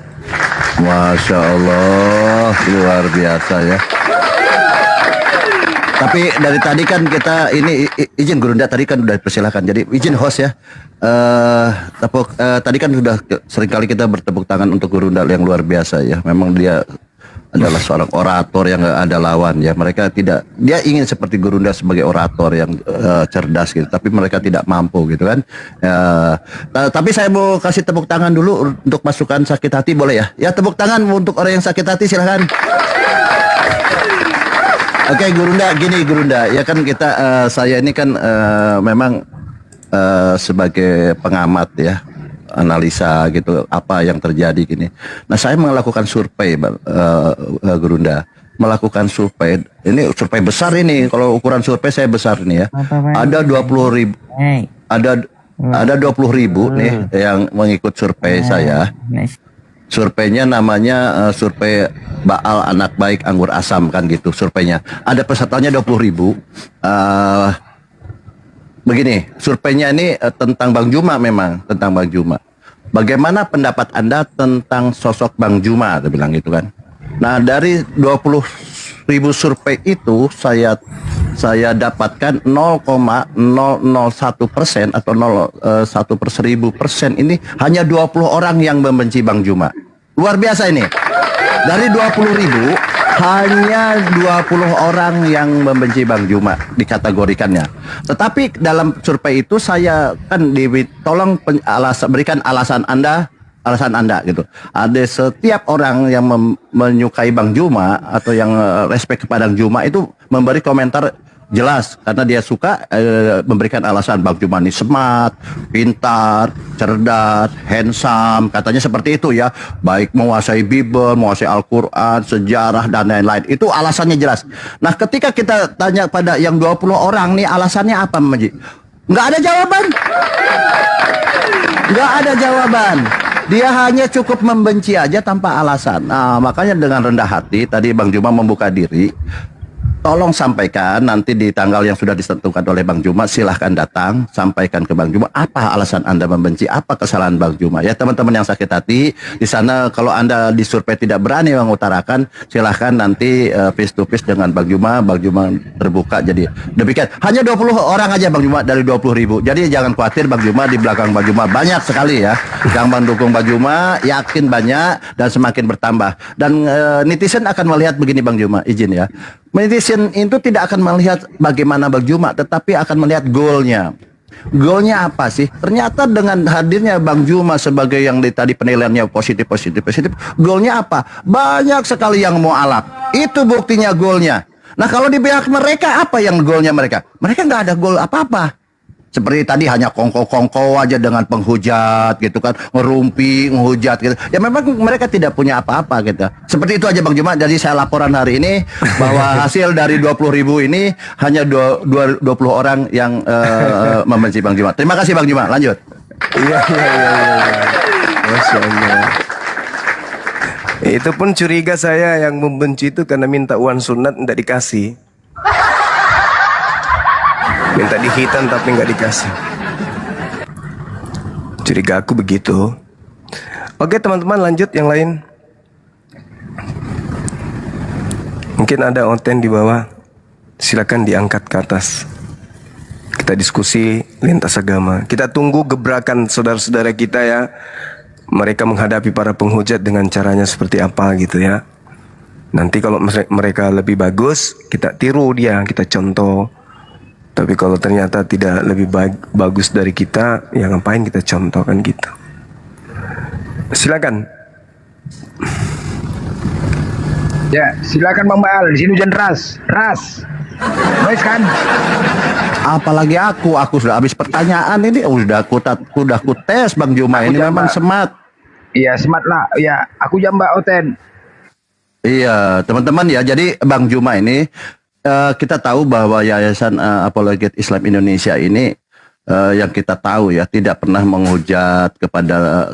Masya Allah, luar biasa ya. Tapi dari tadi kan kita ini izin Gurunda tadi kan udah persilahkan. Jadi izin host ya. Tadi kan sudah seringkali kita bertepuk tangan untuk Gurunda yang luar biasa ya. Memang dia adalah seorang orator yang gak ada lawan ya. Mereka tidak, dia ingin seperti Gurunda sebagai orator yang cerdas gitu. Tapi mereka tidak mampu gitu kan. Tapi saya mau kasih tepuk tangan dulu untuk masukan sakit hati, boleh ya? Ya, tepuk tangan untuk orang yang sakit hati, silahkan. Oke, Gurunda, gini Gurunda, ya kan kita, saya ini kan memang sebagai pengamat ya, analisa gitu, apa yang terjadi gini. Nah, saya melakukan survei, Gurunda, melakukan survei, ini survei besar ini, kalau ukuran survei saya besar ini ya, ada 20.000, ada 20.000 nih yang mengikut survei saya. Surveinya namanya survei Baal Anak Baik Anggur Asam kan gitu surveinya. Ada pesertanya 20.000. Begini, surveinya ini tentang Bang Juma, memang tentang Bang Juma. Bagaimana pendapat Anda tentang sosok Bang Juma? Dia bilang gitu kan. Nah, dari 20.000 survei itu saya dapatkan 0,001% atau 0,1/1000% ini hanya 20 orang yang membenci Bang Juma. Luar biasa ini. Dari 20.000 hanya 20 orang yang membenci Bang Juma dikategorikannya. Tetapi dalam survei itu saya kan tolong berikan alasan Anda gitu. Ada setiap orang yang menyukai Bang Juma atau yang respect kepada Bang Juma itu memberi komentar jelas karena dia suka memberikan alasan Bang Juma ini smart, pintar, cerdas, handsome, katanya seperti itu ya. Baik menguasai Bible, menguasai Al-Quran, sejarah dan lain-lain. Itu alasannya jelas. Nah, ketika kita tanya pada yang 20 orang nih alasannya apa, Maji? Nggak ada jawaban. Nggak ada jawaban. Dia hanya cukup membenci aja tanpa alasan. Nah, makanya dengan rendah hati tadi Bang Juma membuka diri. Tolong sampaikan nanti di tanggal yang sudah ditentukan oleh Bang Juma, silahkan datang, sampaikan ke Bang Juma apa alasan Anda membenci, apa kesalahan Bang Juma. Ya teman-teman yang sakit hati, di sana kalau Anda disurvei tidak berani mengutarakan, silahkan nanti face to face dengan Bang Juma terbuka. Jadi demikian, hanya 20 orang aja Bang Juma dari 20.000. Jadi jangan khawatir, Bang Juma di belakang Bang Juma banyak sekali ya yang mendukung Bang Juma, yakin banyak dan semakin bertambah. Dan netizen akan melihat begini Bang Juma, izin ya. Netizen itu tidak akan melihat bagaimana Bang Juma, tetapi akan melihat goalnya. Goalnya apa sih? Ternyata dengan hadirnya Bang Juma sebagai yang tadi penilaiannya positif. Goalnya apa? Banyak sekali yang mau alap. Itu buktinya goalnya. Nah, kalau di pihak mereka apa yang goalnya mereka? Mereka nggak ada goal apa-apa. Seperti tadi hanya kongko-kongko aja dengan penghujat gitu kan, ngerumpi, ngehujat gitu. Ya memang mereka tidak punya apa-apa gitu. Seperti itu aja Bang Juma. Jadi saya laporan hari ini bahwa hasil dari 20.000 ini hanya 20 orang yang membenci Bang Juma. Terima kasih Bang Juma. Lanjut. Iya. Masya Allah. Itu pun curiga saya yang membenci itu karena minta uang sunat tidak dikasih. Minta dihitan tapi nggak dikasih. Curiga aku begitu. Oke teman-teman, lanjut yang lain. Mungkin ada onten di bawah. Silakan diangkat ke atas. Kita diskusi lintas agama. Kita tunggu gebrakan saudara-saudara kita ya. Mereka menghadapi para penghujat dengan caranya seperti apa gitu ya. Nanti kalau mereka lebih bagus, kita tiru dia, kita contoh. Tapi kalau ternyata tidak lebih bagus dari kita, ya ngapain kita contoh kan gitu. Silakan. Ya, silakan Bang Baal. Di sini hujan deras. Noise kan? Apalagi aku sudah habis pertanyaan ini, udah aku tes Bang Juma ini memang smart. Iya, smart lah. Ya, aku jamba Oten. Iya, teman-teman ya. Jadi Bang Juma ini kita tahu bahwa Yayasan Apologet Islam Indonesia ini yang kita tahu ya tidak pernah menghujat kepada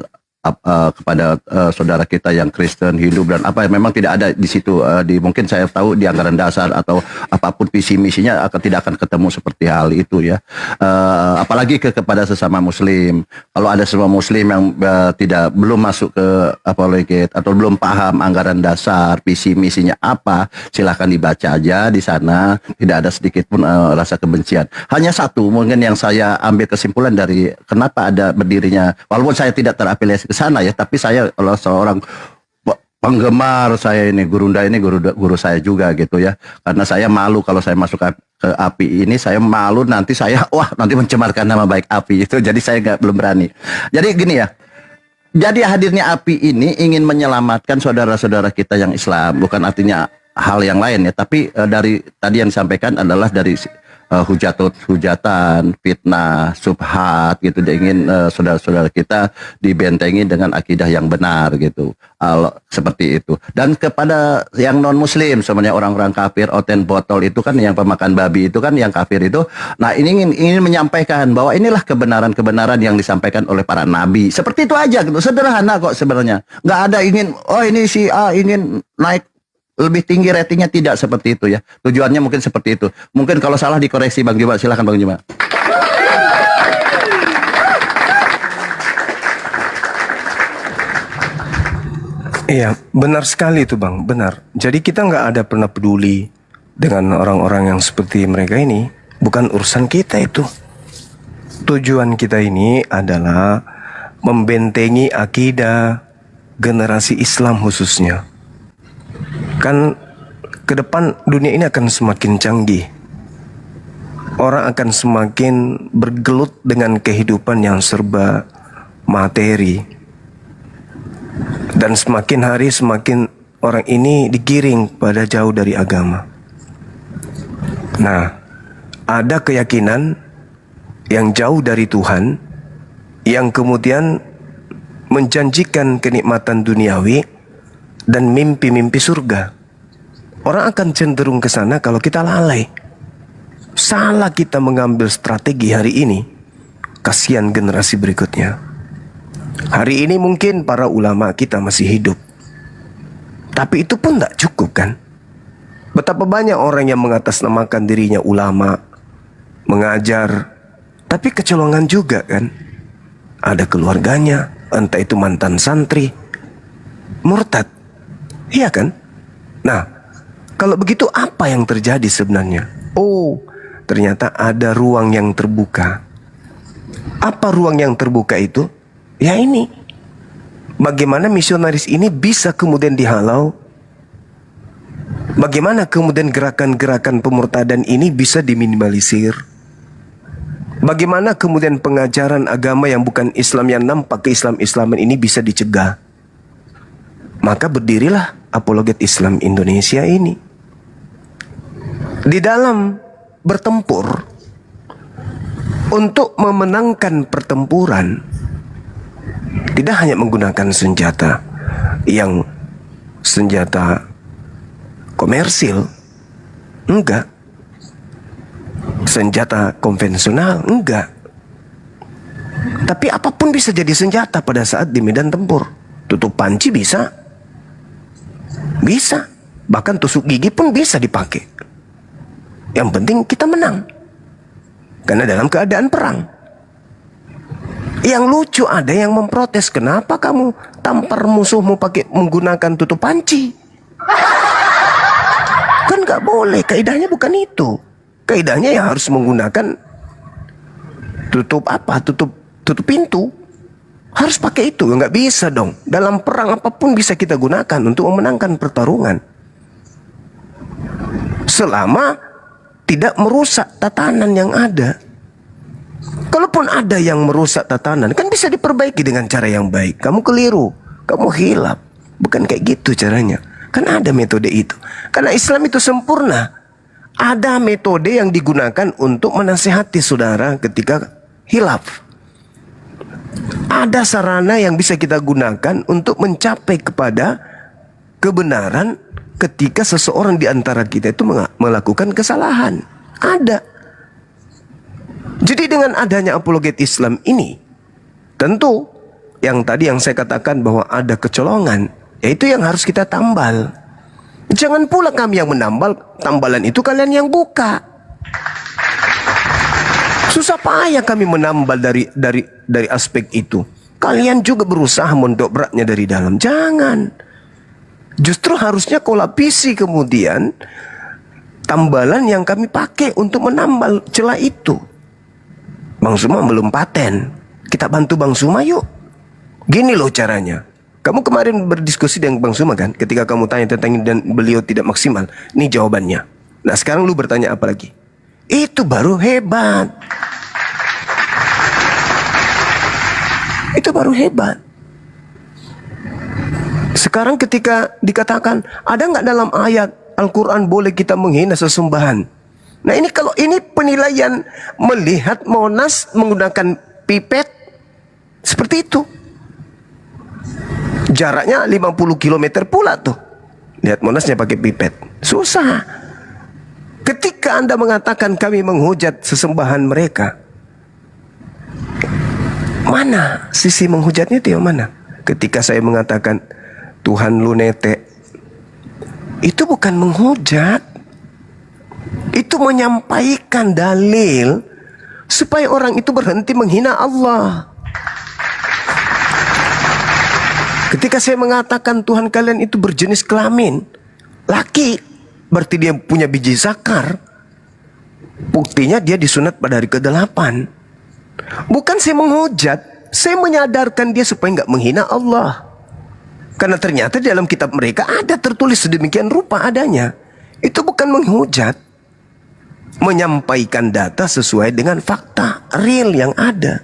saudara kita yang Kristen, Hindu dan apa memang tidak ada di situ mungkin saya tahu di anggaran dasar atau apapun visi misinya tidak akan ketemu seperti hal itu ya. Apalagi kepada sesama Muslim. Kalau ada sesama Muslim yang belum masuk ke apologet atau belum paham anggaran dasar, visi misinya apa, silahkan dibaca aja di sana. Tidak ada sedikit pun rasa kebencian. Hanya satu mungkin yang saya ambil kesimpulan dari kenapa ada berdirinya, walaupun saya tidak terafiliasi ke sana ya, tapi saya kalau seorang penggemar saya ini Gurunda ini guru saya juga gitu ya, karena saya malu kalau saya masuk ke API ini, saya malu nanti nanti mencemarkan nama baik API itu, jadi saya belum berani. Jadi gini ya, jadi hadirnya API ini ingin menyelamatkan saudara-saudara kita yang Islam, bukan artinya hal yang lain ya, tapi dari tadi yang disampaikan adalah dari hujatan, fitnah, subhat gitu. Dia ingin saudara-saudara kita dibentengi dengan akidah yang benar gitu. Seperti itu. Dan kepada yang non muslim sebenarnya orang-orang kafir, oten botol itu kan yang pemakan babi itu kan yang kafir itu. Nah, ini ingin menyampaikan bahwa inilah kebenaran-kebenaran yang disampaikan oleh para nabi. Seperti itu aja gitu. Sederhana kok sebenarnya. Nggak ada ingin ini si A ingin naik lebih tinggi ratingnya, tidak seperti itu ya. Tujuannya mungkin seperti itu. Mungkin kalau salah dikoreksi Bang Juma. Silakan Bang Juma. Iya, benar sekali itu Bang, benar. Jadi kita nggak ada pernah peduli dengan orang-orang yang seperti mereka ini. Bukan urusan kita itu. Tujuan kita ini adalah membentengi akidah generasi Islam khususnya. Kan ke depan dunia ini akan semakin canggih. Orang akan semakin bergelut dengan kehidupan yang serba materi. Dan semakin hari semakin orang ini digiring pada jauh dari agama. Nah, ada keyakinan yang jauh dari Tuhan, yang kemudian menjanjikan kenikmatan duniawi dan mimpi-mimpi surga. Orang akan cenderung ke sana kalau kita lalai. Salah kita mengambil strategi hari ini. Kasihan generasi berikutnya. Hari ini mungkin para ulama kita masih hidup. Tapi itu pun tidak cukup kan? Betapa banyak orang yang mengatasnamakan dirinya ulama, mengajar, tapi kecolongan juga kan? Ada keluarganya, entah itu mantan santri, murtad. Iya kan? Nah, kalau begitu apa yang terjadi sebenarnya? Oh, ternyata ada ruang yang terbuka. Apa ruang yang terbuka itu? Ya ini. Bagaimana misionaris ini bisa kemudian dihalau? Bagaimana kemudian gerakan-gerakan pemurtadan ini bisa diminimalisir? Bagaimana kemudian pengajaran agama yang bukan Islam yang nampak ke-Islam-Islaman ini bisa dicegah? Maka berdirilah Apologet Islam Indonesia ini. Di dalam bertempur, untuk memenangkan pertempuran, tidak hanya menggunakan senjata komersil, enggak. Senjata konvensional, enggak. Tapi apapun bisa jadi senjata pada saat di medan tempur. Tutup panci bisa. Bisa. Bahkan tusuk gigi pun bisa dipakai. Yang penting kita menang. Karena dalam keadaan perang. Yang lucu ada yang memprotes, kenapa kamu tampar musuhmu menggunakan tutup panci? Kan gak boleh, kaidahnya bukan itu. Kaidahnya ya harus menggunakan tutup apa? Tutup pintu. Harus pakai itu, nggak bisa dong. Dalam perang apapun bisa kita gunakan untuk memenangkan pertarungan. Selama tidak merusak tatanan yang ada. Kalaupun ada yang merusak tatanan, kan bisa diperbaiki dengan cara yang baik. Kamu keliru, kamu hilaf. Bukan kayak gitu caranya. Kan ada metode itu. Karena Islam itu sempurna. Ada metode yang digunakan untuk menasihati saudara ketika hilaf. Ada sarana yang bisa kita gunakan untuk mencapai kepada kebenaran ketika seseorang di antara kita itu melakukan kesalahan. Ada. Jadi dengan adanya apologet Islam ini, tentu yang tadi yang saya katakan bahwa ada kecolongan, yaitu yang harus kita tambal. Jangan pula kami yang menambal, tambalan itu kalian yang buka. Susah payah kami menambal dari aspek itu. Kalian juga berusaha mendobraknya dari dalam. Jangan. Justru harusnya kau lapisi kemudian tambalan yang kami pakai untuk menambal celah itu. Bang Suma belum paten. Kita bantu Bang Suma yuk. Gini loh caranya. Kamu kemarin berdiskusi dengan Bang Suma kan? Ketika kamu tanya tentang ini dan beliau tidak maksimal. Ini jawabannya. Nah sekarang lu bertanya apa lagi? Itu baru hebat. Itu baru hebat. Sekarang ketika dikatakan, ada nggak dalam ayat Al-Quran boleh kita menghina sesembahan? Nah ini kalau ini penilaian melihat Monas menggunakan pipet seperti itu. Jaraknya 50 km pula tuh. Lihat Monasnya pakai pipet. Susah. Ketika Anda mengatakan kami menghujat sesembahan mereka, mana sisi menghujatnya itu yang mana? Ketika saya mengatakan Tuhan lu netek, itu bukan menghujat. Itu menyampaikan dalil supaya orang itu berhenti menghina Allah. Ketika saya mengatakan Tuhan kalian itu berjenis kelamin laki, berarti dia punya biji zakar. Buktinya dia disunat pada hari ke-8. Bukan saya menghujat, saya menyadarkan dia supaya nggak menghina Allah. Karena ternyata di dalam kitab mereka ada tertulis sedemikian rupa adanya. Itu bukan menghujat. Menyampaikan data sesuai dengan fakta real yang ada.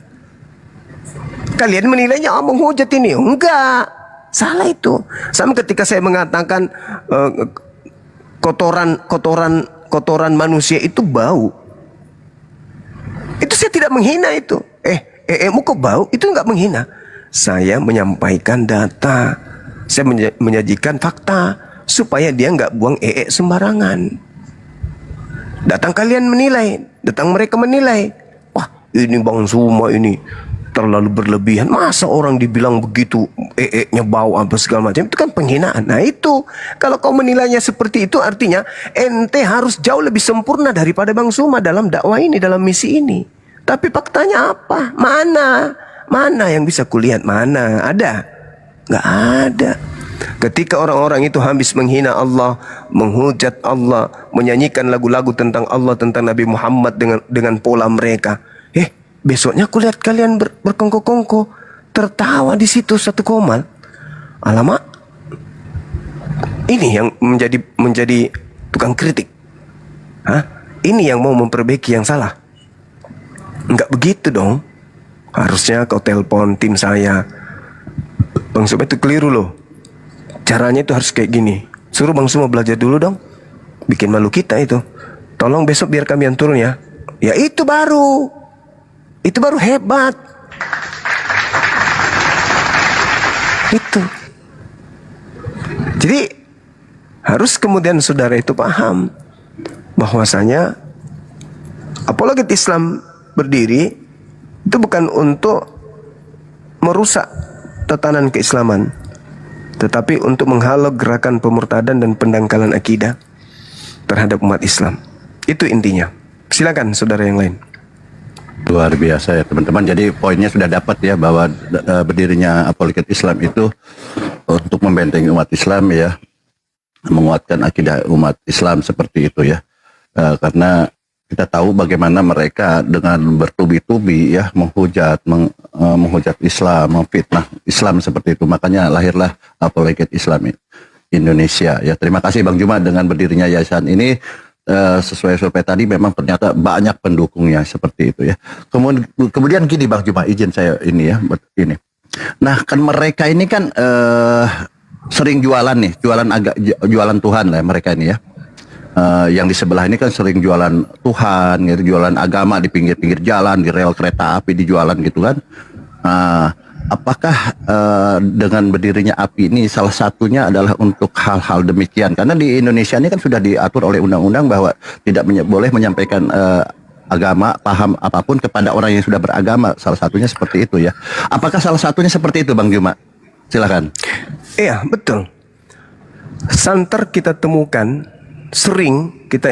Kalian menilainya menghujat ini. Enggak. Salah itu. Sama ketika saya mengatakan kotoran manusia itu bau. Itu saya tidak menghina itu. Mu kok bau? Itu enggak menghina. Saya menyampaikan data. Saya menyajikan fakta supaya dia enggak buang sembarangan. Datang kalian menilai, datang mereka menilai. Wah, ini Bang Suma ini terlalu berlebihan. Masa orang dibilang begitu, nya bau apa segala macam, itu kan penghinaan. Nah itu, kalau kau menilainya seperti itu, artinya ente harus jauh lebih sempurna daripada Bang Suma dalam dakwah ini, dalam misi ini. Tapi faktanya apa? Mana yang bisa kulihat? Mana? Ada? Nggak ada. Ketika orang-orang itu habis menghina Allah, menghujat Allah, menyanyikan lagu-lagu tentang Allah, tentang Nabi Muhammad dengan pola mereka. Besoknya aku lihat kalian berkongko-kongko, tertawa di situ satu komal. Alamak, ini yang menjadi tukang kritik. Ini yang mau memperbaiki yang salah. Enggak begitu dong. Harusnya kau telepon tim saya. Bang Suma itu keliru loh. Caranya itu harus kayak gini. Suruh Bang Suma belajar dulu dong. Bikin malu kita itu. Tolong besok biar kami yang turun ya. Ya itu baru hebat. Itu. Jadi harus kemudian saudara itu paham bahwasanya apologet Islam berdiri itu bukan untuk merusak tatanan keislaman, tetapi untuk menghalau gerakan pemurtadan dan pendangkalan akidah terhadap umat Islam. Itu intinya. Silakan saudara yang lain. Luar biasa ya teman-teman. Jadi poinnya sudah dapat ya, bahwa berdirinya apologet Islam itu untuk membentengi umat Islam ya, menguatkan akidah umat Islam seperti itu ya. Karena kita tahu bagaimana mereka dengan bertubi-tubi ya menghujat Islam, memfitnah Islam seperti itu. Makanya lahirlah Apologet Islam Indonesia. Ya, terima kasih Bang Juma dengan berdirinya yayasan ini. Sesuai survei tadi memang ternyata banyak pendukungnya seperti itu ya. Kemudian gini Bang Juma, izin saya ini ya, ini. Nah kan mereka ini kan sering jualan nih, jualan Tuhan lah ya, mereka ini ya. Yang di sebelah ini kan sering jualan Tuhan, gitu, jualan agama di pinggir-pinggir jalan, di rel kereta api dijualan gitu kan. Apakah dengan berdirinya API ini salah satunya adalah untuk hal-hal demikian? Karena di Indonesia ini kan sudah diatur oleh undang-undang bahwa tidak boleh menyampaikan agama, paham apapun kepada orang yang sudah beragama. Salah satunya seperti itu ya. Apakah salah satunya seperti itu Bang Juma? Silakan. Iya, betul. Santer kita temukan, sering kita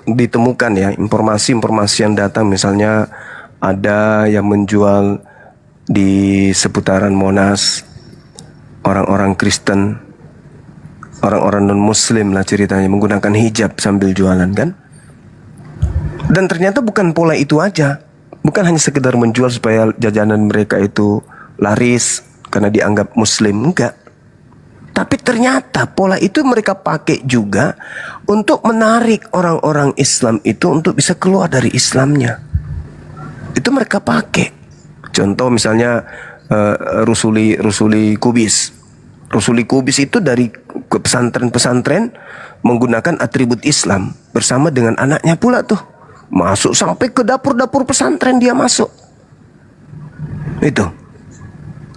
ditemukan ya informasi-informasi yang datang, misalnya ada yang menjual di seputaran Monas, orang-orang Kristen, orang-orang non-Muslim lah ceritanya, menggunakan hijab sambil jualan kan. Dan ternyata bukan pola itu aja, bukan hanya sekedar menjual supaya jajanan mereka itu laris karena dianggap Muslim, enggak. Tapi ternyata pola itu mereka pakai juga untuk menarik orang-orang Islam itu untuk bisa keluar dari Islamnya. Itu mereka pakai. Contoh misalnya Rusuli Kubis. Rusuli Kubis itu dari pesantren-pesantren menggunakan atribut Islam bersama dengan anaknya pula tuh. Masuk sampai ke dapur-dapur pesantren dia masuk. Itu.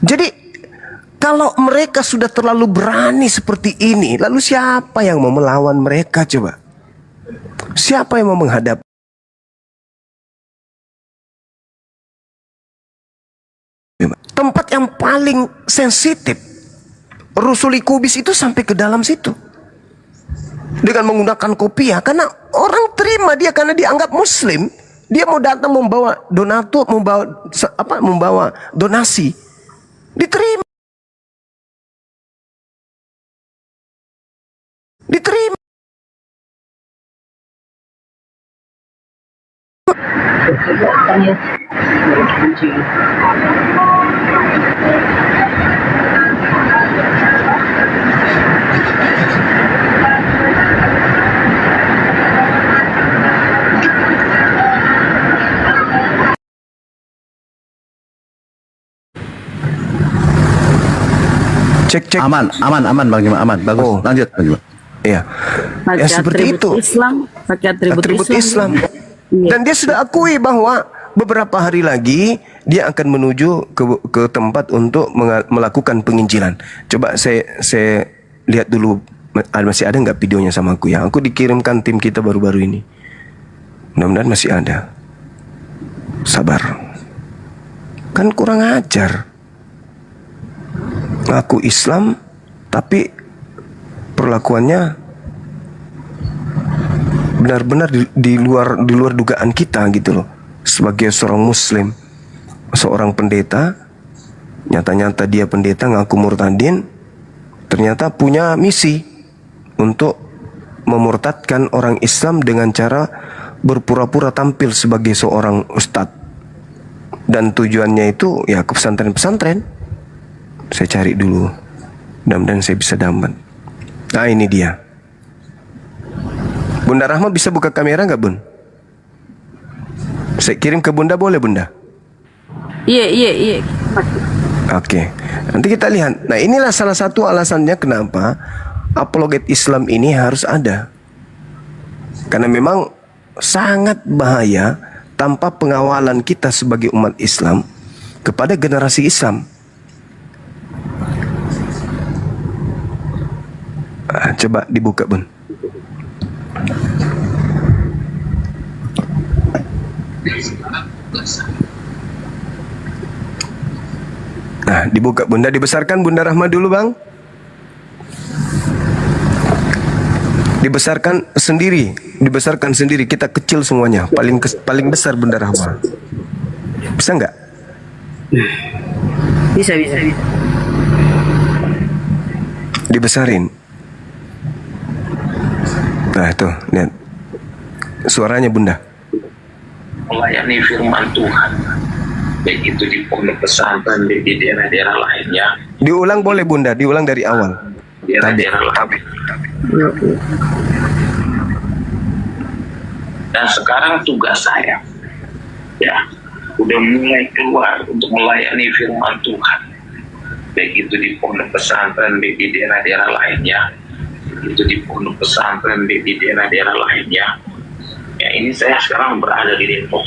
Jadi kalau mereka sudah terlalu berani seperti ini, lalu siapa yang mau melawan mereka coba? Siapa yang mau menghadapi? Tempat yang paling sensitif, Rusuli Kubis itu sampai ke dalam situ dengan menggunakan kopiah, karena orang terima dia karena dianggap Muslim. Dia mau datang membawa donatur, membawa donasi, diterima. Cek. Aman Bang Juma, aman. Bagus. Lanjut Bang Juma. Iya. Ya seperti itu. Pakai atribut Islam. Dan dia sudah akui bahwa beberapa hari lagi dia akan menuju ke tempat untuk melakukan penginjilan. Coba saya lihat dulu masih ada nggak videonya sama aku ya. Aku dikirimkan tim kita baru-baru ini. Mudah-mudahan masih ada. Sabar. Kan kurang ajar. Ngaku Islam tapi perlakuannya benar-benar di luar dugaan kita gitu loh. Sebagai seorang Muslim, seorang pendeta, nyata-nyata dia pendeta ngaku murtadin, ternyata punya misi untuk memurtadkan orang Islam dengan cara berpura-pura tampil sebagai seorang ustadz. Dan tujuannya itu ya ke pesantren-pesantren. Saya cari dulu, mudah-mudahan saya bisa dapat. Nah ini dia. Bunda Rahma bisa buka kamera nggak Bun? Saya kirim ke Bunda, boleh Bunda? Iya. Oke, nanti kita lihat. Nah inilah salah satu alasannya kenapa apologet Islam ini harus ada. Karena memang sangat bahaya tanpa pengawalan kita sebagai umat Islam kepada generasi Islam. Coba dibuka Bun. Nah dibuka Bunda, dibesarkan Bunda Rahma dulu Bang. Dibesarkan sendiri, kita kecil semuanya. Paling besar Bunda Rahma. Bisa nggak? Bisa. Dibesarin. Nah tuh lihat suaranya Bunda. melayani firman Tuhan, baik itu di pondok pesantren di daerah-daerah lainnya. Diulang boleh Bunda, diulang dari awal. Daerah-daerah lain. Dan sekarang tugas saya, ya, udah mulai keluar untuk melayani firman Tuhan, baik itu di pondok pesantren di daerah-daerah lainnya, itu di pondok pesantren di daerah-daerah lainnya. Ya, ini saya sekarang berada di Depok.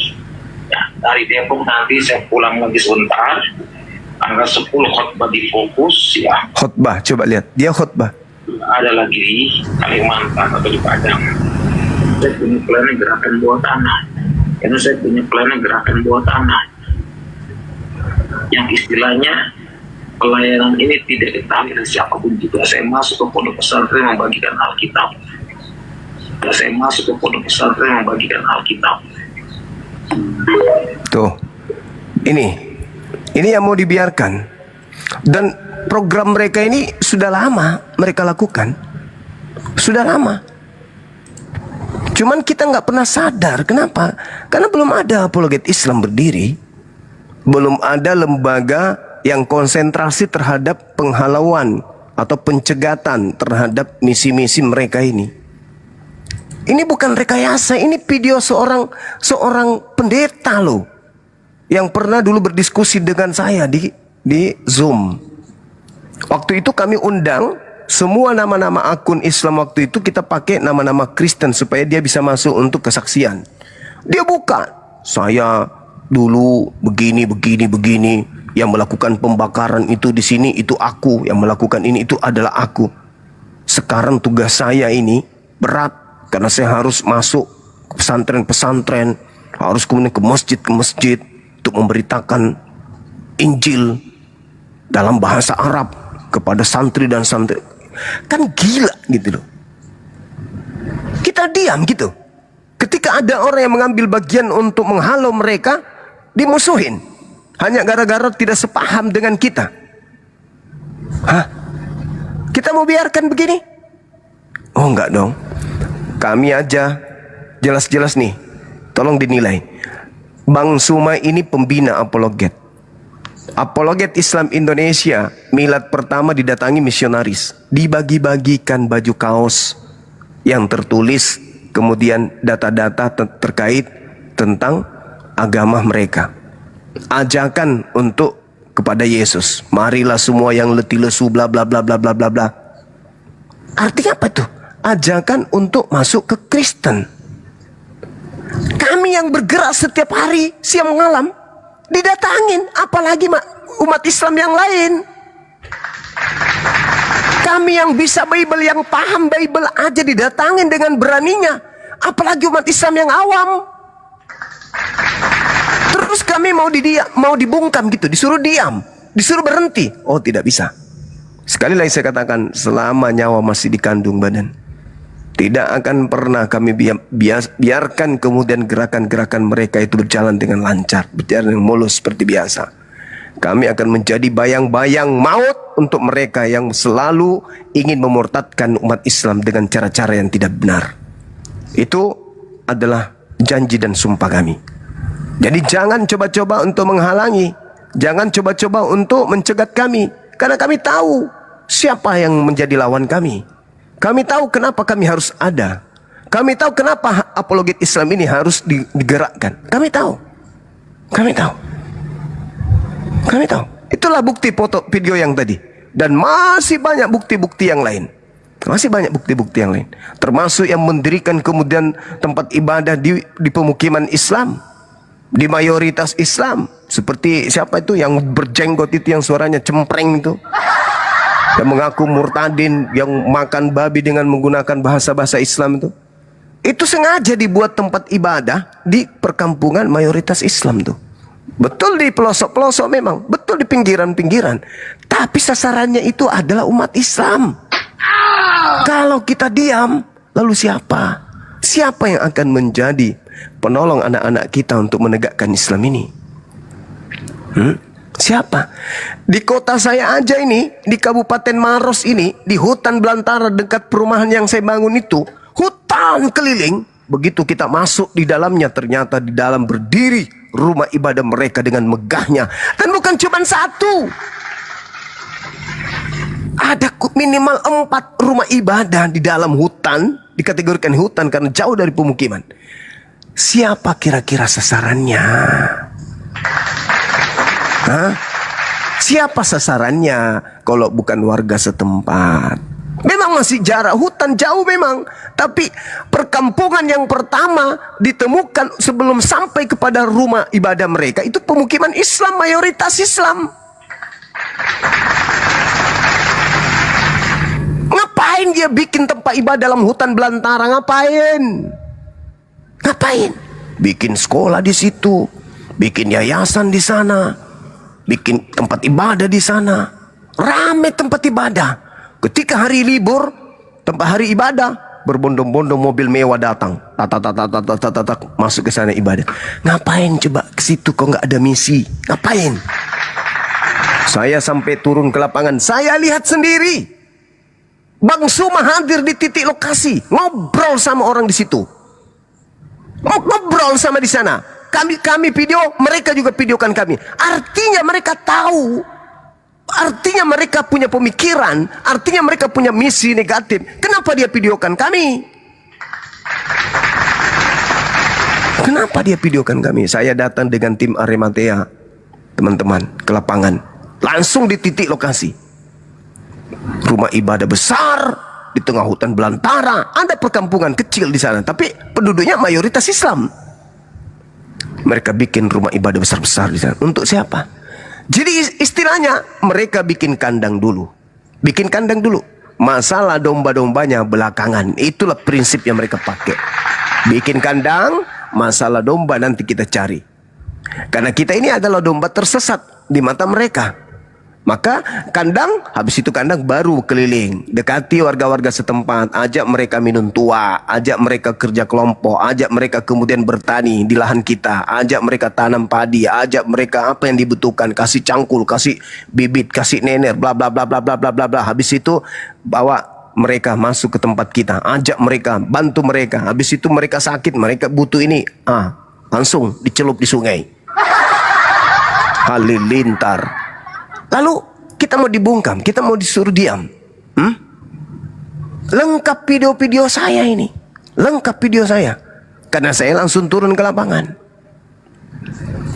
Ya, dari Depok nanti saya pulang lagi sebentar. Tanggal 10 khotbah di Fokus, ya. Khotbah, coba lihat. Dia khotbah. Ada lagi di Kalimantan atau di Padang. Saya punya plan gerakan bawah tanah. Karena saya punya plan gerakan bawah tanah. Yang istilahnya pelayanan ini tidak ditarik dari siapapun juga. Saya masuk ke pondok pesantren membagikan Alkitab. Saya masuk ke pondok pesantren membagikan Alkitab. Tuh, ini yang mau dibiarkan. Dan program mereka ini sudah lama mereka lakukan, sudah lama. Cuman kita nggak pernah sadar. Kenapa? Karena belum ada apologet Islam berdiri, belum ada lembaga yang konsentrasi terhadap penghalauan atau pencegatan terhadap misi-misi mereka ini. Ini bukan rekayasa, ini video seorang pendeta loh, yang pernah dulu berdiskusi dengan saya di Zoom. Waktu itu kami undang semua nama-nama akun Islam, waktu itu kita pakai nama-nama Kristen supaya dia bisa masuk untuk kesaksian. Dia buka, saya dulu begini, yang melakukan pembakaran itu di sini itu aku, yang melakukan ini itu adalah aku. Sekarang tugas saya ini berat karena saya harus masuk ke pesantren-pesantren, harus kemudian ke masjid untuk memberitakan Injil dalam bahasa Arab kepada santri dan santri. Kan gila gitu loh. Kita diam gitu. Ketika ada orang yang mengambil bagian untuk menghalau mereka, dimusuhin hanya gara-gara tidak sepaham dengan kita. Hah? Kita mau biarkan begini? Oh enggak dong. Kami aja jelas-jelas nih, tolong dinilai. Bang Suma ini pembina apologet. Apologet Islam Indonesia, milad pertama didatangi misionaris. Dibagi-bagikan baju kaos yang tertulis kemudian data-data terkait tentang agama mereka. Ajakan untuk kepada Yesus. Marilah semua yang letih lesu bla bla bla bla bla bla bla. Artinya apa tuh? Ajakan untuk masuk ke Kristen. Kami yang bergerak setiap hari siang malam didatangin, apalagi umat Islam yang lain. Kami yang bisa Bible, yang paham Bible aja didatangin dengan beraninya, apalagi umat Islam yang awam. Terus kami mau dibungkam gitu, disuruh diam, disuruh berhenti. Oh tidak bisa. Sekali lagi saya katakan, selama nyawa masih dikandung badan, tidak akan pernah kami biarkan kemudian gerakan-gerakan mereka itu berjalan dengan lancar, berjalan dengan mulus seperti biasa. Kami akan menjadi bayang-bayang maut untuk mereka yang selalu ingin memurtadkan umat Islam dengan cara-cara yang tidak benar. Itu adalah janji dan sumpah kami. Jadi jangan coba-coba untuk menghalangi, jangan coba-coba untuk mencegat kami, karena kami tahu siapa yang menjadi lawan kami. Kami tahu kenapa kami harus ada. Kami tahu kenapa apologet Islam ini harus digerakkan. Kami tahu. Kami tahu. Kami tahu. Itulah bukti foto video yang tadi. Dan masih banyak bukti-bukti yang lain. Masih banyak bukti-bukti yang lain. Termasuk yang mendirikan kemudian tempat ibadah di pemukiman Islam, di mayoritas Islam. Seperti siapa itu yang berjenggot itu, yang suaranya cempreng itu, yang mengaku murtadin, yang makan babi dengan menggunakan bahasa-bahasa Islam itu. Itu sengaja dibuat tempat ibadah di perkampungan mayoritas Islam tuh. Betul di pelosok-pelosok memang, betul di pinggiran-pinggiran. Tapi sasarannya itu adalah umat Islam. Kalau kita diam, lalu siapa? Siapa yang akan menjadi penolong anak-anak kita untuk menegakkan Islam ini? Siapa? Di kota saya aja ini, di Kabupaten Maros ini, di hutan belantara dekat perumahan yang saya bangun itu, hutan keliling, begitu kita masuk di dalamnya, ternyata di dalam berdiri rumah ibadah mereka dengan megahnya. Dan bukan cuma satu, ada minimal 4 rumah ibadah di dalam hutan, dikategorikan hutan karena jauh dari pemukiman. Siapa kira-kira sasarannya? Hah? Siapa sasarannya kalau bukan warga setempat? Memang masih jarak hutan jauh memang, tapi perkampungan yang pertama ditemukan sebelum sampai kepada rumah ibadah mereka itu pemukiman Islam, mayoritas Islam. Ngapain dia bikin tempat ibadah dalam hutan belantara? Ngapain? Ngapain? Bikin sekolah di situ, bikin yayasan di sana, bikin tempat ibadah di sana. Rame tempat ibadah. Ketika hari libur, tempat hari ibadah, berbondong-bondong mobil mewah datang, masuk ke sana ibadah. Ngapain coba ke situ kok nggak ada misi? Ngapain? Saya sampai turun ke lapangan, saya lihat sendiri. Bang Suma hadir di titik lokasi, ngobrol sama orang di situ, ngobrol sama di sana. Kami video, mereka juga videokan kami. Artinya mereka tahu, artinya mereka punya pemikiran, artinya mereka punya misi negatif. Kenapa dia videokan kami? Kenapa dia videokan kami? Saya datang dengan tim Arematea, teman-teman, ke lapangan, langsung di titik lokasi. Rumah ibadah besar di tengah hutan belantara, ada perkampungan kecil di sana, tapi penduduknya mayoritas Islam. Mereka bikin rumah ibadah besar-besar di sana. Untuk siapa? Jadi istilahnya mereka bikin kandang dulu. Bikin kandang dulu. Masalah domba-dombanya belakangan. Itulah prinsip yang mereka pakai. Bikin kandang, masalah domba nanti kita cari. Karena kita ini adalah domba tersesat di mata mereka. Maka kandang, habis itu kandang baru keliling. Dekati warga-warga setempat, ajak mereka minum tua, ajak mereka kerja kelompok, ajak mereka kemudian bertani di lahan kita, ajak mereka tanam padi, ajak mereka apa yang dibutuhkan, kasih cangkul, kasih bibit, kasih nener, bla bla bla bla bla bla bla bla. Habis itu bawa mereka masuk ke tempat kita, ajak mereka, bantu mereka. Habis itu mereka sakit, mereka butuh ini, langsung dicelup di sungai. Halilintar. Lalu kita mau dibungkam, kita mau disuruh diam. Lengkap video-video saya ini, lengkap video saya, karena saya langsung turun ke lapangan.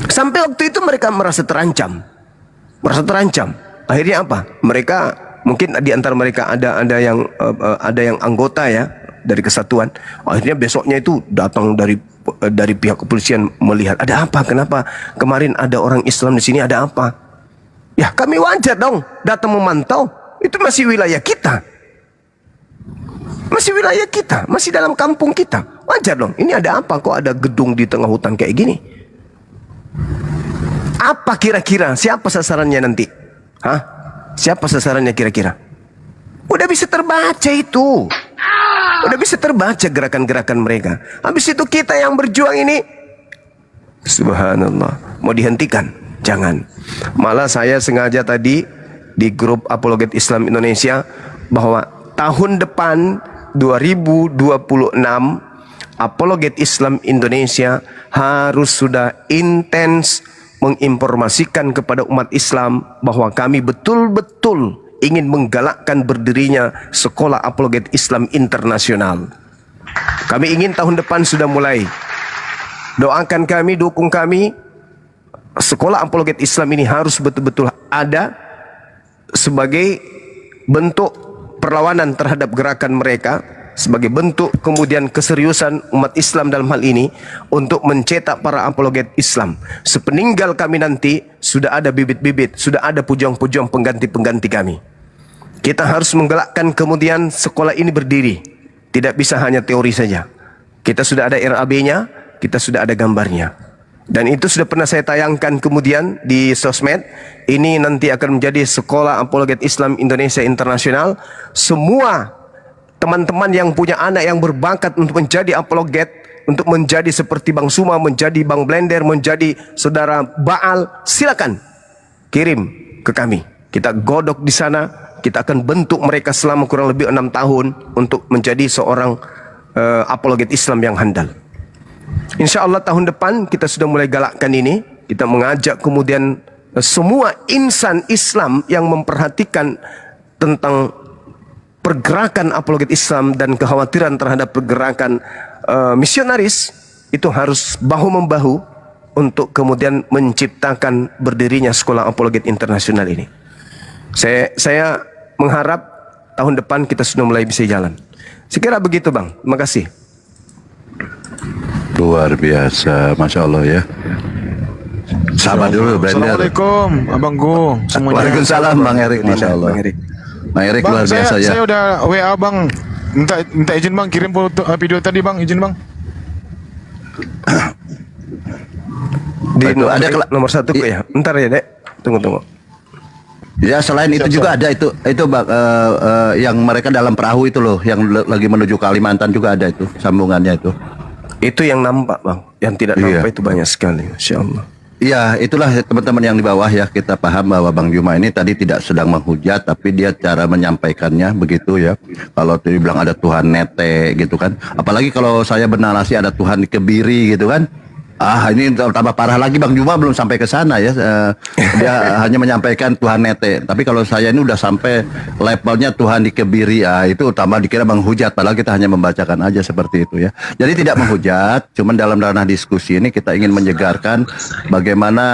Sampai waktu itu mereka merasa terancam, Akhirnya apa? Mereka mungkin di antara mereka ada yang anggota ya dari kesatuan. Akhirnya besoknya itu datang dari pihak kepolisian melihat ada apa, kenapa kemarin ada orang Islam di sini, ada apa? Ya kami wajar dong datang memantau, itu masih wilayah kita, masih dalam kampung kita, wajar dong. Ini ada apa kok ada gedung di tengah hutan kayak gini? Apa kira-kira siapa sasarannya nanti? Siapa sasarannya kira-kira? Udah bisa terbaca itu, udah bisa terbaca gerakan-gerakan mereka. Habis itu kita yang berjuang ini, subhanallah, mau dihentikan? Jangan. Malah saya sengaja tadi di grup Apologet Islam Indonesia bahwa tahun depan 2026 Apologet Islam Indonesia harus sudah intens menginformasikan kepada umat Islam bahwa kami betul-betul ingin menggalakkan berdirinya Sekolah Apologet Islam Internasional. Kami ingin tahun depan sudah mulai. Doakan kami, dukung kami. Sekolah Apologet Islam ini harus betul-betul ada sebagai bentuk perlawanan terhadap gerakan mereka, sebagai bentuk kemudian keseriusan umat Islam dalam hal ini untuk mencetak para apologet Islam. Sepeninggal kami nanti sudah ada bibit-bibit, sudah ada pujuang-pujuang pengganti-pengganti kami. Kita harus menggalakkan kemudian sekolah ini berdiri. Tidak bisa hanya teori saja. Kita sudah ada RAB-nya, kita sudah ada gambarnya. Dan itu sudah pernah saya tayangkan kemudian di sosmed. Ini nanti akan menjadi Sekolah Apologet Islam Indonesia Internasional. Semua teman-teman yang punya anak yang berbakat untuk menjadi apologet, untuk menjadi seperti Bang Suma, menjadi Bang Blender, menjadi saudara Baal, silakan kirim ke kami. Kita godok di sana, kita akan bentuk mereka selama kurang lebih 6 tahun untuk menjadi seorang apologet Islam yang handal. Insya Allah tahun depan kita sudah mulai galakkan ini. Kita mengajak kemudian semua insan Islam yang memperhatikan tentang pergerakan apologet Islam dan kekhawatiran terhadap pergerakan misionaris itu harus bahu-membahu untuk kemudian menciptakan berdirinya sekolah apologet internasional ini. Saya mengharap tahun depan kita sudah mulai bisa jalan. Sekira begitu Bang, terima kasih. Luar biasa, Masya Allah ya. Sabar dulu, Blender. Assalamualaikum, Abangku. Semuanya. Waalaikumsalam, Bang Erik. Masya Allah. Bang Erik luar biasa ya. Saya udah WA Bang. Minta izin Bang, kirim video tadi Bang, izin Bang. Di ada nomor 1 kok ya. Ntar ya, Dek. Tunggu. Ya selain itu juga ada itu Bang, yang mereka dalam perahu itu loh, yang lagi menuju Kalimantan juga ada itu sambungannya itu. Itu yang nampak Bang, yang tidak nampak itu banyak sekali, Insya Allah. Iya, itulah teman-teman yang di bawah ya, kita paham bahwa Bang Juma ini tadi tidak sedang menghujat, tapi dia cara menyampaikannya begitu ya. Kalau dibilang ada Tuhan nete gitu kan, apalagi kalau saya bernarasi ada Tuhan dikebiri gitu kan. Ini tambah parah lagi, Bang Juma belum sampai ke sana ya. Dia hanya menyampaikan Tuhan nete. Tapi kalau saya ini udah sampai levelnya Tuhan dikebiri, itu tambah dikira Bang hujat. Padahal kita hanya membacakan aja seperti itu ya. Jadi tidak menghujat, cuman dalam ranah diskusi ini kita ingin menyegarkan bagaimana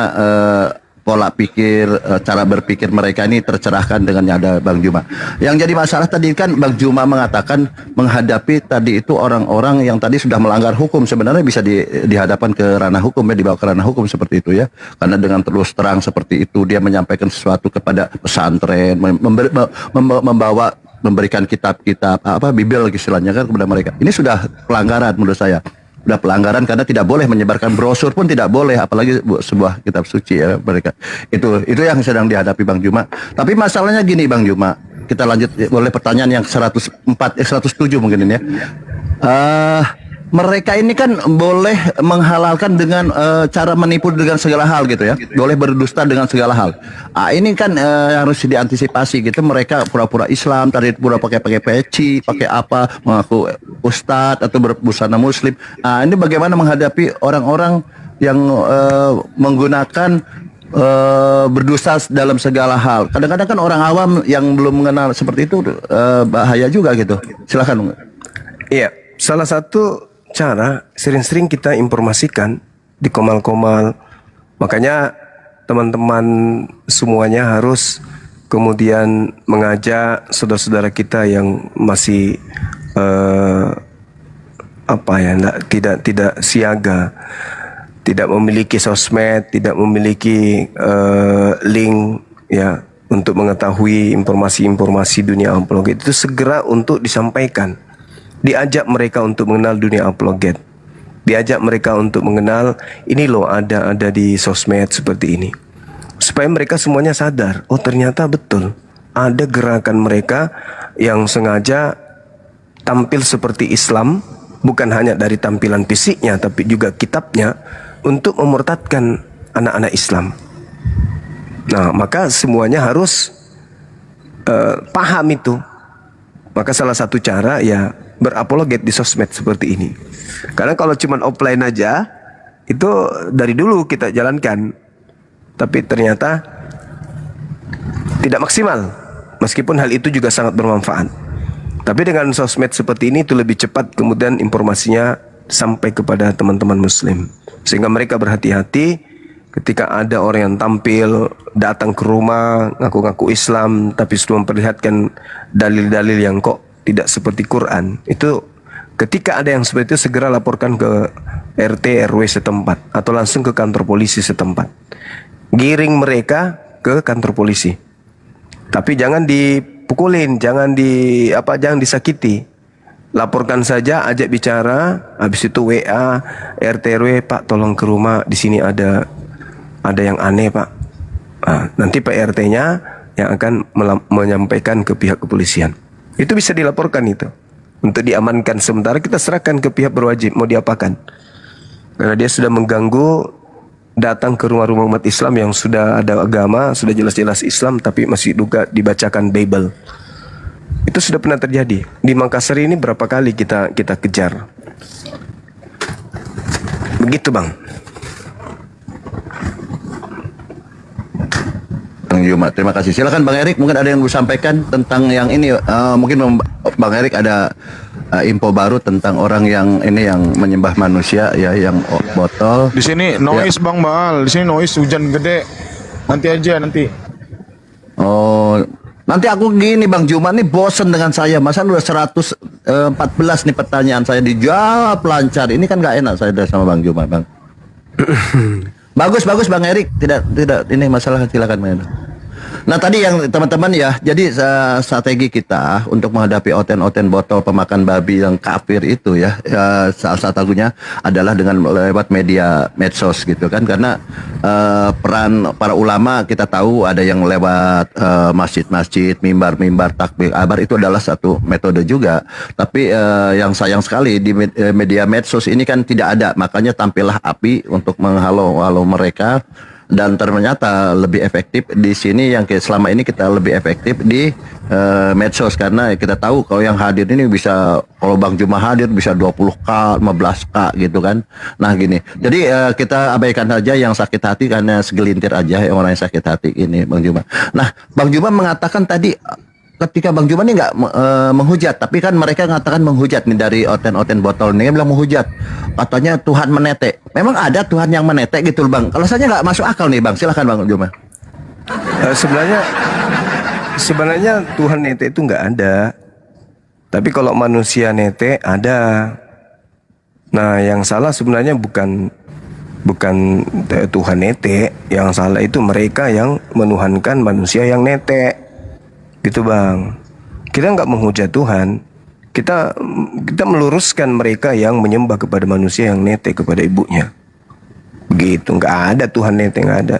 pola pikir, cara berpikir mereka ini tercerahkan dengan ada Bang Juma. Yang jadi masalah tadi kan Bang Juma mengatakan menghadapi tadi itu orang-orang yang tadi sudah melanggar hukum, sebenarnya bisa dihadapkan ke ranah hukum ya, dibawa ke ranah hukum seperti itu ya. Karena dengan terus terang seperti itu dia menyampaikan sesuatu kepada pesantren, memberikan kitab-kitab Bible istilahnya kan kepada mereka. Ini sudah pelanggaran menurut saya. Udah pelanggaran karena tidak boleh menyebarkan brosur pun tidak boleh, apalagi sebuah kitab suci ya mereka. Itu yang sedang dihadapi Bang Juma. Tapi masalahnya gini Bang Juma, kita lanjut boleh pertanyaan yang 107 mungkin ini ya. Mereka ini kan boleh menghalalkan dengan cara menipu dengan segala hal gitu ya, boleh berdusta dengan segala hal. Ini kan harus diantisipasi gitu. Mereka pura-pura Islam, tadi pura pakai peci, pakai apa, mengaku ustadz atau berbusana Muslim. Ini bagaimana menghadapi orang-orang yang menggunakan berdusta dalam segala hal. Kadang-kadang kan orang awam yang belum mengenal seperti itu bahaya juga gitu. Silakan. Iya, salah satu cara sering-sering kita informasikan di komal-komal. Makanya teman-teman semuanya harus kemudian mengajak saudara-saudara kita yang masih tidak siaga, tidak memiliki sosmed, tidak memiliki link ya untuk mengetahui informasi-informasi dunia apologet itu segera untuk disampaikan. Diajak mereka untuk mengenal dunia apologet. Diajak mereka untuk mengenal ini loh ada di sosmed seperti ini. Supaya mereka semuanya sadar, oh ternyata betul ada gerakan mereka yang sengaja tampil seperti Islam, bukan hanya dari tampilan fisiknya tapi juga kitabnya untuk memurtadkan anak-anak Islam. Nah, maka semuanya harus paham itu. Maka salah satu cara ya berapologet di sosmed seperti ini. Karena kalau cuma offline aja itu dari dulu kita jalankan, tapi ternyata tidak maksimal. Meskipun hal itu juga sangat bermanfaat. Tapi dengan sosmed seperti ini itu lebih cepat kemudian informasinya sampai kepada teman-teman Muslim, sehingga mereka berhati-hati ketika ada orang yang tampil datang ke rumah ngaku-ngaku Islam tapi sudah memperlihatkan dalil-dalil yang kok tidak seperti Quran. Itu ketika ada yang seperti itu segera laporkan ke RT RW setempat atau langsung ke kantor polisi setempat. Giring mereka ke kantor polisi. Tapi jangan dipukulin, jangan disakiti. Laporkan saja, ajak bicara, habis itu WA RT RW, Pak tolong ke rumah, di sini ada yang aneh Pak. Nanti Pak RT-nya yang akan menyampaikan ke pihak kepolisian. Itu bisa dilaporkan itu. Untuk diamankan sementara kita serahkan ke pihak berwajib mau diapakan. Karena dia sudah mengganggu, datang ke rumah-rumah umat Islam yang sudah ada agama, sudah jelas-jelas Islam tapi masih juga dibacakan Bible. Itu sudah pernah terjadi. Di Makassar ini berapa kali kita kejar. Begitu Bang. Bang Juma, terima kasih. Silakan Bang Erik, mungkin ada yang mau sampaikan tentang yang ini. Mungkin Bang Erik ada info baru tentang orang yang ini yang menyembah manusia ya, yang botol. Di sini noise Bang Baal, di sini noise hujan gede. Nanti aja nanti. Oh, nanti aku gini Bang Juma nih bosen dengan saya. Masa udah 114 nih pertanyaan saya dijawab lancar. Ini kan nggak enak saya sama Bang Juma, Bang. Bagus Bang Erik. Tidak ini masalah, silakan Bang Erik. Nah tadi yang teman-teman ya, jadi strategi kita untuk menghadapi oten-oten botol pemakan babi yang kafir itu ya, salah satunya adalah dengan lewat media medsos gitu kan, karena peran para ulama kita tahu ada yang lewat masjid-masjid, mimbar-mimbar, takbir, abar, itu adalah satu metode juga. Tapi yang sayang sekali di media medsos ini kan tidak ada, makanya tampillah api untuk menghalau mereka. Dan ternyata lebih efektif di sini, yang selama ini kita lebih efektif di medsos, karena kita tahu kalau yang hadir ini bisa, kalau Bang Juma hadir bisa 20k, 15k gitu kan. Nah gini, jadi kita abaikan saja yang sakit hati, karena segelintir aja orang yang sakit hati ini Bang Juma. Nah Bang Juma mengatakan tadi, ketika Bang Juma ini nggak menghujat, tapi kan mereka mengatakan menghujat nih dari oten-oten botol ini, bilang menghujat, katanya Tuhan menetek. Memang ada Tuhan yang menetek gitu Bang? Kalau saya nggak masuk akal nih Bang, silakan Bang Juma. Sebenarnya Tuhan netek itu nggak ada, tapi kalau manusia netek ada. Nah yang salah sebenarnya bukan Tuhan netek, yang salah itu mereka yang menuhankan manusia yang netek. Gitu Bang, kita nggak menghujat Tuhan, kita meluruskan mereka yang menyembah kepada manusia yang netek kepada ibunya. Begitu, nggak ada Tuhan netek, nggak ada.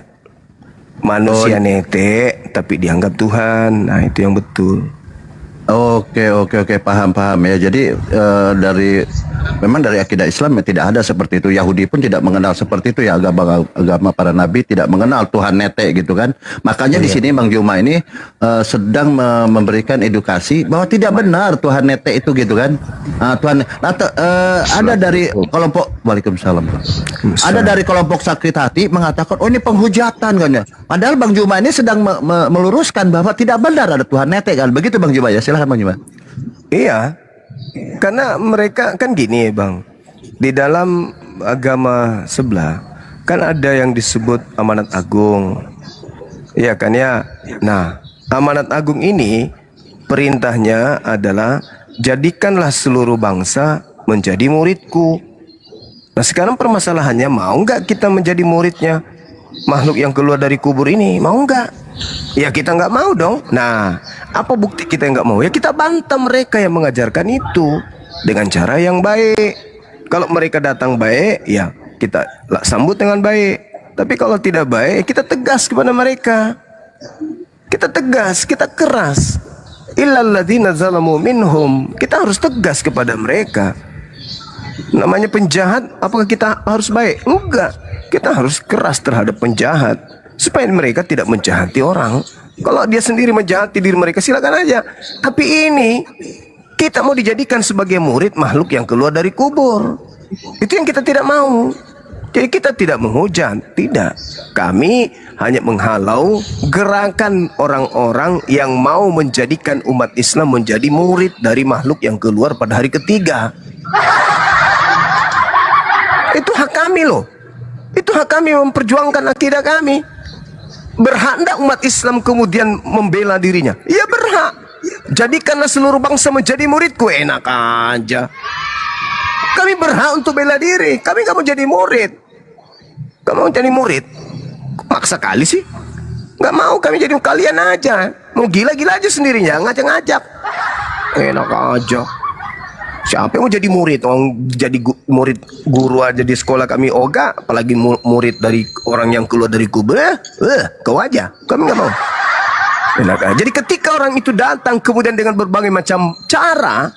Manusia netek tapi dianggap Tuhan, nah itu yang betul. Oke, paham ya. Jadi memang dari akidah Islam ya tidak ada seperti itu. Yahudi pun tidak mengenal seperti itu ya, agama para nabi tidak mengenal Tuhan netek gitu kan. Makanya di sini Bang Juma ini sedang memberikan edukasi bahwa tidak benar Tuhan netek itu gitu kan. Ada dari kelompok, Waalaikumsalam. Ada dari kelompok sakit hati mengatakan, oh ini penghujatan kan ya. Padahal Bang Juma ini sedang meluruskan bahwa tidak benar ada Tuhan netek kan. Begitu Bang Juma ya. Silahkan Bang Juma. Iya, karena mereka kan gini Bang, di dalam agama sebelah kan ada yang disebut amanat agung, iya kan ya. Nah amanat agung ini perintahnya adalah jadikanlah seluruh bangsa menjadi muridku. Nah sekarang permasalahannya, mau nggak kita menjadi muridnya makhluk yang keluar dari kubur ini? Mau nggak? Ya kita nggak mau dong. Nah apa bukti kita yang nggak mau? Ya kita bantah mereka yang mengajarkan itu dengan cara yang baik. Kalau mereka datang baik, ya kita sambut dengan baik. Tapi kalau tidak baik, kita tegas kepada mereka. Kita tegas, kita keras. Illal ladzina zalamu minhum. Kita harus tegas kepada mereka. Namanya penjahat, apakah kita harus baik? Enggak. Kita harus keras terhadap penjahat supaya mereka tidak menjahati orang. Kalau dia sendiri menjahati diri mereka, silakan aja. Tapi ini kita mau dijadikan sebagai murid makhluk yang keluar dari kubur. Itu yang kita tidak mau. Jadi kita tidak menghujat, tidak. Kami hanya menghalau gerakan orang-orang yang mau menjadikan umat Islam menjadi murid dari makhluk yang keluar pada hari ketiga. Itu hak kami loh. Itu hak kami memperjuangkan akidah kami. Berhak enggak umat Islam kemudian membela dirinya? Ya berhak. Jadikanlah seluruh bangsa menjadi muridku, enak aja. Kami berhak untuk bela diri. Kami nggak mau jadi murid. Gak mau jadi murid? Maksa kali sih. Nggak mau, kami jadi kalian aja. Mau gila-gila aja sendirinya, ngajak-ngajak. Enak aja. Siapa yang mau jadi murid? Orang jadi murid guru aja di sekolah kami oga, apalagi murid dari orang yang keluar dari kubur. Kau aja, kami nggak mau. Enak. Jadi ketika orang itu datang kemudian dengan berbagai macam cara,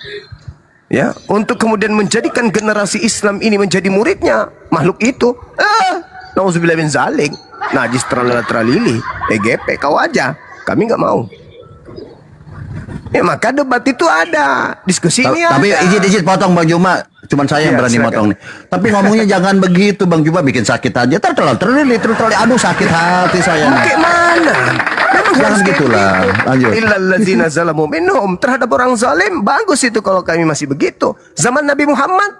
ya, untuk kemudian menjadikan generasi Islam ini menjadi muridnya makhluk itu, nauzubillah min zalik, najis tralala tralili, EGP, kau aja, kami nggak mau. Ya maka debat itu ada, diskusi ini Tapi ada. izin potong Bang Juma, cuman saya yang Iya, berani silakan. motong nih. Tapi ngomongnya jangan begitu Bang Juma, bikin sakit aja. Terlalu, aduh sakit hati saya. nih. Kayak mana? Memang Jangan harus kayak gitulah. gitu. Lanjut. Illalladzina zalamu minhum, terhadap orang zalim bagus itu kalau kami masih begitu. Zaman Nabi Muhammad,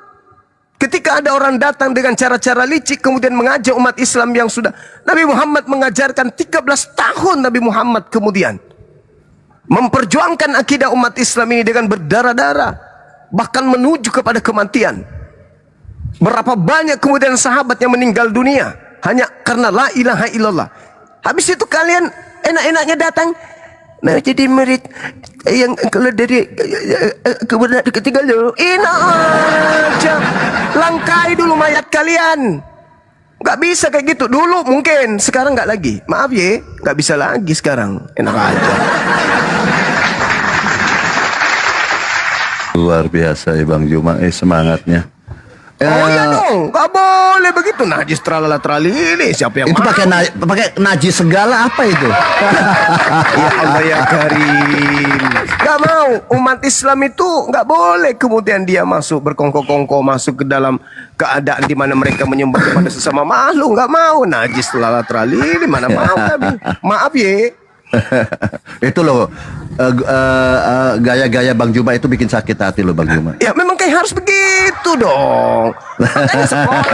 ketika ada orang datang dengan cara-cara licik kemudian mengajak umat Islam yang sudah Nabi Muhammad mengajarkan 13 tahun Nabi Muhammad kemudian memperjuangkan akidah umat Islam ini dengan berdarah-darah, bahkan menuju kepada kematian. Berapa banyak kemudian sahabat yang meninggal dunia hanya karena la ilaha illallah. Habis itu kalian enak-enaknya datang mau jadi murid yang kalau dari kebenaran ketinggal dulu. Enak aja, langkai dulu mayat kalian. Gak bisa kayak gitu dulu mungkin, sekarang gak lagi. Maaf ya, gak bisa lagi sekarang. Enak aja. Luar biasa ya Bang Juma, semangatnya. Oh iya dong, gak boleh begitu. Najis tralala tralili, siapa yang Itu mau? pakai najis segala apa itu? Ya Allah ya Karim. Gak mau, umat Islam itu gak boleh kemudian dia masuk berkongko-kongko, masuk ke dalam keadaan di mana mereka menyembah kepada sesama makhluk. Gak mau, najis tralala tralili, mana mau kami. Maaf ya. Itu loh gaya-gaya Bang Juma itu bikin sakit hati loh Bang Juma. Ya memang kayak harus begitu dong. Makanya sekolah.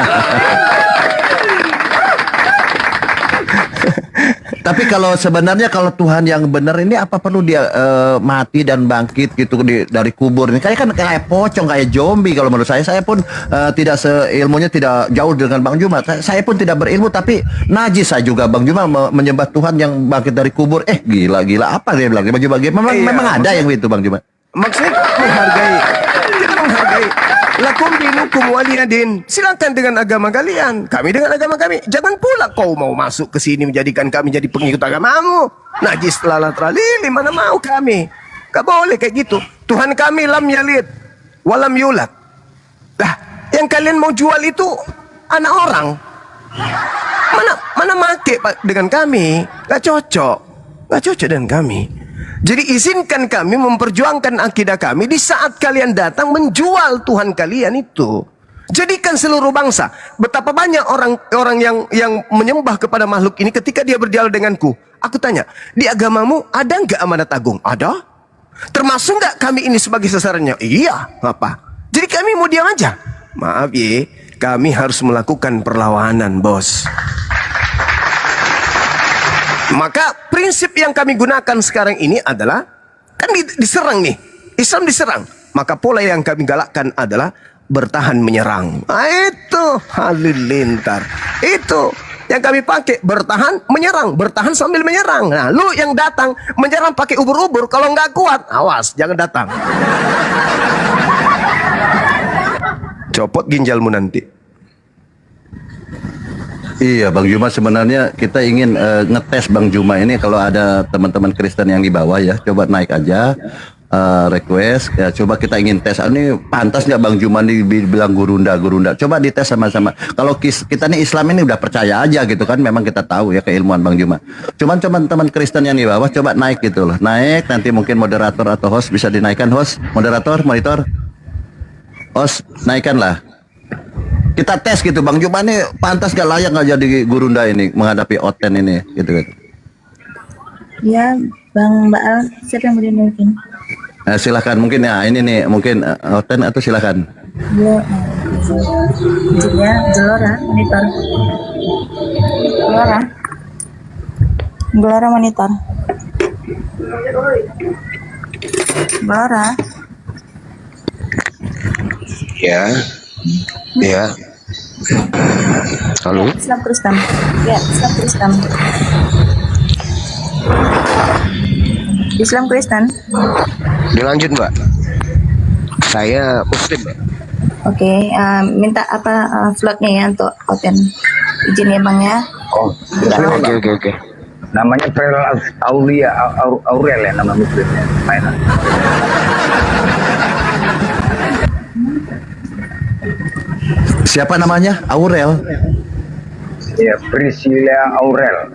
Tapi kalau sebenarnya kalau Tuhan yang benar ini apa perlu dia mati dan bangkit gitu dari kubur ini? Kayak pocong, kayak zombie kalau menurut saya pun tidak seilmunya tidak jauh dengan Bang Juma. Saya pun tidak berilmu tapi najis saya juga Bang Juma menyembah Tuhan yang bangkit dari kubur. Gila apa dia bilang? Bang Juma memang ada yang itu Bang Juma. Maksudnya menghargai. Kita menghargai. Lakum dinukum waliyadin. Silakan dengan agama kalian, kami dengan agama kami. Jangan pula kau mau masuk ke sini menjadikan kami jadi pengikut agamamu. Najis lalat tralili, mana mau kami. Gak boleh kayak gitu. Tuhan kami lam yalid walam yulad. Lah, yang kalian mau jual itu anak orang. Mana make Pak dengan kami? Gak cocok dengan kami. Jadi izinkan kami memperjuangkan akidah kami di saat kalian datang menjual Tuhan kalian itu. Jadikan seluruh bangsa. Betapa banyak orang yang menyembah kepada makhluk ini ketika dia berdialog denganku. Aku tanya, di agamamu ada nggak amanat agung? Ada. Termasuk nggak kami ini sebagai sasarannya? Iya. Apa? Jadi kami mau diam aja? Maaf ya, kami harus melakukan perlawanan, bos. Maka prinsip yang kami gunakan sekarang ini adalah kan diserang nih, Islam diserang. Maka pola yang kami galakkan adalah bertahan menyerang. Nah, itu halilintar. Itu yang kami pakai, bertahan menyerang, bertahan sambil menyerang. Nah, lu yang datang menyerang pakai ubur-ubur, kalau nggak kuat, awas jangan datang. Copot ginjalmu nanti. Iya Bang Juma, sebenarnya kita ingin ngetes Bang Juma ini kalau ada teman-teman Kristen yang di bawah ya, coba naik aja request ya, coba kita ingin tes ini pantas nggak Bang Juma dibilang gurunda. Coba dites sama-sama. Kalau kita nih Islam ini udah percaya aja gitu kan, memang kita tahu ya keilmuan Bang Juma. Cuman teman Kristen yang di bawah coba naik gitu loh. Naik, nanti mungkin moderator atau host bisa dinaikkan, host, moderator, monitor. Host, naikkan lah. Kita tes gitu, Bang Juma nih pantas gak, layak gak jadi gurunda ini menghadapi Oten ini gitu. Ya, Mbak Al, siapa yang mau dinaikin? Silakan mungkin ya, ini nih mungkin Oten atau silakan. Ya, Gelora monitor. Gelora monitor. Gelora. Ya. Halo. Islam Kristen. Ya, Islam Kristen. Islam Kristen. Dilanjut Mbak. Saya Muslim Mbak. Oke, minta slotnya ya untuk Oten. Izin ya Bang ya. Oh, oke. Namanya Trail Aulia Aurel ya, nama muslimnya. Mainan. Siapa namanya? Aurel. Ya, Priscilla Aurel.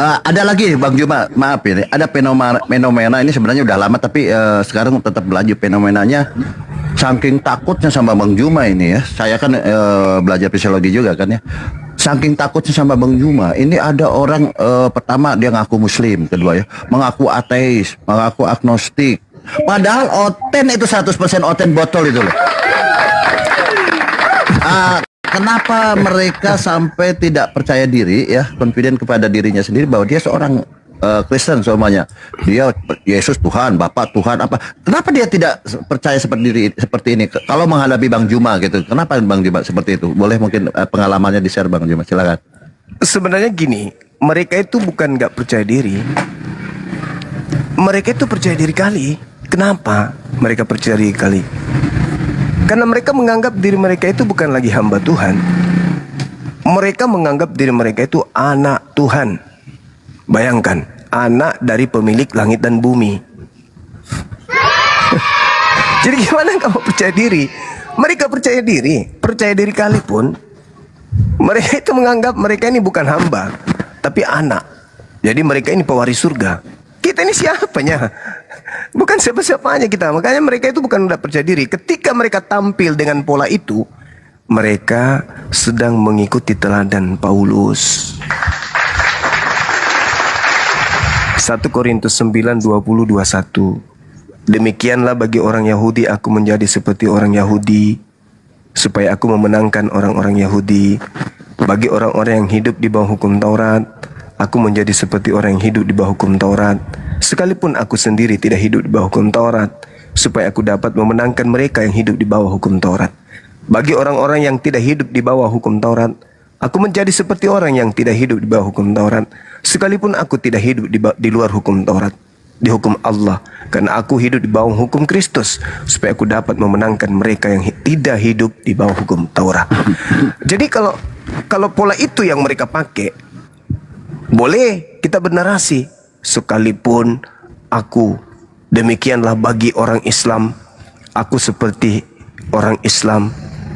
Ada lagi Bang Juma, maaf ini, ada fenomena ini sebenarnya udah lama tapi sekarang tetap berlanjut fenomenanya. Saking takutnya sama Bang Juma ini ya, saya kan belajar fisiologi juga kan ya. Saking takutnya sama Bang Juma, ini ada orang pertama dia ngaku Muslim, kedua ya mengaku ateis, mengaku agnostik. Padahal oten itu 100% oten botol itu loh. Kenapa mereka sampai tidak percaya diri ya, confident kepada dirinya sendiri bahwa dia seorang Kristen semuanya. Dia Yesus Tuhan, Bapak Tuhan apa. Kenapa dia tidak percaya seperti ini kalau menghadapi Bang Juma gitu. Kenapa Bang Juma seperti itu? Boleh mungkin pengalamannya di-share Bang Juma, silakan. Sebenarnya gini, mereka itu bukan nggak percaya diri. Mereka itu percaya diri kali. Kenapa mereka percaya diri kali? Karena mereka menganggap diri mereka itu bukan lagi hamba Tuhan. Mereka menganggap diri mereka itu anak Tuhan. Bayangkan, anak dari pemilik langit dan bumi. Jadi gimana kamu percaya diri? Mereka percaya diri kali pun mereka itu menganggap mereka ini bukan hamba, tapi anak. Jadi mereka ini pewaris surga. Kita ini siapanya? Bukan siapa-siapanya kita. Makanya mereka itu bukan udah percaya diri. Ketika mereka tampil dengan pola itu, mereka sedang mengikuti teladan Paulus. 1 Korintus 9, 20, 21. Demikianlah bagi orang Yahudi aku menjadi seperti orang Yahudi, supaya aku memenangkan orang-orang Yahudi. Bagi orang-orang yang hidup di bawah hukum Taurat, aku menjadi seperti orang yang hidup di bawah hukum Taurat. Sekalipun aku sendiri tidak hidup di bawah hukum Taurat, supaya aku dapat memenangkan mereka yang hidup di bawah hukum Taurat. Bagi orang-orang yang tidak hidup di bawah hukum Taurat, aku menjadi seperti orang yang tidak hidup di bawah hukum Taurat. Sekalipun aku tidak hidup di luar hukum Taurat, di hukum Allah, karena aku hidup di bawah hukum Kristus, supaya aku dapat memenangkan mereka yang tidak hidup di bawah hukum Taurat. Jadi kalau pola itu yang mereka pakai, boleh kita bernarasi, sekalipun aku, demikianlah bagi orang Islam, aku seperti orang Islam,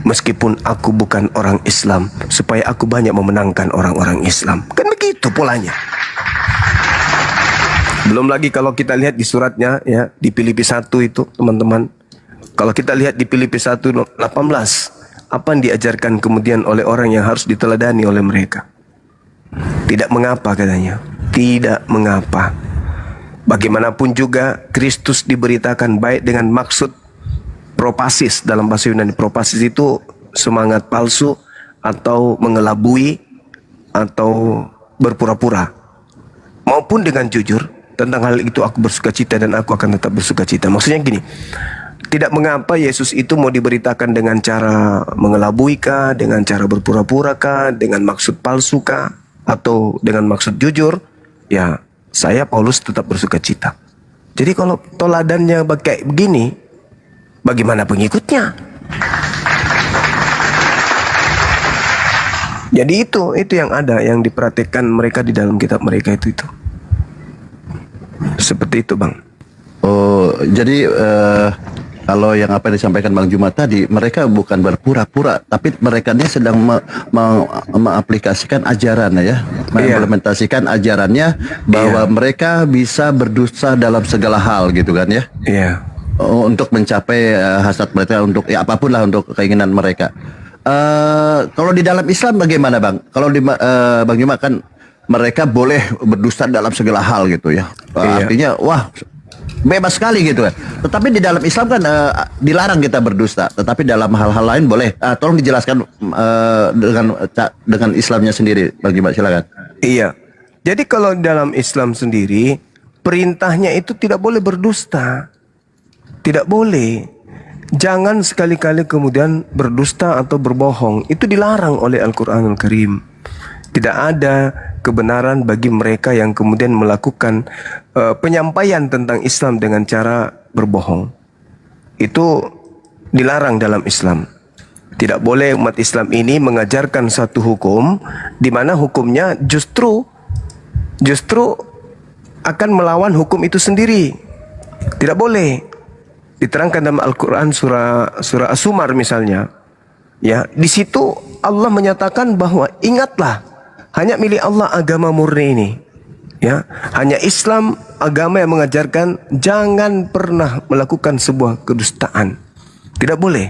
meskipun aku bukan orang Islam, supaya aku banyak memenangkan orang-orang Islam. Kan begitu polanya. Belum lagi kalau kita lihat di suratnya ya, di Filipi 1 itu teman-teman. Kalau kita lihat di Filipi 1:18, apa yang diajarkan kemudian oleh orang yang harus diteladani oleh mereka? Tidak mengapa katanya. Tidak mengapa. Bagaimanapun juga Kristus diberitakan baik dengan maksud propasis. Dalam bahasa Yunani, propasis itu semangat palsu atau mengelabui atau berpura-pura, maupun dengan jujur. Tentang hal itu aku bersukacita dan aku akan tetap bersukacita. Maksudnya gini, tidak mengapa Yesus itu mau diberitakan dengan cara mengelabui kah, dengan cara berpura-pura kah, dengan maksud palsu kah, atau dengan maksud jujur. Ya, saya Paulus tetap bersukacita. Jadi kalau toladannya kayak begini, bagaimana pengikutnya? Jadi itu yang ada, yang diperhatikan mereka di dalam kitab mereka itu. Seperti itu Bang. Oh, jadi kalau yang apa yang disampaikan Bang Juma tadi, mereka bukan berpura-pura, tapi mereka ini sedang mengaplikasikan ajaran ya, mengimplementasikan ajarannya bahwa mereka bisa berdosa dalam segala hal gitu kan ya. Iya. Untuk mencapai hasrat mereka, untuk ya apapun lah untuk keinginan mereka. Kalau di dalam Islam bagaimana Bang? Kalau di Bang Juma kan mereka boleh berdusta dalam segala hal gitu ya. Artinya wah bebas sekali gitu kan. Tetapi di dalam Islam kan dilarang kita berdusta. Tetapi dalam hal-hal lain boleh. Tolong dijelaskan dengan Islamnya sendiri Bang Juma, silakan. Iya. Jadi kalau dalam Islam sendiri perintahnya itu tidak boleh berdusta. Tidak boleh. Jangan sekali-kali kemudian berdusta atau berbohong. Itu dilarang oleh Al-Quranul Karim. Tidak ada kebenaran bagi mereka yang kemudian melakukan penyampaian tentang Islam dengan cara berbohong. Itu dilarang dalam Islam. Tidak boleh umat Islam ini mengajarkan satu hukum di mana hukumnya justru akan melawan hukum itu sendiri. Tidak boleh. Diterangkan dalam Al-Quran surah As-Sumar misalnya. Ya, di situ Allah menyatakan bahwa ingatlah, hanya milik Allah agama murni ini. Ya, hanya Islam agama yang mengajarkan jangan pernah melakukan sebuah kedustaan. Tidak boleh.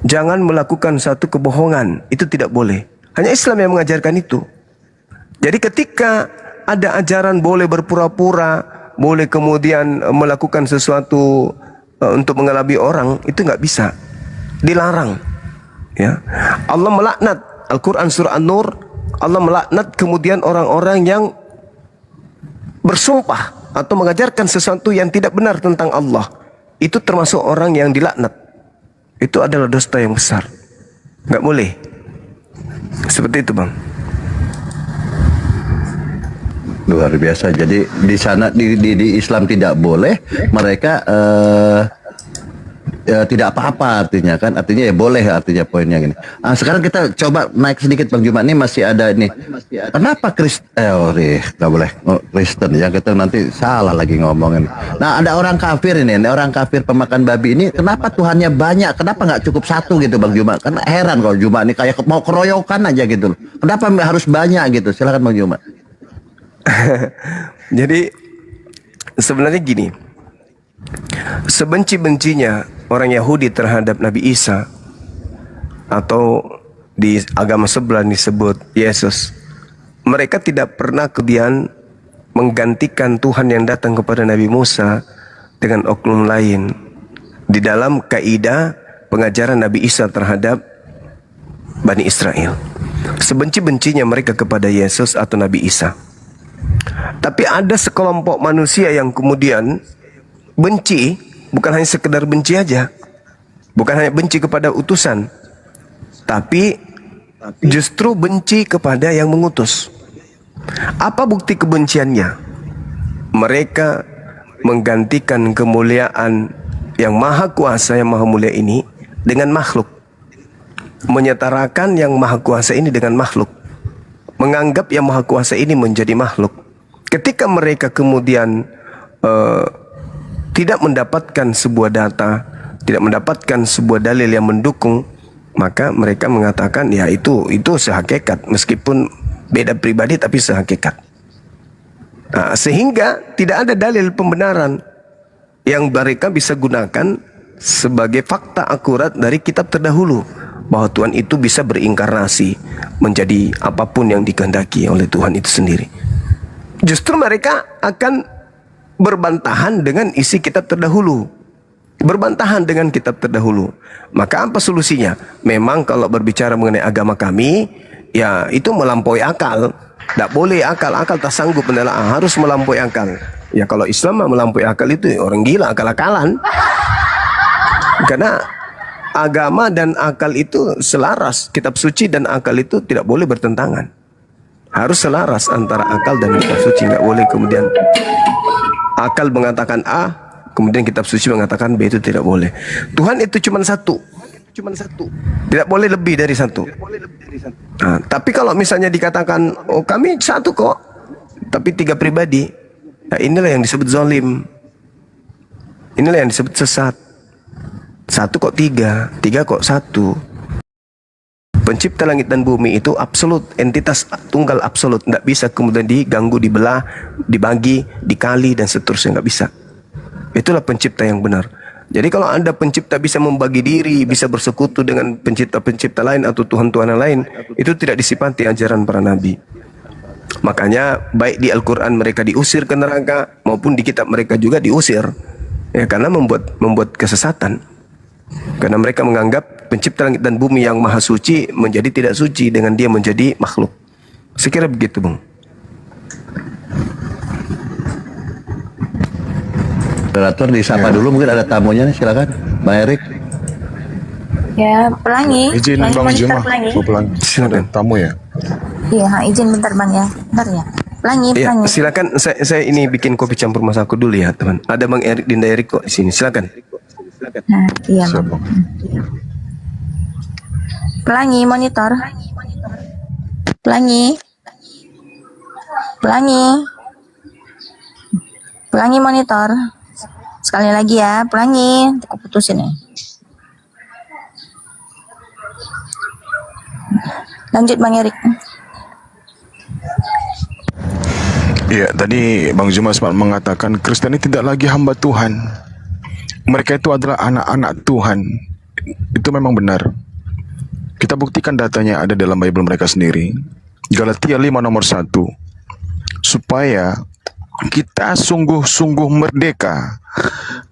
Jangan melakukan satu kebohongan, itu tidak boleh. Hanya Islam yang mengajarkan itu. Jadi ketika ada ajaran boleh berpura-pura, boleh kemudian melakukan sesuatu untuk mengelabui orang, itu nggak bisa. Dilarang. Ya. Allah melaknat, Al-Quran surah An-Nur, Allah melaknat kemudian orang-orang yang bersumpah atau mengajarkan sesuatu yang tidak benar tentang Allah. Itu termasuk orang yang dilaknat. Itu adalah dosa yang besar. Nggak boleh. Seperti itu, Bang. Luar biasa. Jadi di sana di Islam tidak boleh, mereka tidak apa-apa artinya kan, artinya ya boleh artinya poinnya gini. Sekarang kita coba naik sedikit Bang Juma, ini masih ada ini. Kenapa nggak boleh Kristen ya, kita nanti salah lagi ngomongin. Nah ada orang kafir ini, orang kafir pemakan babi ini, kenapa Tuhannya banyak? Kenapa nggak cukup satu gitu Bang Juma? Karena heran kalau Juma ini kayak mau keroyokan aja gitu loh. Kenapa harus banyak gitu? Silakan Bang Juma. Jadi sebenarnya gini, sebenci-bencinya orang Yahudi terhadap Nabi Isa, atau di agama sebelah disebut Yesus, mereka tidak pernah kemudian menggantikan Tuhan yang datang kepada Nabi Musa dengan oknum lain di dalam kaidah pengajaran Nabi Isa terhadap Bani Israel. Sebenci-bencinya mereka kepada Yesus atau Nabi Isa. Tapi ada sekelompok manusia yang kemudian benci, bukan hanya sekedar benci aja, bukan hanya benci kepada utusan, tapi justru benci kepada yang mengutus. Apa bukti kebenciannya? Mereka menggantikan kemuliaan yang maha kuasa, yang maha mulia ini dengan makhluk, menyetarakan yang maha kuasa ini dengan makhluk, menganggap yang maha kuasa ini menjadi makhluk. Ketika mereka kemudian tidak mendapatkan sebuah data, tidak mendapatkan sebuah dalil yang mendukung, maka mereka mengatakan ya itu sehakikat, meskipun beda pribadi tapi sehakikat. Nah, sehingga tidak ada dalil pembenaran yang mereka bisa gunakan sebagai fakta akurat dari kitab terdahulu, bahwa Tuhan itu bisa berinkarnasi menjadi apapun yang dikehendaki oleh Tuhan itu sendiri. Justru mereka akan berbantahan dengan isi kitab terdahulu, berbantahan dengan kitab terdahulu. Maka apa solusinya? Memang kalau berbicara mengenai agama kami, ya itu melampaui akal. Tidak boleh akal tak sanggup menelaah, harus melampaui akal. Ya kalau Islam melampaui akal itu orang gila, akal-akalan. Karena agama dan akal itu selaras, kitab suci dan akal itu tidak boleh bertentangan. Harus selaras antara akal dan kitab suci. Nggak boleh kemudian akal mengatakan A, kemudian kitab suci mengatakan B, itu tidak boleh. Tuhan itu cuma satu. Tidak boleh lebih dari satu. Nah, tapi kalau misalnya dikatakan, oh kami satu kok, tapi tiga pribadi, nah inilah yang disebut zalim. Inilah yang disebut sesat. Satu kok tiga, tiga kok satu. Pencipta langit dan bumi itu absolut, entitas tunggal absolut, tidak bisa kemudian diganggu, dibelah, dibagi, dikali dan seterusnya, nggak bisa. Itulah pencipta yang benar. Jadi kalau Anda pencipta bisa membagi diri, bisa bersekutu dengan pencipta-pencipta lain atau Tuhan-Tuhan lain, itu tidak disifati ajaran para nabi. Makanya baik di Al-Quran mereka diusir ke neraka, maupun di kitab mereka juga diusir, ya, karena membuat kesesatan. Karena mereka menganggap pencipta langit dan bumi yang maha suci menjadi tidak suci dengan dia menjadi makhluk. Sekira begitu, Bang. Moderator disapa dulu, mungkin ada tamunya nih, silakan Bang Erik. Ya, Pelangi. Izin Pelangi, Bang monitor Juma, Pelangi. Pelangi. Silakan tamu ya. Iya, izin bentar Bang ya. Bentar ya. Pelangi, Ya, Pelangi. silakan saya ini bikin kopi campur masaku dulu ya, teman. Ada Bang Erik, Dinda Erik kok di sini. Silakan. Nah, iya Bang. Pelangi, monitor. Pelangi. Pelangi. Pelangi monitor. Sekali lagi ya, Pelangi. Aku putusin ya. Lanjut Bang Erik. Iya, tadi Bang Zuma sempat mengatakan Kristen ini tidak lagi hamba Tuhan. Mereka itu adalah anak-anak Tuhan. Itu memang benar. Kita buktikan datanya ada dalam Bible mereka sendiri. Galatia 5 nomor 1. Supaya kita sungguh-sungguh merdeka.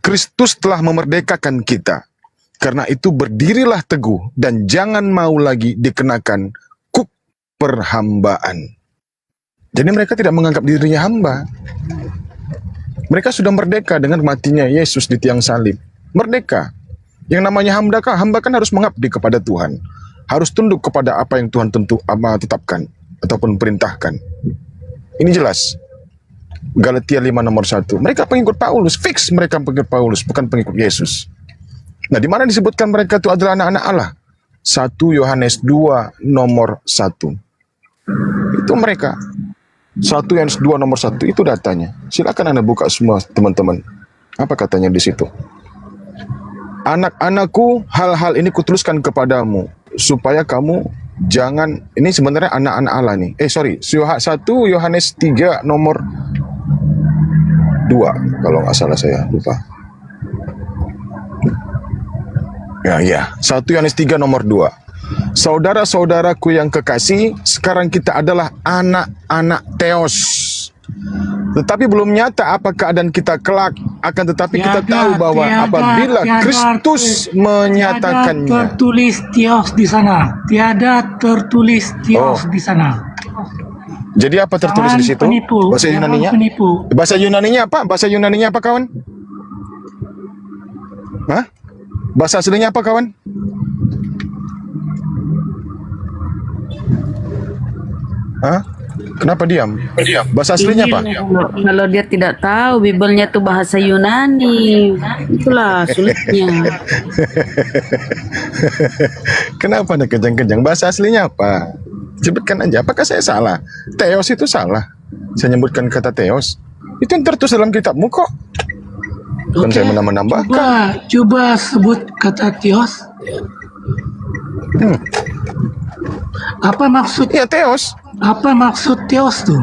Kristus telah memerdekakan kita. Karena itu berdirilah teguh dan jangan mau lagi dikenakan kuk perhambaan. Jadi mereka tidak menganggap dirinya hamba. Mereka sudah merdeka dengan matinya Yesus di tiang salib. Merdeka. Yang namanya hamba kan harus mengabdi kepada Tuhan. Harus tunduk kepada apa yang Tuhan tetapkan ataupun perintahkan. Ini jelas. Galatia 5 nomor 1. Mereka pengikut Paulus. Fix mereka pengikut Paulus, bukan pengikut Yesus. Nah, di mana disebutkan mereka itu adalah anak-anak Allah? 1 Yohanes 2 nomor 1. Itu mereka. 1 Yohanes 2 nomor 1 itu datanya. Silakan Anda buka semua teman-teman. Apa katanya di situ? Anak-anakku, hal-hal ini kutuliskan kepadamu supaya kamu jangan, ini sebenarnya anak-anak Allah nih. 1 Yohanes 3 nomor 2 kalau nggak salah, saya lupa. Ya, 1 Yohanes 3 nomor 2. Saudara-saudaraku yang kekasih, sekarang kita adalah anak-anak Theos. Tetapi belum nyata apa keadaan kita kelak. Akan tetapi kita tahu bahwa apabila Kristus menyatakannya. Tiada tertulis Theos di sana. Tiada tertulis Theos di sana. Jadi apa tertulis di situ? Penipu. Bahasa Yunaninya? Penipu. Bahasa Yunaninya apa? Bahasa Yunaninya apa, kawan? Hah? Bahasa aslinya apa, kawan? Hah? Kenapa diam? Bahasa aslinya apa? Kalau dia tidak tahu, Biblenya itu bahasa Yunani. Itulah sulitnya. Kenapa Anda kejang-kejang? Bahasa aslinya apa? Sebutkan aja. Apakah saya salah? Theos itu salah. Saya nyebutkan kata Theos. Itu yang tertulis dalam kitabmu kok. Bukan saya menambahkan. Coba sebut kata Theos. Apa maksud? Ya, Theos. Apa maksud Theos tuh?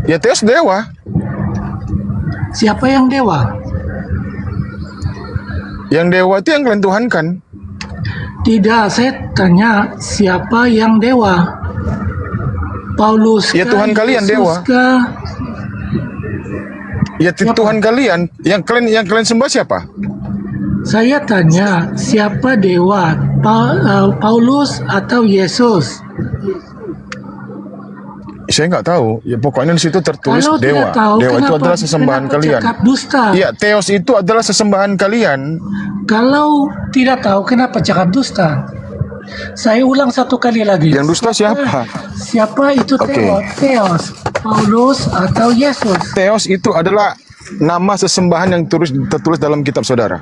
Ya, Theos dewa. Siapa yang dewa? Yang dewa itu yang kalian tuhankan. Tidak, saya tanya siapa yang dewa? Paulus. Ya, Tuhan kalian dewa. Ya, Tuhan kalian. Yang kalian sembah siapa? Saya tanya siapa dewa? Paulus atau Yesus? Saya nggak tahu. Ya, pokoknya di situ tertulis Kalau dewa. tidak tahu, Dewa itu adalah sesembahan kalian. Cakap dusta? Iya, Theos itu adalah sesembahan kalian. Kalau tidak tahu, kenapa cakap dusta? Saya ulang satu kali lagi. Yang dusta siapa? Siapa itu Theos? Paulus atau Yesus? Theos itu adalah nama sesembahan yang tertulis dalam kitab saudara.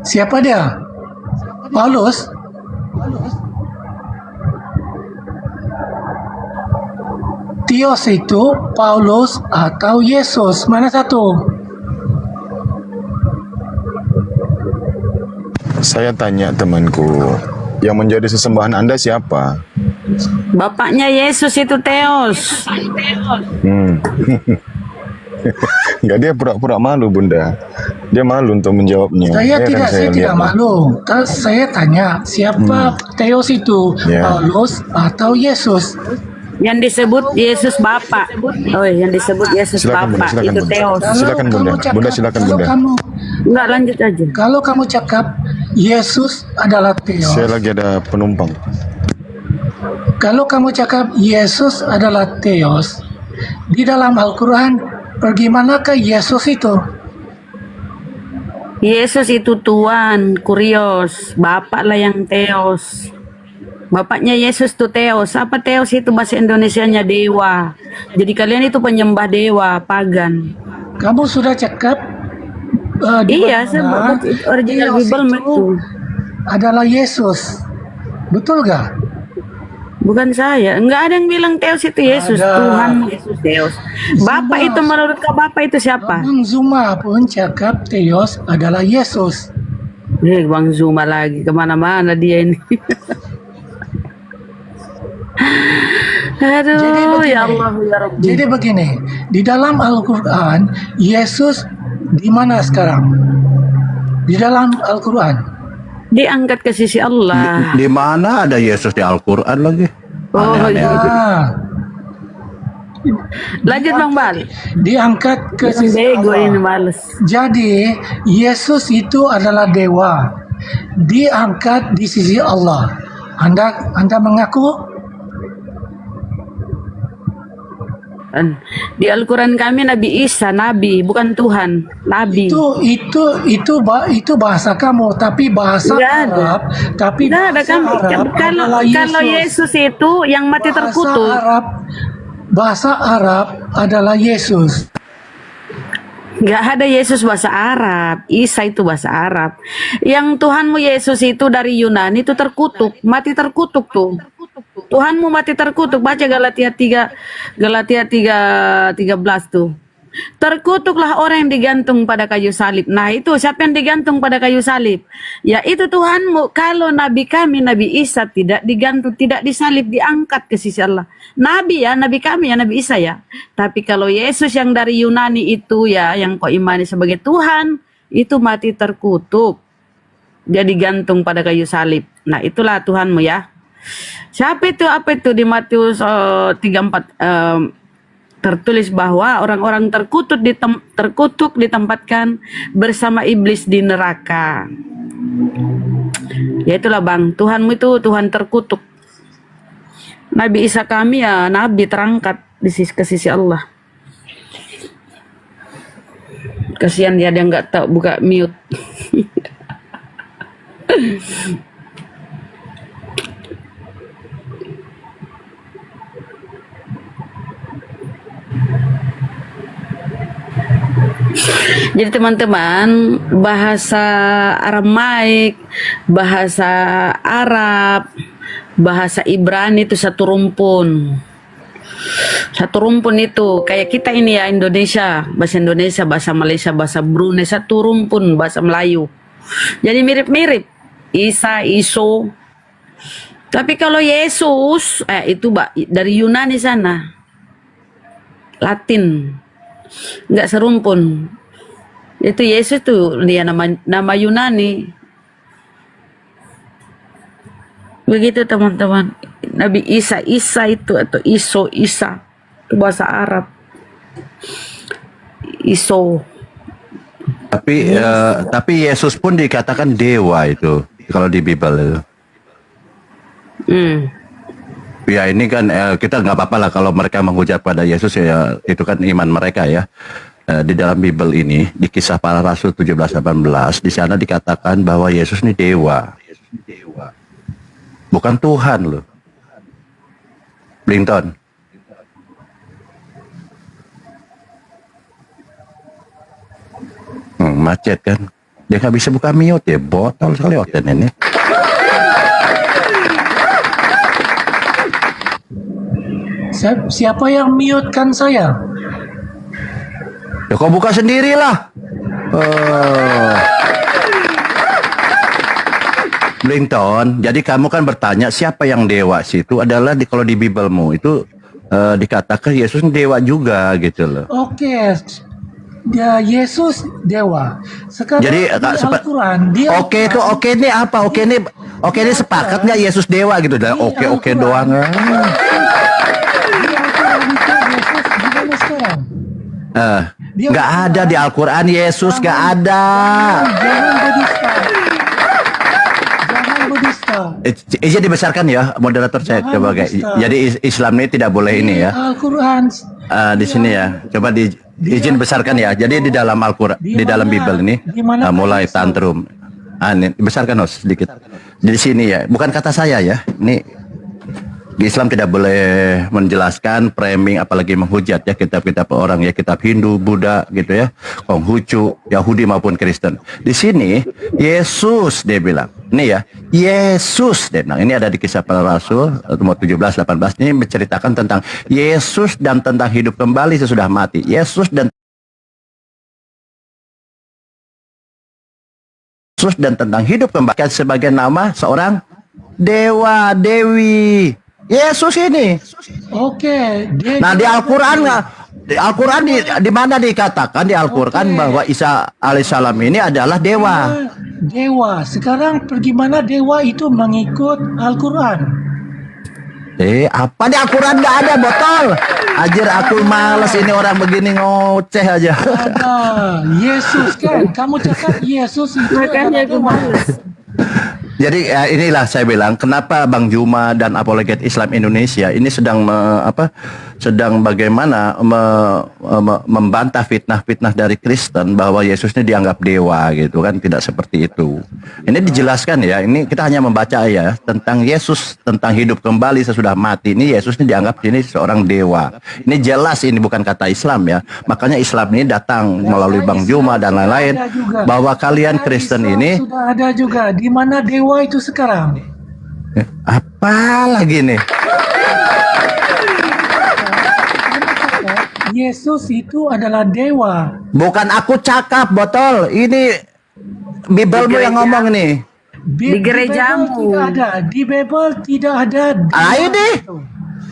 Siapa dia? Paulus? Theos itu Paulus atau Yesus? Mana satu? Saya tanya temanku, yang menjadi sesembahan Anda siapa? Bapaknya Yesus itu Theos. Enggak, dia pura-pura malu, Bunda. Dia malu untuk menjawabnya. Saya Ya, tidak malu. Saya tanya siapa Theos itu? Ya. Paulus atau Yesus? Yang disebut Yesus Bapa. Oh, yang disebut Yesus Silakan, Bunda, Bapa silakan, itu Bunda. Theos. Silakan, Bunda. Bunda, silakan, Bunda. Enggak, lanjut aja. Kalau kamu cakap Yesus adalah Theos. Saya lagi ada penumpang. Kalau kamu cakap Yesus adalah Theos, di dalam Al-Quran, bagaimana Yesus itu? Yesus itu Tuhan, Kurios. Bapak lah yang Theos. Bapaknya Yesus tuh Theos. Apa Theos itu bahasa Indonesianya dewa. Jadi kalian itu penyembah dewa, pagan. Kamu sudah cakap iya, saya original Bible itu adalah Yesus. Betul gak? Bukan saya. Enggak ada yang bilang Theos itu Yesus. Ada. Tuhan Yesus Theos. Bapak itu menurut kau Bapak itu siapa? Bang Zuma pun cakap Theos adalah Yesus. Bang Zuma lagi. Kemana-mana dia ini. Aduh, ya Allah, ya Rabbi. Jadi begini, di dalam Al-Quran, Yesus di mana sekarang? Di dalam Al-Quran. Diangkat ke sisi Allah. Di mana ada Yesus di Al-Quran lagi? Oh, Aneh-aneh iya. aja. Lanjut Bang Bal. Diangkat ke Yang sisi bego Allah. ini males. Jadi Yesus itu adalah dewa, diangkat di sisi Allah. Anda mengaku? Di Al-Quran kami Nabi Isa, Nabi, bukan Tuhan, Nabi. Itu bahasa kamu, tapi bahasa Nggak ada. Arab, tapi Nggak ada bahasa kamu. Arab adalah Kalau Yesus itu yang mati terkutuk. Bahasa Arab adalah Yesus. Nggak ada Yesus bahasa Arab. Isa itu bahasa Arab. Yang Tuhanmu Yesus itu dari Yunani itu terkutuk, mati terkutuk tuh. Tuhanmu mati terkutuk. Baca Galatia 3:13 tuh. Terkutuklah orang yang digantung pada kayu salib. Nah itu siapa yang digantung pada kayu salib? Ya itu Tuhanmu. Kalau Nabi kami, Nabi Isa tidak digantung, tidak disalib, diangkat ke sisi Allah. Nabi ya, Nabi kami ya, Nabi Isa ya. Tapi kalau Yesus yang dari Yunani itu ya, yang kau imani sebagai Tuhan, itu mati terkutuk. Dia digantung pada kayu salib. Nah itulah Tuhanmu ya. Siapa itu? Apa itu di Matius 34 tertulis bahwa orang-orang terkutuk ditempatkan bersama iblis di neraka. Ya itulah Bang, Tuhanmu itu Tuhan terkutuk. Nabi Isa kami ya Nabi terangkat ke sisi Allah. Kasihan dia nggak tahu buka mute. Jadi teman-teman, bahasa Aramaik, bahasa Arab, bahasa Ibrani itu satu rumpun. Satu rumpun itu kayak kita ini ya, Indonesia, bahasa Malaysia, bahasa Brunei, satu rumpun bahasa Melayu. Jadi mirip-mirip. Isa, Iso. Tapi kalau Yesus, itu dari Yunani sana. Latin. Enggak serumpun. Itu Yesus tuh dia nama Yunani. Begitu teman-teman. Nabi Isa itu atau Isa itu bahasa Arab. Iso. Tapi Yesus pun dikatakan dewa itu kalau di Bible itu. Ya ini kan kita nggak apa-apa lah kalau mereka menghujat pada Yesus ya, itu kan iman mereka ya. Di dalam Bible ini di Kisah Para Rasul 17:18 di sana dikatakan bahwa Yesus ini dewa. Bukan Tuhan loh. Blinton. Macet kan. Dia nggak bisa buka mute ya, botol sekali oten ini. Siapa yang mute kan saya? Ya kau buka sendirilah. Blinton, jadi kamu kan bertanya siapa yang dewa sih? Itu adalah kalau di Biblemu itu dikatakan Yesus dewa juga gitu loh. Oke. Dia Yesus dewa. Sekarang Jadi di Al-Quran dia oke ini apa? Oke ini sepakat nggak Yesus dewa gitu? Dan oke doang. Nggak ada di Al-Quran Yesus, nggak ada. Jangan berdusta. Izin dibesarkan ya, moderator saya coba guys. Jadi Islam ini tidak boleh ini ya. Al-Quran. Di sini ya, coba izin besarkan ya. Jadi di dalam Al-Quran, di dalam Bible ini mulai tantrum. Ini besarkan sedikit. Di sini ya, bukan kata saya ya. Ini di Islam tidak boleh menjelaskan, framing, apalagi menghujat ya kitab-kitab orang ya, kitab Hindu, Buddha gitu ya, Konghucu, Yahudi maupun Kristen. Di sini Yesus dia bilang, ini ya Yesus dia bilang, ini ada di Kisah Para Rasul nomor 17-18 ini menceritakan tentang Yesus dan tentang hidup kembali sesudah mati. Yesus dan tentang hidup kembali sebagai nama seorang dewa, dewi. Yesus ini. Oke, dia Nah, di juga Al-Qur'an betul. nggak? Di Al-Qur'an di mana dikatakan di Al-Qur'an bahwa Isa alaihissalam ini adalah dewa. Dewa. Sekarang bagaimana dewa itu mengikut Al-Quran? Apa di Al-Quran nggak ada botol? Anjir, aku males ini orang begini ngoceh aja. Ada Yesus kan? Kamu cakap Yesus itu Makanya aku adalah dewa. males. Jadi inilah saya bilang kenapa Bang Juma dan Apologet Islam Indonesia ini sedang sedang bagaimana membantah fitnah-fitnah dari Kristen bahwa Yesus ini dianggap dewa gitu kan, tidak seperti itu. Ini dijelaskan ya, ini kita hanya membaca ya tentang Yesus, tentang hidup kembali sesudah mati. Ini Yesus ini dianggap ini seorang dewa. Ini jelas, ini bukan kata Islam ya. Makanya Islam ini datang melalui Bang Juma dan lain-lain bahwa kalian Kristen ini Sudah ada juga. Di mana dewa itu sekarang? apa lagi nih? Yesus itu adalah dewa. Bukan aku cakap botol. Ini Bibelmu yang ngomong nih. Di gerejamu. Tidak ada. Di Bible tidak ada.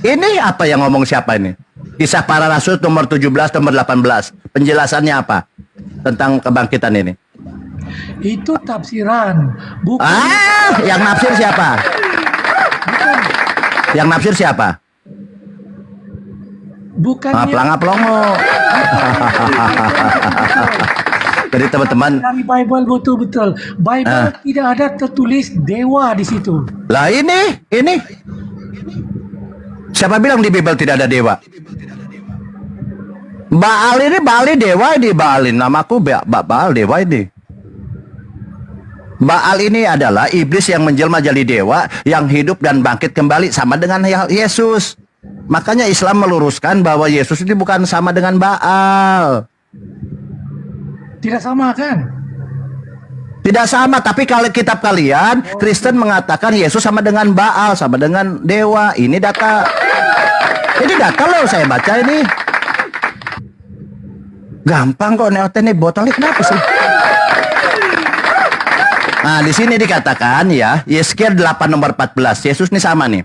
Ini apa yang ngomong siapa ini? Kisah Para Rasul nomor 17 nomor 18. Penjelasannya apa tentang kebangkitan ini? Itu tafsiran. Bukan. Yang nafsir siapa? Yang nafsir siapa? Bukannya Pelanga-pelongo. Jadi teman-teman, dari Bible betul-betul. Bible tidak ada tertulis dewa di situ. lah ini siapa bilang di Bible tidak ada dewa? Baal ini dewa ini Baalin. Namaku Baal dewa ini. Baal ini adalah iblis yang menjelma jadi dewa yang hidup dan bangkit kembali sama dengan Yesus. Makanya Islam meluruskan bahwa Yesus ini bukan sama dengan Baal. Tidak sama kan? Tidak sama, tapi kalau kitab kalian Kristen mengatakan Yesus sama dengan Baal, sama dengan dewa. Ini data. Ini data loh, saya baca ini. Gampang kok neoten nih, botolnya kenapa sih? Nah, di sini dikatakan ya, Yeskiel 8 nomor 14. Yesus ini sama nih.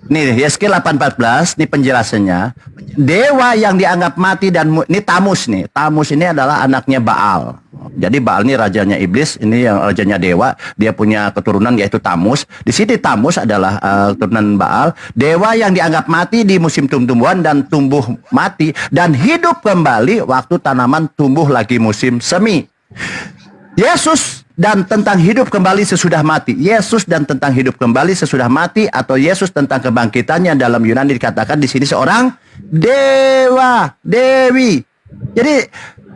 Nih, Yeskiel 8:14, ini penjelasannya. Dewa yang dianggap mati dan ini Tamus nih. Tamus ini adalah anaknya Baal. Jadi Baal ini rajanya iblis, ini yang rajanya dewa. Dia punya keturunan yaitu Tamus. Di sini Tamus adalah keturunan Baal. Dewa yang dianggap mati di musim tumbuhan dan tumbuh mati dan hidup kembali waktu tanaman tumbuh lagi musim semi. Yesus dan tentang hidup kembali sesudah mati. Yesus dan tentang hidup kembali sesudah mati atau Yesus tentang kebangkitannya dalam Yunani dikatakan di sini seorang dewa, dewi. Jadi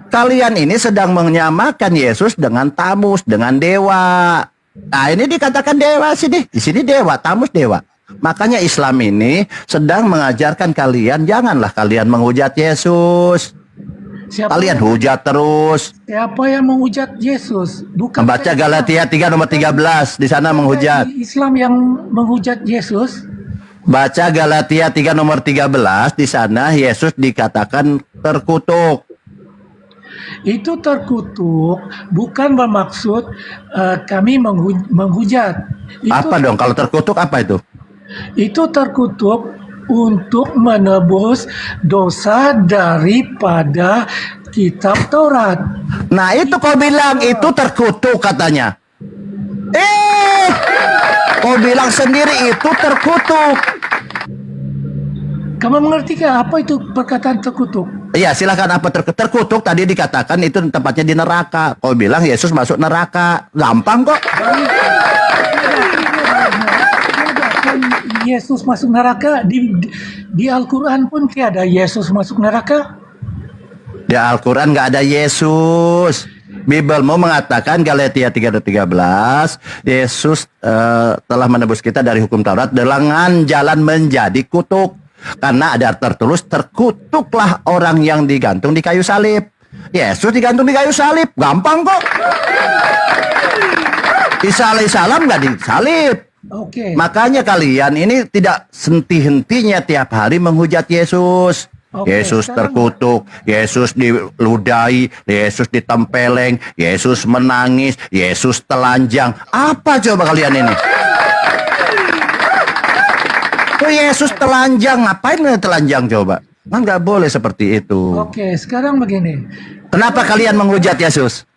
kalian ini sedang menyamakan Yesus dengan Tamus, dengan dewa. Nah, ini dikatakan dewa sini. Di sini dewa, Tamus dewa. Makanya Islam ini sedang mengajarkan kalian janganlah kalian menghujat Yesus. Kalian hujat terus. Siapa yang menghujat Yesus? Bukan Membaca Galatia 3 nomor 13 di sana menghujat. Islam yang menghujat Yesus. Baca Galatia 3 nomor 13 di sana Yesus dikatakan terkutuk. Itu terkutuk bukan bermaksud kami menghujat. Apa dong kalau terkutuk apa itu? Itu terkutuk untuk menebus dosa daripada kitab Taurat. Nah itu kau bilang itu terkutuk katanya. Kau bilang sendiri itu terkutuk. Kamu mengerti apa itu perkataan terkutuk? Iya silakan apa terkutuk tadi dikatakan itu tempatnya di neraka. Kau bilang Yesus masuk neraka. Gampang kok. Yesus masuk neraka di Al-Quran pun tiada Yesus masuk neraka. Di Al-Quran nggak ada Yesus. Bible mau mengatakan Galatia 3:13 Yesus telah menebus kita dari hukum Taurat dengan jalan menjadi kutuk. Karena ada tertulis terkutuklah orang yang digantung di kayu salib. Yesus digantung di kayu salib. Gampang kok. Isa alaihissalam nggak disalib. Oke. Makanya kalian ini tidak henti-hentinya tiap hari menghujat Yesus. Yesus terkutuk, Yesus diludahi, Yesus ditempeleng, Yesus menangis, Yesus telanjang. Apa coba kalian ini? Oh Yesus telanjang, ngapain telanjang coba? Kan nggak boleh seperti itu. Oke, sekarang begini. Kenapa kalian menghujat Yesus?